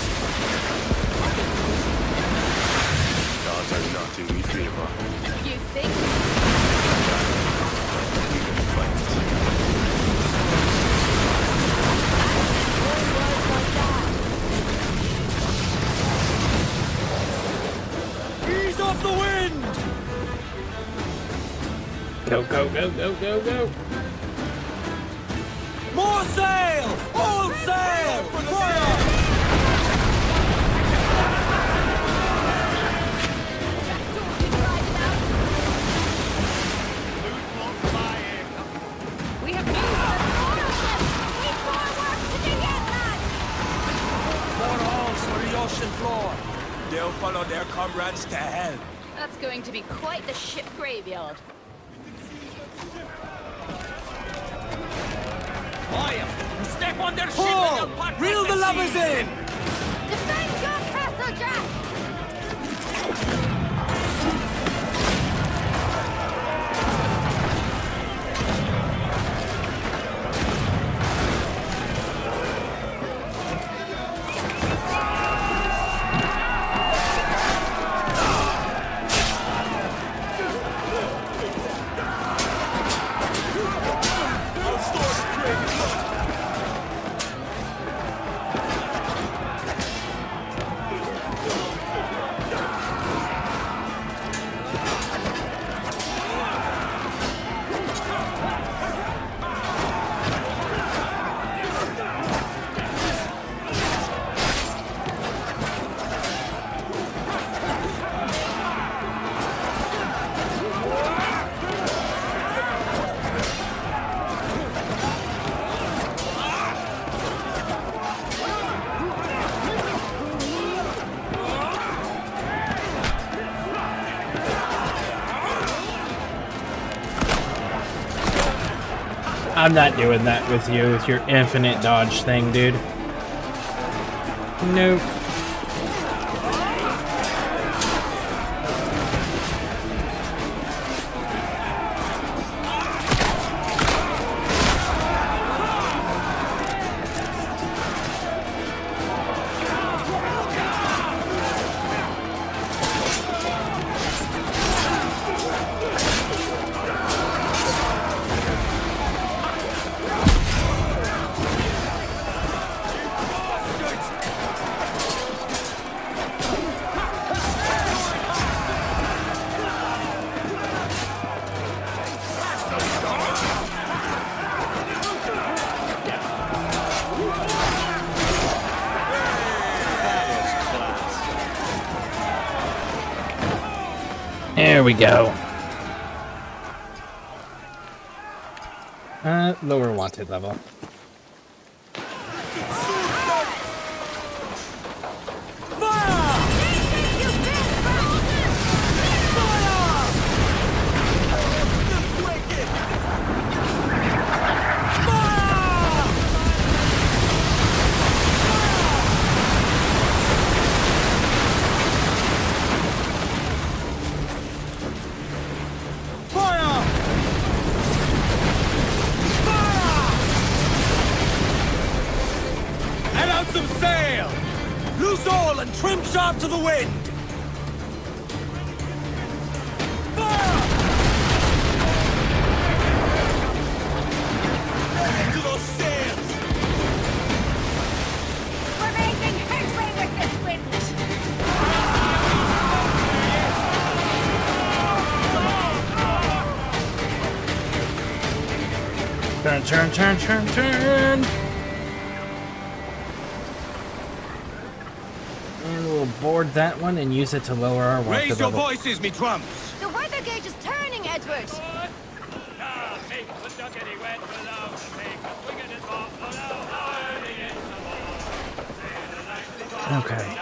Gods are not in my favor. You think? Ease off the wind! Go, go, go, go, go, go. More sail! All sail! Fire! We have news on all of them! We've more work to do yet, lads! More holes for the ocean floor. They'll follow their comrades to hell. That's going to be quite the ship graveyard. Fire! Step on their ship Pull! and they'll part Reel with the sea. lubbers in! Defend your castle, Jack! I'm not doing that with you, with your infinite dodge thing, dude. Nope. There we go. Lower wanted level. Some sail! Loose all and trim sharp to the wind! Fire! To those sails! We're making headway with this wind! Turn. And we'll board that one and use it to lower our wanted Raise your level. voices, me trumps! The weather gauge is turning, Edward! Okay.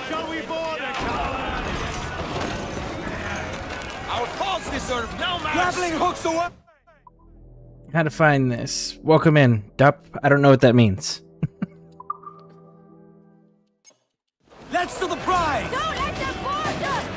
Shall we board it? Our cause deserve no mercy! Grappling hooks away! How to find this? Welcome in, Dup. I don't know what that means. Let's to the prize! Don't let them board us!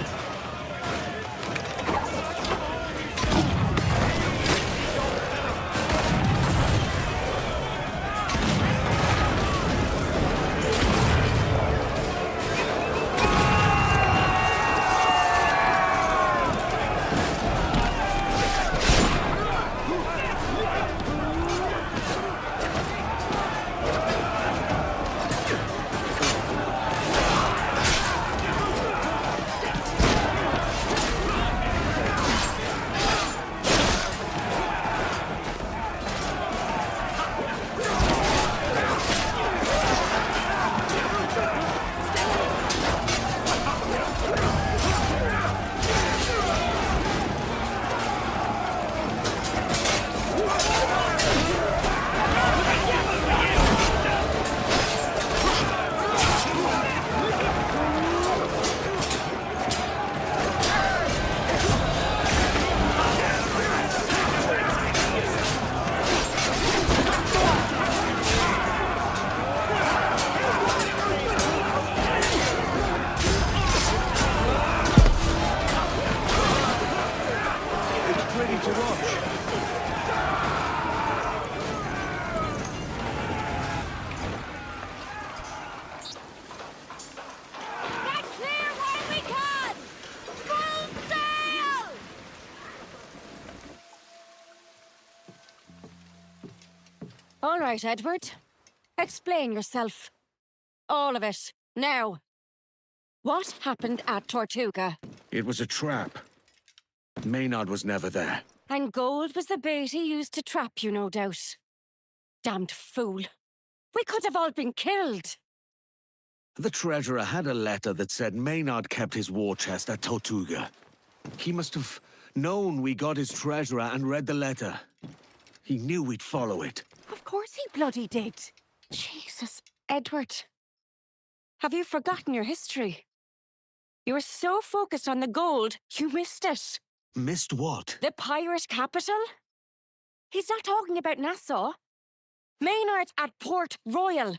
All right, Edward. Explain yourself. All of it. Now. What happened at Tortuga? It was a trap. Maynard was never there. And gold was the bait he used to trap you, no doubt. Damned fool. We could have all been killed. The treasurer had a letter that said Maynard kept his war chest at Tortuga. He must have known we got his treasure and read the letter. He knew we'd follow it. Of course he bloody did. Jesus, Edward. Have you forgotten your history? You were so focused on the gold, you missed it. Missed what? The pirate capital? He's not talking about Nassau. Maynard's at Port Royal.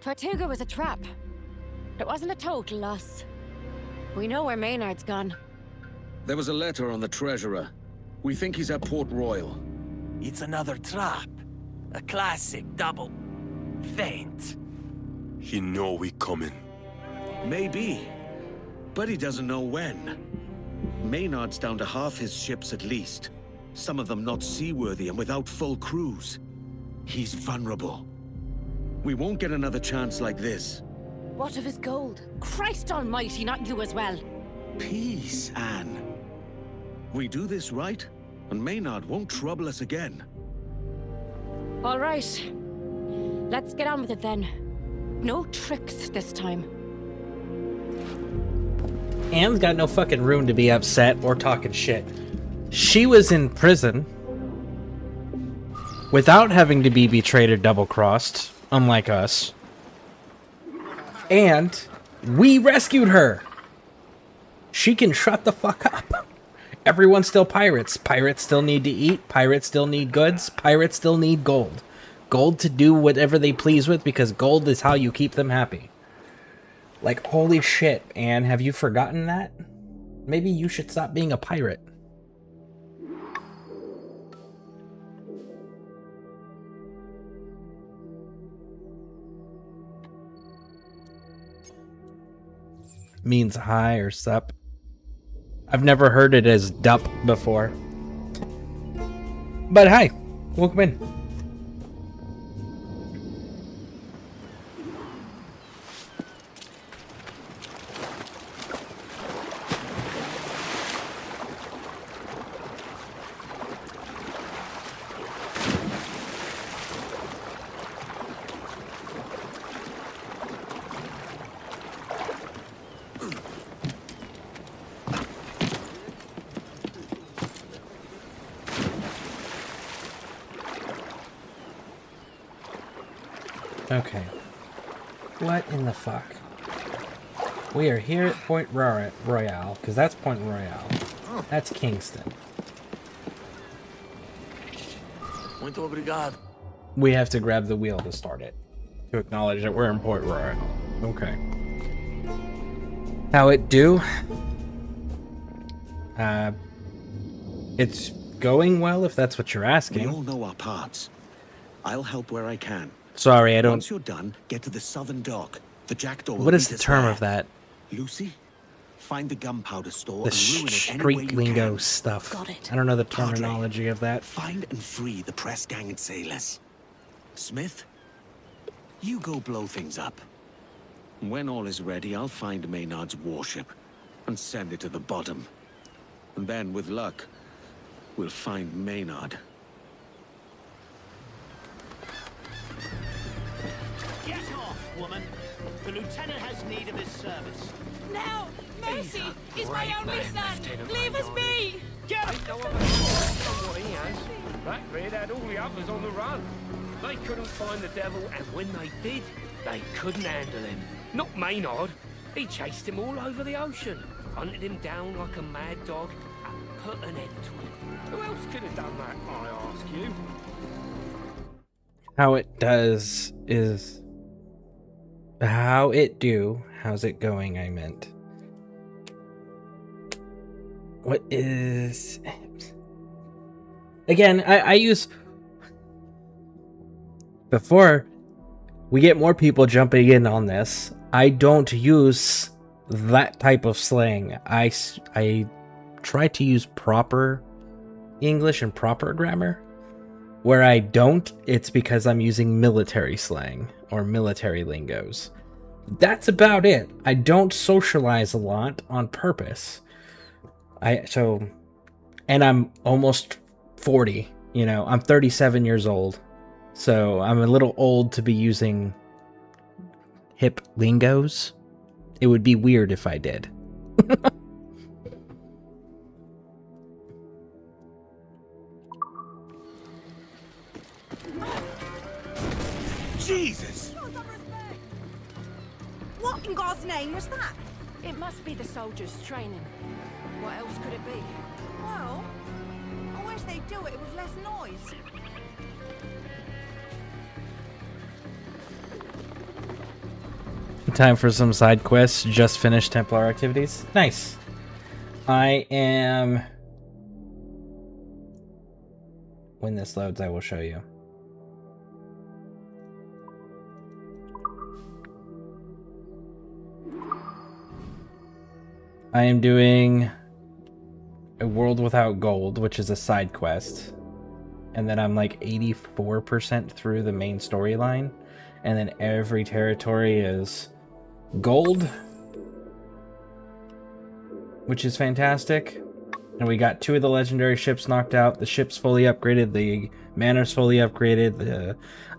Tortuga was a trap. It wasn't a total loss. We know where Maynard's gone. There was a letter on the treasurer. We think he's at Port Royal. It's another trap. A classic double feint. He know we coming. Maybe. But he doesn't know when. Maynard's down to half his ships at least. Some of them not seaworthy and without full crews. He's vulnerable. We won't get another chance like this. What of his gold? Christ almighty, not you as well. Peace, Anne. We do this right, and Maynard won't trouble us again. All right. Let's get on with it then. No tricks this time. Anne's got no fucking room to be upset or talking shit. She was in prison without having to be betrayed or double-crossed, unlike us. And we rescued her. She can shut the fuck up. Everyone's still pirates. Pirates still need to eat. Pirates still need goods. Pirates still need gold. Gold to do whatever they please with, because gold is how you keep them happy. Like, holy shit, Anne, have you forgotten that? Maybe you should stop being a pirate. Means hi or sup. I've never heard it as dup before. But hi, welcome in. Okay. What in the fuck? We are here at Point Royale, because that's Point Royale. That's Kingston. Muito obrigado. We have to grab the wheel to start it. To acknowledge that we're in Point Royale. Okay. How it do? It's going well, if that's what you're asking. We all know our parts. I'll help where I can. Sorry, I don't... Once you're done, get to the southern dock. The jackdaw will What is meet the us term there. of that? Rucy, find the gunpowder store The and ruin it any way street you lingo can. stuff. Got it. I don't know the Padre, terminology of that. Find and free the press gang and sailors. Smith, you go blow things up. When all is ready, I'll find Maynard's warship and send it to the bottom. And then, with luck, we'll find Maynard. Get off, woman. The lieutenant has need of his service. No! Mercy! He's my only son! Leave us be! Get him! No other what he has. Blackbeard had all the others on the run. They couldn't find the devil, and when they did, they couldn't handle him. Not Maynard. He chased him all over the ocean, hunted him down like a mad dog, and put an end to him. Who else could have done that, I ask you? How it does is... How it do. How's it going, I meant. What is... Again, I use... Before we get more people jumping in on this, I don't use that type of slang. I try to use proper English and proper grammar. Where I don't, it's because I'm using military slang or military lingos. That's about it. I don't socialize a lot on purpose. And I'm almost 40, you know, I'm 37 years old. So I'm a little old to be using hip lingos. It would be weird if I did. Jesus! What in God's name was that? It must be the soldiers' training. What else could it be? Well, I wish they'd do it with less noise. Time for some side quests. Just finished Templar activities. Nice. I am... When this loads, I will show you. I am doing a World Without Gold, which is a side quest. And then I'm like 84% through the main storyline. and then every territory is gold, which is fantastic. And we got 2 of the legendary ships knocked out. The ship's fully upgraded. The manor's fully upgraded. The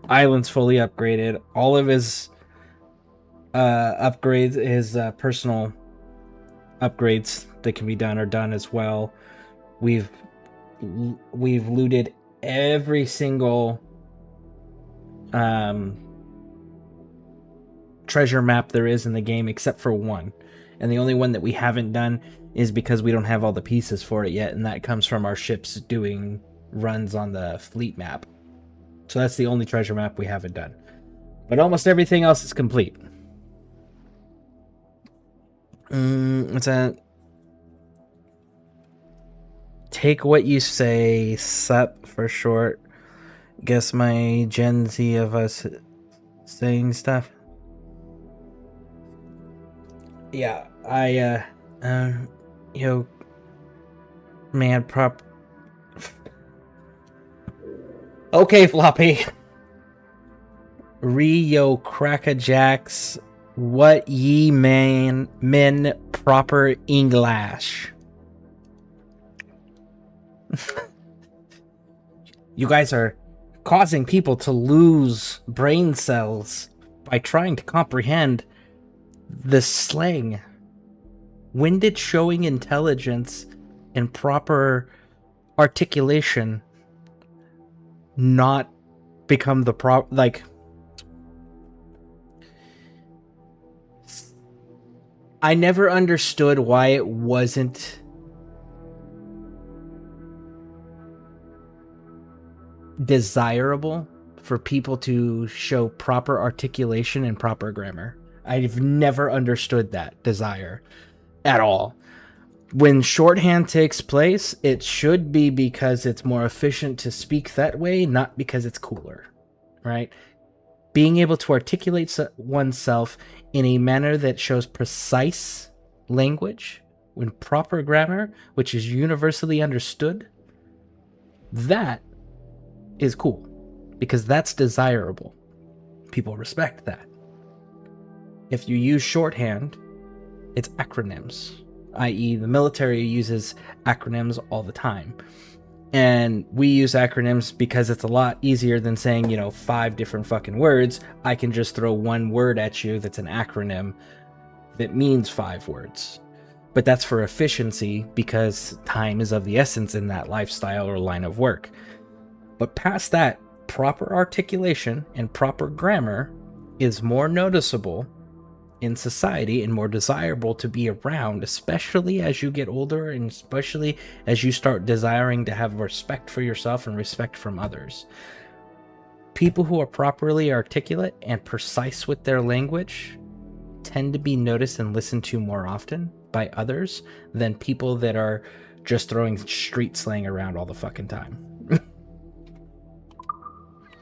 island's fully upgraded. All of his upgrades, his personal upgrades that can be done are done as well. We've looted every single treasure map there is in the game except for one. And the only one that we haven't done is because we don't have all the pieces for it yet, and that comes from our ships doing runs on the fleet map. So that's the only treasure map we haven't done. But almost everything else is complete. What's that? Take what you say, sup for short. Guess my Gen Z of us saying stuff. Yeah, yo, man, okay, Floppy. Rio Crackajacks, what ye men proper English. You guys are causing people to lose brain cells by trying to comprehend the slang. When did showing intelligence and proper articulation not become the like, I never understood why it wasn't desirable for people to show proper articulation and proper grammar. I've never understood that desire at all. When shorthand takes place, it should be because it's more efficient to speak that way, not because it's cooler, right? Being able to articulate oneself in a manner that shows precise language, when proper grammar, which is universally understood, that is cool, because that's desirable. People respect that. If you use shorthand, it's acronyms, i.e. the military uses acronyms all the time. And we use acronyms because it's a lot easier than saying, 5 different fucking words. I can just throw one word at you that's an acronym that means 5 words. But that's for efficiency, because time is of the essence in that lifestyle or line of work. But past that, proper articulation and proper grammar is more noticeable in society and more desirable to be around, especially as you get older and especially as you start desiring to have respect for yourself and respect from others. People who are properly articulate and precise with their language tend to be noticed and listened to more often by others than people that are just throwing street slang around all the fucking time.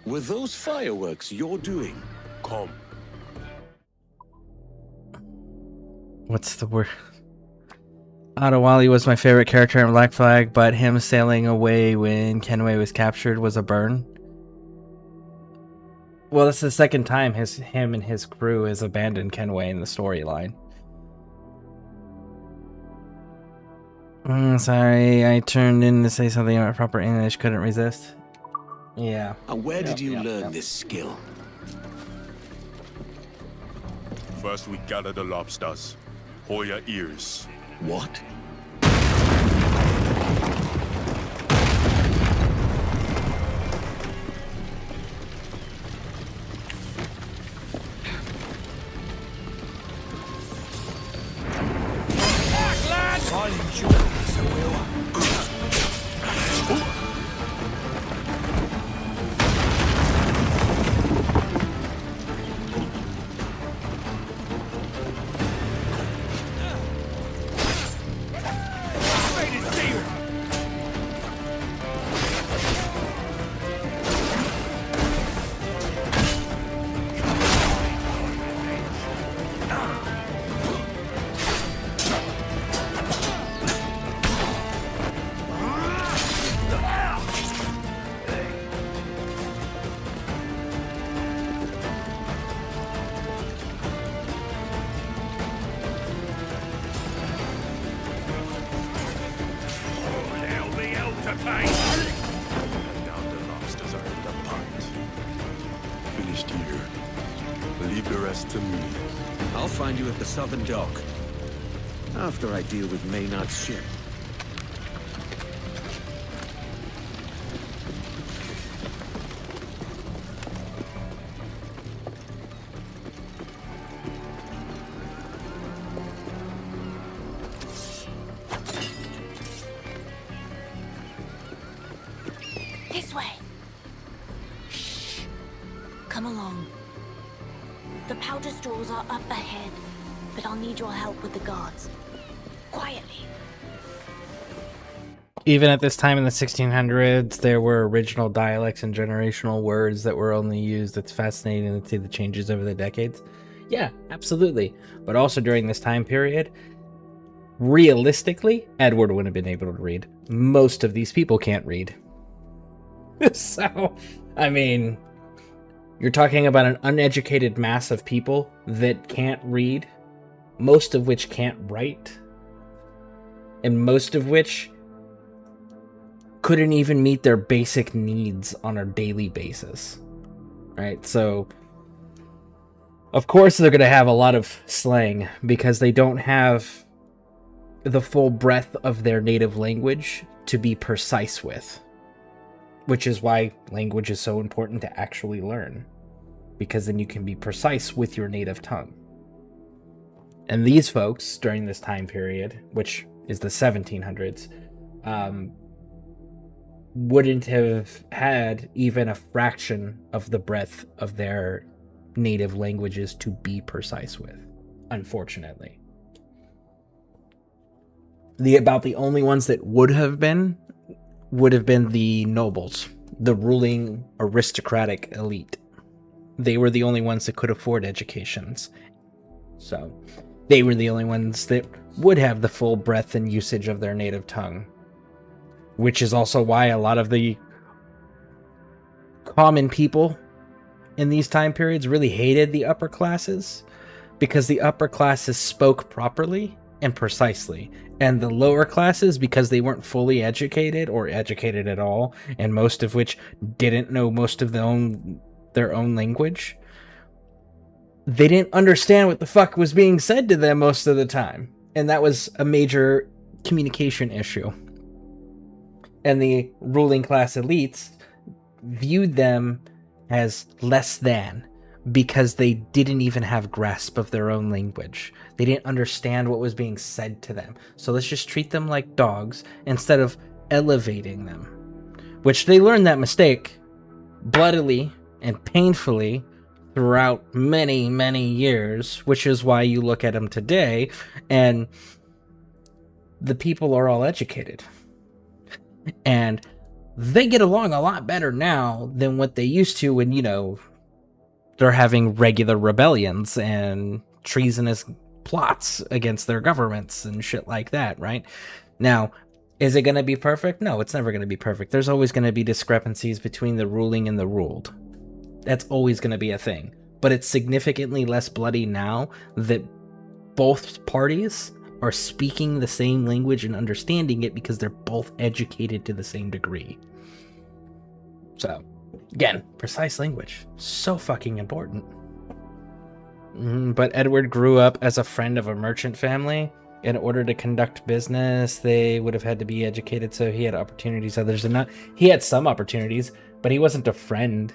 Were those fireworks you're doing? Come. What's the word? Adewale was my favorite character in Black Flag, but him sailing away when Kenway was captured was a burn. Well, that's the second time him and his crew has abandoned Kenway in the storyline. Sorry, I turned in to say something about proper English, couldn't resist. Yeah. And where did you learn this skill? First we gather the lobsters. Hold your ears. What? I'll enjoy this, I will. time. Now the lobsters are in the pot. Finished here. Leave the rest to me. I'll find you at the southern dock. After I deal with Maynard's ship. This way. Shh. Come along. The powder stores are up ahead, but I'll need your help with the guards. Quietly. Even at this time in the 1600s, there were original dialects and generational words that were only used. It's fascinating to see the changes over the decades. Yeah, absolutely. But also during this time period, realistically, Edward wouldn't have been able to read. Most of these people can't read. So, I mean, you're talking about an uneducated mass of people that can't read, most of which can't write, and most of which couldn't even meet their basic needs on a daily basis, right? So, of course, they're going to have a lot of slang because they don't have the full breadth of their native language to be precise with, which is why language is so important to actually learn, because then you can be precise with your native tongue. And these folks, during this time period, which is the 1700s, wouldn't have had even a fraction of the breadth of their native languages to be precise with, unfortunately. About the only ones that would have been the nobles, the ruling aristocratic elite. They were the only ones that could afford educations. So they were the only ones that would have the full breadth and usage of their native tongue. Which is also why a lot of the common people in these time periods really hated the upper classes, because the upper classes spoke properly and precisely, and the lower classes, because they weren't fully educated or educated at all, and most of which didn't know most of their own language, they didn't understand what the fuck was being said to them most of the time, and that was a major communication issue. And the ruling class elites viewed them as less than, because they didn't even have grasp of their own language. They didn't understand what was being said to them. So let's just treat them like dogs instead of elevating them. Which they learned that mistake bloodily and painfully throughout many, many years, which is why you look at them today and the people are all educated. And they get along a lot better now than what they used to when, they're having regular rebellions and treasonous plots against their governments and shit like that, right? Now, is it going to be perfect? No, it's never going to be perfect. There's always going to be discrepancies between the ruling and the ruled. That's always going to be a thing. But it's significantly less bloody now that both parties are speaking the same language and understanding it because they're both educated to the same degree. So, again, precise language. So fucking important. But Edward grew up as a friend of a merchant family. In order to conduct business, they would have had to be educated, so he had opportunities others than not. He had some opportunities, but he wasn't a friend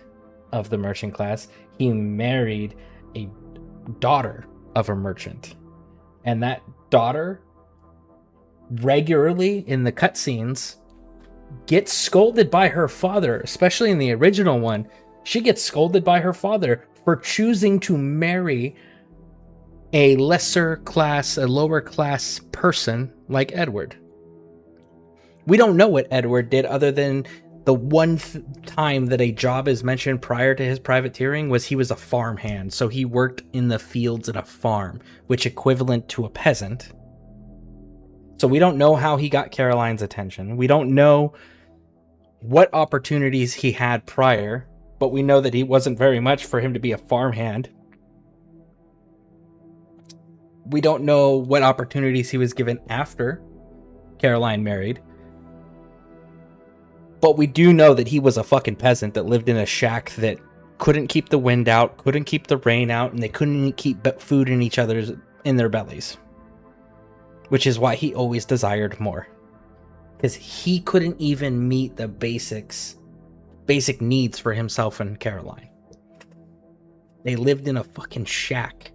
of the merchant class. He married a daughter of a merchant. And that daughter regularly in the cutscenes gets scolded by her father, especially in the original one. She gets scolded by her father for choosing to marry a lesser class, a lower class person like Edward. We don't know what Edward did other than the one time that a job is mentioned prior to his privateering was he was a farmhand. So he worked in the fields at a farm, which equivalent to a peasant. So we don't know how he got Caroline's attention. We don't know what opportunities he had prior, but we know that he wasn't very much for him to be a farmhand. We don't know what opportunities he was given after Caroline married. But we do know that he was a fucking peasant that lived in a shack that couldn't keep the wind out, couldn't keep the rain out, and they couldn't keep food in their bellies. Which is why he always desired more. Because he couldn't even meet the basic needs for himself and Caroline. They lived in a fucking shack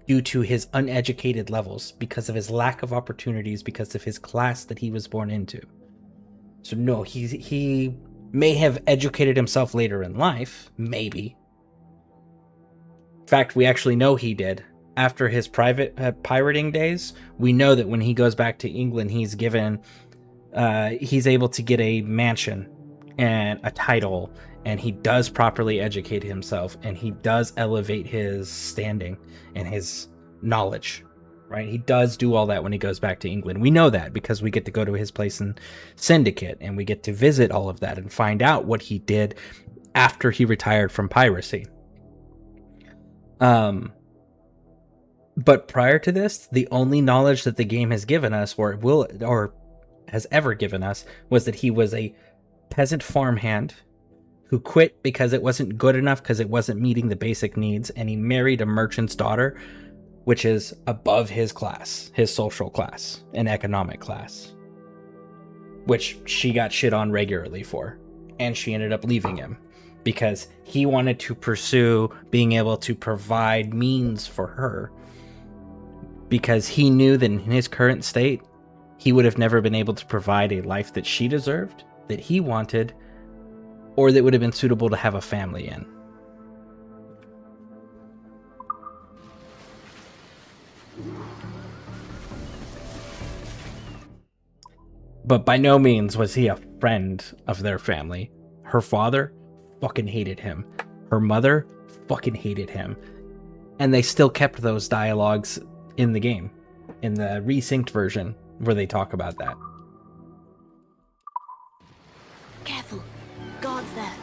due to his uneducated levels, because of his lack of opportunities, because of his class that he was born into. So no, he may have educated himself later in life, maybe. In fact, we actually know he did. After his private pirating days, we know that when he goes back to England, he's able to get a mansion and a title, and he does properly educate himself, and he does elevate his standing and his knowledge, right? He does do all that when he goes back to England. We know that because we get to go to his place in Syndicate, and we get to visit all of that and find out what he did after he retired from piracy. But prior to this, the only knowledge that the game has given us, or has ever given us, was that he was a peasant farmhand who quit because it wasn't good enough, because it wasn't meeting the basic needs, and he married a merchant's daughter, which is above his class, his social class and economic class, which she got shit on regularly for, and she ended up leaving him because he wanted to pursue being able to provide means for her, because he knew that in his current state, he would have never been able to provide a life that she deserved, that he wanted, or that would have been suitable to have a family in. But by no means was he a friend of their family. Her father fucking hated him. Her mother fucking hated him. And they still kept those dialogues in the game, in the Resynced version, where they talk about that. Careful. Guards there.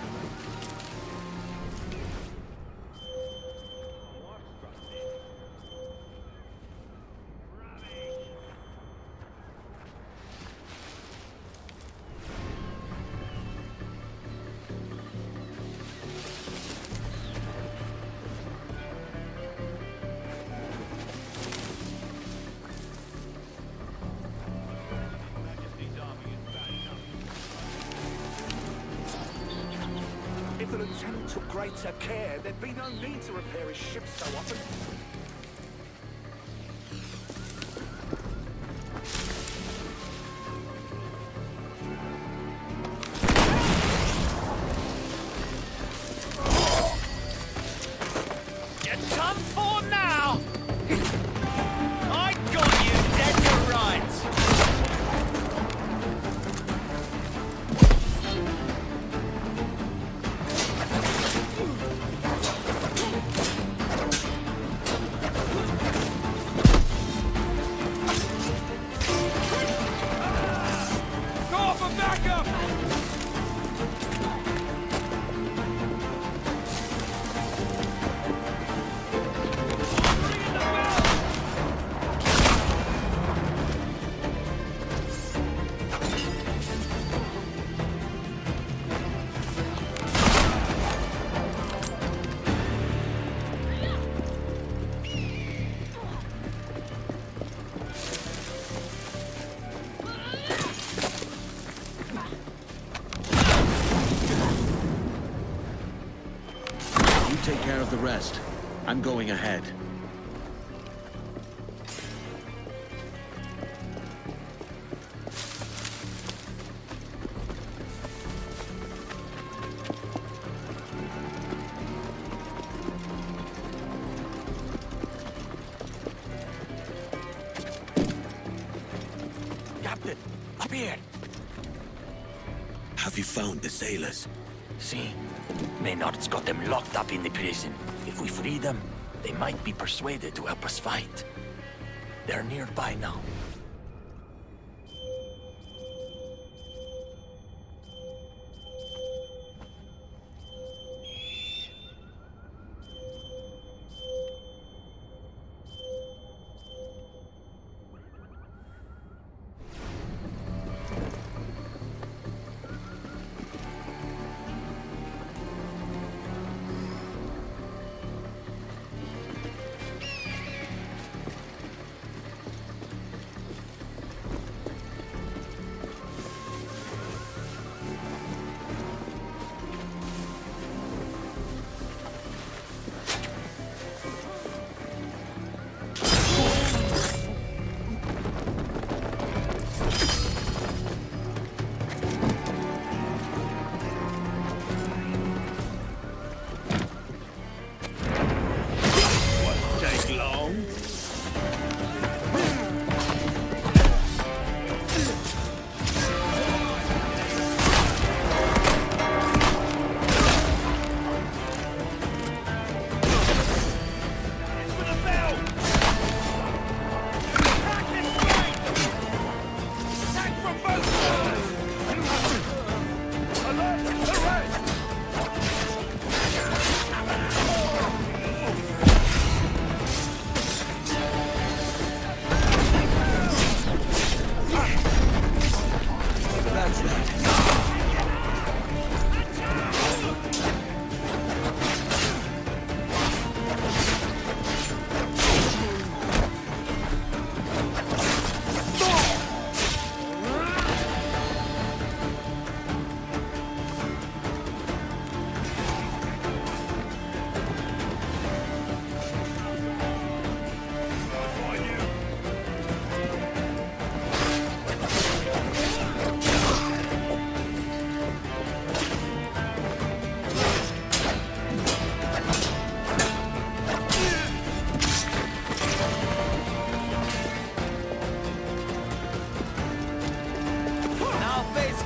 If the lieutenant took greater care, there'd be no need to repair his ship so often. You're done for now! I got you dead to rights! Go for backup! You take care of the rest. I'm going ahead. Captain, up here. Have you found the sailors? See, Maynard's got them locked up in the prison. If we free them, they might be persuaded to help us fight. They're nearby now.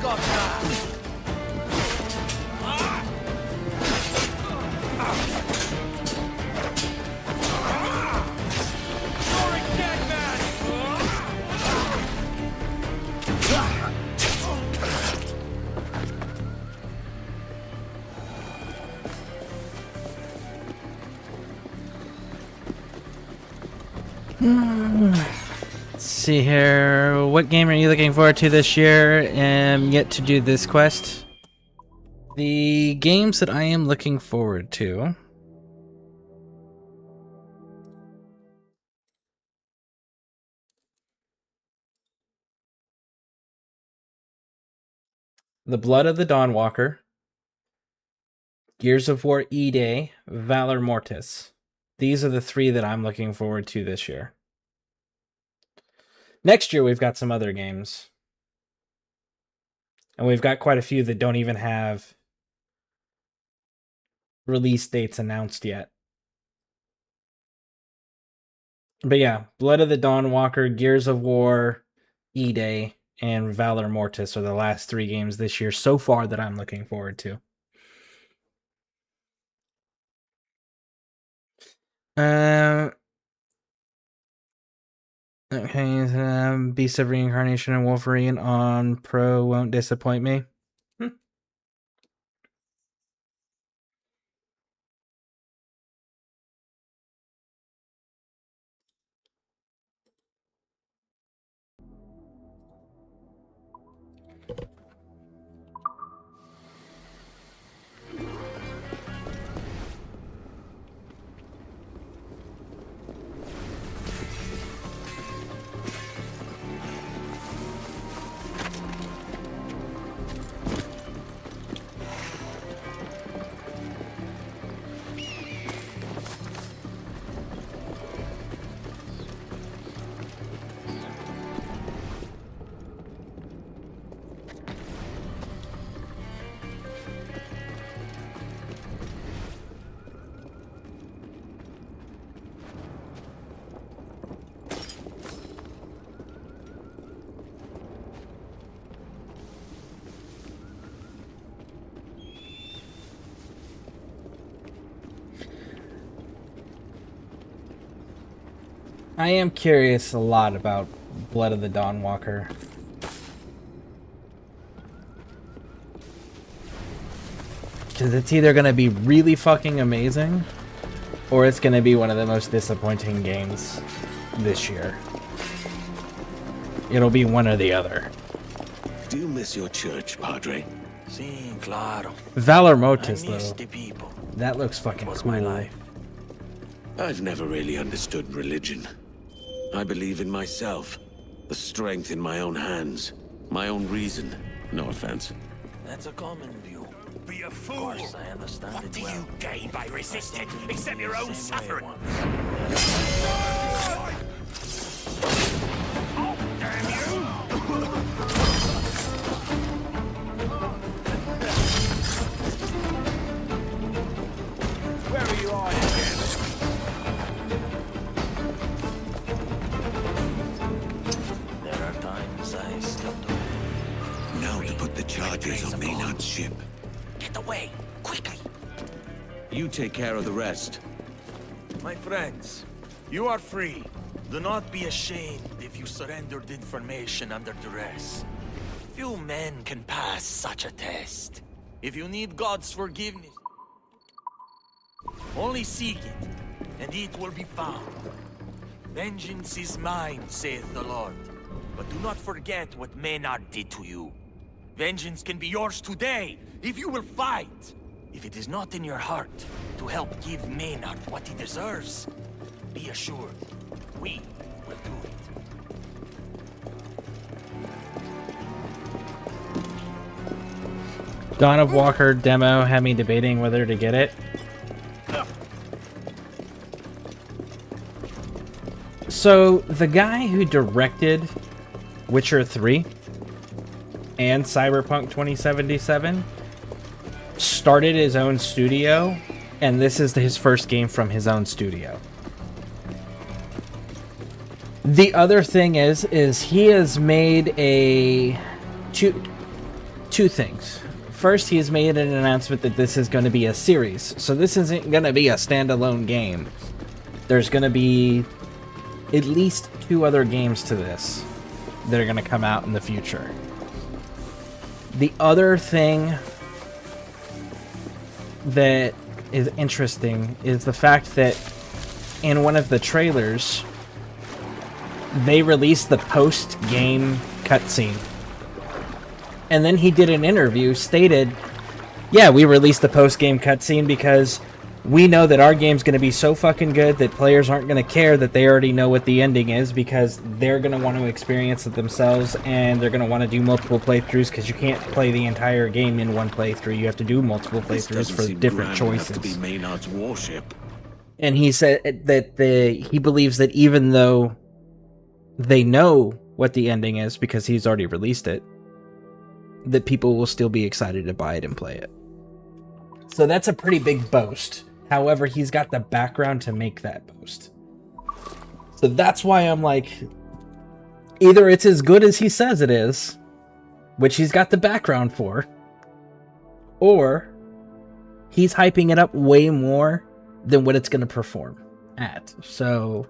got that. Let's see here. What game are you looking forward to this year? Am yet to do this quest. The games that I am looking forward to. The Blood of the Dawnwalker, Gears of War E-Day, Valor Mortis. These are the three that I'm looking forward to this year. Next year, we've got some other games. And we've got quite a few that don't even have release dates announced yet. But yeah, Blood of the Dawnwalker, Gears of War, E-Day, and Valor Mortis are the last three games this year so far that I'm looking forward to. Okay, Beast of Reincarnation and Wolverine on Pro won't disappoint me. I am curious a lot about Blood of the Dawnwalker. Because it's either going to be really fucking amazing, or it's going to be one of the most disappointing games this year. It'll be one or the other. Do you miss your church, Padre? Sí, claro. Valor Mortis, I miss though. the people. That looks fucking cool. My life. I've never really understood religion. I believe in myself, the strength in my own hands, my own reason. No offense. That's a common view. Be a fool. Of course, I understand What it do well. you gain by resisting, except your own suffering? Oh, damn you! Where are you on again? There are times I still do. Now to put the charges on Maynard's ship. Get away, quickly. You take care of the rest. My friends, you are free. Do not be ashamed if you surrendered information under duress. Few men can pass such a test. If you need God's forgiveness, only seek it, and it will be found. Vengeance is mine, saith the Lord. But do not forget what Maynard did to you. Vengeance can be yours today, if you will fight. If it is not in your heart to help give Maynard what he deserves, be assured, we will do it. Dawn of Walker demo had me debating whether to get it. So, the guy who directed Witcher 3 and Cyberpunk 2077 started his own studio, and this is his first game from his own studio. The other thing is he has made two things. First, he has made an announcement that this is going to be a series. So this isn't going to be a standalone game. There's going to be at least 2 other games to this that are going to come out in the future. The other thing that is interesting is the fact that in one of the trailers, they released the post-game cutscene. And then he did an interview, stated, yeah, we released the post-game cutscene because we know that our game's going to be so fucking good that players aren't going to care that they already know what the ending is, because they're going to want to experience it themselves, and they're going to want to do multiple playthroughs, because you can't play the entire game in one playthrough. You have to do multiple playthroughs for different choices. To be Maynard's warship. And he said that he believes that even though they know what the ending is because he's already released it, that people will still be excited to buy it and play it. So that's a pretty big boast. However, he's got the background to make that boast. So that's why I'm like, either it's as good as he says it is, which he's got the background for, or he's hyping it up way more than what it's going to perform at. So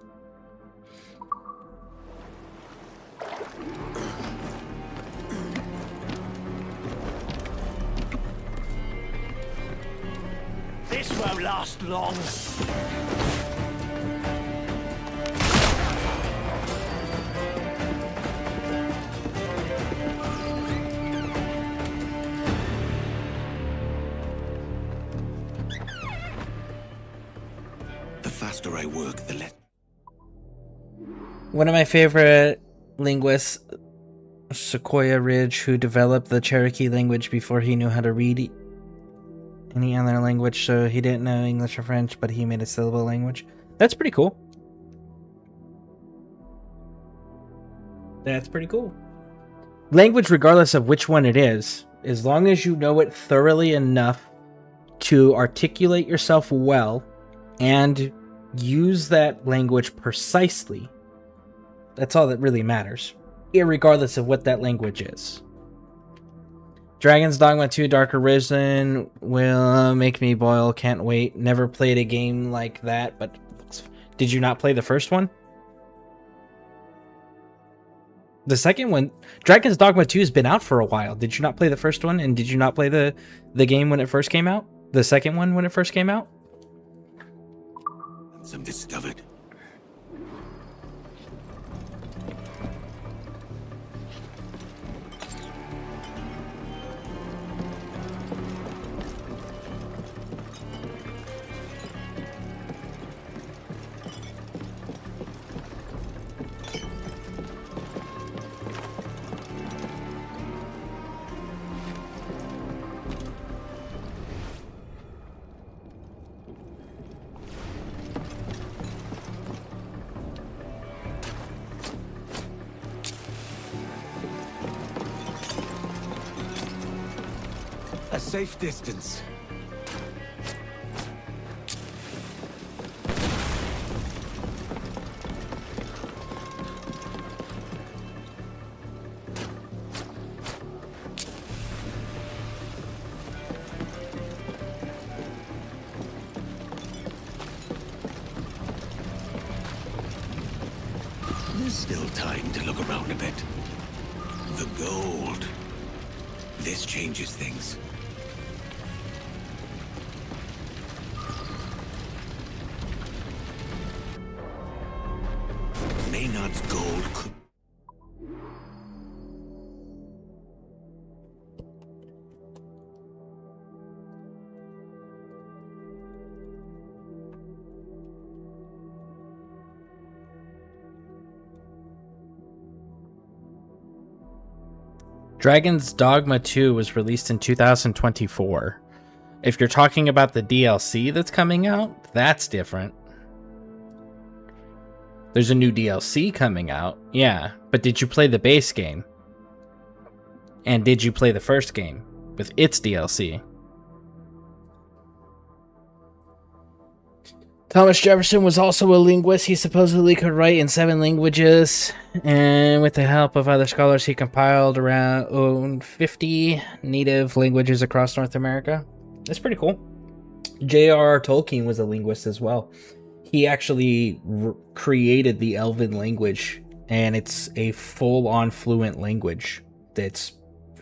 this won't last long. The faster I work, the less. one of my favorite linguists, Sequoia Ridge, who developed the Cherokee language before he knew how to read any other language, so he didn't know English or French, but he made a syllable language. That's pretty cool. That's pretty cool. Language, regardless of which one it is, as long as you know it thoroughly enough to articulate yourself well and use that language precisely, that's all that really matters, irregardless of what that language is. Dragon's Dogma 2 Dark Arisen will make me boil. Can't wait. Never played a game like that, but did you not play the first one? The second one, Dragon's Dogma 2 has been out for a while. Did you not play the first one? And did you not play the game when it first came out? The second one when it first came out? Some discovered. A safe distance. There's still time to look around a bit. The gold. This changes things. Maynard's gold could... Dragon's Dogma 2 was released in 2024. If you're talking about the DLC that's coming out, that's different. There's a new DLC coming out, yeah, but did you play the base game? And did you play the first game with its DLC? Thomas Jefferson was also a linguist. He supposedly could write in 7 languages, and with the help of other scholars, he compiled around 50 native languages across North America. That's pretty cool. J.R.R. Tolkien was a linguist as well. He actually created the Elven language, and it's a full-on fluent language that's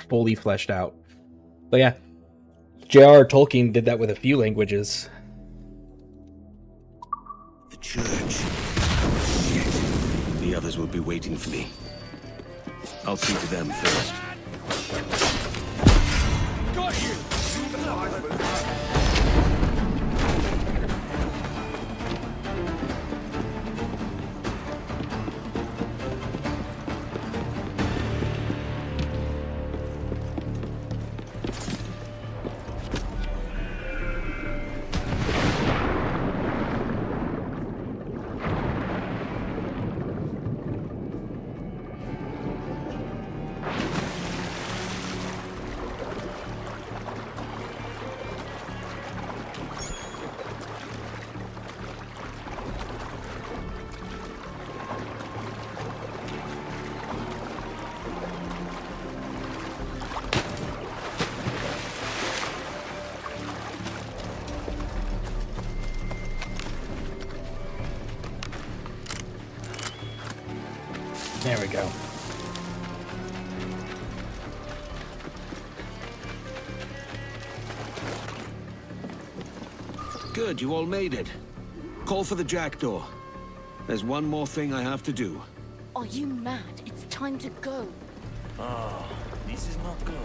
fully fleshed out. But yeah, J.R.R. Tolkien did that with a few languages. The church. Shit. The others will be waiting for me. I'll see to them first. Got you! There we go. Good, you all made it. Call for the jackdaw. There's one more thing I have to do. Are you mad? It's time to go. Oh, this is not good.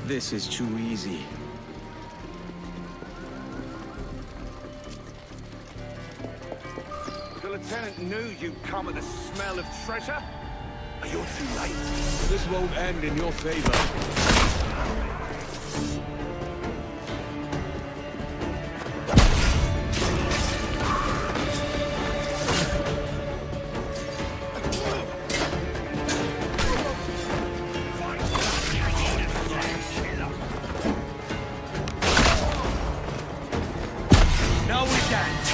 This is too easy. The lieutenant knew you'd come at the smell of treasure. You're too late. This won't end in your favor. Now we dance.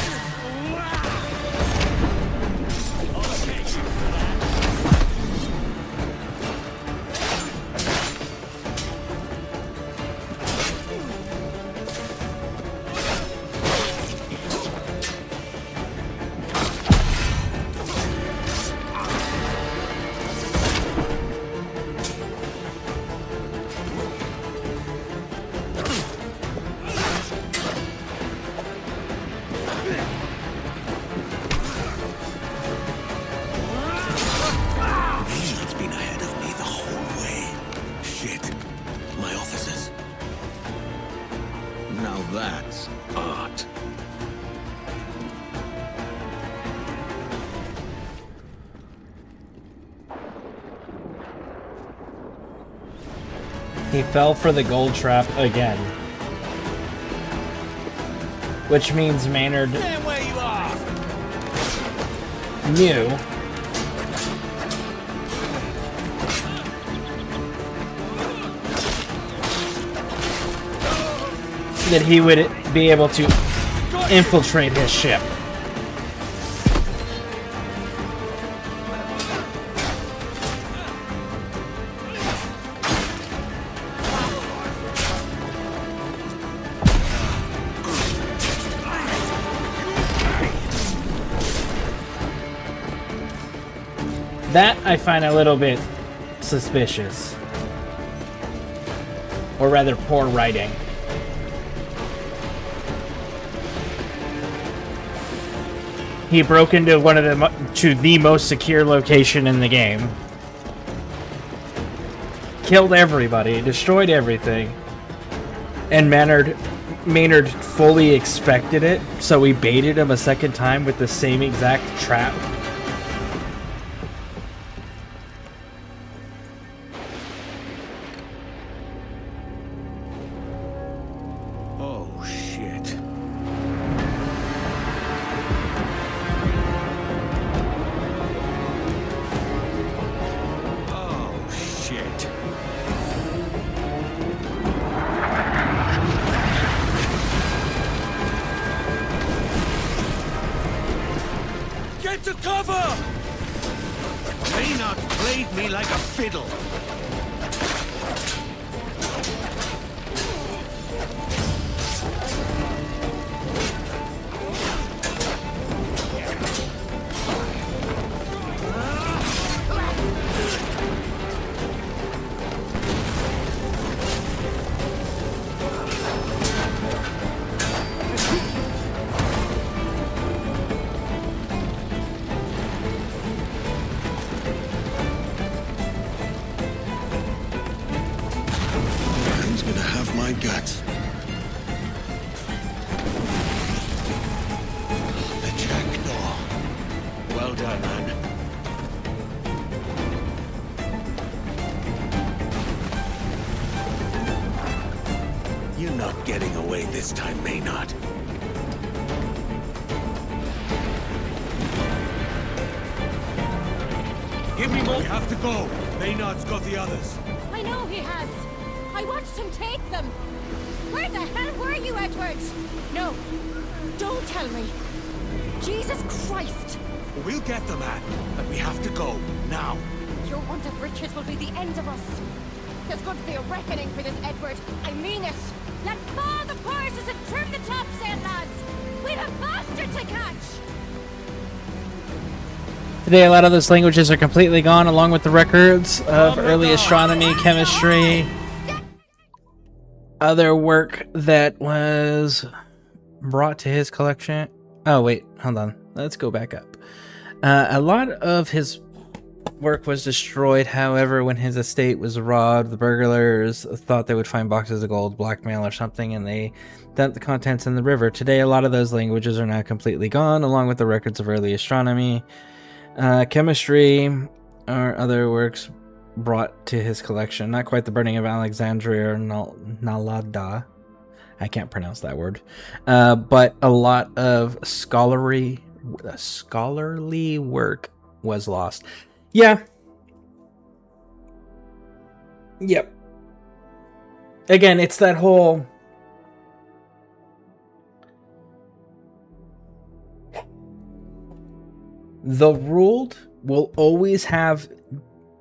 It's been ahead of me the whole way. Shit. My officers. Now that's art. He fell for the gold trap again. Which means Maynard Stand where you are. knew that he would be able to infiltrate his ship. That I find a little bit suspicious. Or rather, poor writing. He broke into one of the most secure location in the game. Killed everybody, destroyed everything. And Maynard fully expected it, so he baited him a second time with the same exact trap. Get to cover! Maynard played me like a fiddle. My guts. The jackdaw. Well done, man. You're not getting away this time, Maynard. Give me more. We have to go. Maynard's got the others. I know he has. I watched him take them. Where the hell were you, Edward? No, don't tell me. Jesus Christ. We'll get them, Anne, but we have to go now. Your want of riches will be the end of us. There's going to be a reckoning for this, Edward. I mean it. Let fall the purses and trim the topsail, lads. We've a bastard to catch. Today, a lot of those languages are completely gone, along with the records of early astronomy, chemistry, other work that was brought to his collection. Oh, wait, hold on. Let's go back up. A lot of his work was destroyed. However, when his estate was robbed, the burglars thought they would find boxes of gold, blackmail, or something, and they dumped the contents in the river. Today, a lot of those languages are now completely gone, along with the records of early astronomy, chemistry, or other works brought to his collection. Not quite the burning of Alexandria or Nalada. I can't pronounce that word. But a lot of scholarly work was lost. Yeah. Yep. Again, it's that whole... The ruled will always have...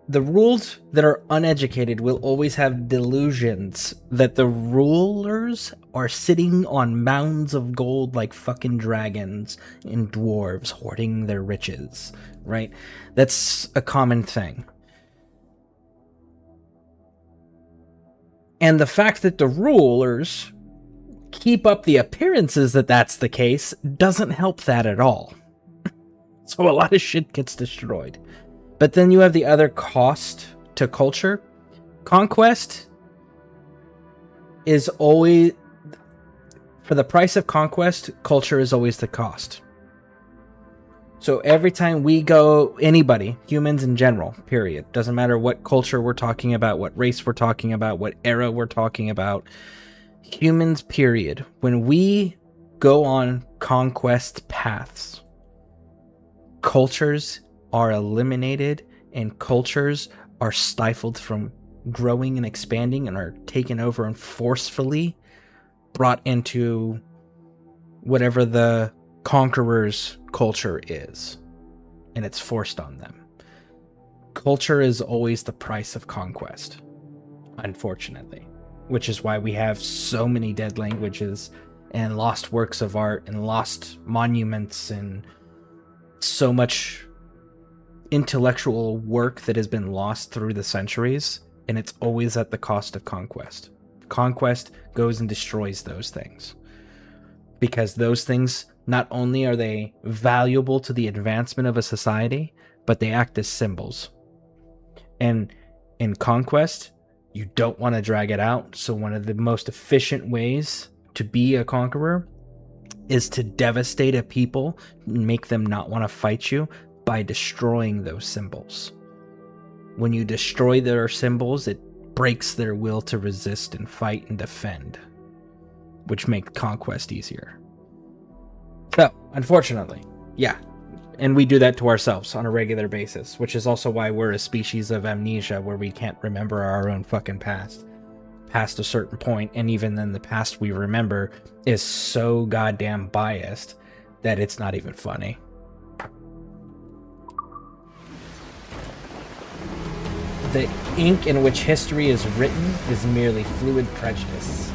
The ruled that are uneducated will always have delusions that the rulers are sitting on mounds of gold like fucking dragons and dwarves hoarding their riches, right? That's a common thing. And the fact that the rulers keep up the appearances that that's the case doesn't help that at all. So a lot of shit gets destroyed. But then you have the other cost to culture. Conquest is always... For the price of conquest, culture is always the cost. So every time we go... Anybody, humans in general, period. Doesn't matter what culture we're talking about, what race we're talking about, what era we're talking about. Humans, period. When we go on conquest paths, cultures are eliminated and cultures are stifled from growing and expanding and are taken over and forcefully brought into whatever the conqueror's culture is, and it's forced on them. Culture is always the price of conquest, unfortunately, which is why we have so many dead languages and lost works of art and lost monuments and so much intellectual work that has been lost through the centuries, and it's always at the cost of conquest. Conquest goes and destroys those things, because those things, not only are they valuable to the advancement of a society, but they act as symbols. And in conquest, you don't want to drag it out, so one of the most efficient ways to be a conqueror is to devastate a people and make them not want to fight you by destroying those symbols. When you destroy their symbols, it breaks their will to resist and fight and defend, which makes conquest easier. So, unfortunately, yeah. And we do that to ourselves on a regular basis, which is also why we're a species of amnesia, where we can't remember our own fucking past. Past a certain point, and even then the past we remember is so goddamn biased that it's not even funny. the ink in which history is written is merely fluid prejudice.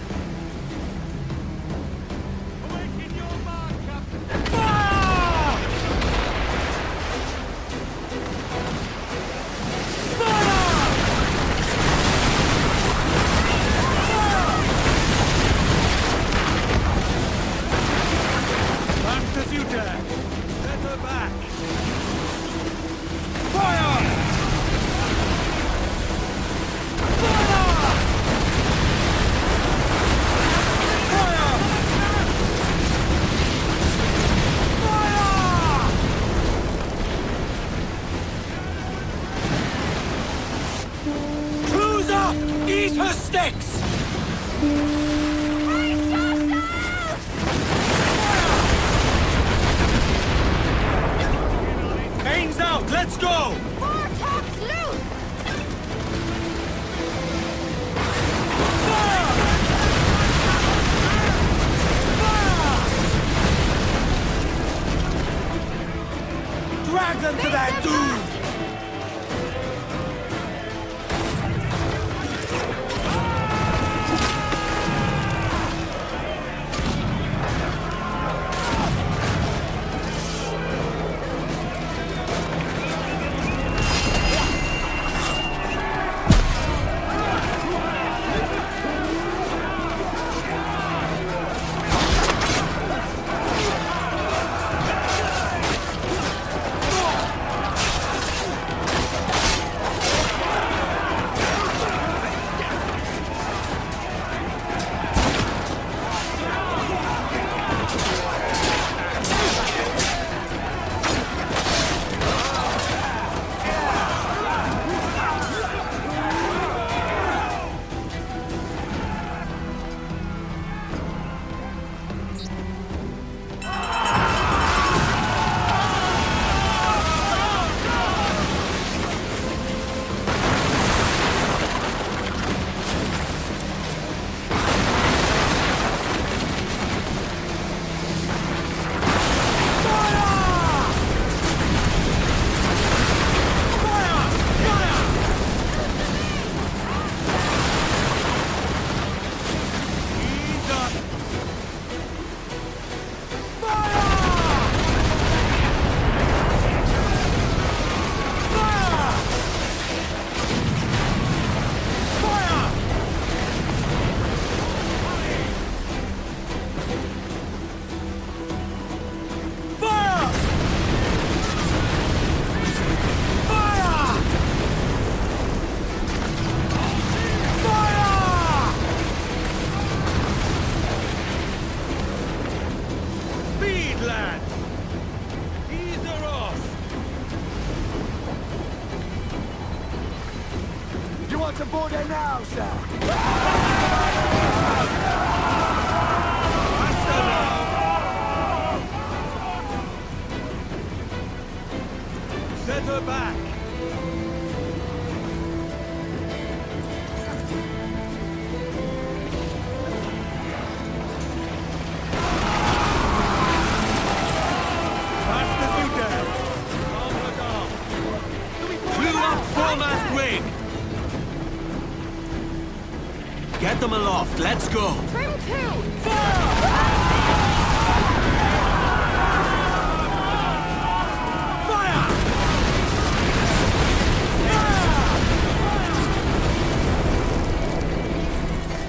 Get them aloft. Let's go. Trim two.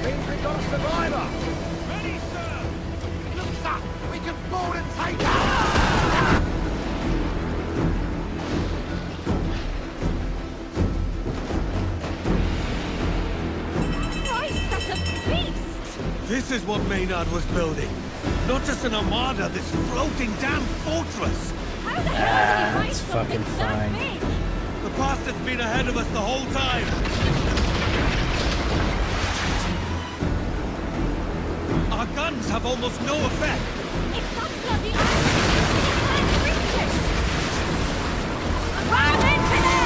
Means we got a survivor. Ready, sir. Look up. We can board and take her. This is what Maynard was building. Not just an armada, this floating damn fortress. How the hell did he It's fucking fine. The bastard's been ahead of us the whole time. Our guns have almost no effect. It's not bloody iron. Ram into them!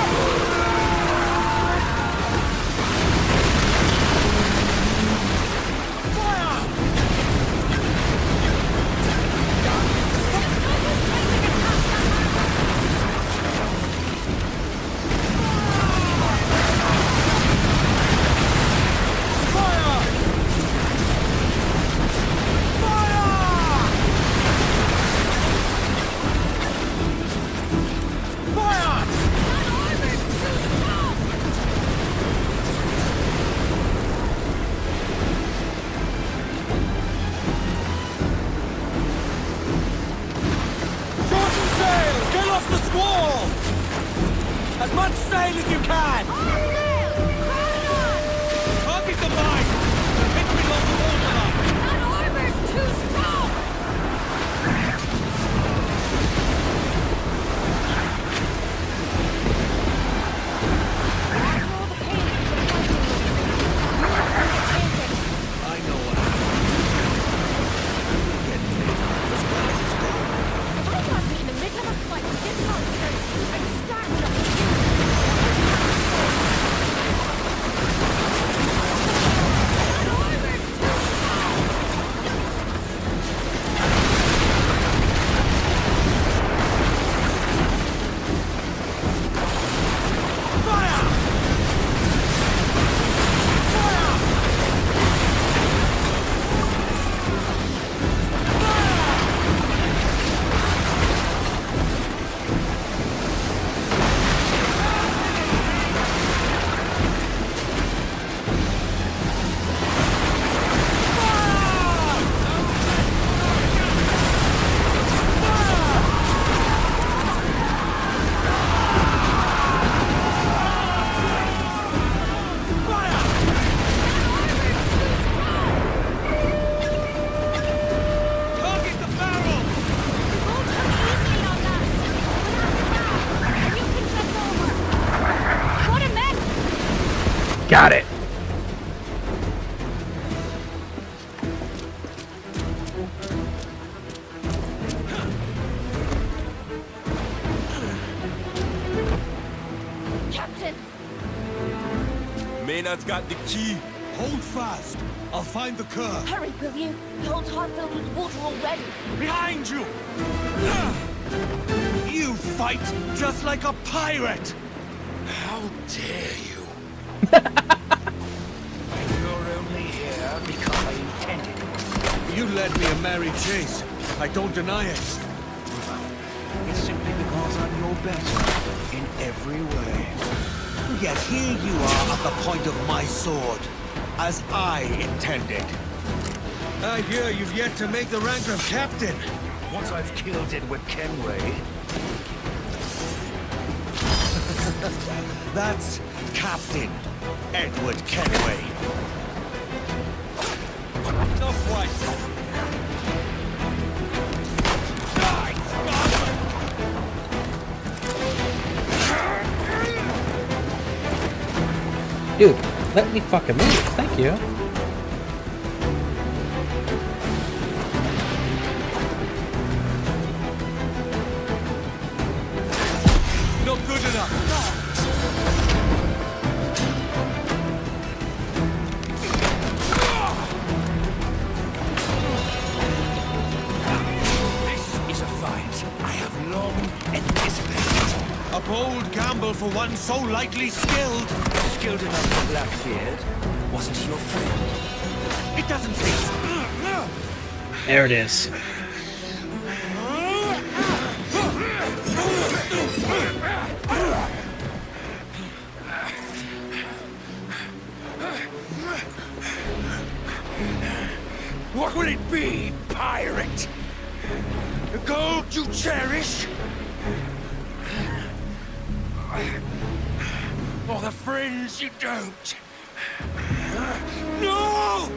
Cross the squall! As much sail as you can! Target the mine! The hit below the waterline! That armor's too strong! I know what we'll get as well as it's going. If I wasn't in the middle of a fight with this monster, I'd start with a Got it. Captain! Maynard's got the key. Hold fast. I'll find the curve. Hurry, will you? The hole's half filled with water already. Behind you! You fight just like a pirate! How dare you! You're only here because I intended it. You led me a merry chase. I don't deny it. It's simply because I'm your better in every way. Yet here you are at the point of my sword, as I intended. I hear you've yet to make the rank of captain. Once I've killed Edward Kenway, that's Captain Edward Kenway. No fight. Dude, let me fucking move. Thank you. Not good enough. this is a fight I have long anticipated. A bold gamble for one so lightly skilled. Skilled enough for Blackbeard? Wasn't he your friend? It doesn't taste. There it is. What will it be, pirate? The gold you cherish? Or the friends you don't? No!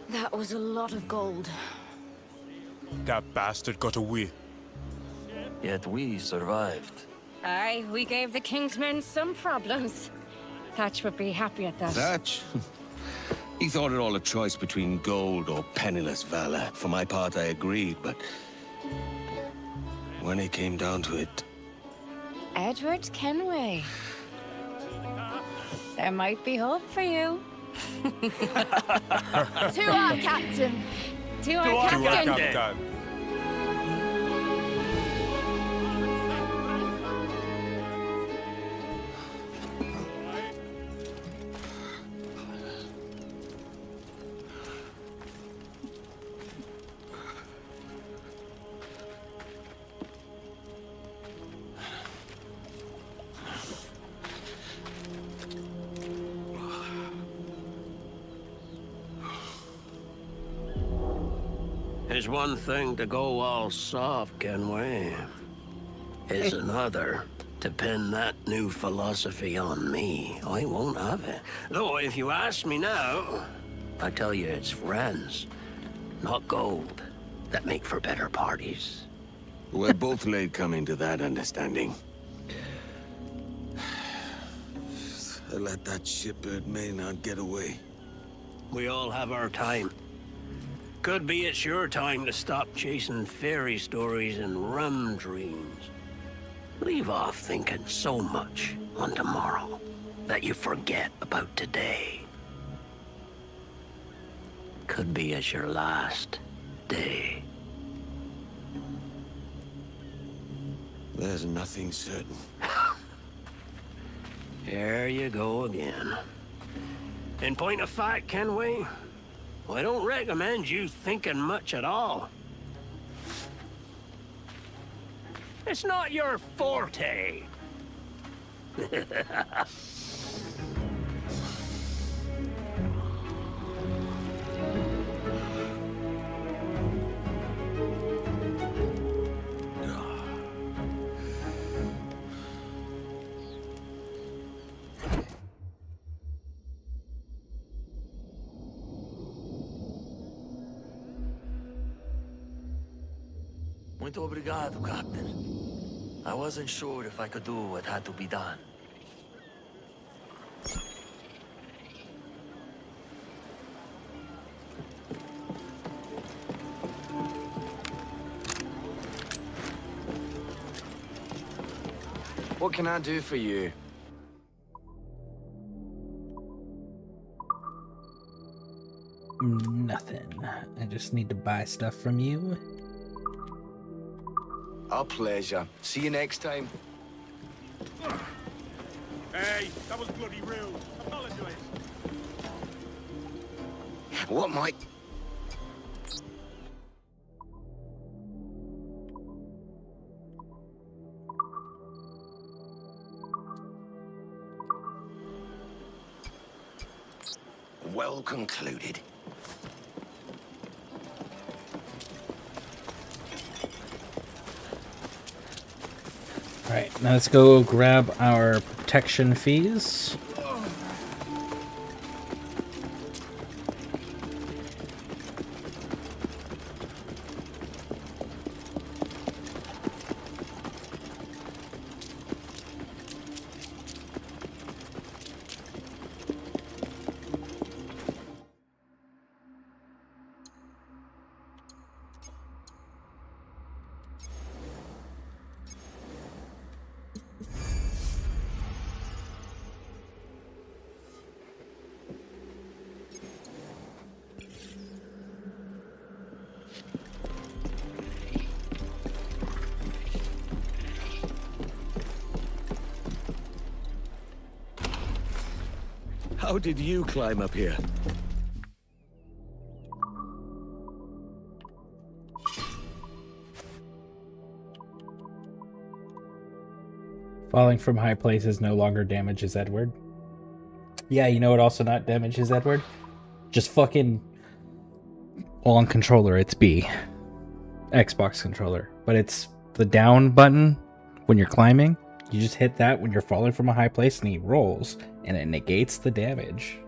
That was a lot of gold. That bastard got away. Yet we survived. Aye, we gave the King's men some problems. Thatch would be happy at that. Thatch? He thought it all a choice between gold or penniless valor. For my part, I agreed, but when it came down to it... Edward Kenway. There might be hope for you. To our captain! To our captain! It's one thing to go all soft, Kenway. It's another to pin that new philosophy on me. I won't have it. Though, if you ask me now, I tell you it's friends, not gold, that make for better parties. We're both late coming to that understanding. I let that shipbird Maynard get away. We all have our time. Could be it's your time to stop chasing fairy stories and rum dreams. Leave off thinking so much on tomorrow that you forget about today. Could be it's your last day. There's nothing certain. There you go again. In point of fact, Kenway, I don't recommend you thinking much at all. It's not your forte. Muito obrigado, Captain. I wasn't sure if I could do what had to be done. What can I do for you? Nothing. I just need to buy stuff from you. A pleasure. See you next time. Hey, that was bloody rude. Apologize. What might... Well concluded. Alright, now let's go grab our protection fees. How did you climb up here? Falling from high places no longer damages Edward. Yeah, you know what also not damages Edward? Just fucking... Well, on controller, it's B. Xbox controller. But it's the down button when you're climbing. You just hit that when you're falling from a high place and he rolls. And it negates the damage.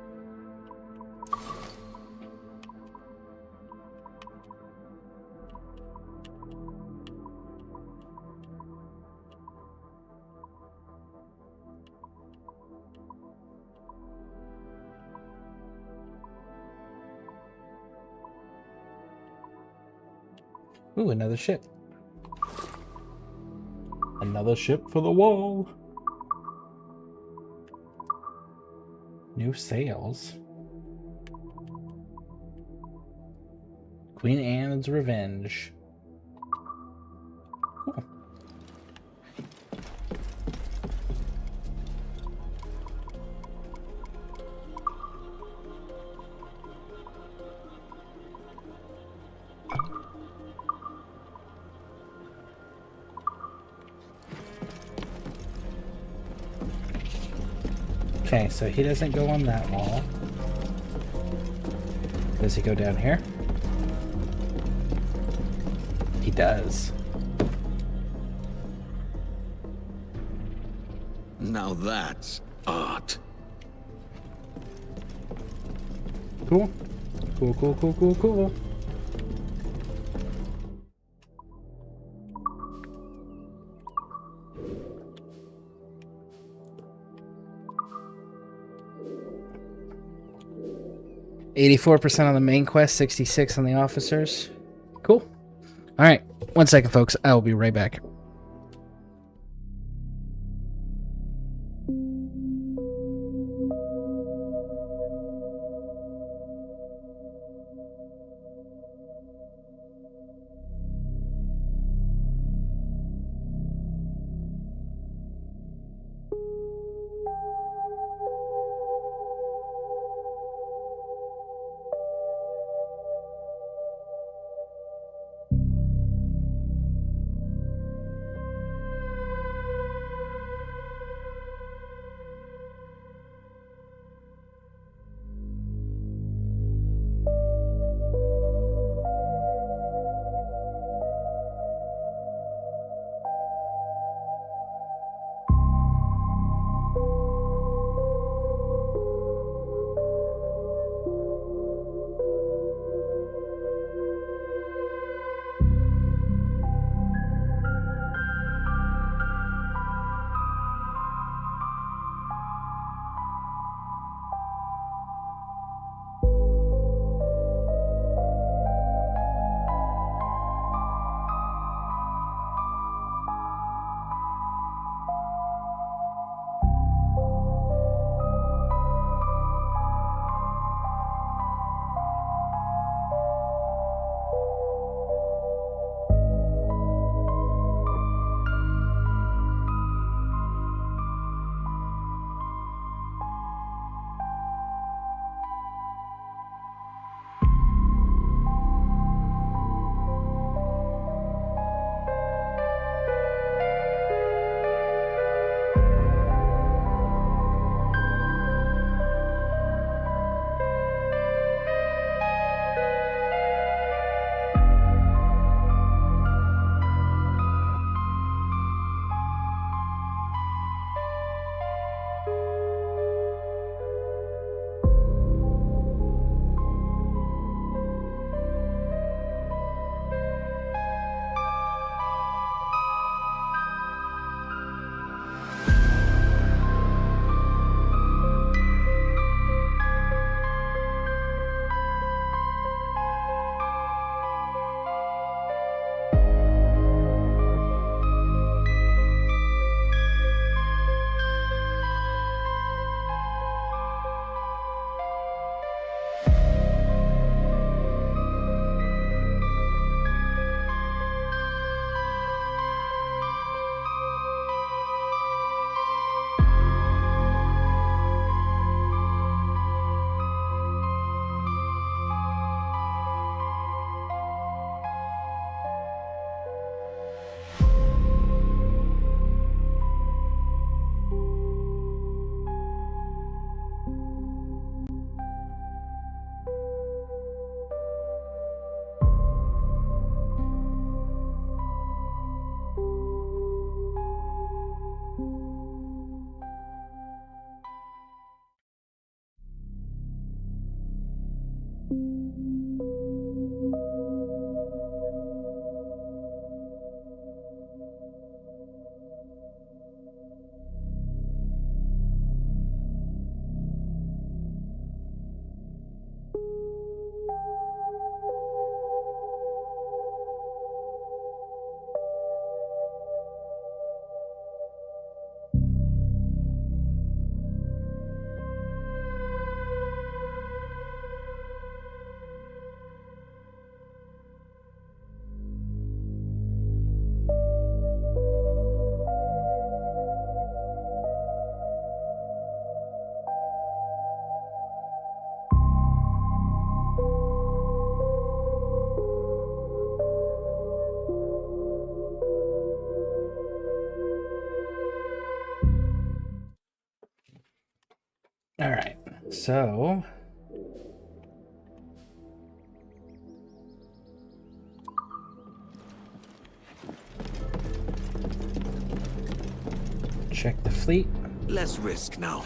Ooh, another ship. Another ship for the wall. New sails. Queen Anne's Revenge. Cool. Okay, so he doesn't go on that wall. Does he go down here? He does. Now that's art. Cool. Cool, cool, cool, cool, cool. $84% on the main quest, 66 on the officers. Cool. All right. 1 second, folks. I will be right back. All right, so Check the fleet. Less risk now.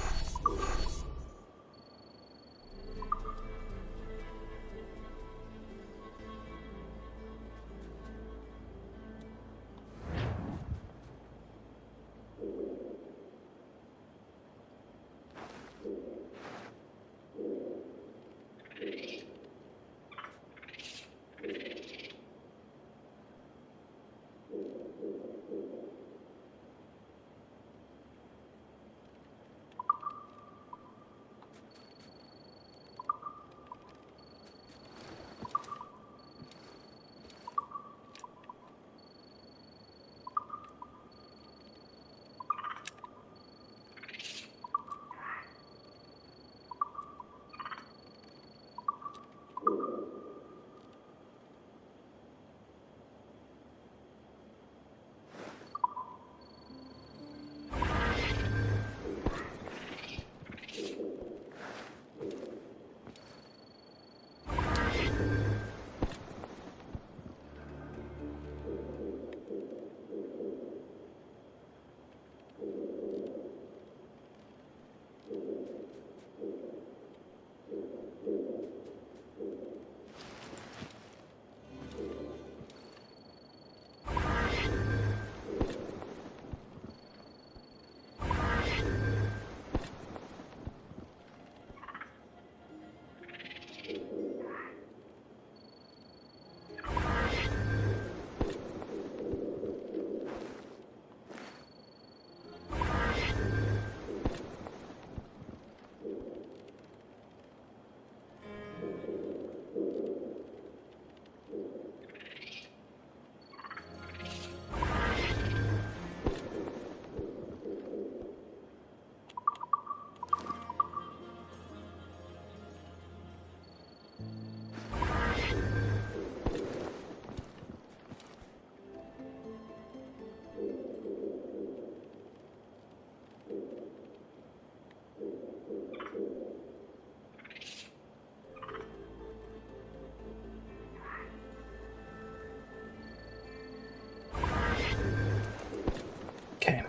Okay.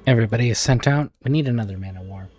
Everybody is sent out. We need another man of war.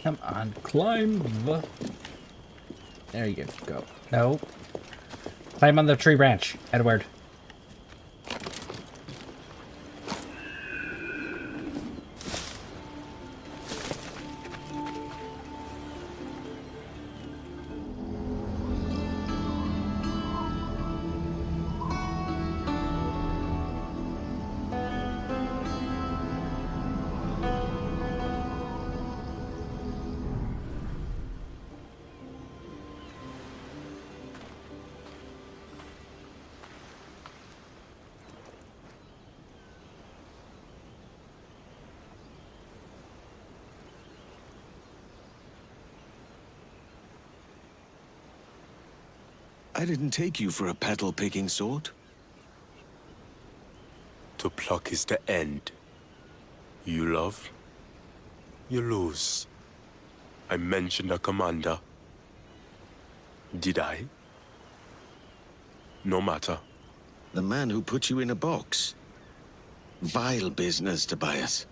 Come on, climb. There you go. No. Climb on the tree branch, Edward. I didn't take you for a petal-picking sort. To pluck is the end. You love, you lose. I mentioned a commander. Did I? No matter. The man who put you in a box. Vile business, Tobias.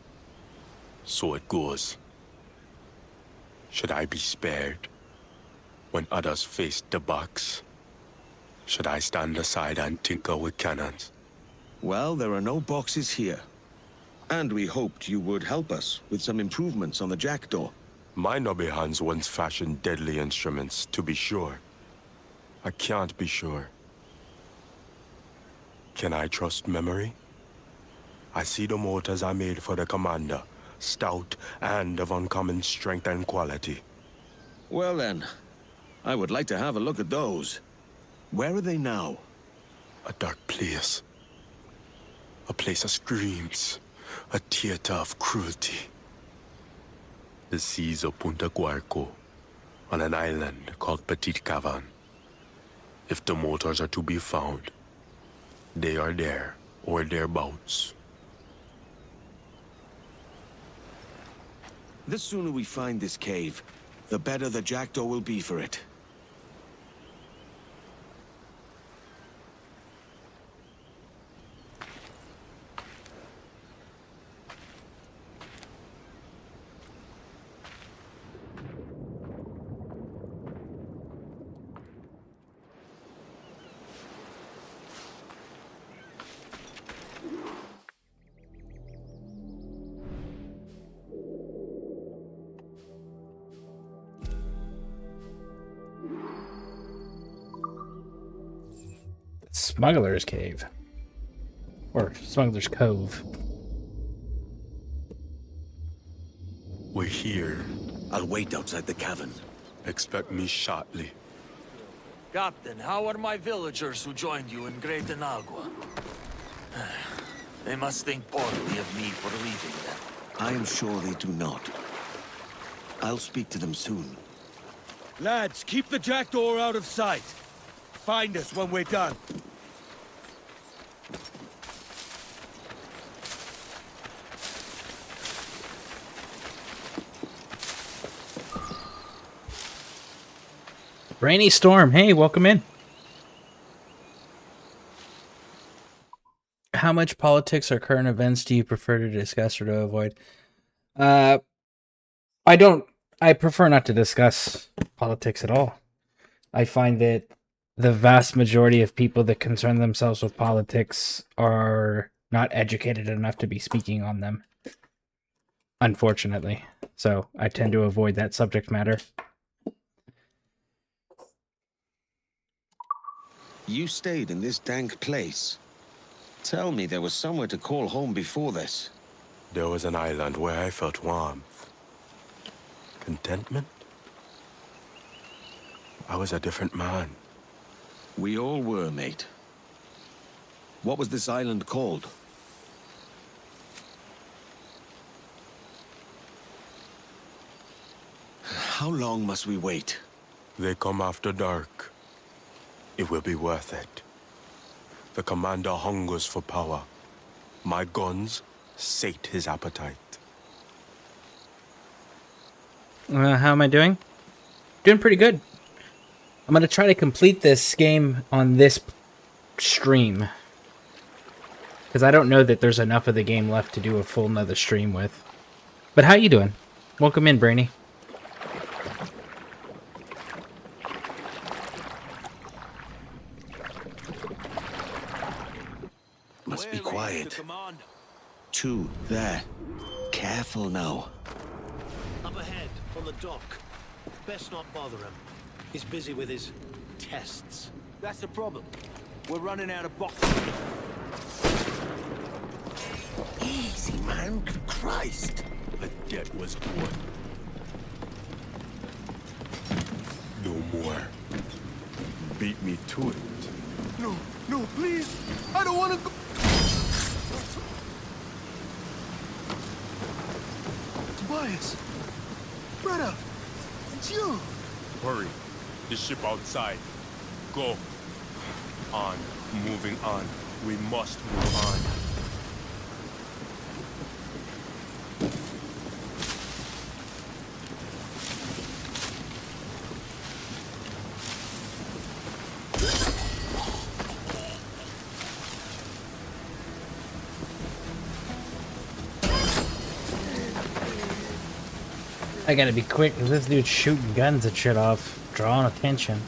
So it goes. Should I be spared when others face the box? Should I stand aside and tinker with cannons? Well, there are no boxes here. And we hoped you would help us with some improvements on the jackdaw. My nubby hands once fashioned deadly instruments, to be sure. I can't be sure. Can I trust memory? I see the motors are made for the commander, stout and of uncommon strength and quality. Well then, I would like to have a look at those. Where are they now? A dark place. A place of screams. A theater of cruelty. The seas of Punta Guarco, on an island called Petite Cavern. If the motors are to be found, they are there, or thereabouts. The sooner we find this cave, the better the jackdaw will be for it. Smuggler's Cave. Or Smuggler's Cove. We're here. I'll wait outside the cavern. Expect me shortly. Captain, how are my villagers who joined you in Great Inagua? They must think poorly of me for leaving them. I am sure they do not. I'll speak to them soon. Lads, keep the jackdaw out of sight. Find us when we're done. Rainy Storm, hey, welcome in. How much politics or current events do you prefer to discuss or to avoid? I prefer not to discuss politics at all. I find that the vast majority of people that concern themselves with politics are not educated enough to be speaking on them. Unfortunately. So I tend to avoid that subject matter. You stayed in this dank place. Tell me there was somewhere to call home before this. There was an island where I felt warmth. Contentment? I was a different man. We all were, mate. What was this island called? How long must we wait? They come after dark. It will be worth it. The commander hungers for power. My guns sate his appetite. How am I doing? Doing pretty good. I'm going to try to complete this game on this stream. Because I don't know that there's enough of the game left to do a full another stream with. But how you doing? Welcome in, Brainy. Must be quiet. Two, there. Careful now. Up ahead, on the dock. Best not bother him. He's busy with his tests. That's the problem. We're running out of boxes. Easy, man. Christ. The debt was owed. No more. Beat me to it. No, no, please. I don't want to go. Tobias. Brother. It's you. Hurry. The ship outside. Go. On. Moving on. We must move on. I gotta be quick because this dude's shooting guns at shit off, drawing attention.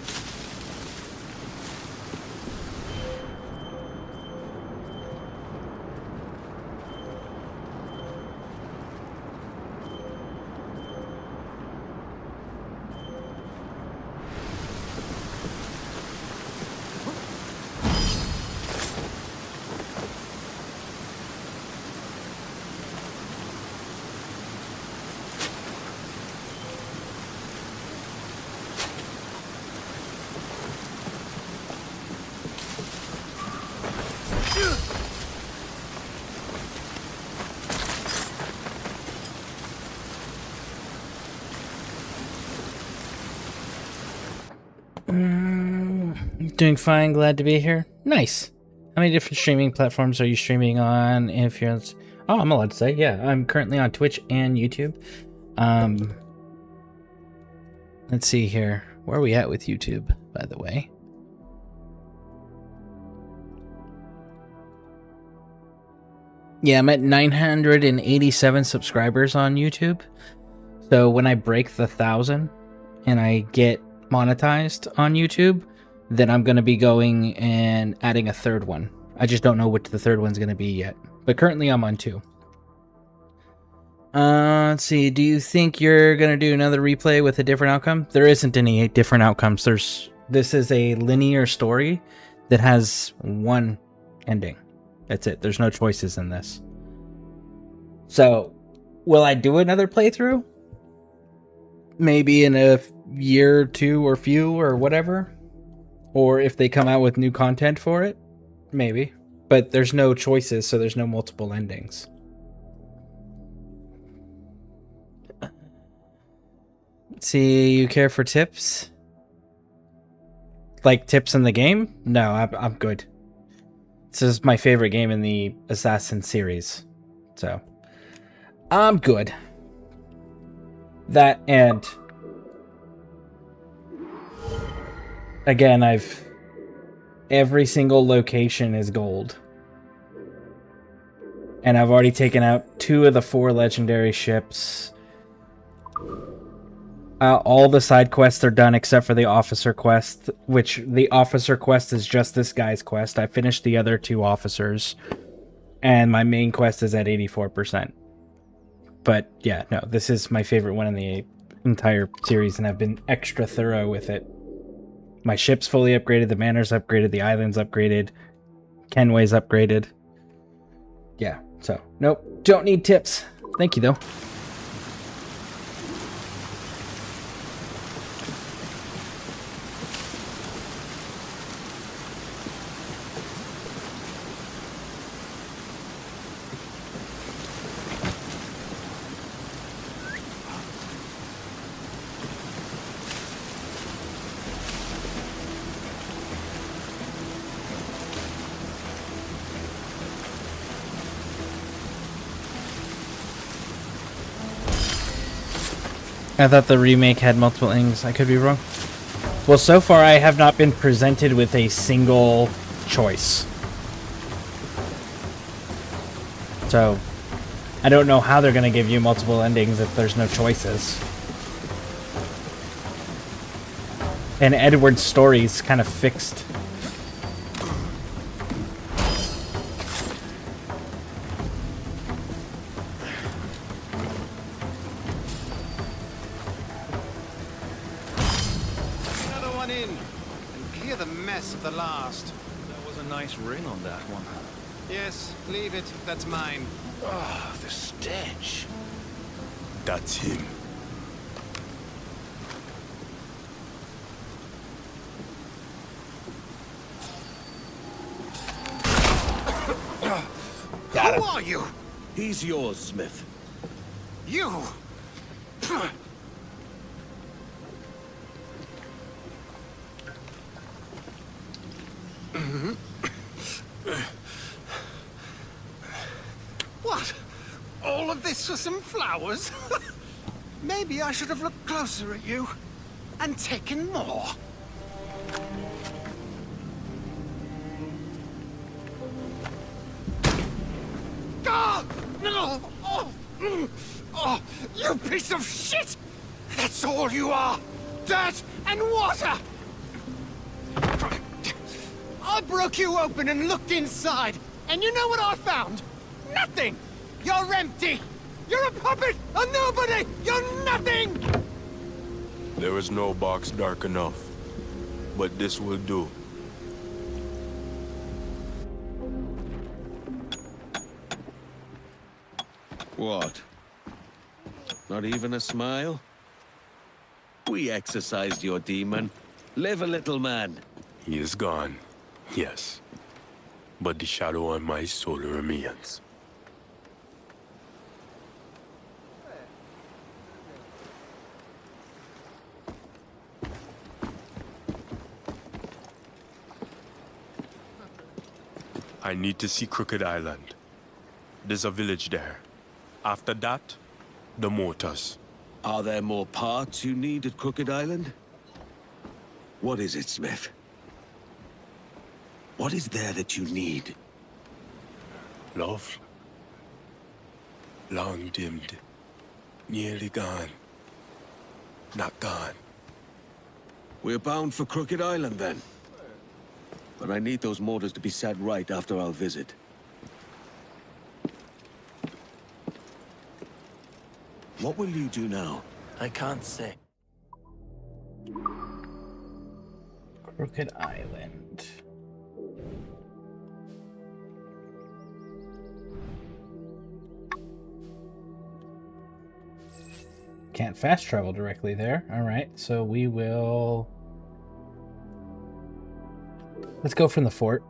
Doing fine, glad to be here. Nice. How many different streaming platforms are you streaming on? If you're, oh, I'm allowed to say, yeah. I'm currently on Twitch and YouTube. Let's see here. Where are we at with YouTube, by the way? Yeah, I'm at 987 subscribers on YouTube. So when I break the 1,000 and I get monetized on YouTube, then I'm going to be going and adding a third one. I just don't know what the third one's going to be yet. But currently I'm on 2. Let's see. Do you think you're going to do another replay with a different outcome? There isn't any different outcomes. This is a linear story that has one ending. That's it. There's no choices in this. So, will I do another playthrough? Maybe in a year or 2 or few or whatever. Or if they come out with new content for it, maybe. But there's no choices, so there's no multiple endings. Let's see, you care for tips? Like tips in the game? No, I'm good. This is my favorite game in the Assassin series. So, I'm good. That and... Again, every single location is gold. And I've already taken out 2 of the 4 legendary ships. All the side quests are done except for the officer quest, which the officer quest is just this guy's quest. I finished the other 2 officers, and my main quest is at 84%. But yeah, no, this is my favorite one in the entire series, and I've been extra thorough with it. My ship's fully upgraded, the manor's upgraded, the island's upgraded, Kenway's upgraded. Yeah, so, nope, don't need tips. Thank you, though. I thought the remake had multiple endings. I could be wrong. Well, so far I have not been presented with a single choice. So, I don't know how they're going to give you multiple endings if there's no choices. And Edward's story's kind of fixed. Ring on that one. Yes, leave it. That's mine. Ah, the stench. That's him. Got him. Who are you? He's yours, Smith. You! What? All of this for some flowers? Maybe I should have looked closer at you and taken more. Ah! No! Oh, you piece of shit! That's all you are! Dirt and water! I broke you open and looked inside, and you know what I found? Nothing! You're empty! You're a puppet! A nobody! You're nothing! There is no box dark enough, but this will do. What? Not even a smile? We exorcised your demon. Live a little, man. He is gone, yes. But the shadow on my soul remains. I need to see Crooked Island. There's a village there. After that, the motors. Are there more parts you need at Crooked Island? What is it, Smith? What is there that you need? Love. Long dimmed. Nearly gone. Not gone. We're bound for Crooked Island, then. But I need those motors to be set right after our visit. What will you do now? I can't say. Crooked Island. Can't fast travel directly there. All right, so we will... Let's go from the fort.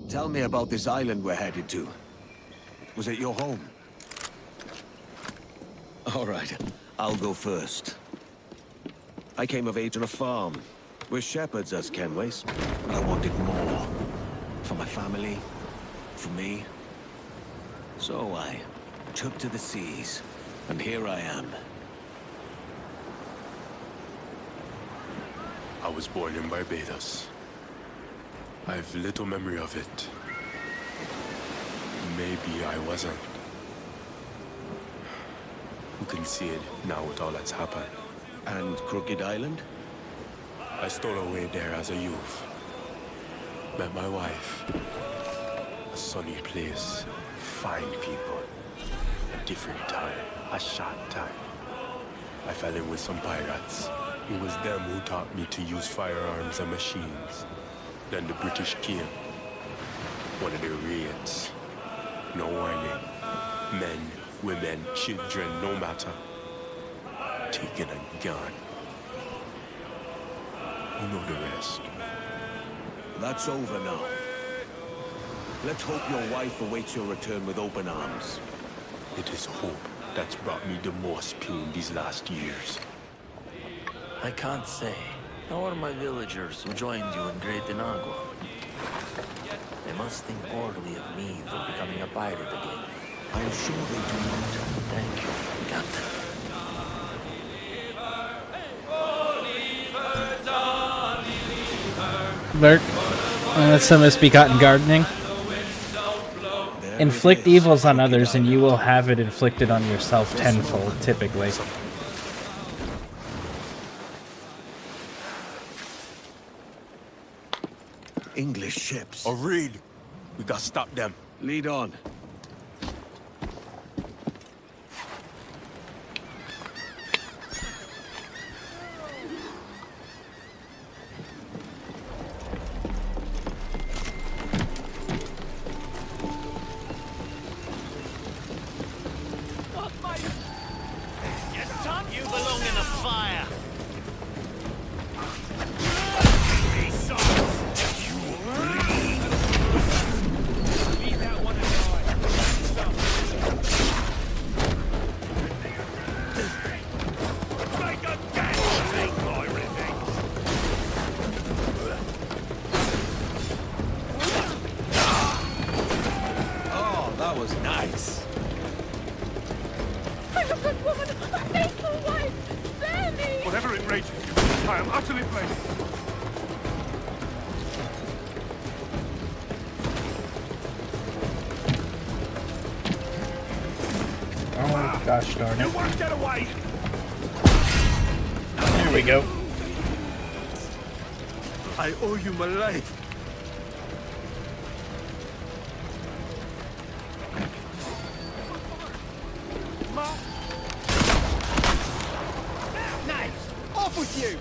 Tell me about this island we're headed to. Was it your home? All right, I'll go first. I came of age on a farm. We're shepherds, us Kenways, but I wanted more. For my family, for me. So I took to the seas, and here I am. I was born in Barbados. I have little memory of it. Maybe I wasn't. Who can see it now with all that's happened? And Crooked Island? I stole away there as a youth. Met my wife. A sunny place. Fine people. A different time. A short time. I fell in with some pirates. It was them who taught me to use firearms and machines. Then the British came. One of their raids. No warning. Men, women, children, no matter. Taken and gone. You know the rest. That's over now. Let's hope your wife awaits your return with open arms. It is hope that's brought me the most pain these last years. I can't say. How are my villagers who joined you in Great Inagua? They must think poorly of me for becoming a pirate again. I am sure they do not. Thank you, Captain. Lurk. That's some misbegotten gardening. Inflict evils on others and you will have it inflicted on yourself tenfold, typically. English ships. Oh, read. We gotta stop them. Lead on. You belong in the fire. Leave that one Make a dash! Take my revenge. Oh, that was nice. I'm a good woman, a faithful wife. Spare me! Whatever it rages you, I am utterly blameless. Oh, gosh darn it. won't get away! There we go. I owe you my life. Knives! Off with you!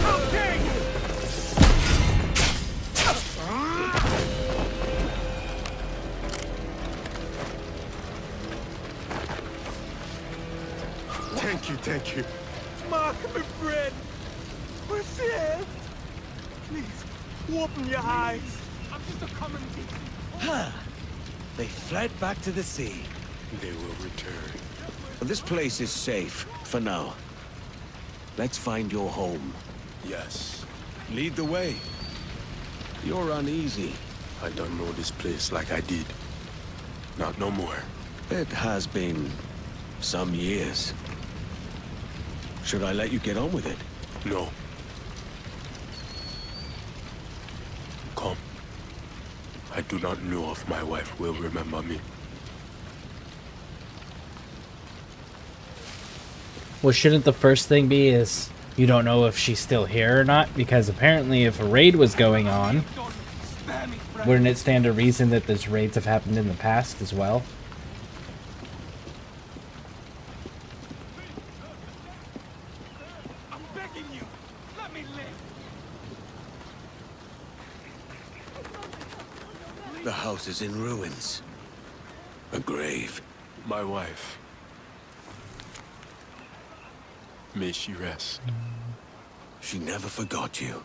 How dare you! Thank you. Mark, my friend. We're saved. Please, open your eyes. I'm just a common thief. They fled back to the sea. They will return. Well, this place is safe, for now. Let's find your home. Yes. Lead the way. You're uneasy. I don't know this place like I did. Not no more. It has been some years. Should I let you get on with it? No. Come. I do not know if my wife will remember me. Well, shouldn't the first thing be is you don't know if she's still here or not? Because apparently if a raid was going on, wouldn't it stand to reason that those raids have happened in the past as well? The house is in ruins. A grave. My wife. May she rest. She never forgot you.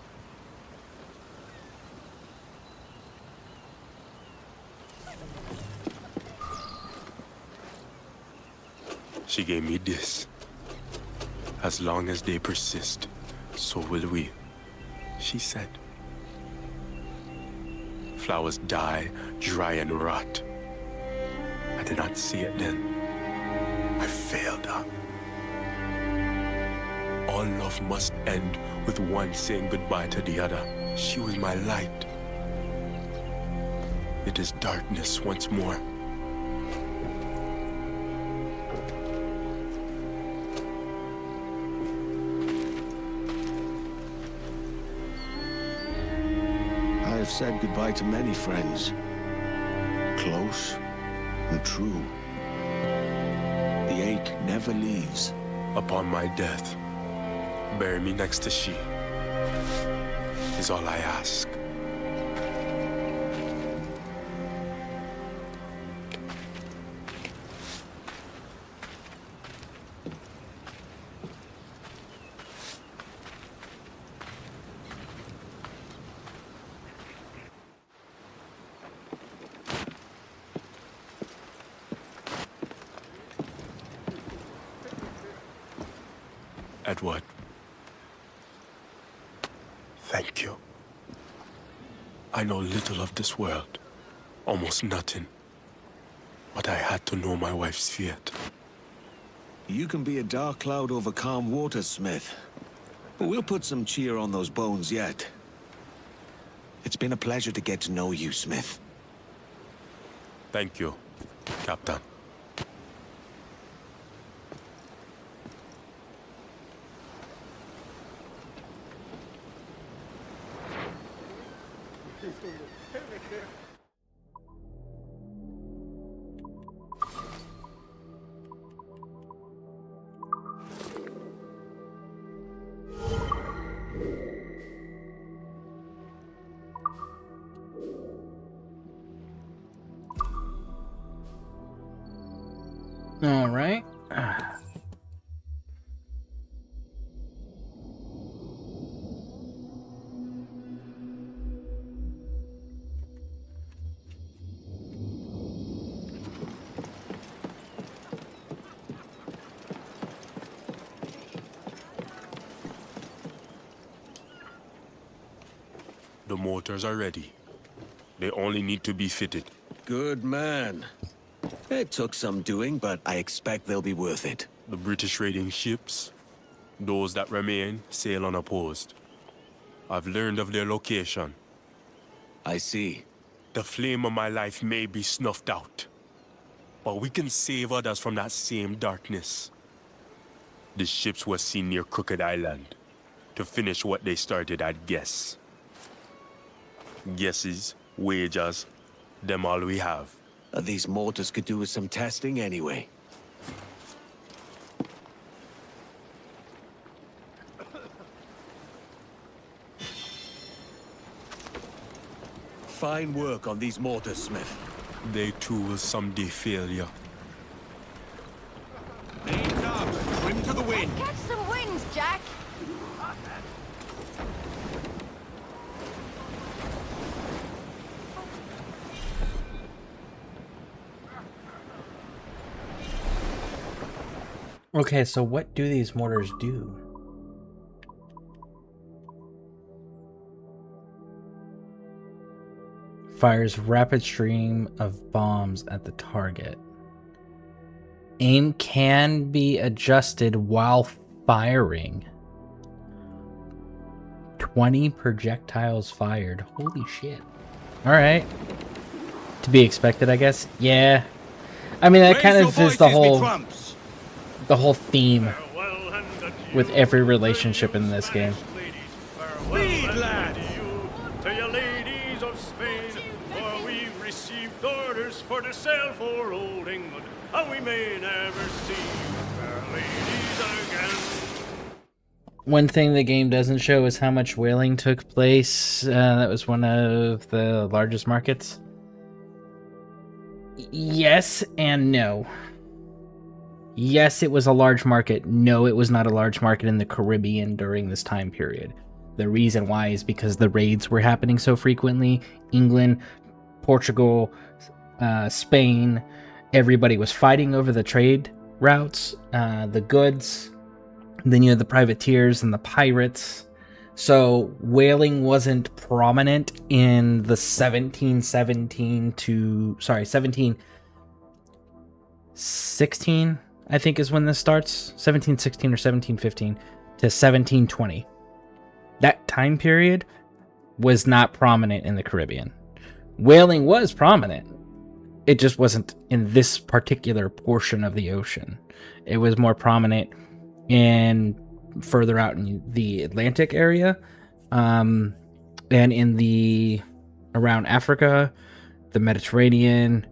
She gave me this. As long as they persist, so will we. She said. Flowers die, dry and rot. I did not see it then. I failed her. All love must end with one saying goodbye to the other. She was my light. It is darkness once more. I've said goodbye to many friends. Close and true. The ache never leaves. Upon my death, bury me next to she, is all I ask. Edward. Thank you. I know little of this world, almost nothing. But I had to know my wife's fate. You can be a dark cloud over calm waters, Smith. We'll put some cheer on those bones yet. It's been a pleasure to get to know you, Smith. Thank you, Captain. All right. The motors are ready. They only need to be fitted. Good man. It took some doing, but I expect they'll be worth it. The British raiding ships, those that remain, sail unopposed. I've learned of their location. I see. The flame of my life may be snuffed out, but we can save others from that same darkness. The ships were seen near Crooked Island to finish what they started at Guess. Guesses, wagers, them all we have. These mortars could do with some testing anyway. Fine work on these mortars, Smith. They too will someday fail you. Names out! Trim to the wind! Catch some wind, Jack! Okay, so what do these mortars do? Fires rapid stream of bombs at the target. Aim can be adjusted while firing. 20 projectiles fired. Holy shit. Alright. To be expected, I guess. Yeah. I mean, that kind of is the whole theme with every relationship in this game. Speed, lads! To your ladies of Spain, for we've received orders for to sail for old England, and we may never see you fair ladies again. One thing the game doesn't show is how much whaling took place. That was one of the largest markets. Yes and no. Yes, it was a large market. No, it was not a large market in the Caribbean during this time period. The reason why is because the raids were happening so frequently. England, Portugal, Spain, everybody was fighting over the trade routes, the goods. Then you had the privateers and the pirates. So whaling wasn't prominent in the 1716, I think is when this starts. 1716 or 1715 to 1720. That time period was not prominent in the Caribbean. Whaling was prominent. It just wasn't in this particular portion of the ocean. It was more prominent in further out in the Atlantic area, and in the around Africa, the Mediterranean,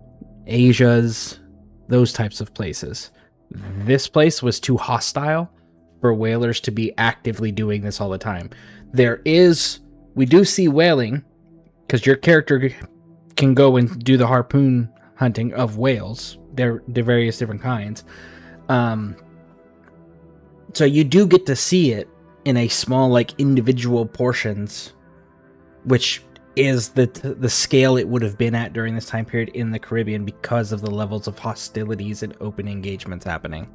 Asia's, those types of places. This place was too hostile for whalers to be actively doing this all the time. We do see whaling, because your character can go and do the harpoon hunting of whales. They're various different kinds. So you do get to see it in a small, like, individual portions, which is the scale it would have been at during this time period in the Caribbean because of the levels of hostilities and open engagements happening.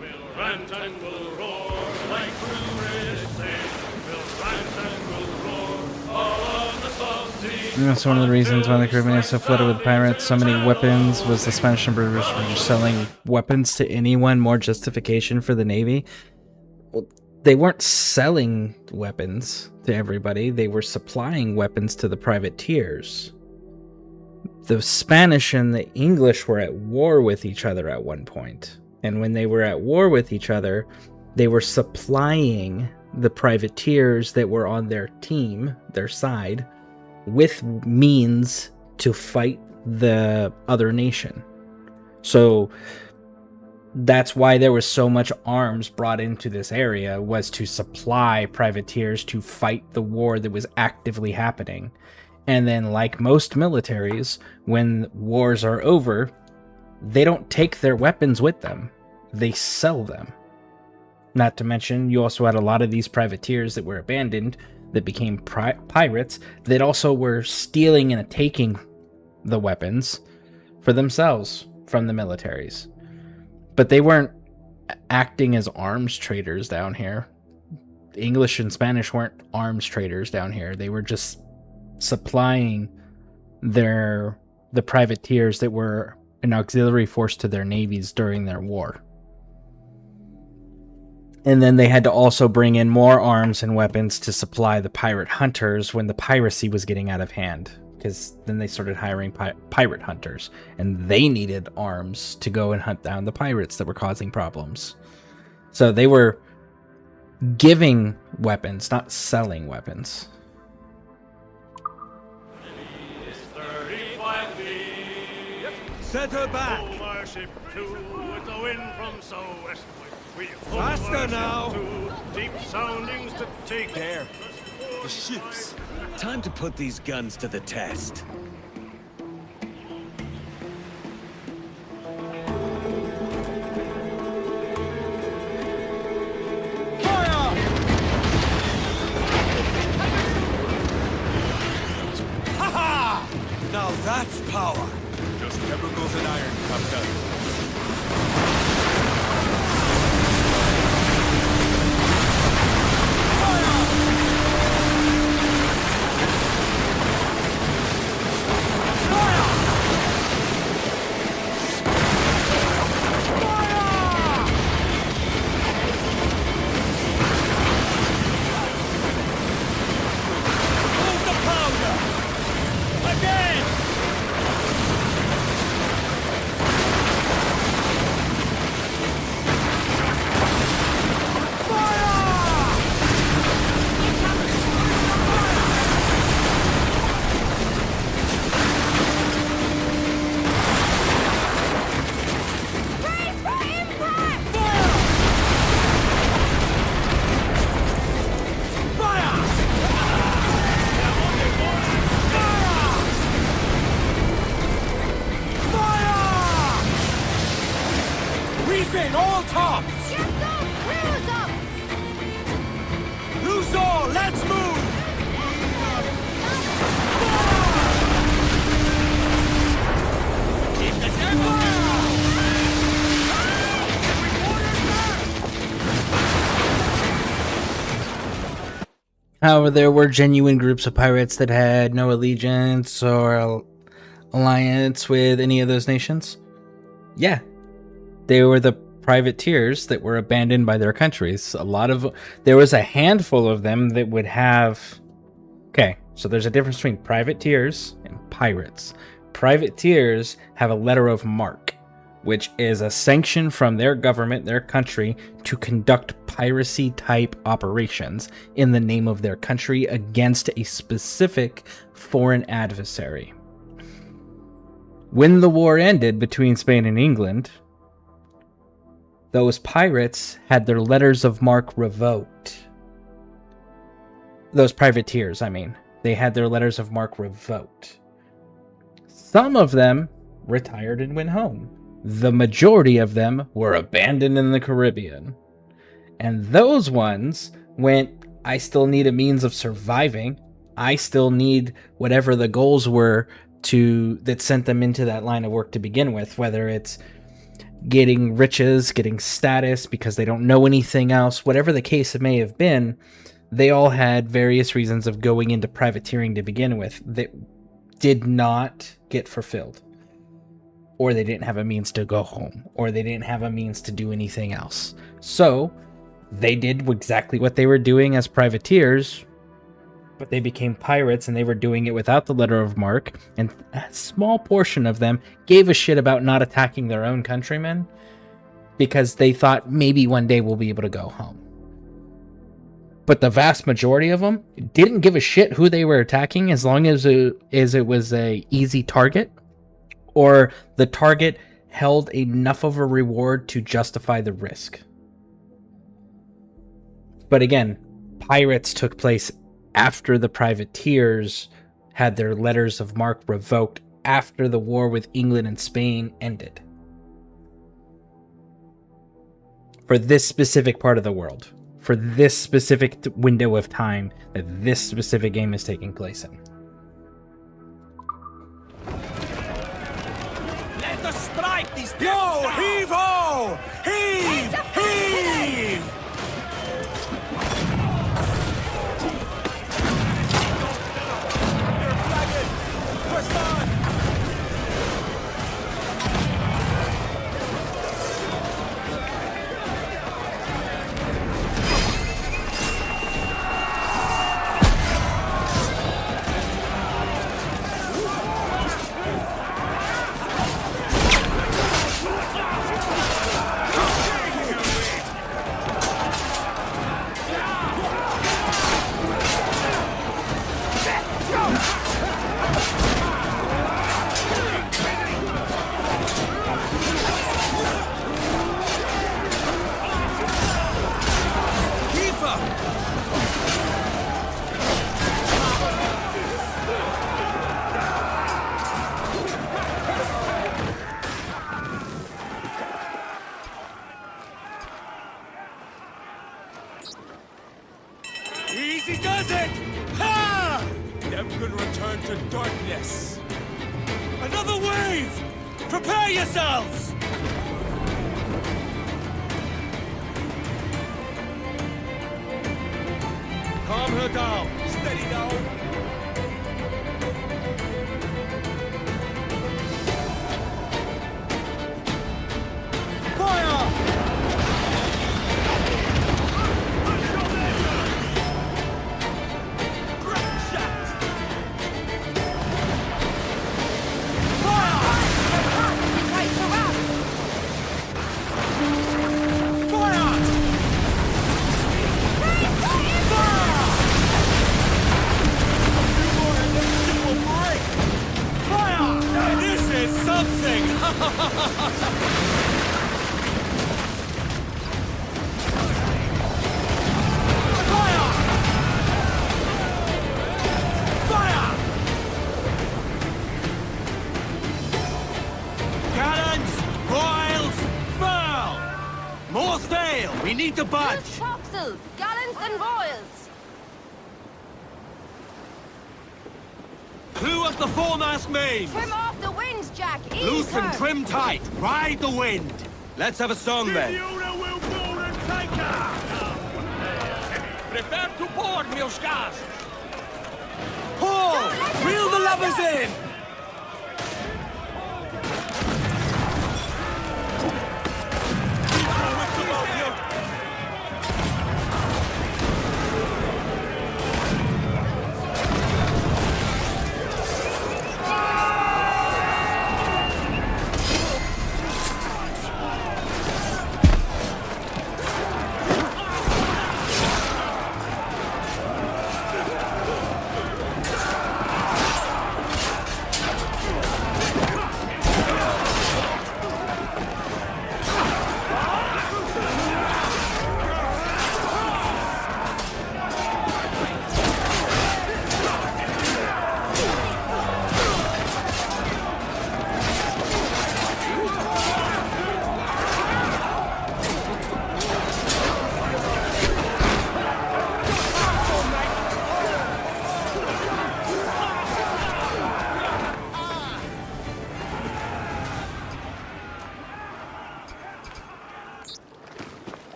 We'll rant and we'll roar like we'll rant and we'll roar all on the salt sea. And that's one of the reasons why the Caribbean is so flooded with pirates. So many weapons was the Spanish and British were just selling weapons to anyone. More justification for the Navy. Well, they weren't selling weapons to everybody. They were supplying weapons to the privateers. The Spanish and the English were at war with each other at one point. And when they were at war with each other, they were supplying the privateers that were on their team, their side, with means to fight the other nation. So that's why there was so much arms brought into this area, was to supply privateers to fight the war that was actively happening. And then, like most militaries, when wars are over, they don't take their weapons with them. They sell them. Not to mention, you also had a lot of these privateers that were abandoned, that became pirates, that also were stealing and taking the weapons for themselves from the militaries. But they weren't acting as arms traders down here. The English and Spanish weren't arms traders down here. They were just supplying the privateers that were an auxiliary force to their navies during their war. And then they had to also bring in more arms and weapons to supply the pirate hunters when the piracy was getting out of hand. Because then they started hiring pirate hunters. And they needed arms to go and hunt down the pirates that were causing problems. So they were giving weapons, not selling weapons. Set her back! Faster now! Deep soundings to take there. The ships. Time to put these guns to the test. Fire! Ha-ha! Now that's power. Just chemicals and iron, Captain. In all tops! Get those crews up! Loose all! Let's move! Keep the tempo! However, there were genuine groups of pirates that had no allegiance or alliance with any of those nations. Yeah. They were the privateers that were abandoned by their countries. There was a handful of them that would have... Okay, so there's a difference between privateers and pirates. Privateers have a letter of marque, which is a sanction from their government, their country, to conduct piracy-type operations in the name of their country against a specific foreign adversary. When the war ended between Spain and England, those pirates had their letters of marque revoked. Those privateers, I mean. They had their letters of marque revoked. Some of them retired and went home. The majority of them were abandoned in the Caribbean. And those ones went, I still need a means of surviving. I still need whatever the goals were that sent them into that line of work to begin with, whether it's getting riches, getting status because they don't know anything else, whatever the case it may have been, they all had various reasons of going into privateering to begin with that did not get fulfilled. Or they didn't have a means to go home, or they didn't have a means to do anything else. So they did exactly what they were doing as privateers, but they became pirates and they were doing it without the letter of marque, and a small portion of them gave a shit about not attacking their own countrymen because they thought maybe one day we'll be able to go home. But the vast majority of them didn't give a shit who they were attacking as long as it was a easy target or the target held enough of a reward to justify the risk. But again, pirates took place after the privateers had their letters of marque revoked after the war with England and Spain ended. For this specific part of the world. For this specific window of time that this specific game is taking place in. Let us strike these... Yo! Heave-ho! Heave! Heave! Easy does it! Ha! Them can return to darkness. Another wave! Prepare yourselves! Calm her down. Steady now. Fire! Great shot! Fire! This is something! Cannons! Royals! Foul! More sail! We need to budge! Use topsails, gallants and royals. Clew up the foremast main! Trim off the wind, Jack. Ease Loose and her. trim tight! Ride the wind! Let's have a song then! Prepare to board, meus caros. Pull! Reel the levers in!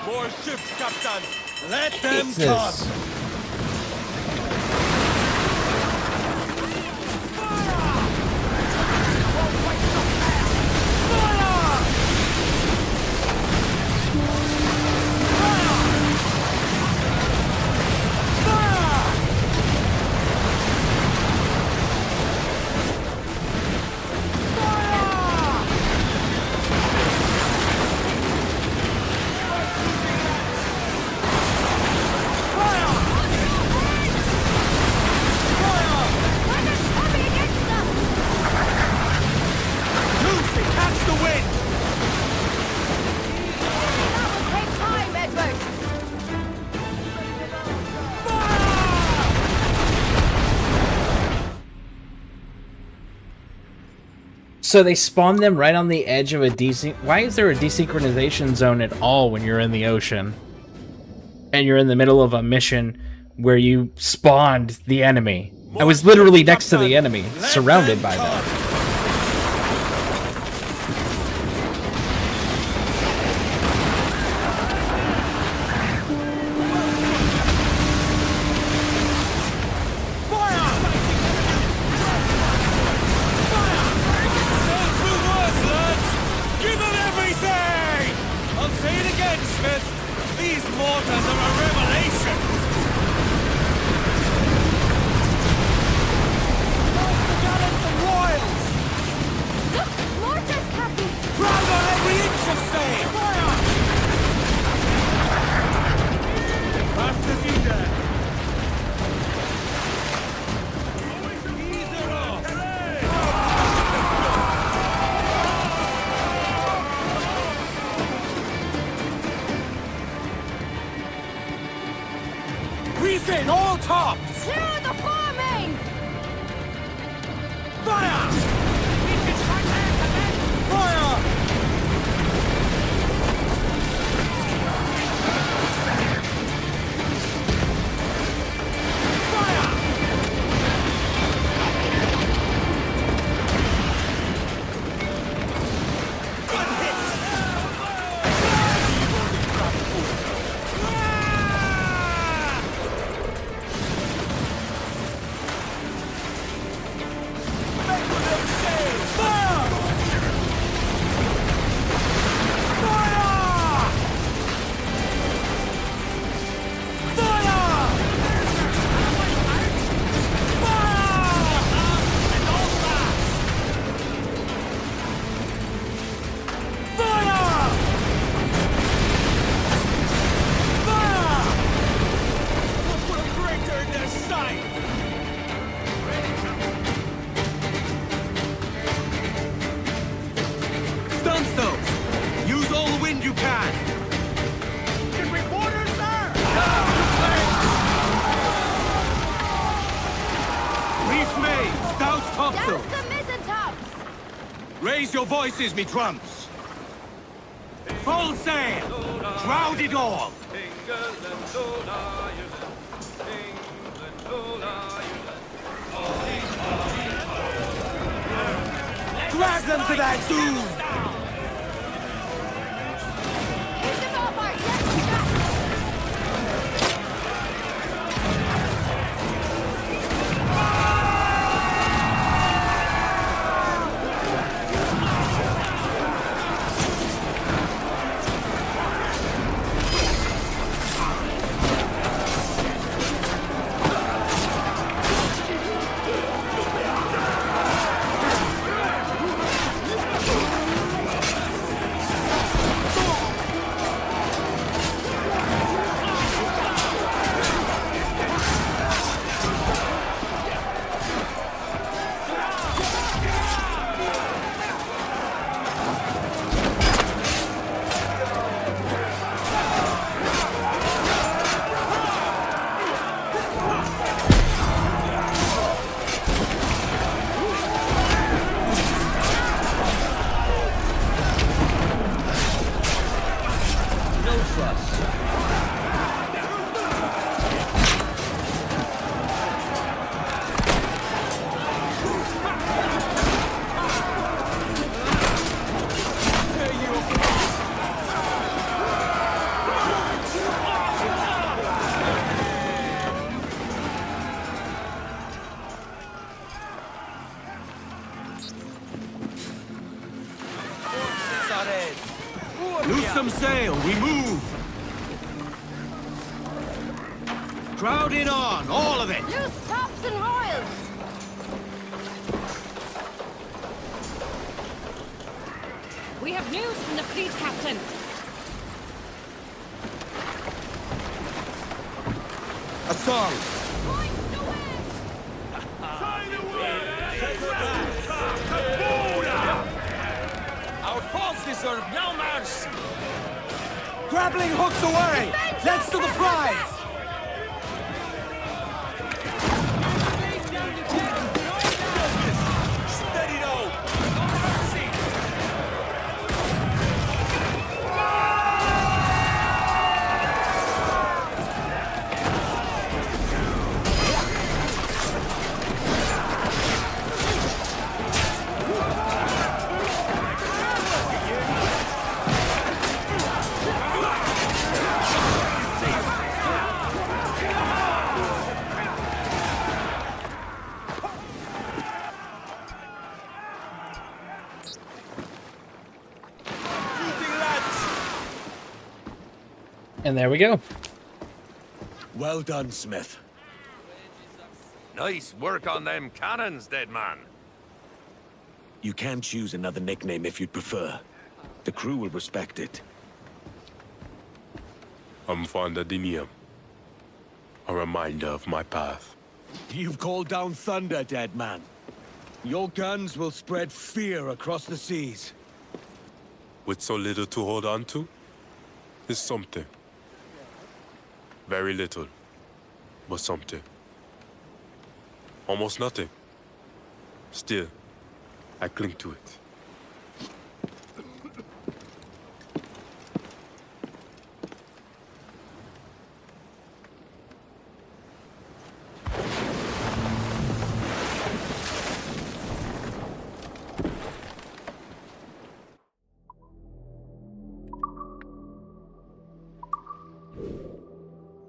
More ships, Captain! Let them Jesus. come! So they spawn them right on the edge of a Why is there a desynchronization zone at all when you're in the ocean? And you're in the middle of a mission where you spawned the enemy. I was literally next to the enemy, surrounded by them. Refit all tops! Clear the foremain! Fire! Fire! Raise your voices, me trumps! Full sail! Crowd it all! Drag them to their doom! Loose some sail, we move! Crowd it on, all of it! Loose tops and royals! We have news from the fleet, Captain. A song! Our forces are no mercy! Grappling hooks away! Let's to the prize! Steady now! No mercy! And there we go. Well done, Smith. Nice work on them cannons, dead man. You can choose another nickname if you'd prefer. The crew will respect it. I'm fond of the name. A reminder of my path. You've called down thunder, dead man. Your guns will spread fear across the seas. With so little to hold on to, is something. Very little, but something. Almost nothing. Still, I cling to it.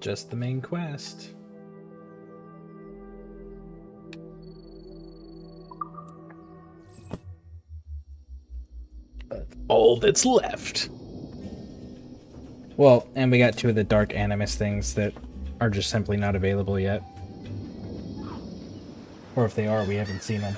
Just the main quest. That's all that's left. Well, and we got two of the Dark Animus things that are just simply not available yet. Or if they are, we haven't seen them.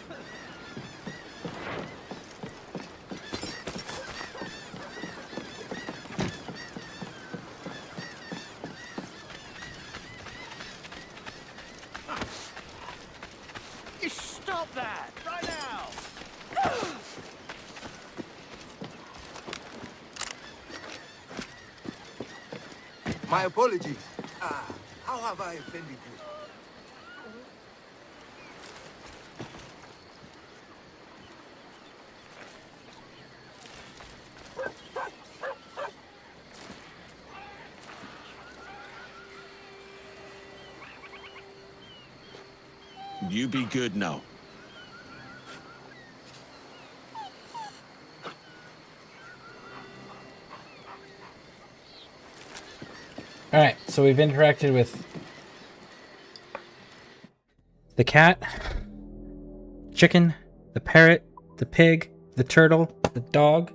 Stop that! Right now! My apologies. How have I offended you? And you be good now. Alright, so we've interacted with the cat, chicken, the parrot, the pig, the turtle, the dog.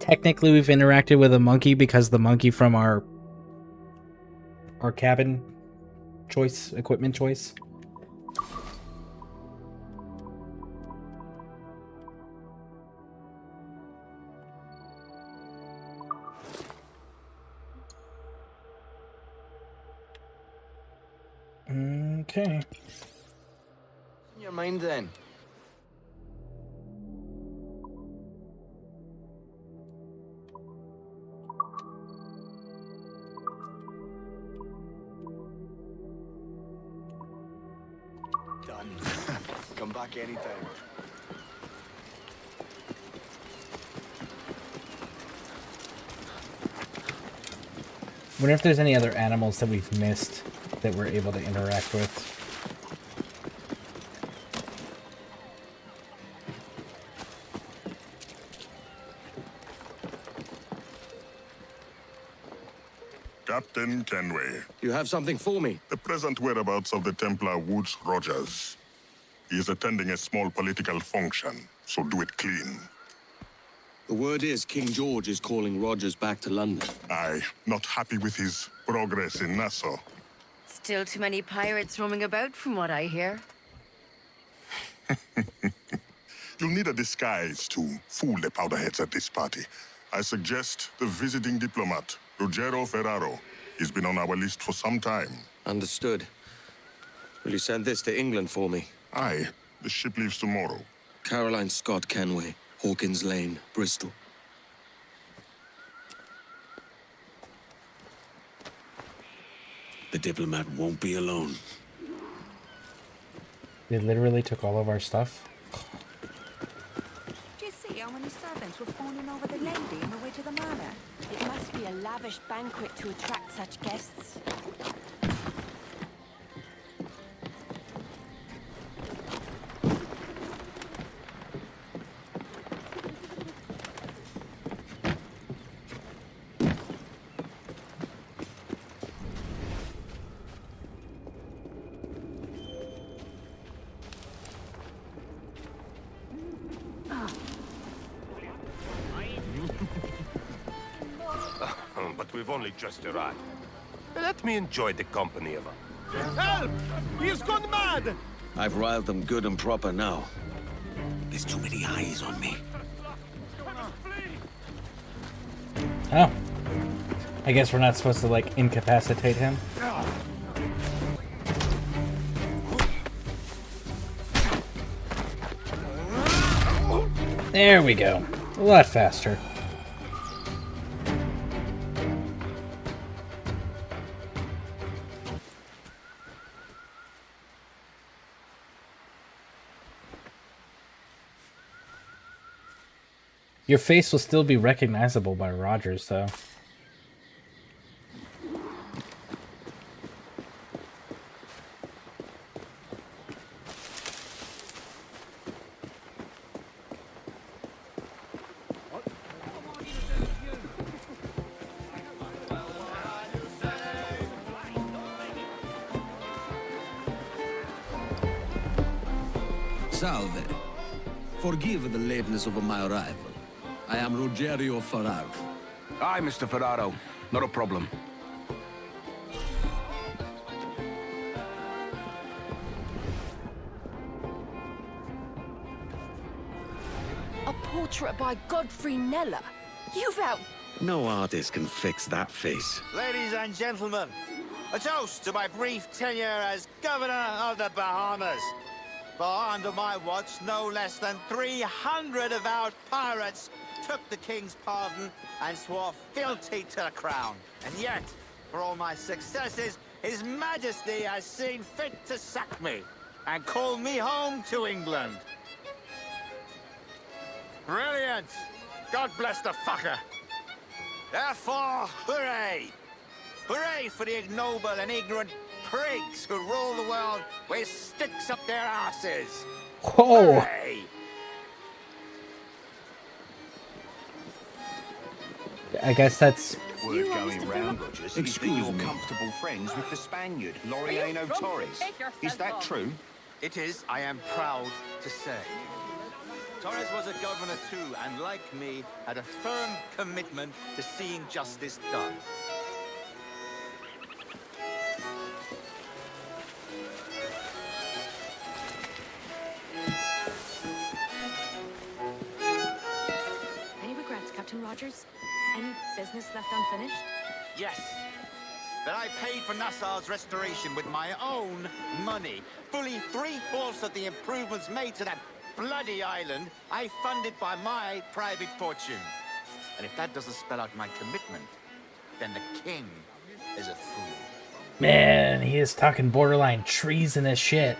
Technically, we've interacted with a monkey because the monkey from our cabin choice, equipment choice. Okay. In your mind then. Done. Come back anytime. Wonder if there's any other animals that we've missed that we're able to interact with. Captain Kenway. You have something for me? The present whereabouts of the Templar Woods Rogers. He is attending a small political function, so do it clean. The word is King George is calling Rogers back to London. Aye, not happy with his progress in Nassau. Still too many pirates roaming about, from what I hear. You'll need a disguise to fool the powderheads at this party. I suggest the visiting diplomat, Ruggiero Ferraro. He's been on our list for some time. Understood. Will you send this to England for me? Aye. The ship leaves tomorrow. Caroline Scott Kenway, Hawkins Lane, Bristol. The diplomat won't be alone. They literally took all of our stuff. Do you see how many servants were fawning over the lady on the way to the manor? It must be a lavish banquet to attract such guests. But we've only just arrived. Let me enjoy the company of a... Help! He's gone mad! I've riled them good and proper now. There's too many eyes on me. Oh. I guess we're not supposed to, like, incapacitate him. There we go. A lot faster. Your face will still be recognizable by Rogers, though. Salve. Forgive the lateness of my arrival. I am Ruggiero Ferraro. Aye, Mr. Ferraro. Not a problem. A portrait by Godfrey Kneller? You've out... No artist can fix that face. Ladies and gentlemen, a toast to my brief tenure as Governor of the Bahamas. For under my watch, no less than 300 avowed pirates took the King's pardon and swore fealty to the crown. And yet, for all my successes, His Majesty has seen fit to sack me and call me home to England. Brilliant! God bless the fucker! Therefore, hooray! Hooray for the ignoble and ignorant prigs who rule the world with sticks up their asses! Whoa! Hooray! I guess that's... Word going round, Rogers, is that you're comfortable friends with the Spaniard, Laureano Torres. Is that true? It is, I am proud to say. Torres was a governor too, and like me, had a firm commitment to seeing justice done. Any regrets, Captain Rogers? Any business left unfinished? Yes. That I paid for Nassau's restoration with my own money. Fully 3/4 of the improvements made to that bloody island, I funded by my private fortune. And if that doesn't spell out my commitment, then the king is a fool. Man, he is talking borderline treasonous shit.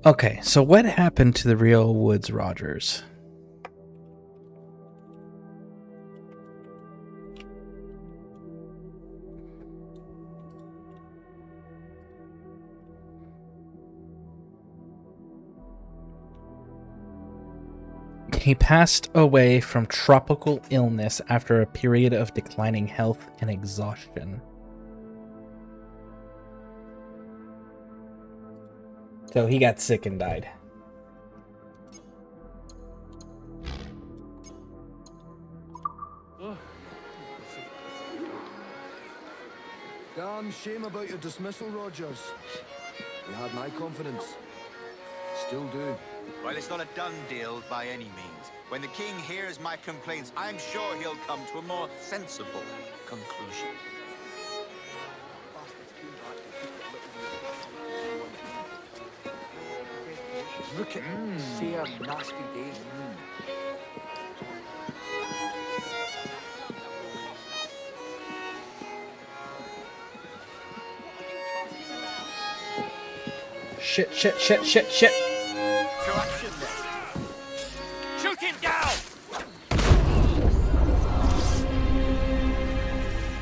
Okay, so what happened to the real Woods Rogers? He passed away from tropical illness after a period of declining health and exhaustion. So he got sick and died. Damn shame about your dismissal, Rogers. You had my confidence. Still do. Well, it's not a done deal by any means. When the king hears my complaints, I'm sure he'll come to a more sensible conclusion. Look at sheer nasty day. Shit. To action then. Shoot him down!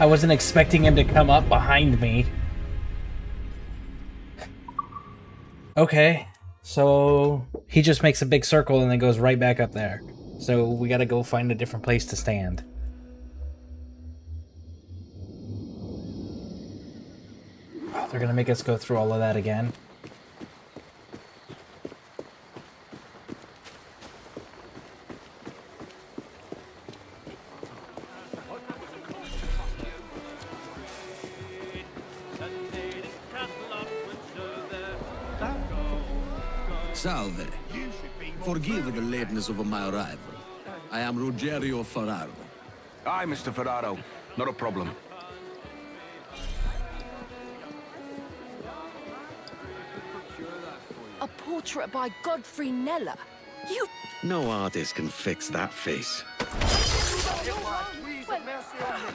I wasn't expecting him to come up behind me. Okay, so he just makes a big circle and then goes right back up there. So we gotta go find a different place to stand. Oh, they're gonna make us go through all of that again. Salve. Forgive the lateness of my arrival. I am Ruggiero Ferraro. Aye, Mr. Ferraro. Not a problem. A portrait by Godfrey Kneller? You... No artist can fix that face.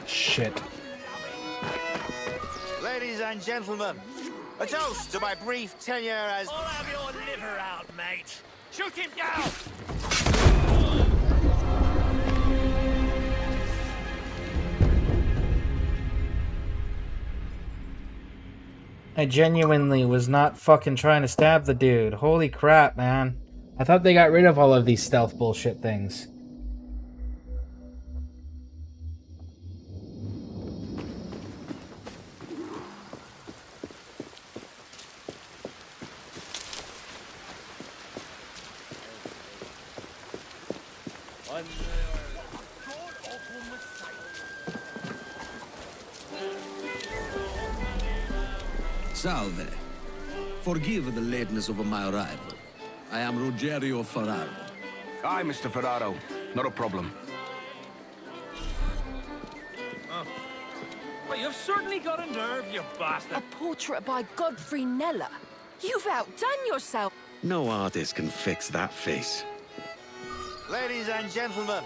Shit. Ladies and gentlemen, a toast to my brief tenure as... I'll have your liver out, mate. Shoot him down! I genuinely was not fucking trying to stab the dude. Holy crap, man. I thought they got rid of all of these stealth bullshit things. Salve. Forgive the lateness of my arrival. I am Ruggiero Ferraro. Aye, Mr. Ferraro. Not a problem. Well, you've certainly got a nerve, you bastard. A portrait by Godfrey Kneller? You've outdone yourself. No artist can fix that face. Ladies and gentlemen,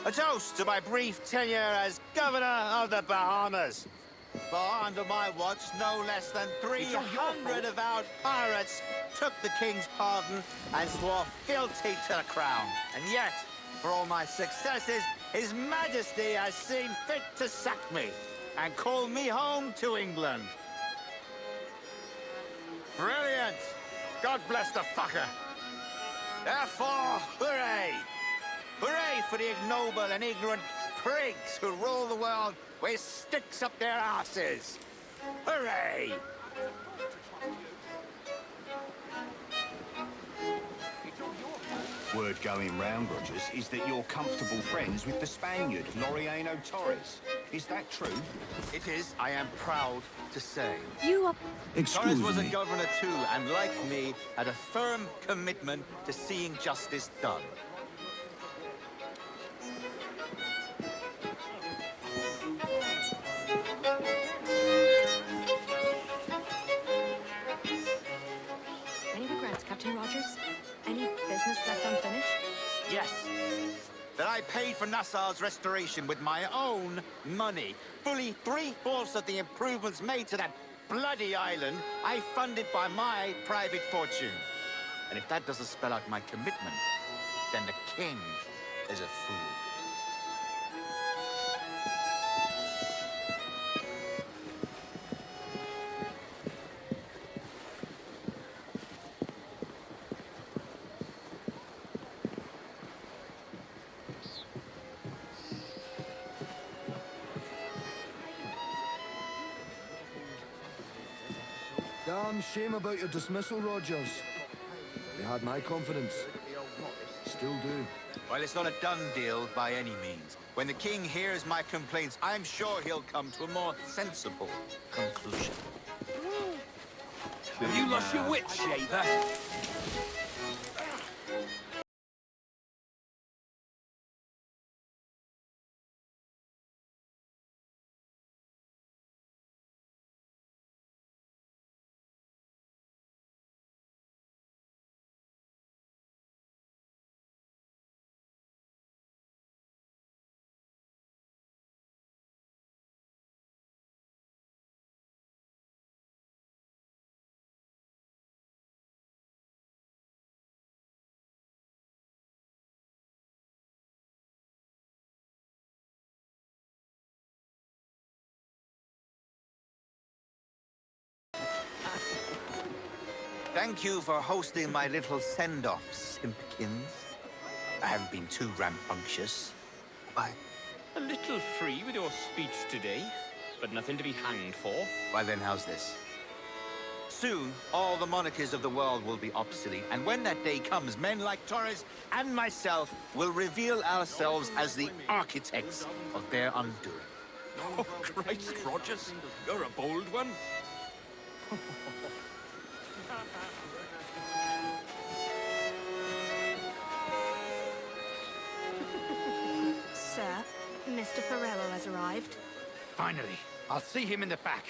A toast to my brief tenure as governor of the Bahamas. For under my watch, no less than 300 avowed pirates took the king's pardon and swore fealty to the crown. And yet, for all my successes, His Majesty has seen fit to sack me and call me home to England. Brilliant! God bless the fucker. Therefore, hooray! Hooray for the ignoble and ignorant prigs who rule the world with sticks up their asses! Hooray! Word going round, Rogers, is that you're comfortable friends with the Spaniard, Laureano Torres. Is that true? It is, I am proud to say. You are... Torres was a governor too, and like me, had a firm commitment to seeing justice done. Any regrets, Captain Rogers? Any business left unfinished? Yes. That I paid for Nassau's restoration with my own money. Fully 3/4 of the improvements made to that bloody island, I funded by my private fortune. And if that doesn't spell out my commitment, then the king is a fool. Damn shame about your dismissal, Rogers. You had my confidence. Still do. Well, it's not a done deal by any means. When the king hears my complaints, I'm sure he'll come to a more sensible conclusion. Have you lost your wits, shaver? Thank you for hosting my little send-off, Simpkins. I haven't been too rambunctious. Why? A little free with your speech today, but nothing to be hanged for. Well then, how's this? Soon, all the monarchies of the world will be obsolete, and when that day comes, men like Torres and myself will reveal ourselves as the architects of their undoing. Oh, Christ, Rogers, you're a bold one. Sir, Mr. Ferrero has arrived. Finally, I'll see him in the back.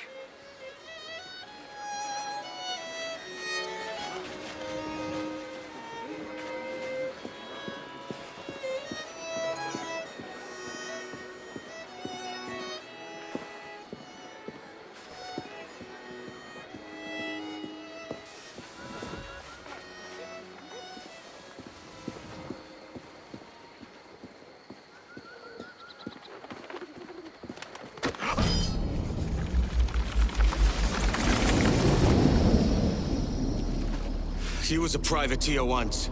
You was a privateer once.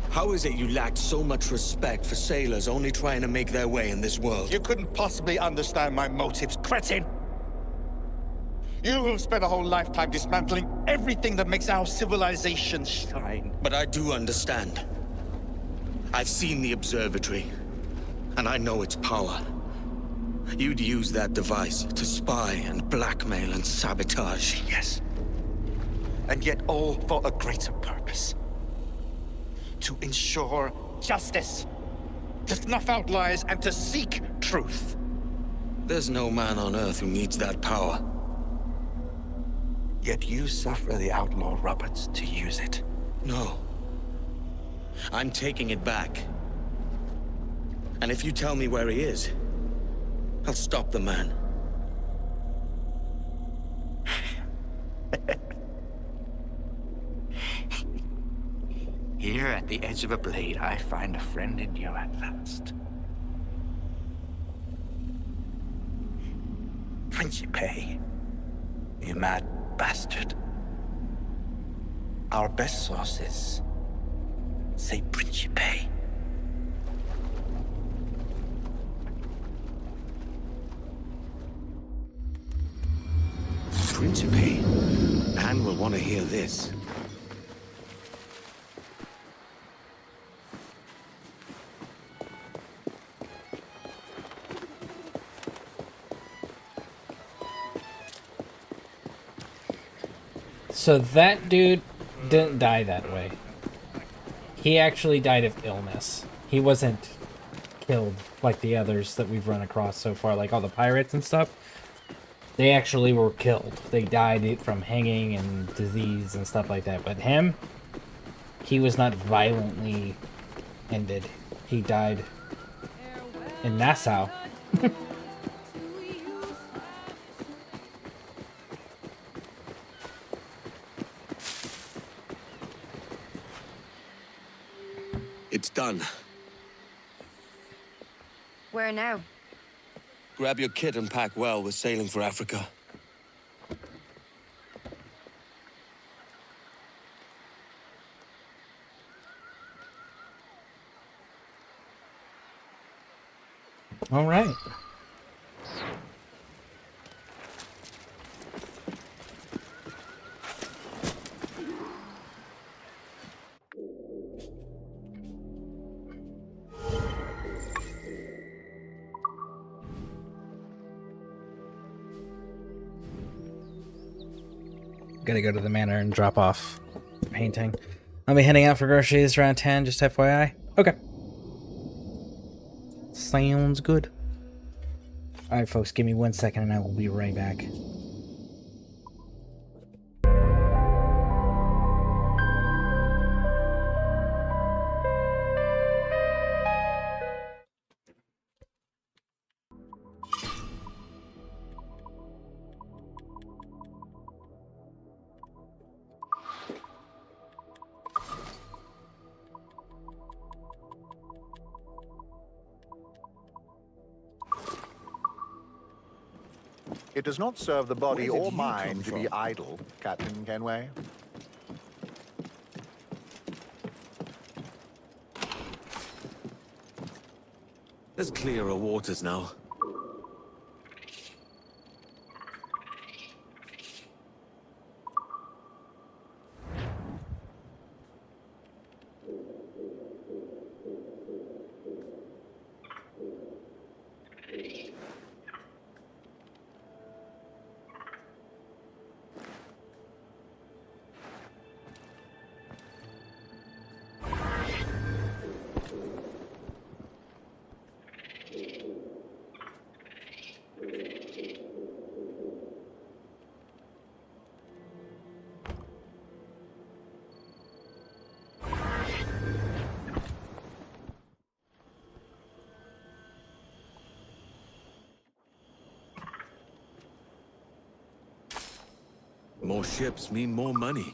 How is it you lacked so much respect for sailors only trying to make their way in this world? You couldn't possibly understand my motives, cretin! You have spent a whole lifetime dismantling everything that makes our civilization shine. But I do understand. I've seen the observatory, and I know its power. You'd use that device to spy and blackmail and sabotage. Yes. And yet all for a greater purpose. To ensure justice, to snuff out lies, and to seek truth. There's no man on Earth who needs that power. Yet you suffer the outlaw Roberts to use it. No. I'm taking it back. And if you tell me where he is, I'll stop the man. Here at the edge of a blade, I find a friend in you at last. Principe, you mad bastard. Our best sources say Principe. Principe? Anne will want to hear this. So that dude didn't die that way. He actually died of illness. He wasn't killed like the others that we've run across so far, like all the pirates and stuff. They actually were killed. They died from hanging and disease and stuff like that. But him, he was not violently ended. He died in Nassau. It's done. Where now? Grab your kit and pack well. We're sailing for Africa. All right. Gotta go to the manor and drop off the painting. I'll be heading out for groceries around 10, just FYI. Okay. Sounds good. Alright, folks, give me 1 second and I will be right back. It does not serve the body or mind to be idle, Captain Kenway. There's clearer waters now. More ships mean more money.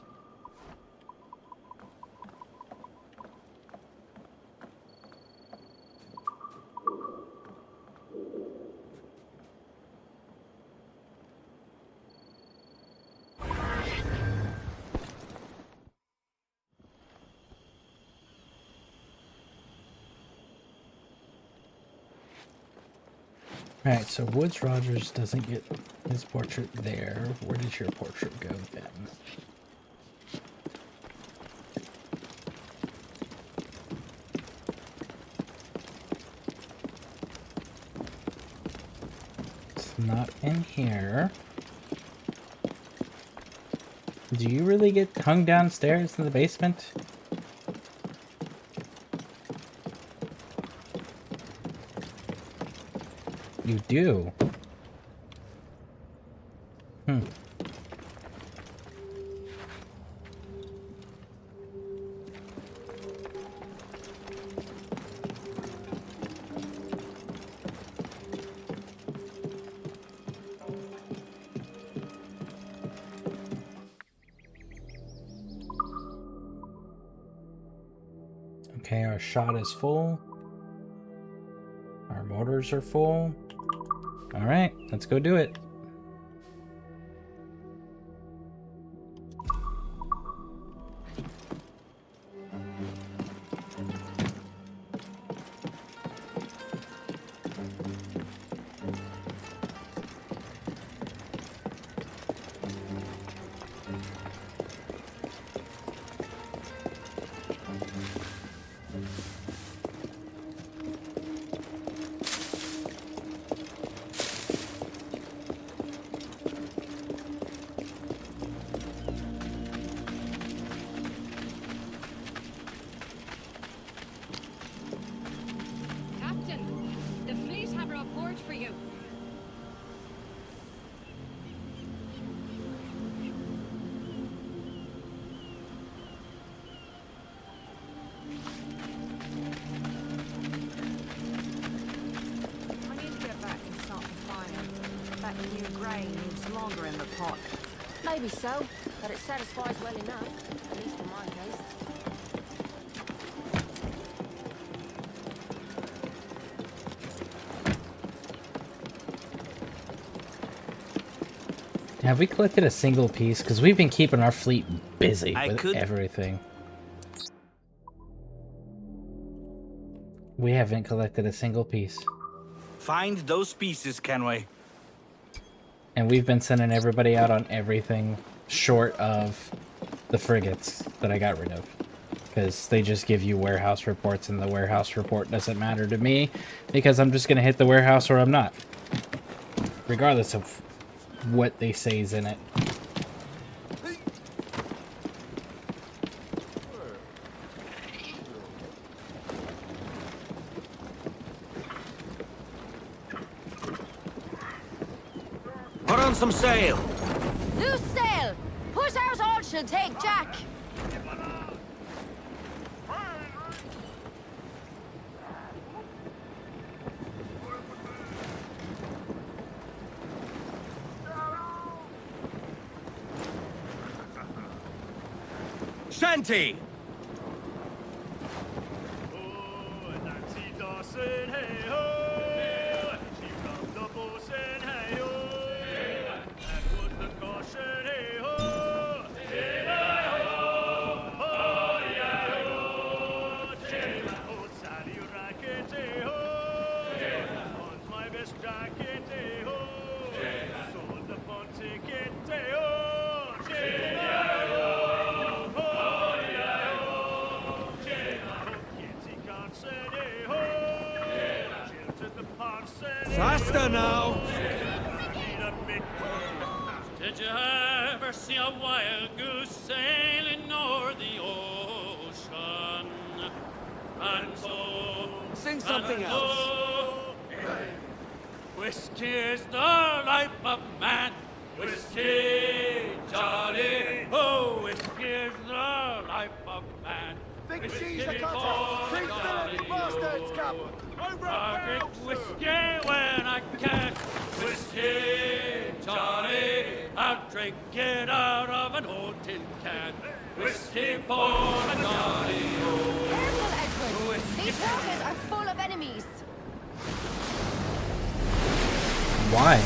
Alright, so Woods Rogers doesn't get his portrait there. Where did your portrait go then? It's not in here. Do you really get hung downstairs in the basement? You do. Okay, our shot is full. Our motors are full. All right, let's go do it. Captain, the fleet have a report for you. I need to get back and start the fire. That new grain needs longer in the pot. Maybe so, but it satisfies well enough, at least for my taste. Have we collected a single piece? Because we've been keeping our fleet busy with everything. We haven't collected a single piece. Find those pieces, Kenway. And we've been sending everybody out on everything short of the frigates that I got rid of. Because they just give you warehouse reports, and the warehouse report doesn't matter to me because I'm just going to hit the warehouse or I'm not. Regardless of what they say is in it. Put on some sail. Loose sail! Put out all she'll take, Jack! Shanty! Faster now! Did you ever see a wild goose sailing o'er the ocean? And so... Sing something and else. so, whiskey is the life of man. Whiskey, Johnny. Oh, whiskey is the life of man. Big Whiskey cheese, I can't for Bring Johnny, the bastards, Cap! I drink whiskey when I can. Whiskey, Johnny. I'll drink it out of an old tin can. Whiskey for Johnny. Careful, Edward! These waters are full of enemies! Why?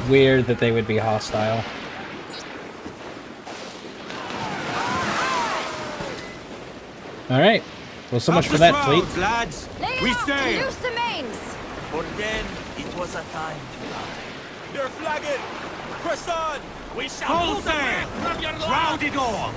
weird that they would be hostile. Alright. Well, so much for that, fleet. Lads. Lay We off, sail. loose the mains! For then, it was a time to die. They're flagging! Press on! We shall full sail! Round it all!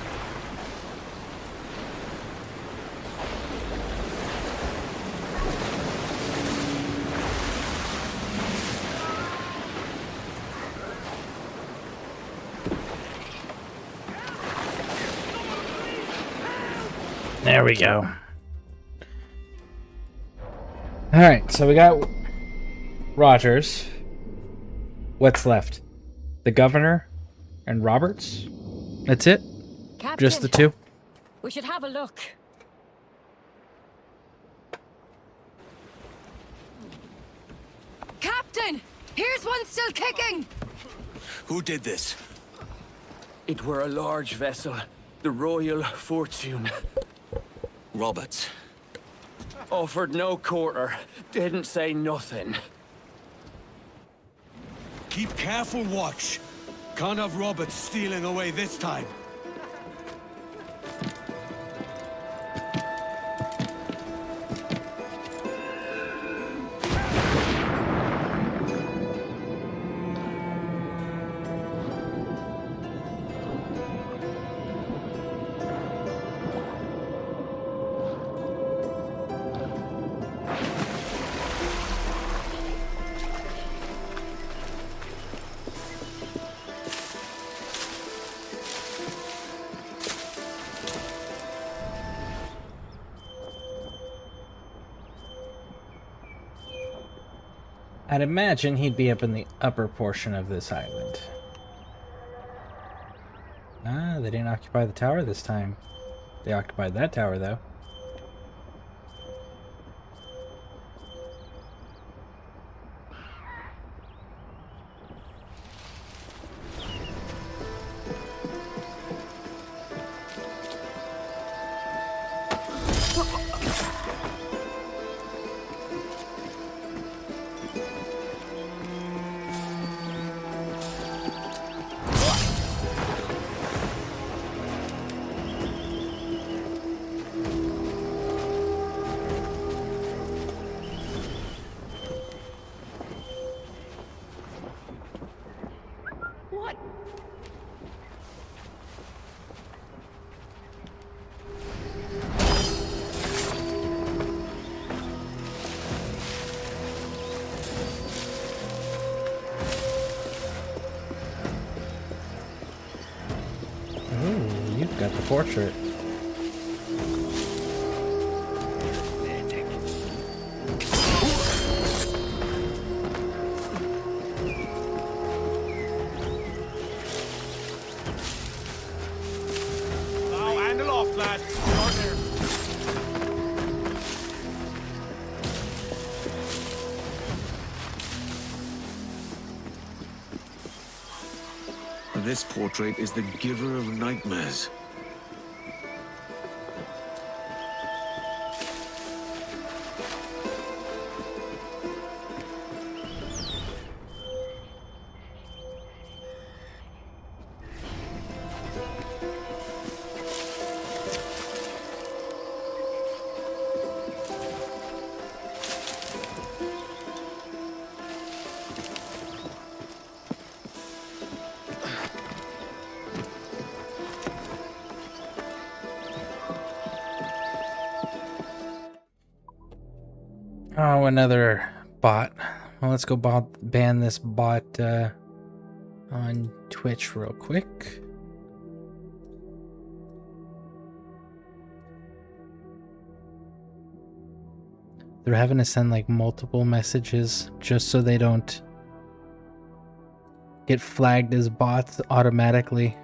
There we go. Alright, so we got Rogers. What's left? The governor and Roberts? That's it? Captain, Just the two? we should have a look. Captain! Here's one still kicking! Who did this? It were a large vessel, the Royal Fortune. Roberts. Offered no quarter, didn't say nothing. Keep careful watch. Can't have Roberts stealing away this time. I'd imagine he'd be up in the upper portion of this island. Ah, they didn't occupy the tower this time. They occupied that tower, though. What? Ooh, you've got the portrait. Now, handle off, lads. Start there. This portrait is the giver of nightmares. Oh, another bot. Well, let's go ban this bot on Twitch real quick. They're having to send like multiple messages just so they don't get flagged as bots automatically.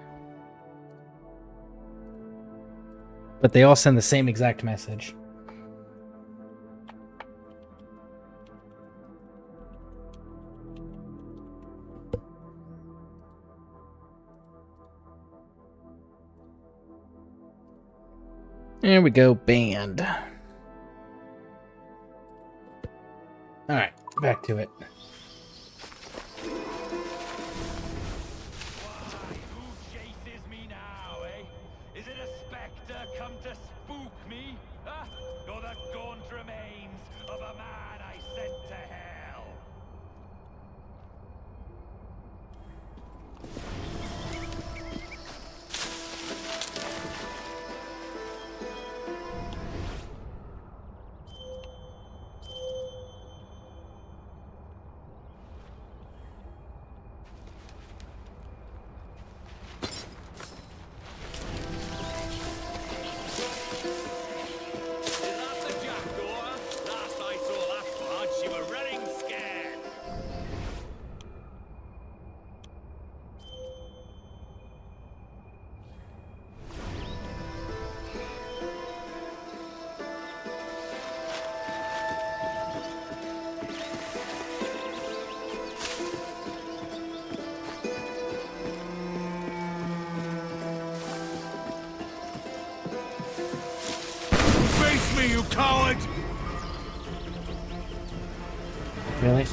But they all send the same exact message. There we go, banned. Alright, back to it. me, you coward! Really?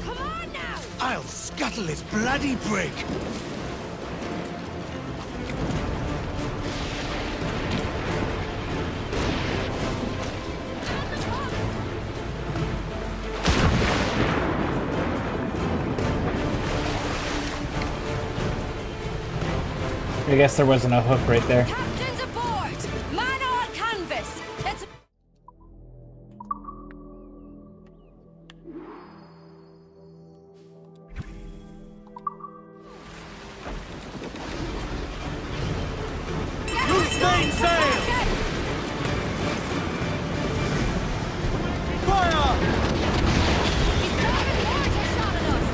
Come on now! I'll scuttle his bloody brig! I guess there wasn't a hook right there. Captain's aboard! Man on canvas! Let's... Loose mainsail! Fire! He's firing mortar shot at us!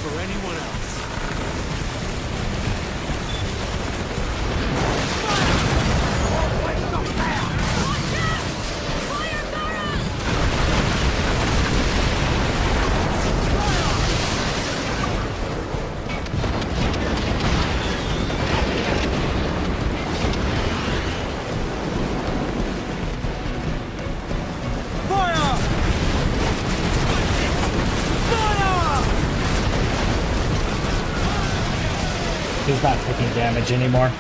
For anyone else. He's not taking damage anymore.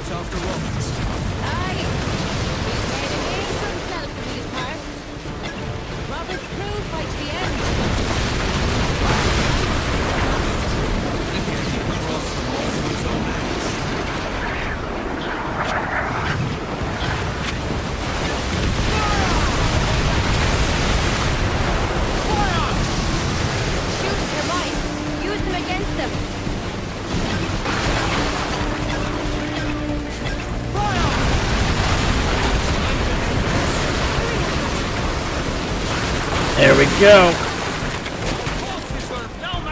After Roberts. Aye! He's made a name for himself in these parts. Robert's crew fight to the end. Cross the wall with his own hands. Shoot your might. Use them against them. There we go.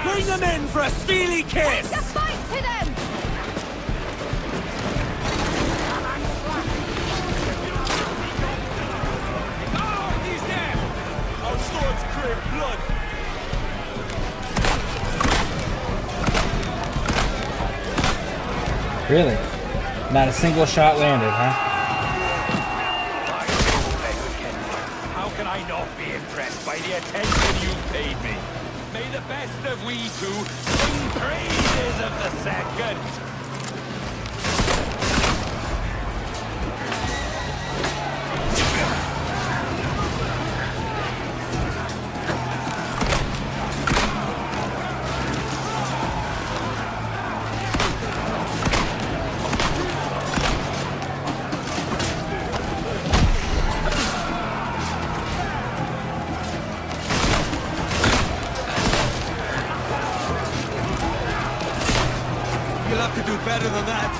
Bring them in for a steely kiss! Take the fight to them! He's dead! Our swords crave blood! Really? Not a single shot landed, huh? How can I not be impressed by the attention you paid me? May the best of we two sing praises of the second! You'll have to do better than that.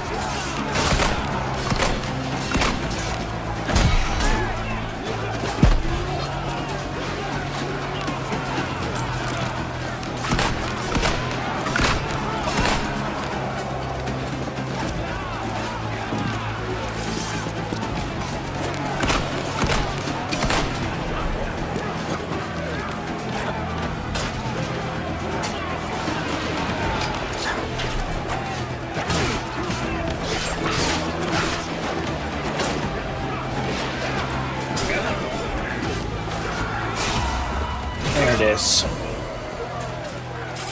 There it is.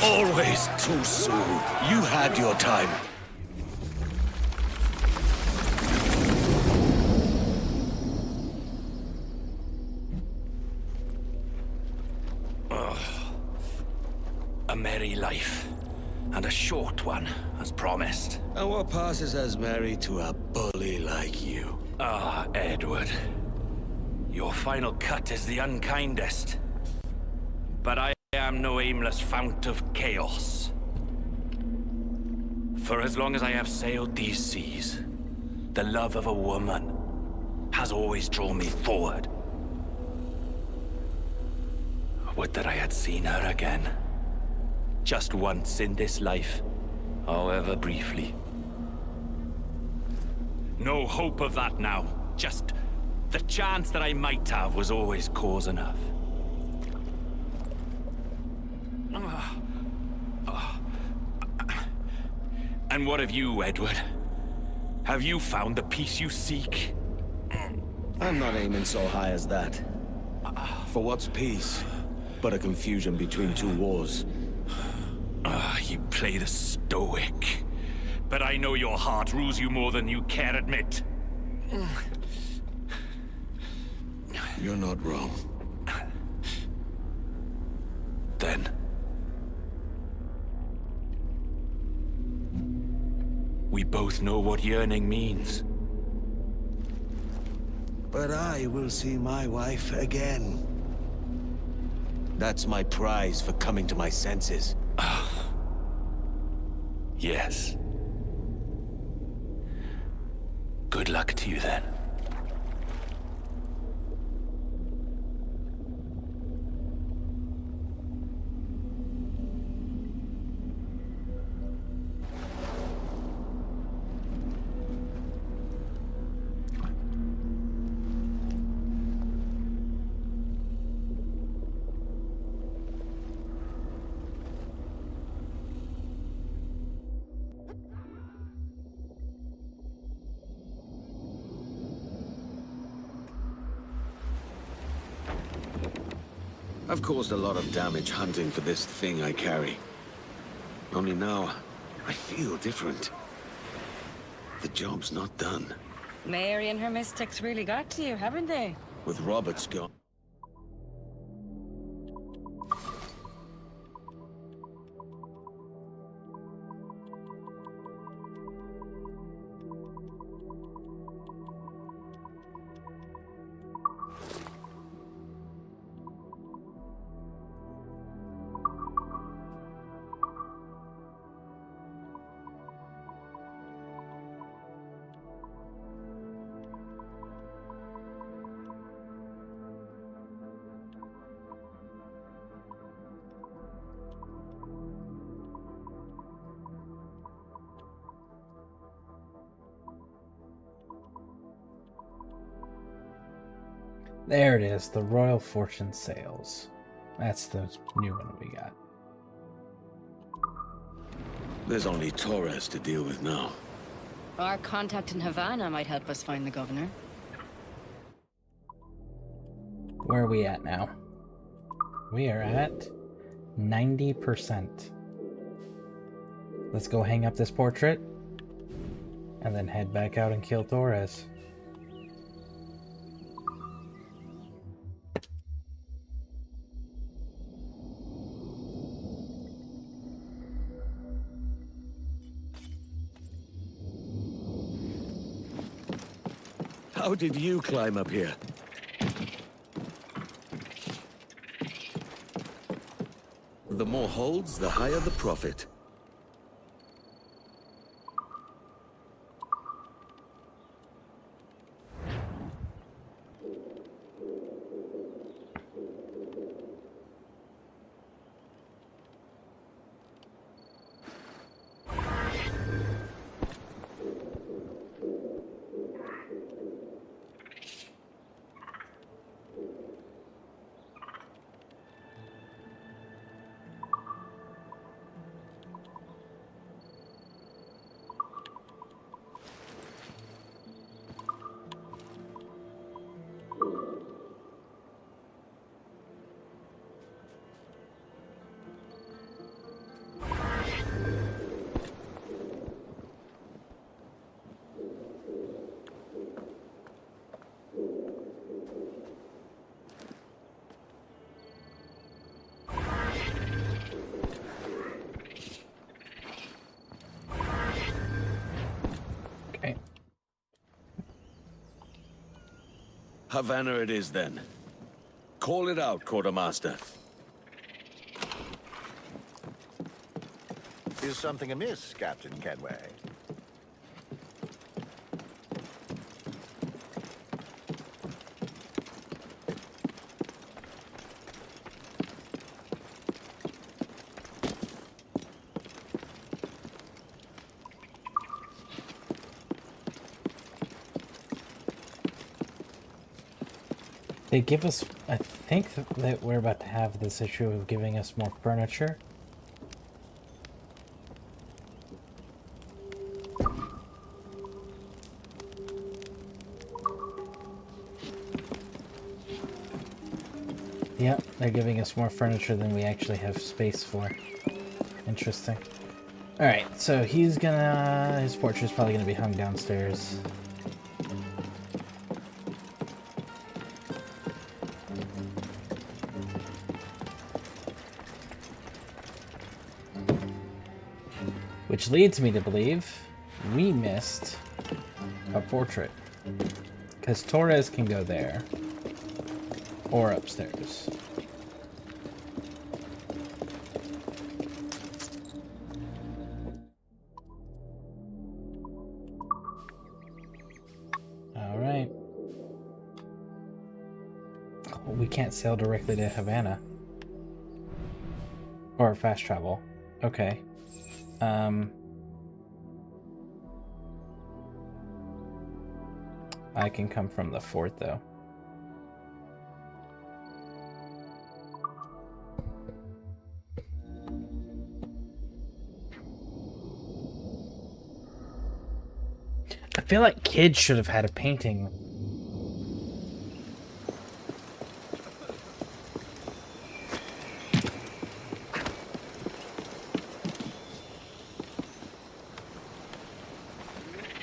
Always too soon. You had your time. life. And a short one, as promised. And what passes as merry to a bully like you? Ah, Edward. Your final cut is the unkindest. But I am no aimless fount of chaos. For as long as I have sailed these seas, the love of a woman has always drawn me forward. Would that I had seen her again. Just once in this life, however briefly. No hope of that now. Just the chance that I might have was always cause enough. And what of you, Edward? Have you found the peace you seek? I'm not aiming so high as that. For what's peace? But a confusion between two wars. You play the stoic. But I know your heart rules you more than you care admit. You're not wrong. Then... we both know what yearning means. But I will see my wife again. That's my prize for coming to my senses. Yes. Good luck to you then. I've caused a lot of damage hunting for this thing I carry. Only now, I feel different. The job's not done. Mary and her mystics really got to you, haven't they? With Robert's gone. There it is, the Royal Fortune Sales. That's the new one we got. There's only Torres to deal with now. Our contact in Havana might help us find the governor. Where are we at now? We are at 90%. Let's go hang up this portrait and then head back out and kill Torres. How did you climb up here? The more holds, the higher the profit. Havana it is then. Call it out, Quartermaster. Is something amiss, Captain Kenway? They give us, I think that we're about to have this issue of giving us more furniture. Yep, they're giving us more furniture than we actually have space for. Interesting. Alright, so he's gonna, his portrait's probably gonna be hung downstairs. Which leads me to believe we missed a portrait. Because Torres can go there. Or upstairs. Alright. Oh, we can't sail directly to Havana. Or fast travel. Okay. I can come from the fort, though. I feel like kids should have had a painting.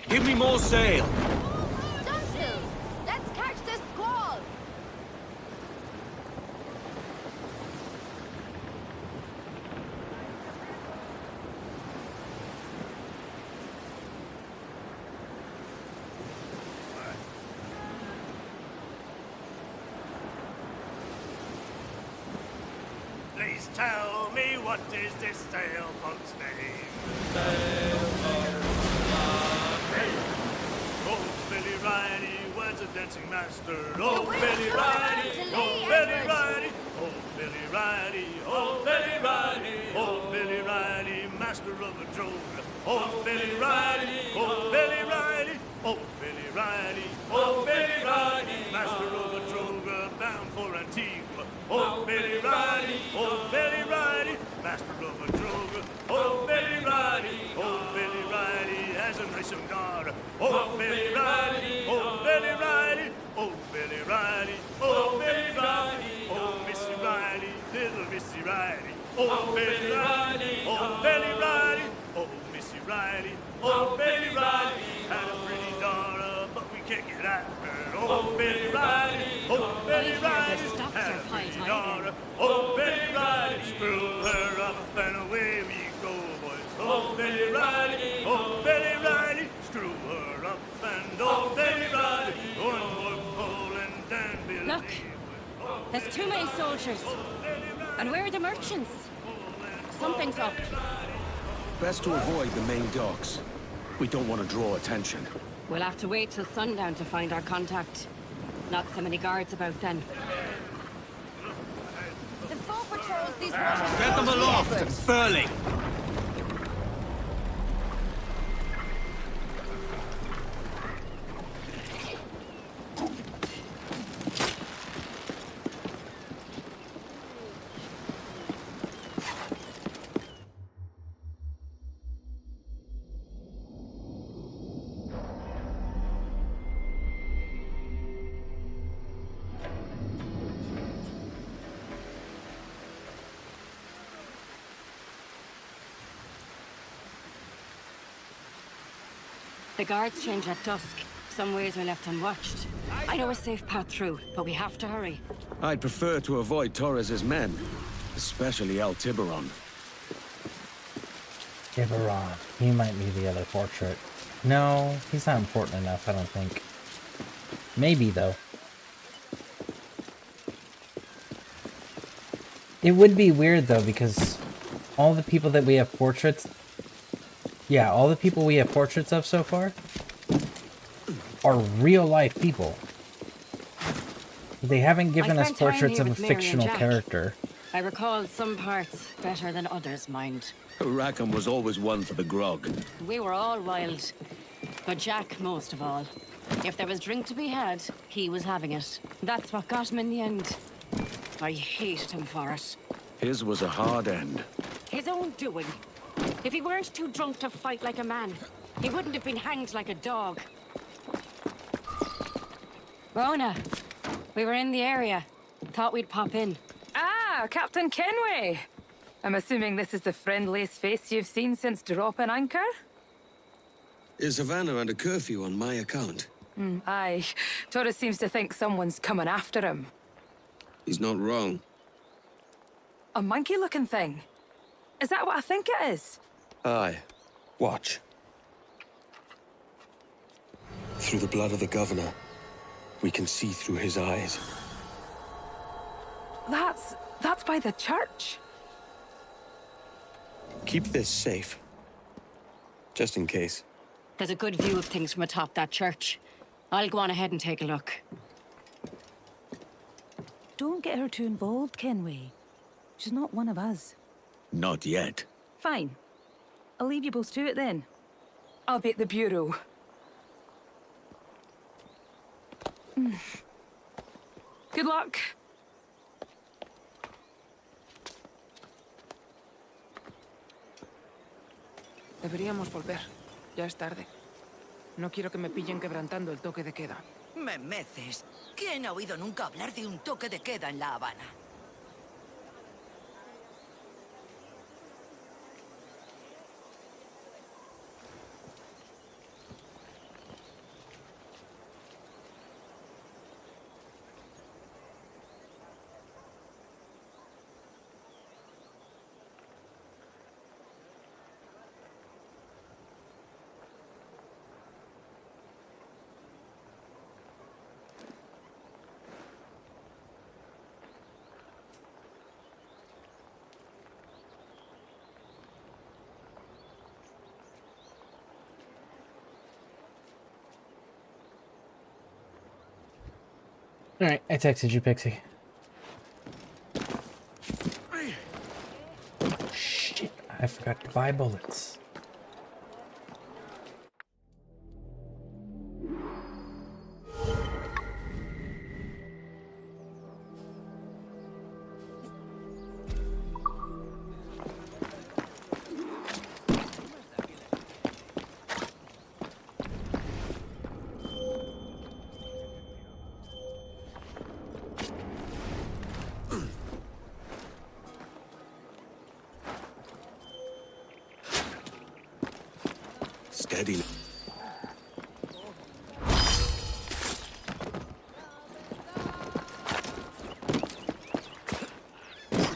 Give me more sail! Stunsails! Let's catch this squall! Please tell me, what is this sailboat's name? Oh, Billy Riley was a dancing master. Oh, Billy Riley! Oh, Billy Riley! Oh, Billy Riley! Oh, Billy Riley! Oh, Billy Riley, master of a drogue. Oh, Billy Riley! Oh, Billy Riley! Oh, Billy Riley! Oh, Billy Riley, master of a drogue, bound for Antigua. Oh, Billy Riley! Oh, Billy Riley, master of a drogue. Oh, Billy Riley! Oh, Billy Riley has a nice cigar. Oh, Billy Riley! Oh, Billy Riley! Oh, Billy Riley! Oh, Billy Riley! Oh, Missy Riley, little Missy Riley. Oh, Billy Riley! Oh, Billy Riley! Oh, Missy Riley! Oh, Billy Riley had a pretty daughter, but we can't get at her. Oh, Billy Riley! Oh, Billy Riley had a pretty daughter. Oh, Billy Riley, screw her up and away we go, boys. Oh, Billy Riley! Oh, Billy Riley, screw her up and oh, Billy Riley, one more pole and Dan Billy. Look, there's too many soldiers. And where are the merchants? Something's up. Best to avoid the main docks. We don't want to draw attention. We'll have to wait till sundown to find our contact. Not so many guards about then. The foe patrols these waters. Get them aloft and furling! The guards change at dusk. Some ways are left unwatched. I know a safe path through, but we have to hurry. I'd prefer to avoid Torres's men, especially El Tiburon. Tiburon. He might be the other portrait. No, he's not important enough, I don't think. Maybe, though. It would be weird though, because all the people that we have portraits, yeah, all the people we have portraits of so far are real life people. They haven't given us spent time portraits here of a with Mary and fictional Jack. character. I recall some parts better than others, mind. Rackham was always one for the grog. We were all wild, but Jack most of all. If there was drink to be had, he was having it. That's what got him in the end. I hated him for it. His was a hard end. His own doing. If he weren't too drunk to fight like a man, he wouldn't have been hanged like a dog. Rona, we were in the area. Thought we'd pop in. Ah, Captain Kenway. I'm assuming this is the friendliest face you've seen since dropping anchor? Is Havana under curfew on my account? Aye. Torres seems to think someone's coming after him. He's not wrong. A monkey-looking thing? Is that what I think it is? Aye. Watch. Through the blood of the governor, we can see through his eyes. That's by the church. Keep this safe. Just in case. There's a good view of things from atop that church. I'll go on ahead and take a look. Don't get her too involved, Kenway. She's not one of us. Not yet. Fine. I'll leave you both to it then. I'll be at the bureau. Good luck. Deberíamos volver. Ya es tarde. No quiero que me pillen quebrantando el toque de queda. Me meces. ¿Quién ha oído nunca hablar de un toque de queda en La Habana? Alright, I texted you, Pixie. Shit, I forgot to buy bullets. Steady.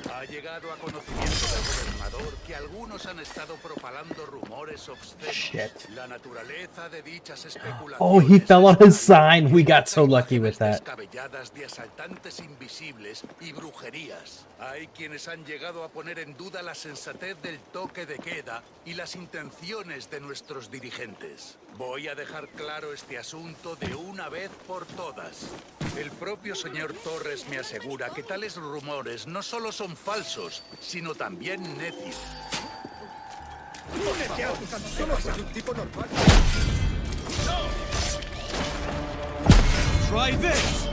Ha llegado a conocimiento del gobernador que algunos han estado propalando rumores obscenos. Shit. La naturaleza de dichas especulaciones. Oh, he fell on his sign. We got so lucky with that. Descabelladas de asaltantes invisibles y brujerías. Hay quienes han llegado a poner en duda la sensatez del toque de queda y las intenciones de nuestros dirigentes. Voy a dejar claro este asunto de una vez por todas. El propio señor Torres me asegura que tales rumores no solo son falsos, sino también necios. Solo soy un tipo normal. Try this.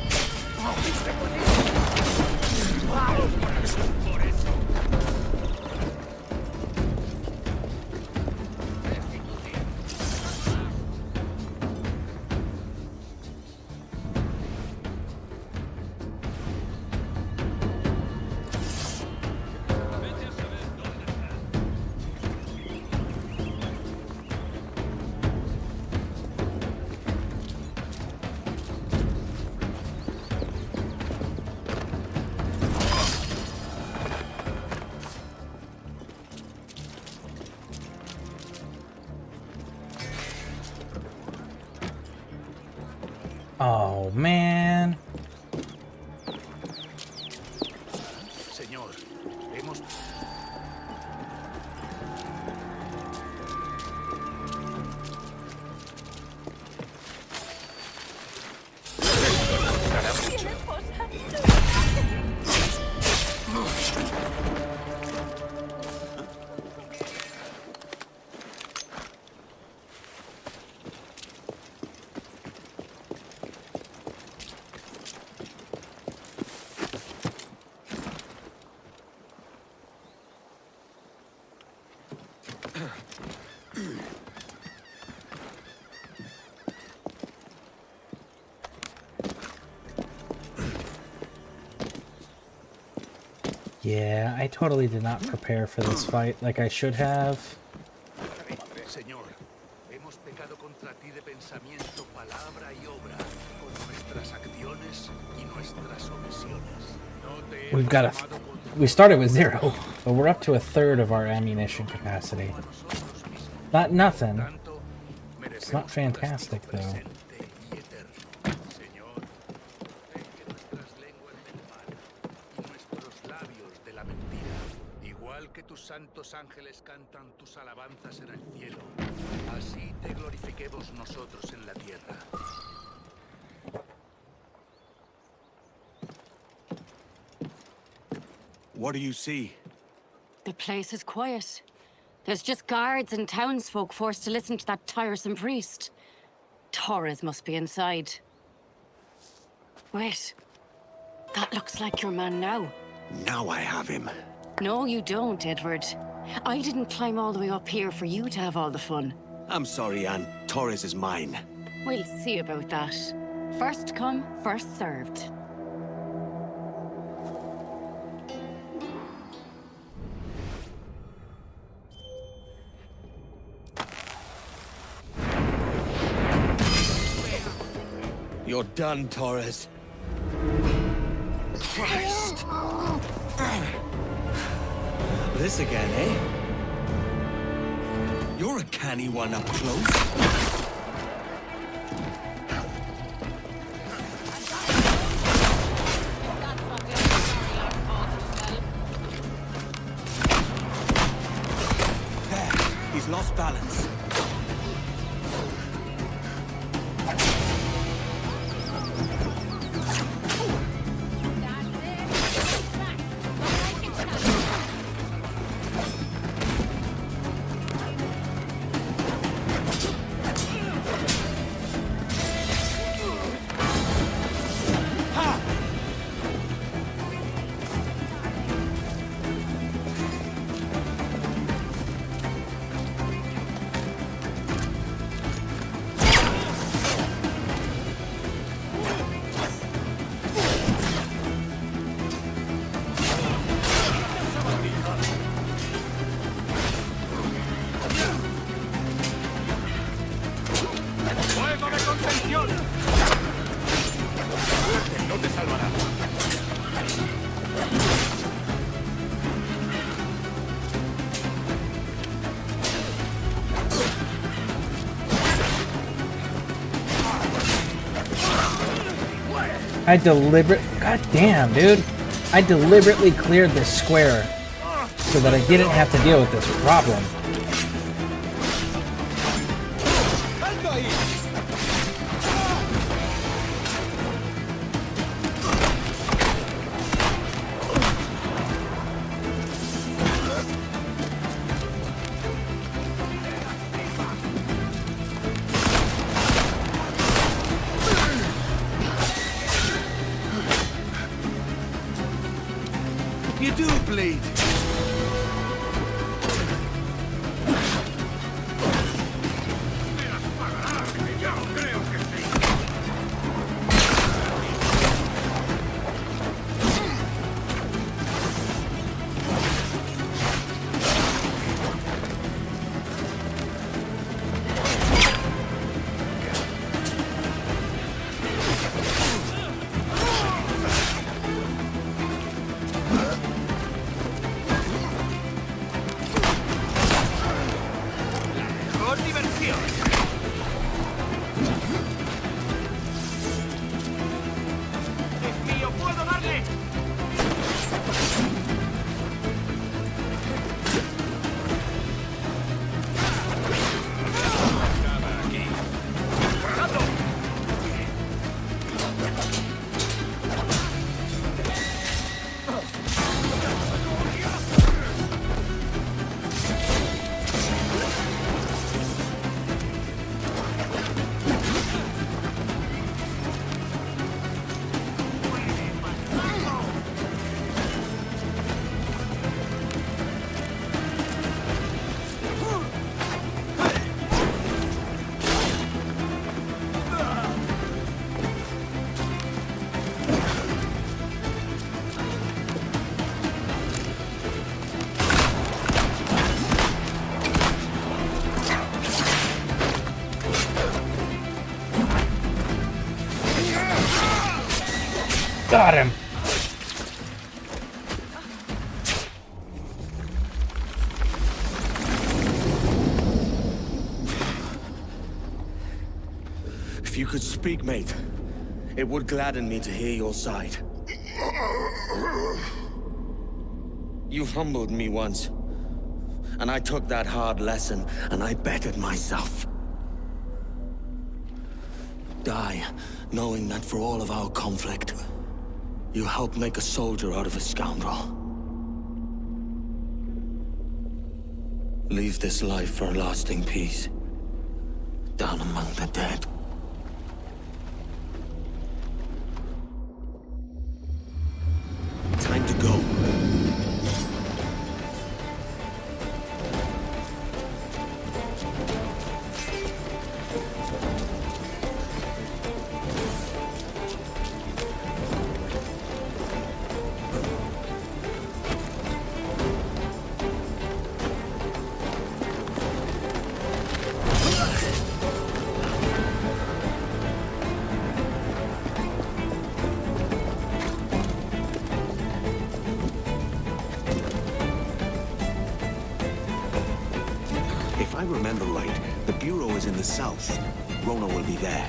Oh, man. Señor, Yeah, I totally did not prepare for this fight like I should have. Señor, hemos pecado contra ti de pensamiento, palabra y obra, con nuestras acciones y nuestras omisiones. No te We've got we started with 0, but we're up to 1/3 of our ammunition capacity. Not nothing. It's not fantastic though. Que tus santos ángeles cantan tus alabanzas en el cielo, así te glorifiquemos nosotros en la tierra. What do you see? The place is quiet. There's just guards and townsfolk forced to listen to that tiresome priest. Torres must be inside. Wait. That looks like your man now. Now I have him. No, you don't, Edward. I didn't climb all the way up here for you to have all the fun. I'm sorry, Anne. Torres is mine. We'll see about that. First come, first served. You're done, Torres. Christ! This again, eh? You're a canny one up close. There, he's lost balance. God damn, dude. I deliberately cleared this square so that I didn't have to deal with this problem. You do bleed. Got him. If you could speak, mate, it would gladden me to hear your side. You humbled me once, and I took that hard lesson, and I bettered myself. Die, knowing that for all of our conflict, you helped make a soldier out of a scoundrel. Leave this life for a lasting peace, down among the dead. Time to go. If I remember right, the Bureau is in the south. Rona will be there.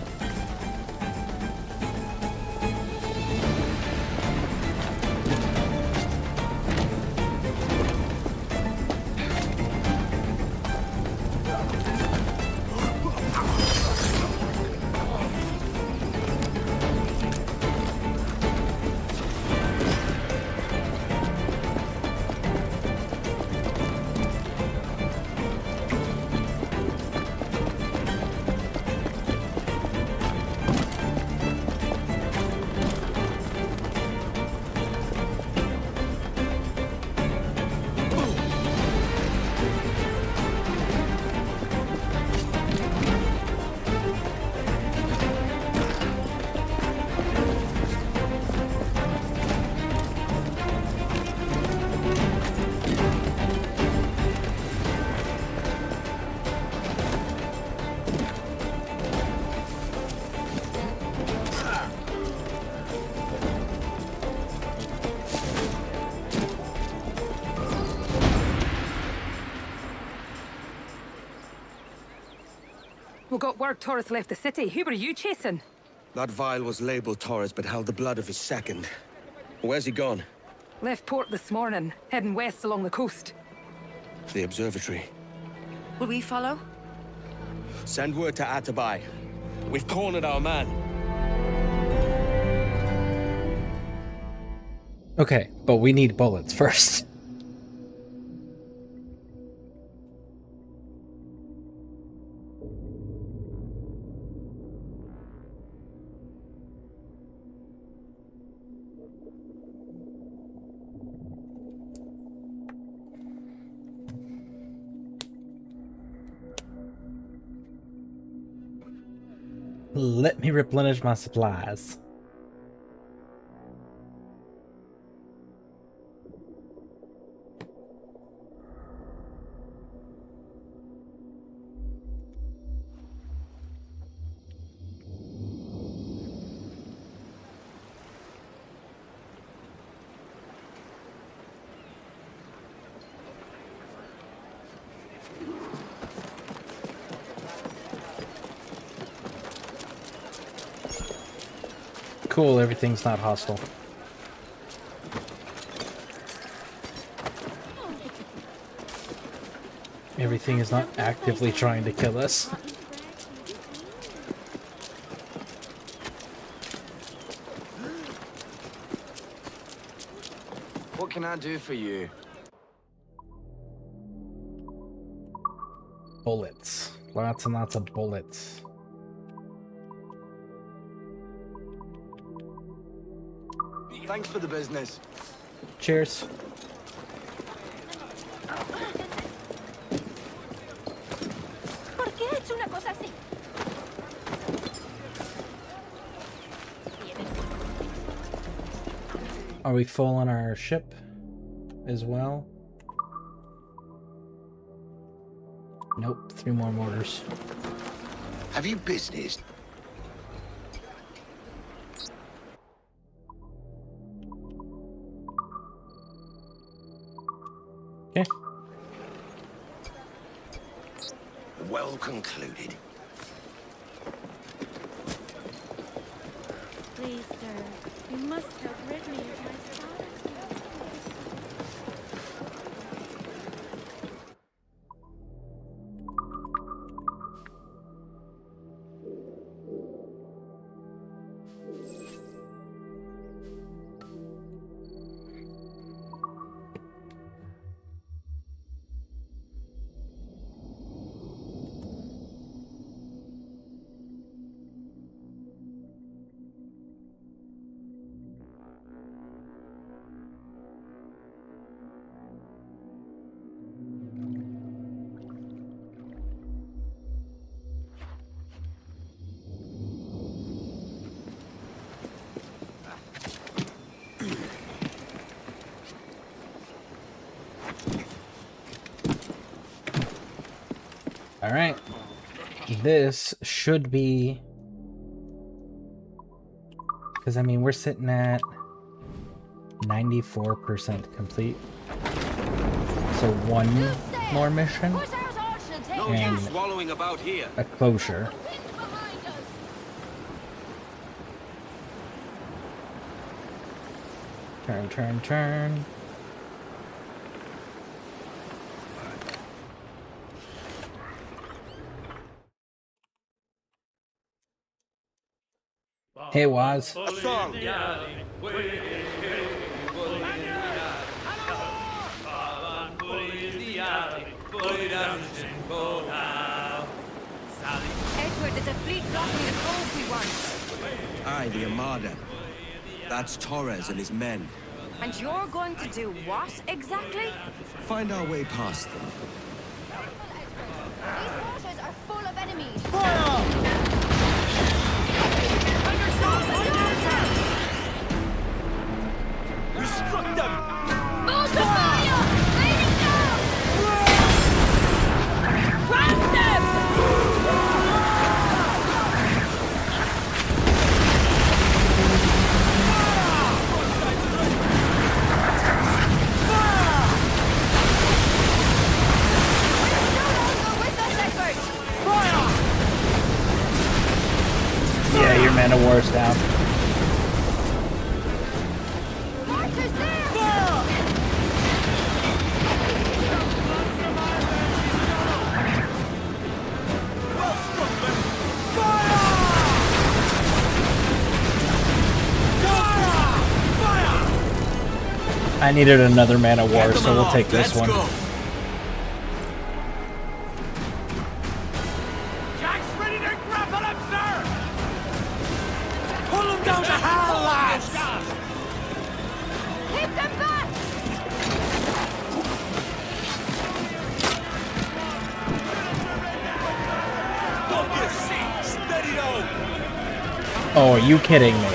We got word Torres left the city. Who were you chasing? That vial was labeled Torres, but held the blood of his second. Where's he gone? Left port this morning, heading west along the coast. The observatory. Will we follow? Send word to Atabai. We've cornered our man. Okay, but we need bullets first. Let me replenish my supplies. Cool, everything's not hostile. Everything is not actively trying to kill us. What can I do for you? Bullets. Lots and lots of bullets. Thanks for the business. Cheers. ¿Por qué he hecho una cosa así? Are we full on our ship as well? Nope, 3 more mortars. Have you business? well concluded. Please, sir, you must help rid me of my father. All right, this should be, because I mean we're sitting at 94% complete, so one more mission No and use wallowing about here. a closure. Turn, turn, turn. Hey, Waz. A song. Edward, there's a fleet blocking the cove we want. Aye, the Armada. That's Torres and his men. And you're going to do what exactly? Find our way past them. These waters are full of enemies. We struck them! Move the fire! Lay it down! Round them! Yeah, your Man of War's down. I needed another Man of War, so we'll take this one. Jack's ready to grapple him, sir! Pull him down to hell, lads! Keep them back! Focus! Steady though! Oh, are you kidding me?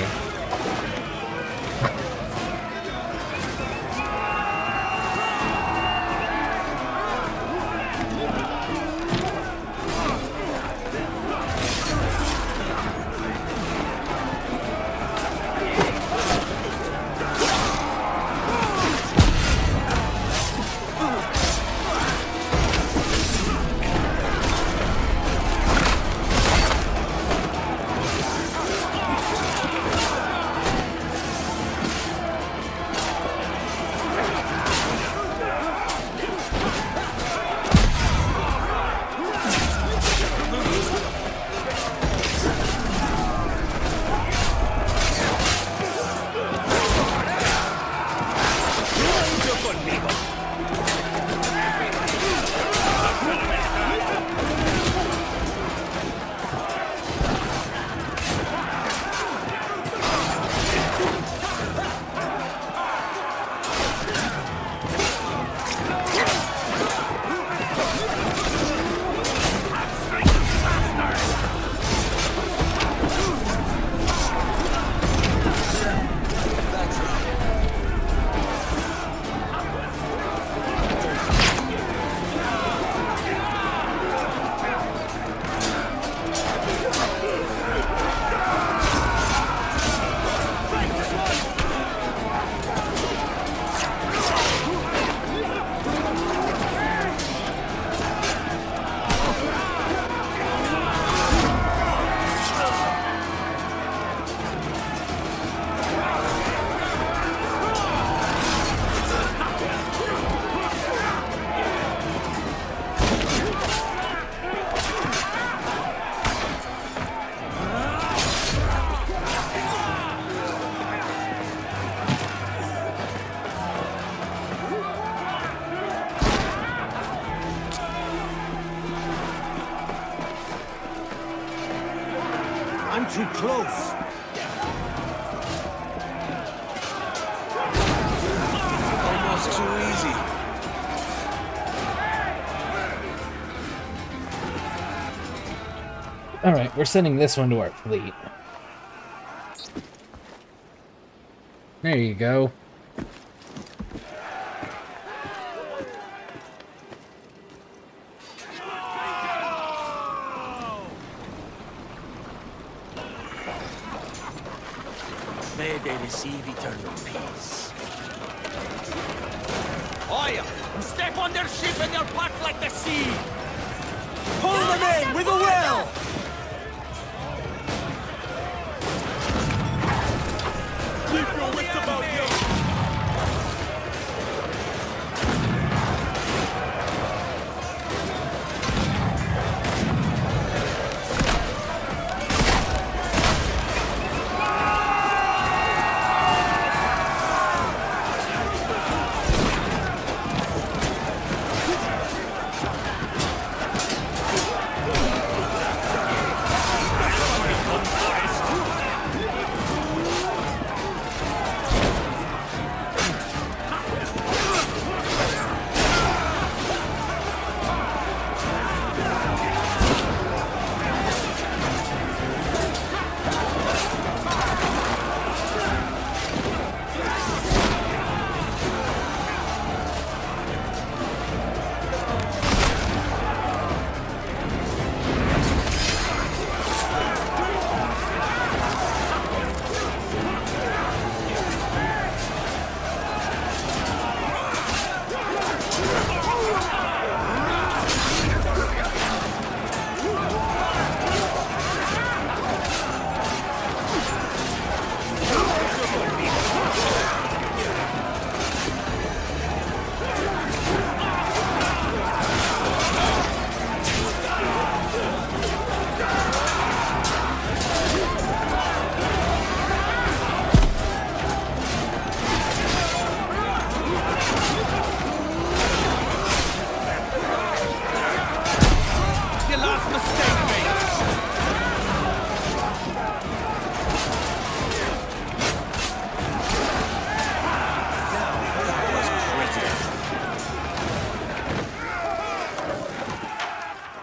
come too close. Almost too easy. Alright, we're sending this one to our fleet. There you go. May they receive eternal peace. Fire! Step on their ship and they'll part like the sea! Pull them in with a will! Keep your wits about you!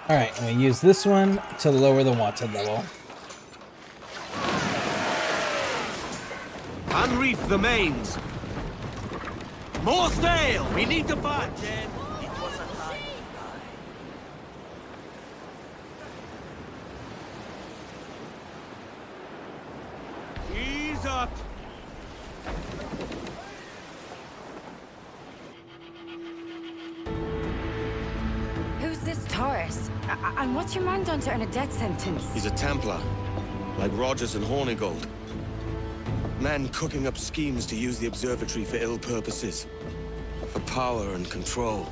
Alright, I'm going to use this one to lower the wanted level. Unreef the mains. More sail! We need to punch! Ease up! Who's this Taurus? And what's your man done to earn a death sentence? He's a Templar, like Rogers and Hornigold. Man cooking up schemes to use the observatory for ill purposes. For power and control.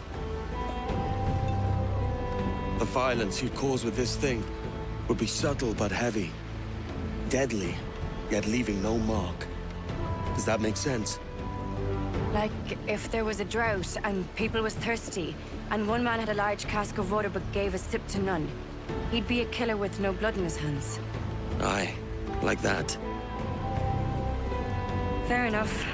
The violence he'd cause with this thing would be subtle but heavy. Deadly, yet leaving no mark. Does that make sense? Like, if there was a drought and people was thirsty, and one man had a large cask of water but gave a sip to none, he'd be a killer with no blood in his hands. Aye, like that. Fair enough.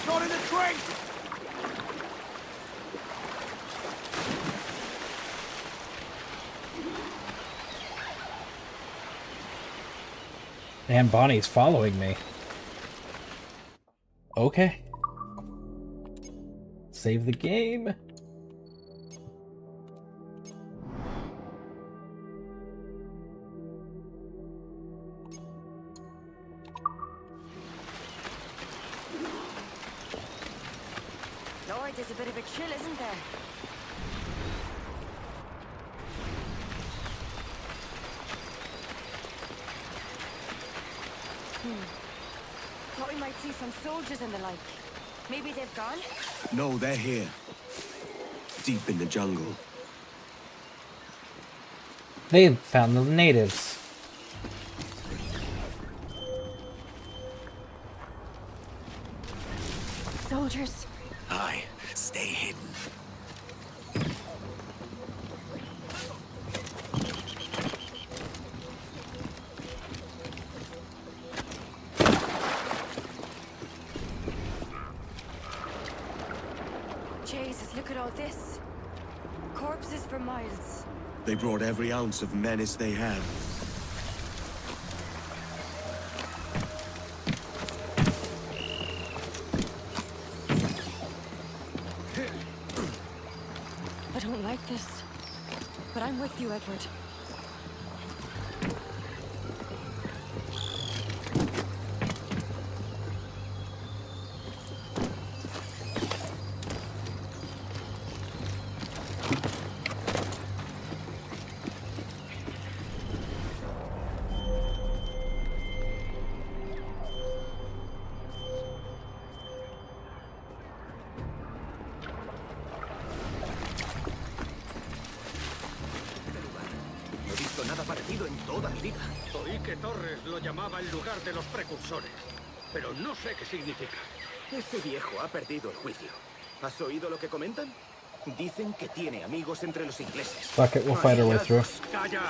Got in the drink! And Bonnie's following me. Okay. Save the game. Lord, there's a bit of a chill, isn't there? Thought we might see some soldiers and the like. Maybe they've gone? No, they're here. Deep in the jungle. They found the natives. Soldiers. Aye, stay hidden. Jesus, look at all this. Corpses for miles. They brought every ounce of menace they had. I don't like this. But I'm with you, Edward. No he visto nada parecido en toda mi vida. Oí que Torres lo llamaba el lugar de los precursores, pero no sé qué significa. Ese viejo ha perdido el juicio. ¿Has oído lo que comentan? Dicen que tiene amigos entre los ingleses. Fuck it, we'll fight our way through. ¡Calla!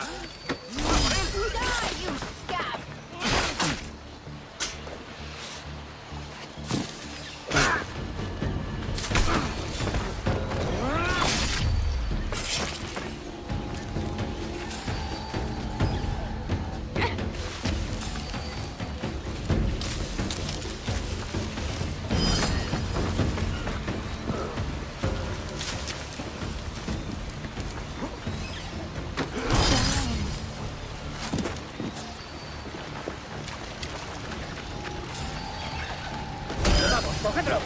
Die, you scab! ¡Vamos, cogedlo!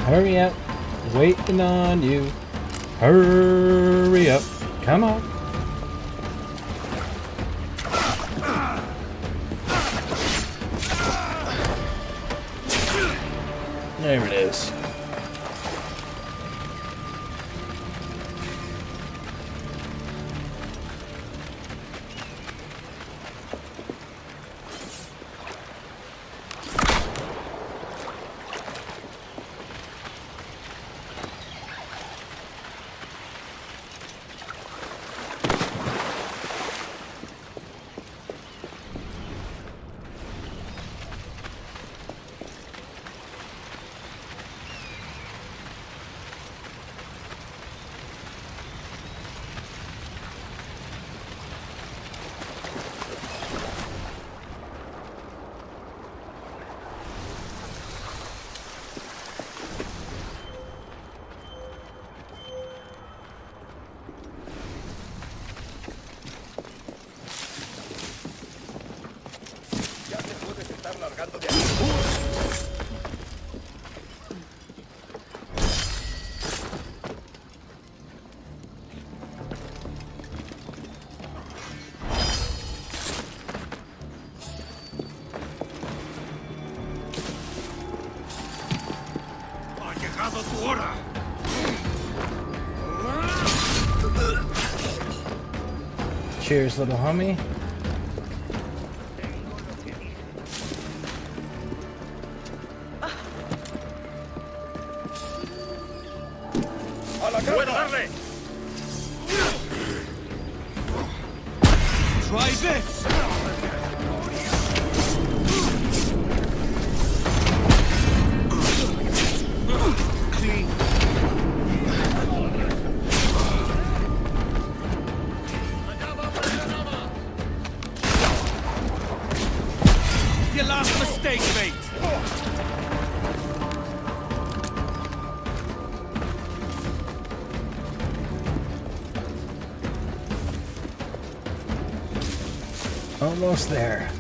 Hurry up. Waiting on you. Hurry up. Come on. There it is. ¡Ha llegado tu hora! Cheers, little homie. ¡Puedo darle! Try this! Clean. Your last mistake, mate! Almost there.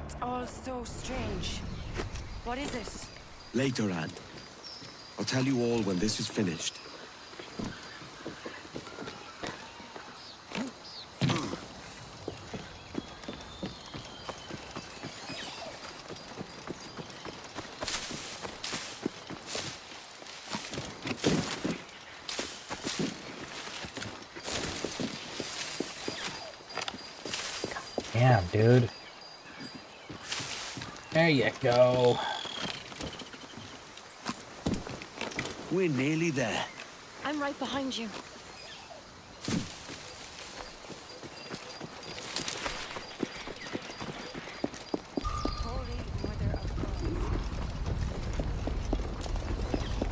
It's all so strange. What is it? Later, Anne. I'll tell you all when this is finished. Damn, dude. There you go. We're nearly there. I'm right behind you.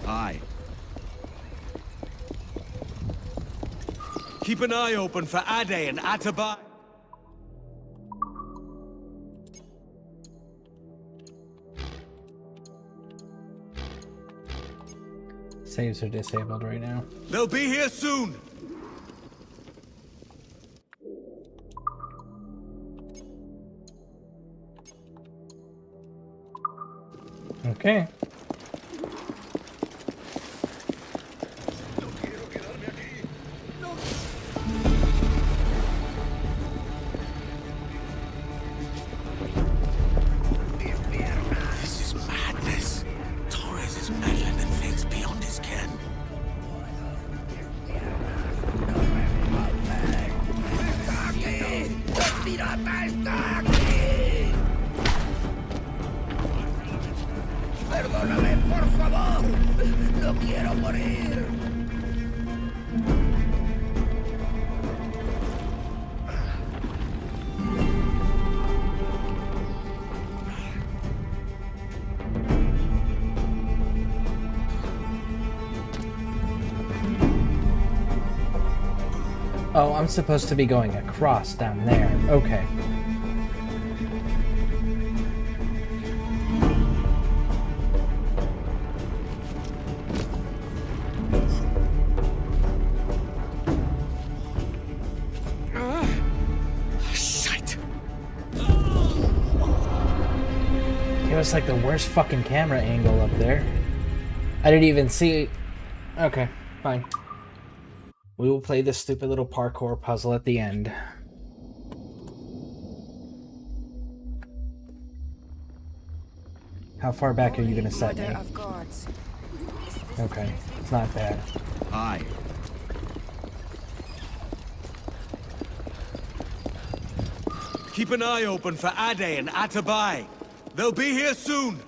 Aye. Keep an eye open for Ade and Atabai. Saves are disabled right now. They'll be here soon. Okay. This is madness. Torres is meddling in things beyond his ken. Perdóname, por favor. No quiero morir. Oh, I'm supposed to be going across down there. Okay. Shite. It was like the worst fucking camera angle up there. I didn't even see. Okay, fine. We will play this stupid little parkour puzzle at the end. How far back are you gonna set me? Okay, it's not bad. Aye. Keep an eye open for Ade and Atabai. They'll be here soon.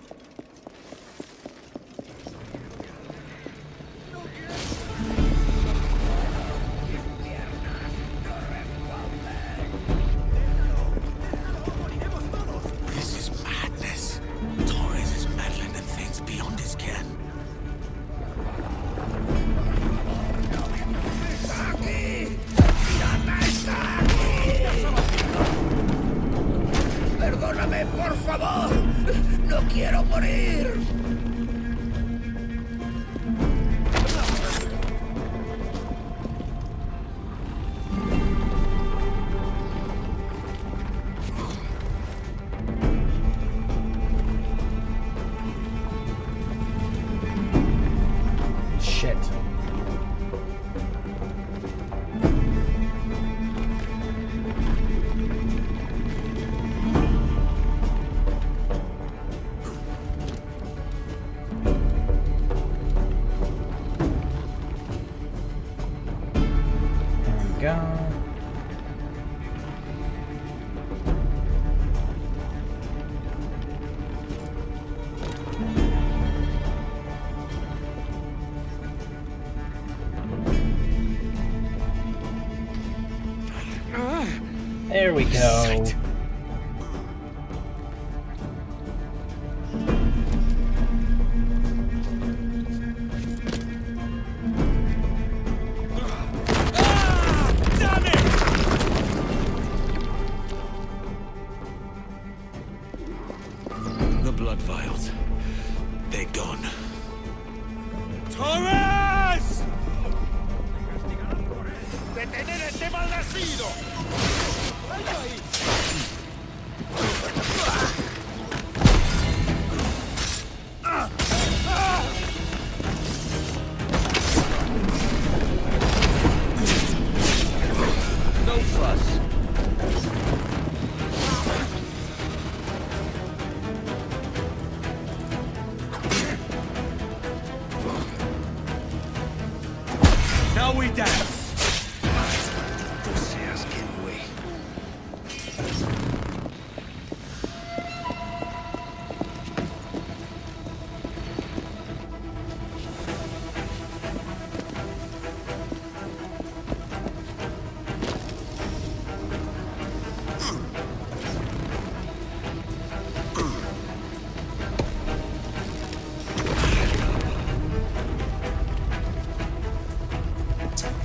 This is madness. Torres is meddling in things beyond his ken. Perdóname, por favor. No quiero morir. Shit. Go. There we go. The blood vials. They're gone. Torres! ¡Detener este malnacido! Now we dance!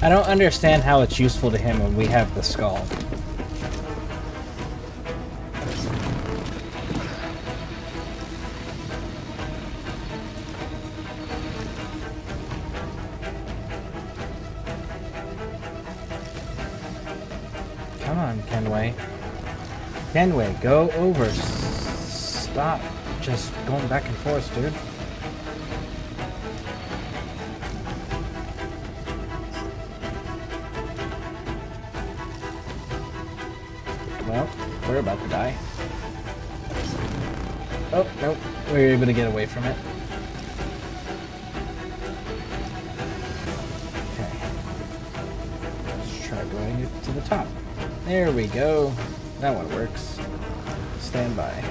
I don't understand how it's useful to him when we have the skull. Come on, Kenway. Kenway, go over. Stop just going back and forth, dude. Well, we're about to die. Oh, nope. We were able to get away from it. Okay. Let's try going it to the top. There we go. That one works. Stand by.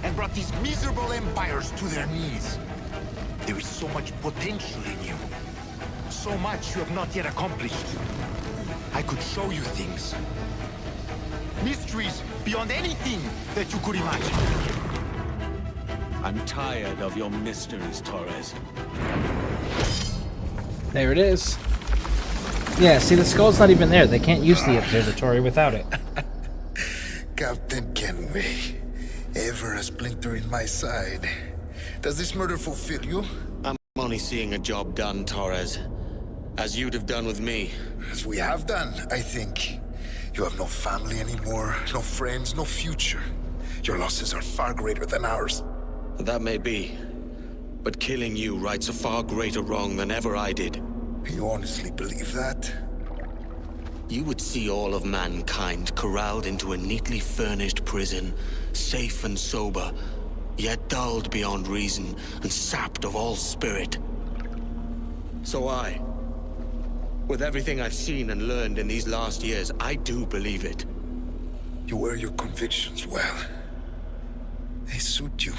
And brought these miserable empires to their knees. There is so much potential in you. So much you have not yet accomplished. I could show you things. Mysteries beyond anything that you could imagine. I'm tired of your mysteries, Torres. There it is. Yeah, see, the skull's not even there. They can't use the observatory without it. Captain Kenway. Ever a splinter in my side. Does this murder fulfill you? I'm only seeing a job done, Torres. As you'd have done with me. As we have done, I think. You have no family anymore, no friends, no future. Your losses are far greater than ours. That may be. But killing you rights a far greater wrong than ever I did. You honestly believe that? You would see all of mankind corralled into a neatly furnished prison, safe and sober, yet dulled beyond reason and sapped of all spirit. So with everything I've seen and learned in these last years, I do believe it. You wear your convictions well. They suit you.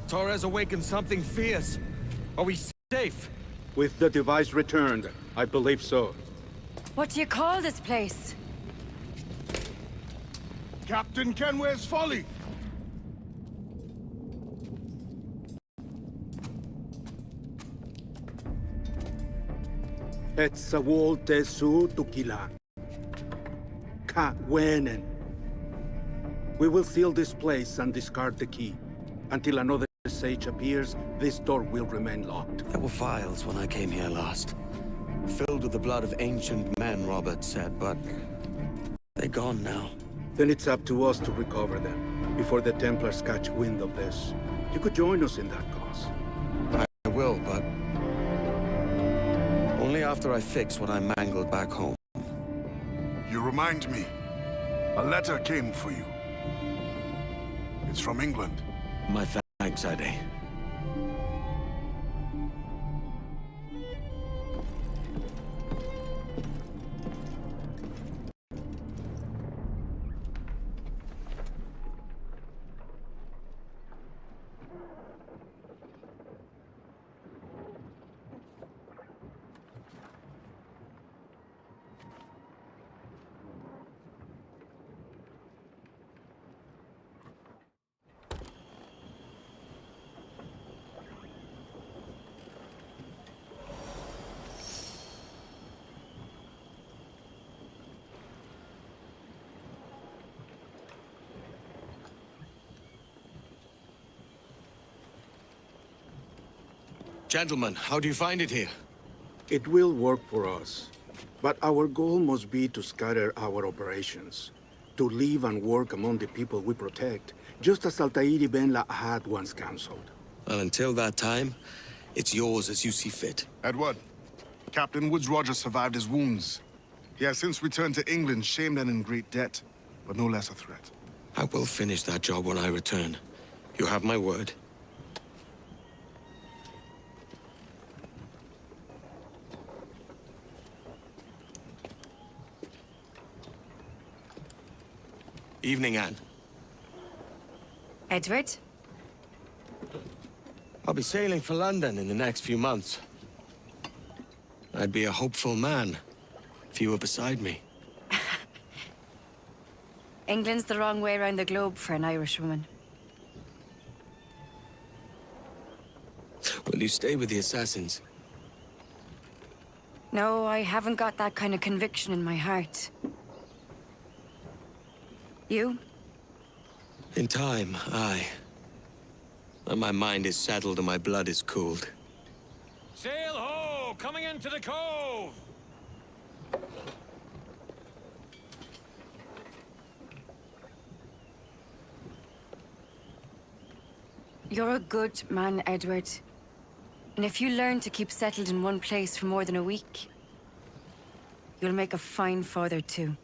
Torres awakened something fierce. Are we safe? With the device returned, I believe so. What do you call this place? Captain Kenway's Folly! Etsawolte su tukila. Ka wenen. We will seal this place and discard the key. Until another sage appears, this door will remain locked. There were files when I came here last. Filled with the blood of ancient men, Robert said, but they're gone now. Then it's up to us to recover them, before the Templars catch wind of this. You could join us in that cause. I will, but only after I fix what I mangled back home. You remind me. A letter came for you. It's from England. My thanks, Ade. Gentlemen, how do you find it here? It will work for us. But our goal must be to scatter our operations. To live and work among the people we protect, just as Altair Ben Lahad once counseled. Well, until that time, it's yours as you see fit. Edward, Captain Woods Rogers survived his wounds. He has since returned to England, shamed and in great debt, but no less a threat. I will finish that job when I return. You have my word. Evening, Anne. Edward? I'll be sailing for London in the next few months. I'd be a hopeful man if you were beside me. England's the wrong way around the globe for an Irish woman. Will you stay with the assassins? No, I haven't got that kind of conviction in my heart. You? In time, aye. When my mind is settled and my blood is cooled. Sail ho! Coming into the cove! You're a good man, Edward. And if you learn to keep settled in one place for more than a week, you'll make a fine father too.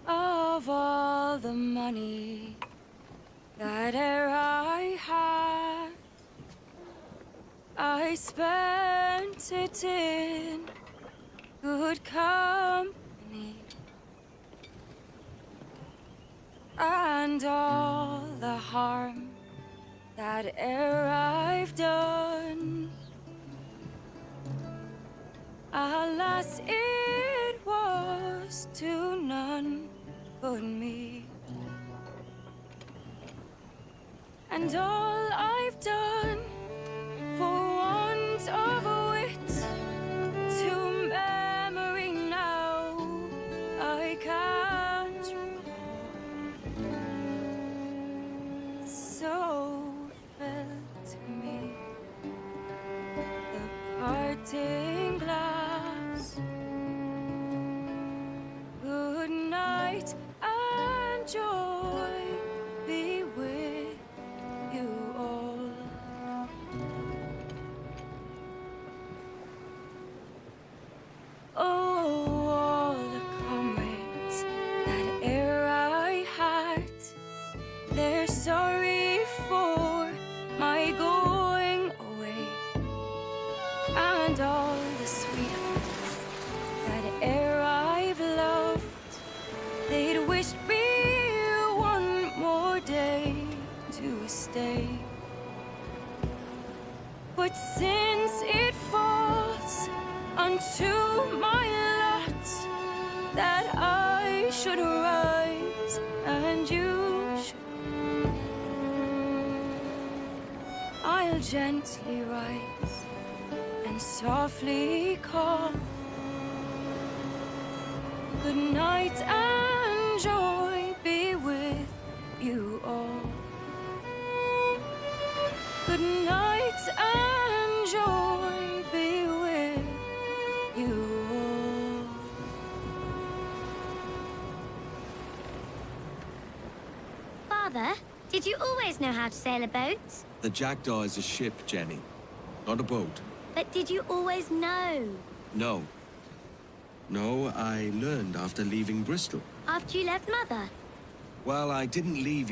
Of all the money that e'er I had, I spent it in good company, and all the harm that e'er I've done, alas, it was to none but me. And all I've done for want of wit to memory now I can't recall. So fell to me the parting glass. Good night and joy be with you all. Oh, all the comrades that e'er I had, they're sorry for my going away, and all the sweethearts that e'er I've loved, they'd wished me one more day to stay. But since it falls unto my lot that I should rise and you should, I'll gently rise and softly call. Good night and joy be with you all. Good night and joy be with you all. Father, did you always know how to sail a boat? The Jackdaw is a ship, Jenny, not a boat. But did you always know? No. No, I learned after leaving Bristol. After you left Mother? Well, I didn't leave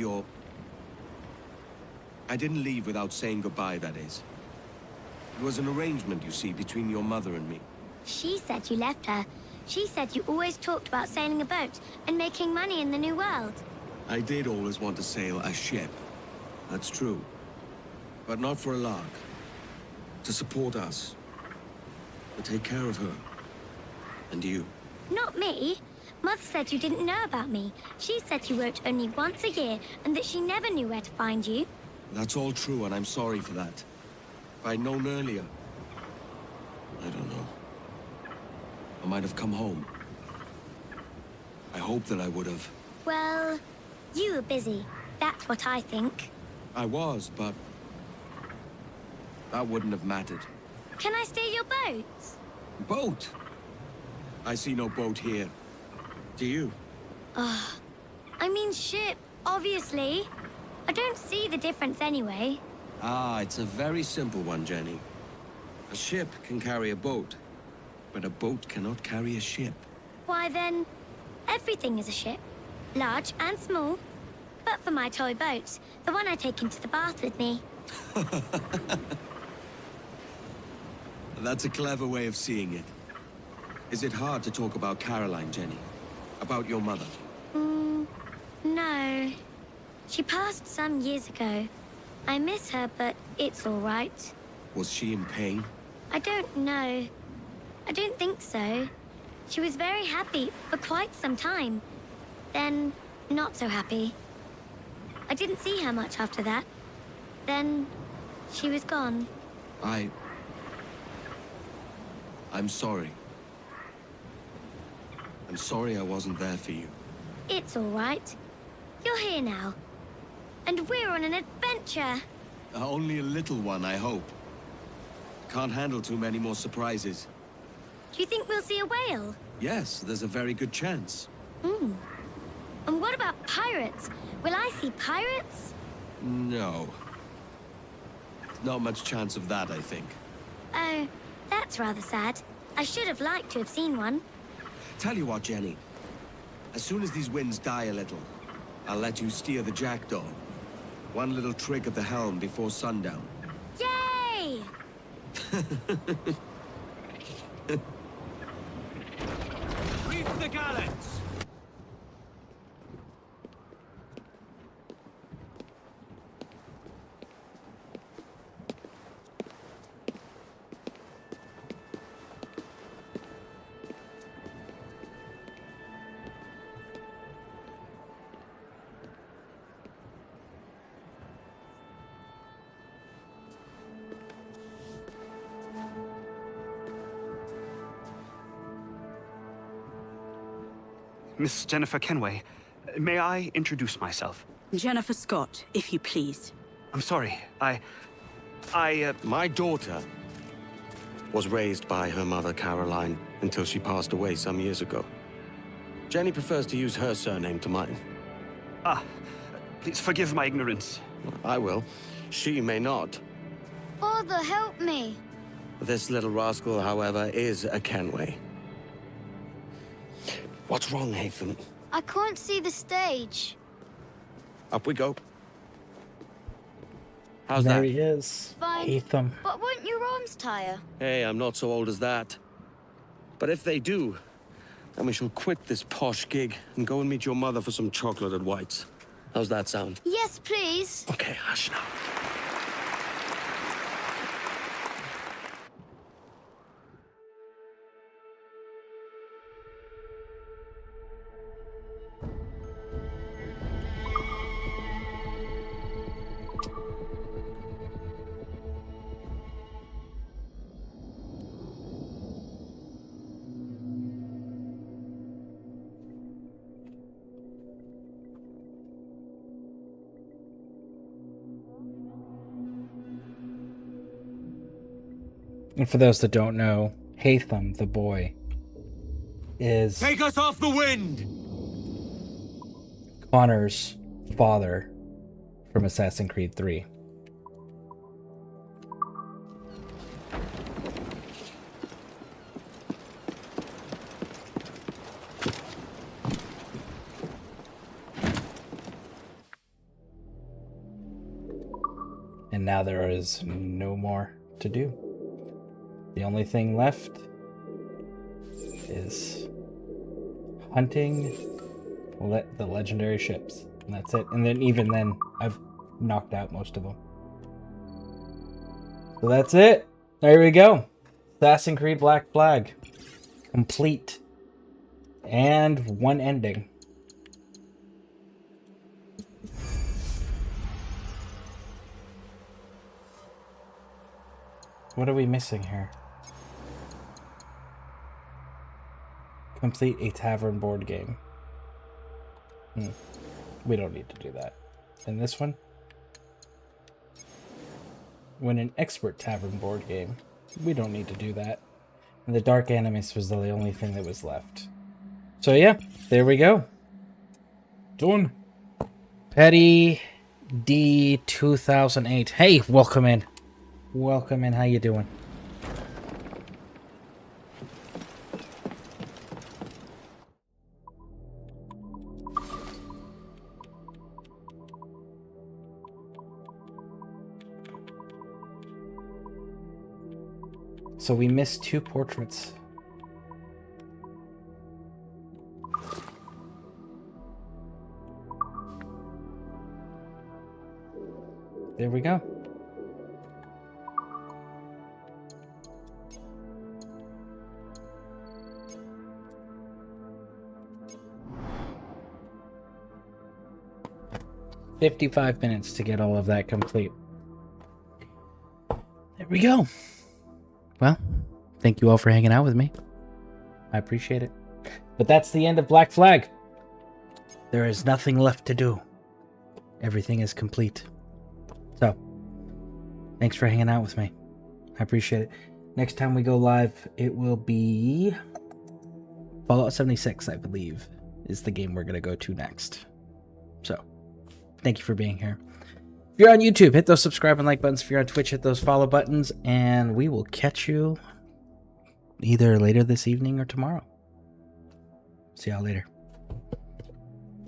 without saying goodbye, that is. It was an arrangement, you see, between your mother and me. She said you left her. She said you always talked about sailing a boat and making money in the New World. I did always want to sail a ship. That's true. But not for a lark. To support us. To take care of her. And you. Not me. Mother said you didn't know about me. She said you wrote only once a year and that she never knew where to find you. That's all true, and I'm sorry for that. If I'd known earlier... I don't know. I might have come home. I hope that I would have. Well, you were busy. That's what I think. I was, but that wouldn't have mattered. Can I steal your boat? Boat? I see no boat here. Do you? I mean ship, obviously. I don't see the difference anyway. Ah, it's a very simple one, Jenny. A ship can carry a boat, but a boat cannot carry a ship. Why then, everything is a ship. Large and small. But for my toy boat, the one I take into the bath with me. That's a clever way of seeing it. Is it hard to talk about Caroline, Jenny? About your mother? No. She passed some years ago. I miss her, but it's all right. Was she in pain? I don't know. I don't think so. She was very happy for quite some time. Then, not so happy. I didn't see her much after that. Then, she was gone. I'm sorry. I'm sorry I wasn't there for you. It's all right. You're here now. And we're on an adventure. Only a little one, I hope. Can't handle too many more surprises. Do you think we'll see a whale? Yes, there's a very good chance. And what about pirates? Will I see pirates? No. Not much chance of that, I think. Oh, that's rather sad. I should have liked to have seen one. Tell you what, Jenny. As soon as these winds die a little, I'll let you steer the jackdaw. One little trick of the helm before sundown. Yay! Reef the gallants! Miss Jennifer Kenway, may I introduce myself? Jennifer Scott, if you please. I'm sorry, My daughter was raised by her mother, Caroline, until she passed away some years ago. Jenny prefers to use her surname to mine. Please forgive my ignorance. I will. She may not. Father, help me. This little rascal, however, is a Kenway. What's wrong, Haytham? I can't see the stage. Up we go. How's There that? he is. Fine. Haytham. But won't your arms tire? Hey, I'm not so old as that. But if they do, then we shall quit this posh gig and go and meet your mother for some chocolate at White's. How's that sound? Yes, please. Okay, hush now. And for those that don't know, Haytham, the boy, is Take us off the wind! Connor's father from Assassin's Creed 3. And now there is no more to do. The only thing left is hunting the legendary ships. And that's it. And then even then, I've knocked out most of them. So that's it. There we go. Assassin's Creed Black Flag. Complete. And one ending. What are we missing here? Complete a tavern board game. We don't need to do that. And this one? Win an expert tavern board game. We don't need to do that. And the Dark Animus was the only thing that was left. So yeah, there we go. Done. Petty D 2008. Hey, welcome in. Welcome in. How you doing? So we missed 2 portraits. There we go. $55 minutes to get all of that complete. There we go. Well, thank you all for hanging out with me. I appreciate it. But that's the end of Black Flag. There is nothing left to do. Everything is complete. So, thanks for hanging out with me. I appreciate it. Next time we go live, it will be Fallout 76, I believe, is the game we're going to go to next. So, thank you for being here. If you're on YouTube, hit those subscribe and like buttons. If you're on Twitch, hit those follow buttons. And we will catch you either later this evening or tomorrow. See y'all later.